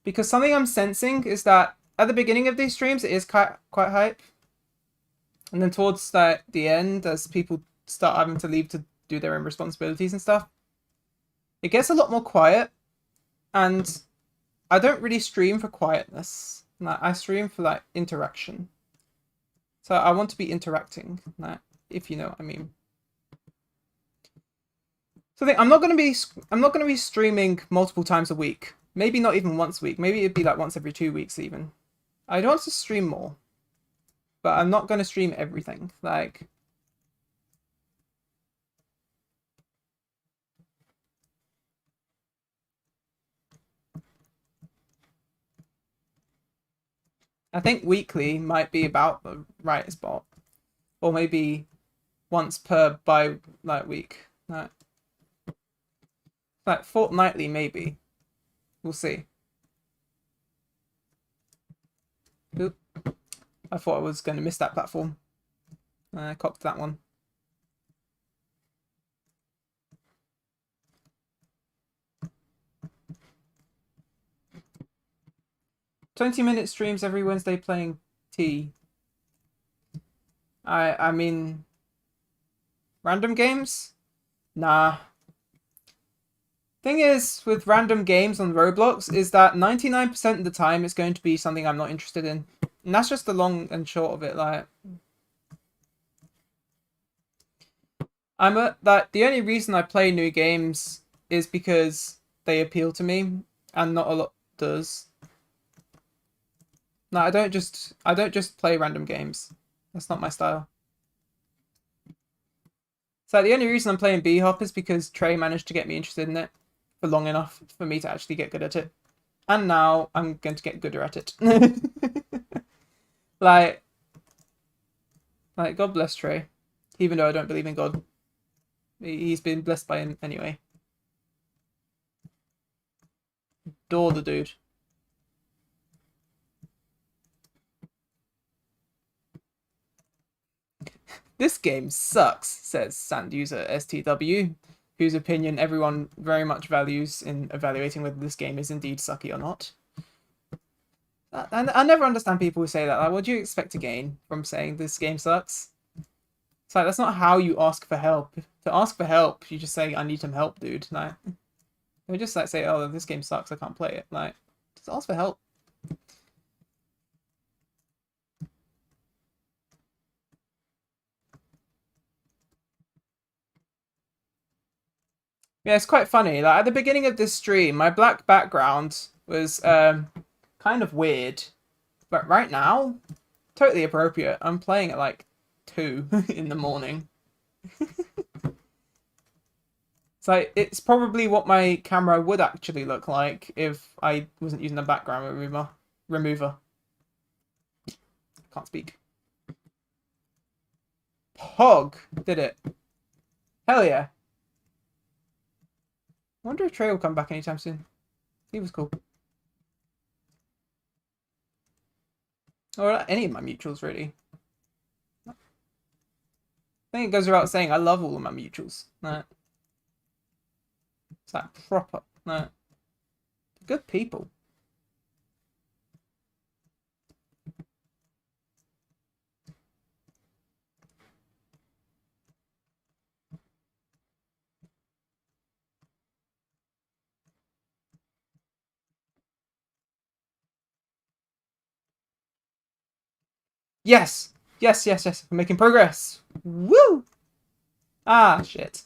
Because something I'm sensing is that at the beginning of these streams, it is quite hype. And then towards the end, as people start having to leave to do their own responsibilities and stuff, it gets a lot more quiet. And I don't really stream for quietness. Like, I stream for like interaction. So I want to be interacting, like, if you know what I mean. So I think I'm not gonna be streaming multiple times a week. Maybe not even once a week. Maybe it'd be like once every 2 weeks even. I want to stream more, but I'm not gonna stream everything. Like, I think weekly might be about the right spot, or maybe once per by like week. Like fortnightly maybe. We'll see. Oop. I thought I was going to miss that platform. I cocked that one. "20-minute streams every Wednesday playing T." I mean, random games? Nah. Thing is, with random games on Roblox, is that 99% of the time it's going to be something I'm not interested in. And that's just the long and short of it. Like, the only reason I play new games is because they appeal to me, and not a lot does. No, I don't just play random games. That's not my style. So the only reason I'm playing B-Hop is because Trey managed to get me interested in it for long enough for me to actually get good at it. And now I'm going to get gooder at it. like, God bless Trey. Even though I don't believe in God. He's been blessed by him anyway. Adore the dude. "This game sucks," says Sanduser STW, whose opinion everyone very much values in evaluating whether this game is indeed sucky or not. And I never understand people who say that. Like, what do you expect to gain from saying this game sucks? It's like, that's not how you ask for help. To ask for help, you just say, "I need some help, dude." Like, they just like say, "Oh, this game sucks, I can't play it." Like, just ask for help. Yeah, it's quite funny. Like, at the beginning of this stream, my black background was kind of weird. But right now, totally appropriate. I'm playing at like 2 in the morning. It's like, it's probably what my camera would actually look like if I wasn't using a background remover. Can't speak. Pog did it. Hell yeah. I wonder if Trey will come back anytime soon. He was cool. Or any of my mutuals, really. I think it goes without saying, I love all of my mutuals. No. It's like proper. No. Good people. Yes! Yes, yes, yes. We're making progress. Woo! Ah, shit.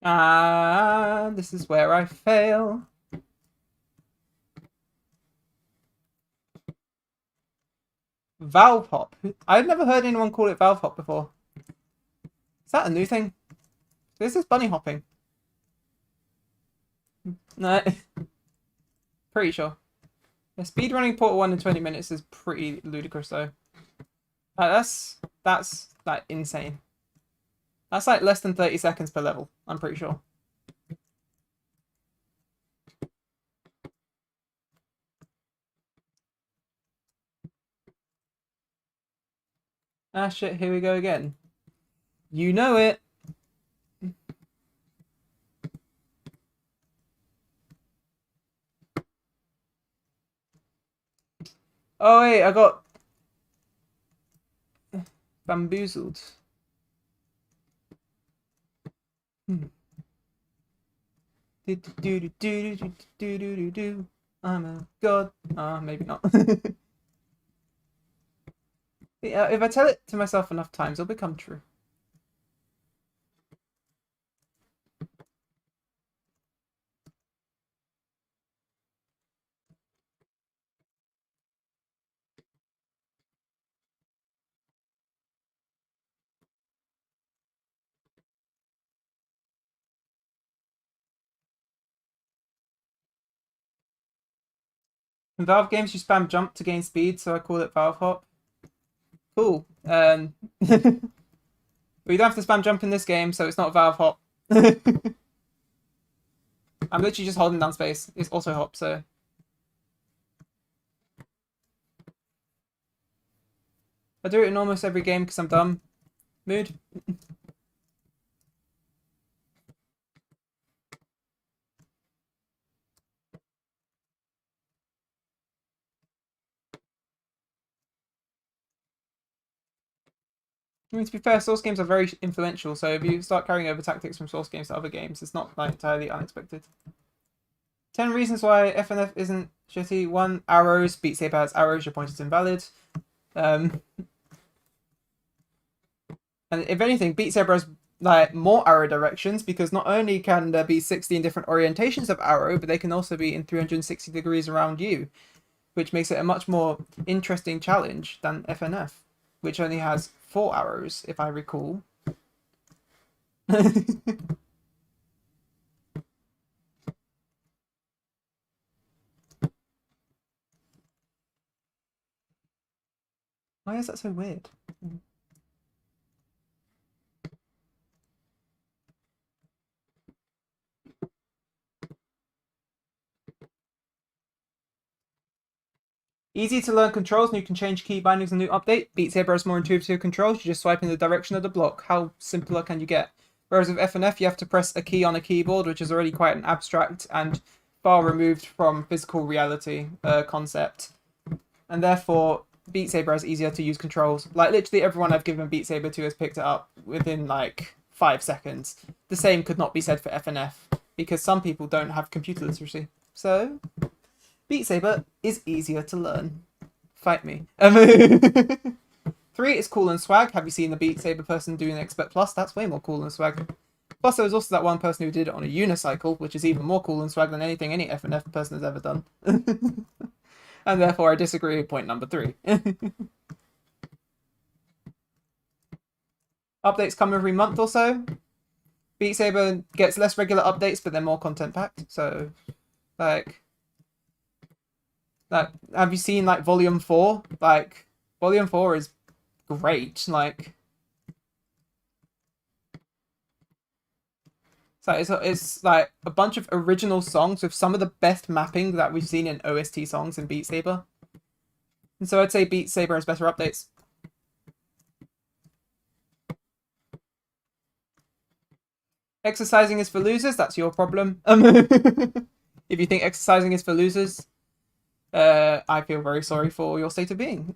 Ah, this is where I fail. Valve hop. I've never heard anyone call it valve hop before. Is that a new thing? This is bunny hopping. No. Pretty sure. Yeah, speedrunning Portal 1 in 20 minutes is pretty ludicrous though. That's like insane. That's like less than 30 seconds per level, I'm pretty sure. Ah shit, here we go again. You know it. Oh wait, I got bamboozled. Hmm. Do do do do do do do do do. I'm a god. Ah, maybe not. Yeah, if I tell it to myself enough times, it'll become true. In Valve games, you spam jump to gain speed, so I call it Valve hop. Cool. But you don't have to spam jump in this game, so it's not Valve hop. I'm literally just holding down space. It's also hop, so. I do it in almost every game because I'm dumb. Mood. I mean, to be fair, Source games are very influential, so if you start carrying over tactics from Source games to other games, it's not like entirely unexpected. 10 reasons why FNF isn't shitty. 1. Arrows. Beat Saber has arrows. Your point is invalid. And if anything, Beat Saber has like more arrow directions because not only can there be 16 different orientations of arrow, but they can also be in 360 degrees around you, which makes it a much more interesting challenge than FNF, which only has 4 arrows, if I recall. Why is that so weird? Easy to learn controls, and you can change key bindings in the new update. Beat Saber has more intuitive controls. You just swipe in the direction of the block. How simpler can you get? Whereas with FNF, you have to press a key on a keyboard, which is already quite an abstract and far removed from physical reality concept. And therefore, Beat Saber has easier to use controls. Like, literally everyone I've given Beat Saber to has picked it up within, like, 5 seconds. The same could not be said for FNF, because some people don't have computer literacy. So, Beat Saber is easier to learn. Fight me. 3 is cool and swag. Have you seen the Beat Saber person doing Expert Plus? That's way more cool and swag. Plus, there was also that one person who did it on a unicycle, which is even more cool and swag than anything any FNF person has ever done. And therefore, I disagree with point number 3. Updates come every month or so. Beat Saber gets less regular updates, but they're more content packed. So, like, Like, have you seen like Volume 4? Like, Volume 4 is great. Like, it's like a bunch of original songs with some of the best mapping that we've seen in OST songs in Beat Saber. And so I'd say Beat Saber has better updates. Exercising is for losers, that's your problem. If you think exercising is for losers, I feel very sorry for your state of being.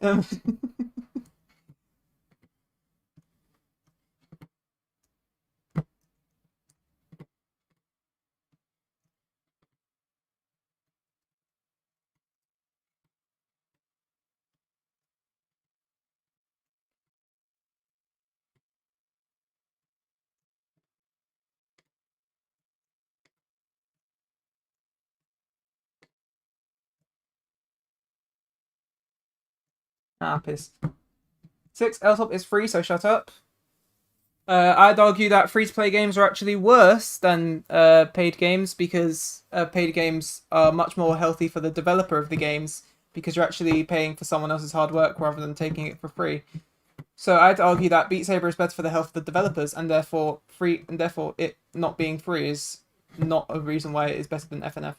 Pissed. 6, L-Top is free, so shut up. I'd argue that free-to-play games are actually worse than paid games because paid games are much more healthy for the developer of the games because you're actually paying for someone else's hard work rather than taking it for free. So I'd argue that Beat Saber is better for the health of the developers, and therefore it not being free is not a reason why it is better than FNF.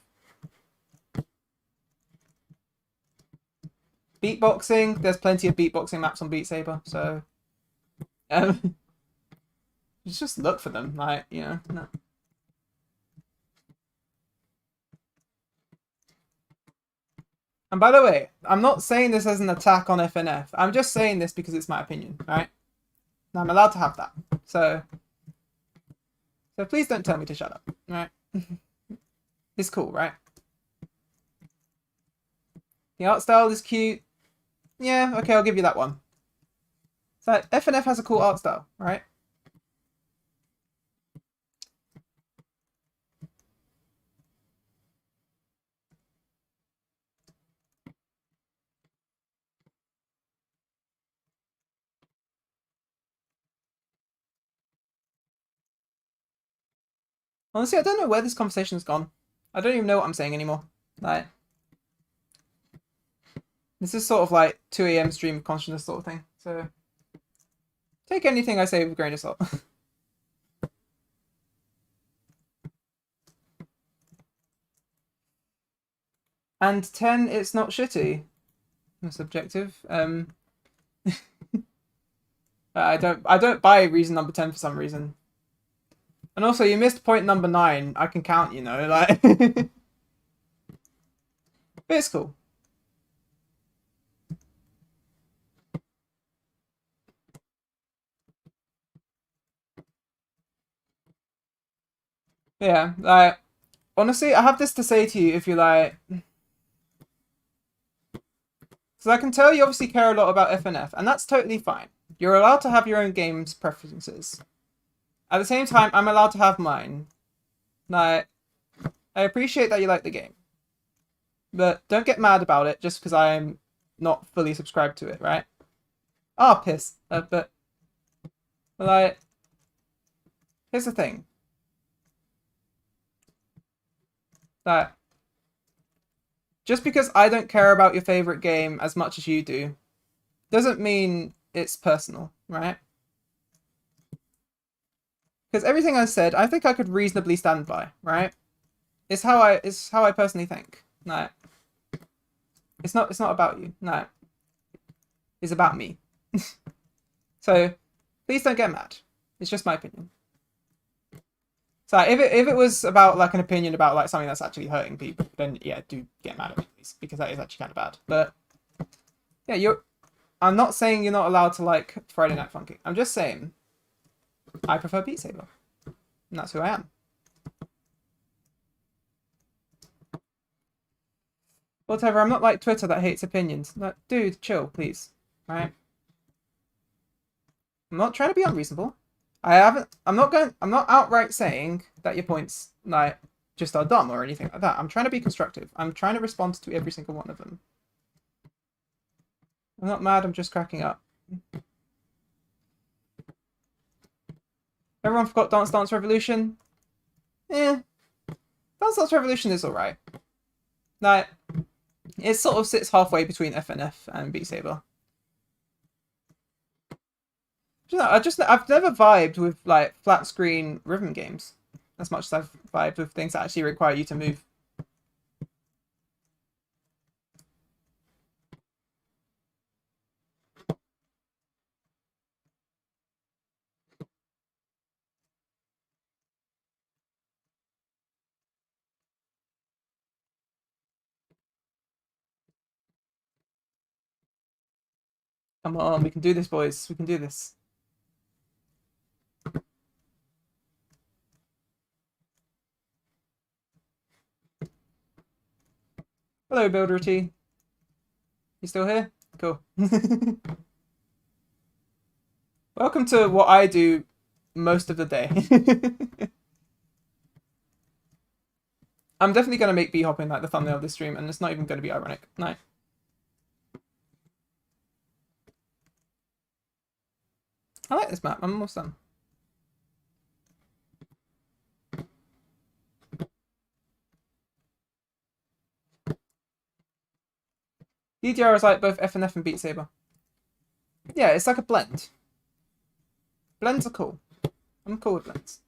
Beatboxing, there's plenty of beatboxing maps on Beat Saber, so just look for them, like, you know. No. And by the way, I'm not saying this as an attack on FNF. I'm just saying this because it's my opinion, right? And I'm allowed to have that. So please don't tell me to shut up, right? It's cool, right? The art style is cute. Yeah, okay, I'll give you that one. So FNF has a cool art style, right? Honestly, I don't know where this conversation's gone. I don't even know what I'm saying anymore. Like, this is sort of like 2 a.m. stream of consciousness sort of thing. So take anything I say with a grain of salt. And 10, it's not shitty. That's subjective. I don't buy reason number 10 for some reason. And also, you missed point number 9. I can count, you know, like. But it's cool. Yeah, like, honestly, I have this to say to you if you like. So I can tell you obviously care a lot about FNF, and that's totally fine. You're allowed to have your own game's preferences. At the same time, I'm allowed to have mine. Like, I appreciate that you like the game. But don't get mad about it just because I'm not fully subscribed to it, right? Ah, piss. But, like, here's the thing. That just because I don't care about your favorite game as much as you do, doesn't mean it's personal, right? Because everything I said, I think I could reasonably stand by, right? It's how I personally think. No, it's not about you. No, it's about me. So please don't get mad. It's just my opinion. So if it was about like an opinion about like something that's actually hurting people, then yeah, do get mad at me, please, because that is actually kind of bad. But yeah, I'm not saying you're not allowed to like Friday Night Funkin'. I'm just saying I prefer Beat Saber, and that's who I am. Whatever. I'm not like Twitter that hates opinions. Like, dude, chill, please. Right? I'm not trying to be unreasonable. I'm not outright saying that your points like just are dumb or anything like that. I'm trying to be constructive. I'm trying to respond to every single one of them. I'm not mad, I'm just cracking up. Everyone forgot Dance Dance Revolution? Eh. Dance Dance Revolution is alright. Like, It sort of sits halfway between FNF and Beat Saber. I've never vibed with like flat screen rhythm games as much as I've vibed with things that actually require you to move. Come on, we can do this, boys. We can do this. Hello, Builder T. You still here? Cool. Welcome to what I do most of the day. I'm definitely going to make B-hopping like the thumbnail of this stream, and it's not even going to be ironic. No. I like this map. I'm almost done. DDR is like both FNF and Beat Saber. Yeah, it's like a blend. Blends are cool. I'm cool with blends.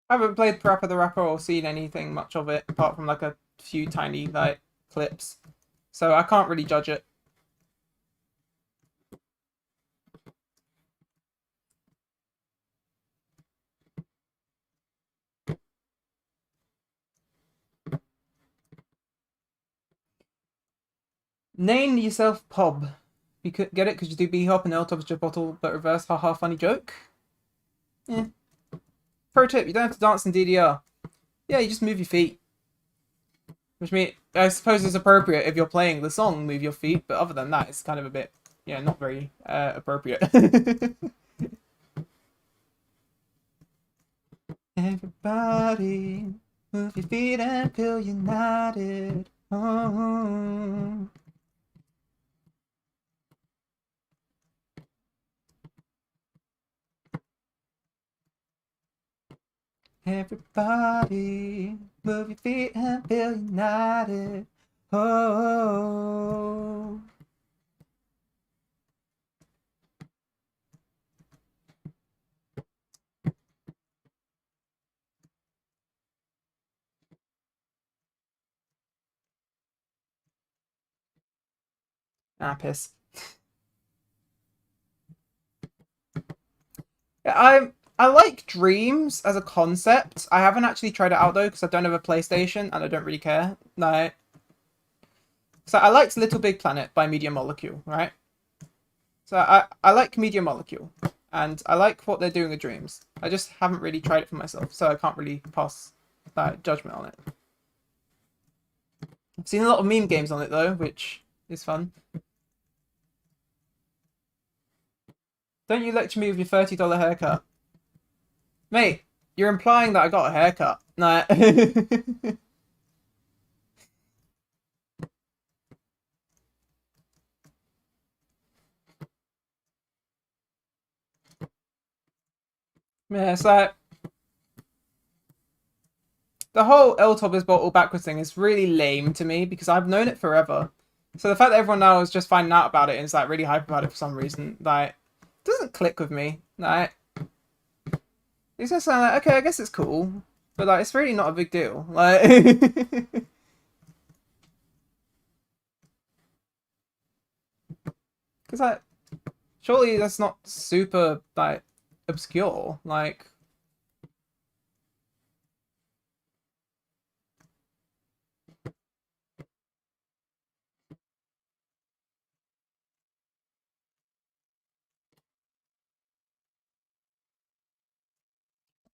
I haven't played Parappa the Rapper or seen anything much of it apart from like a few tiny like clips, so I can't really judge it. Name yourself Pob. You could get it because you do B-hop and L-top is just bottle, but reverse, haha, funny joke. Yeah. Pro tip: you don't have to dance in DDR. Yeah, you just move your feet. Which means, I suppose it's appropriate if you're playing the song, move your feet, but other than that, it's kind of a bit, yeah, not very appropriate. Everybody, move your feet and feel united. Oh. Everybody, move your feet and feel united. Oh. Ah, piss. I like Dreams as a concept. I haven't actually tried it out though because I don't have a PlayStation and I don't really care. No. So I liked Little Big Planet by Media Molecule, right? So I like Media Molecule and I like what they're doing with Dreams. I just haven't really tried it for myself, so I can't really pass that judgment on it. I've seen a lot of meme games on it though, which is fun. Don't you lecture me with your $30 haircut. Mate, you're implying that I got a haircut. Nah. Yeah, it's like the whole L-top is bottle backwards thing is really lame to me because I've known it forever. So the fact that everyone now is just finding out about it and is like really hype about it for some reason, like, doesn't click with me. Like, it's just like, okay, I guess it's cool, but like, it's really not a big deal. Like, because like, surely that's not super like obscure. Like,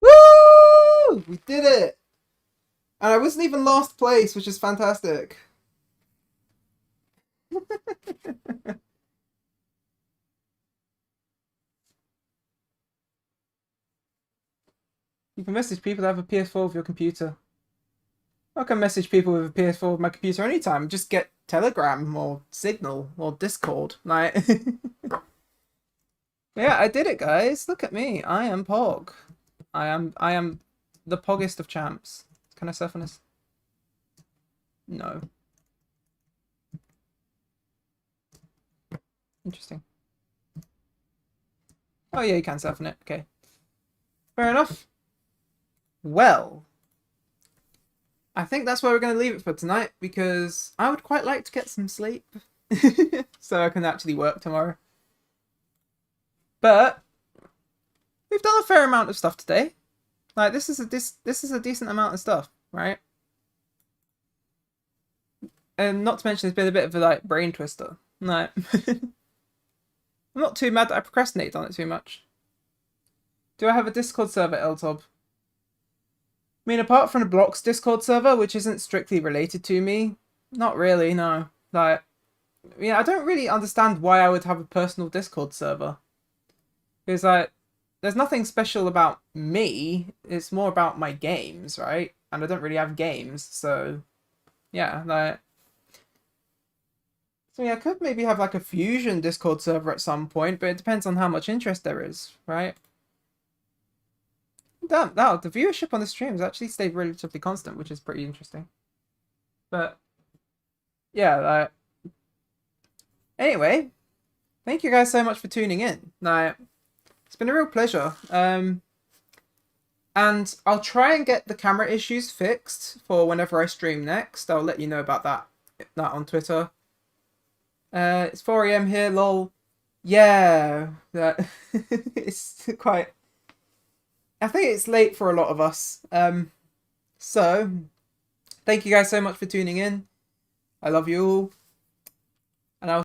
woo! We did it, and I wasn't even last place, which is fantastic. You can message people that have a PS4 with your computer. I can message people with a PS4 with my computer anytime. Just get Telegram or Signal or Discord. Like, yeah, I did it, guys. Look at me. I am Pog. I am the poggest of champs. Can I surf on this? No. Interesting. Oh yeah, you can surf on it. Okay. Fair enough. Well, I think that's where we're going to leave it for tonight because I would quite like to get some sleep so I can actually work tomorrow. But we've done a fair amount of stuff today. Like this is a decent amount of stuff, right? And not to mention it's been a bit of a like brain twister. Like I'm not too mad that I procrastinated on it too much. Do I have a Discord server, Eltob? I mean, apart from the Blocks Discord server, which isn't strictly related to me, not really, no. Like, yeah, I don't really understand why I would have a personal Discord server. Because, like, there's nothing special about me. It's more about my games, right? And I don't really have games, so yeah, like. So yeah, I could maybe have like a Fusion Discord server at some point, but it depends on how much interest there is, right? Damn, now the viewership on the stream has actually stayed relatively constant, which is pretty interesting. But yeah, like anyway, thank you guys so much for tuning in. Now, it's been a real pleasure. And I'll try and get the camera issues fixed for whenever I stream next. I'll let you know about that on Twitter. It's 4 AM here, lol. Yeah, that it's quite. I think it's late for a lot of us. So thank you guys so much for tuning in. I love you all.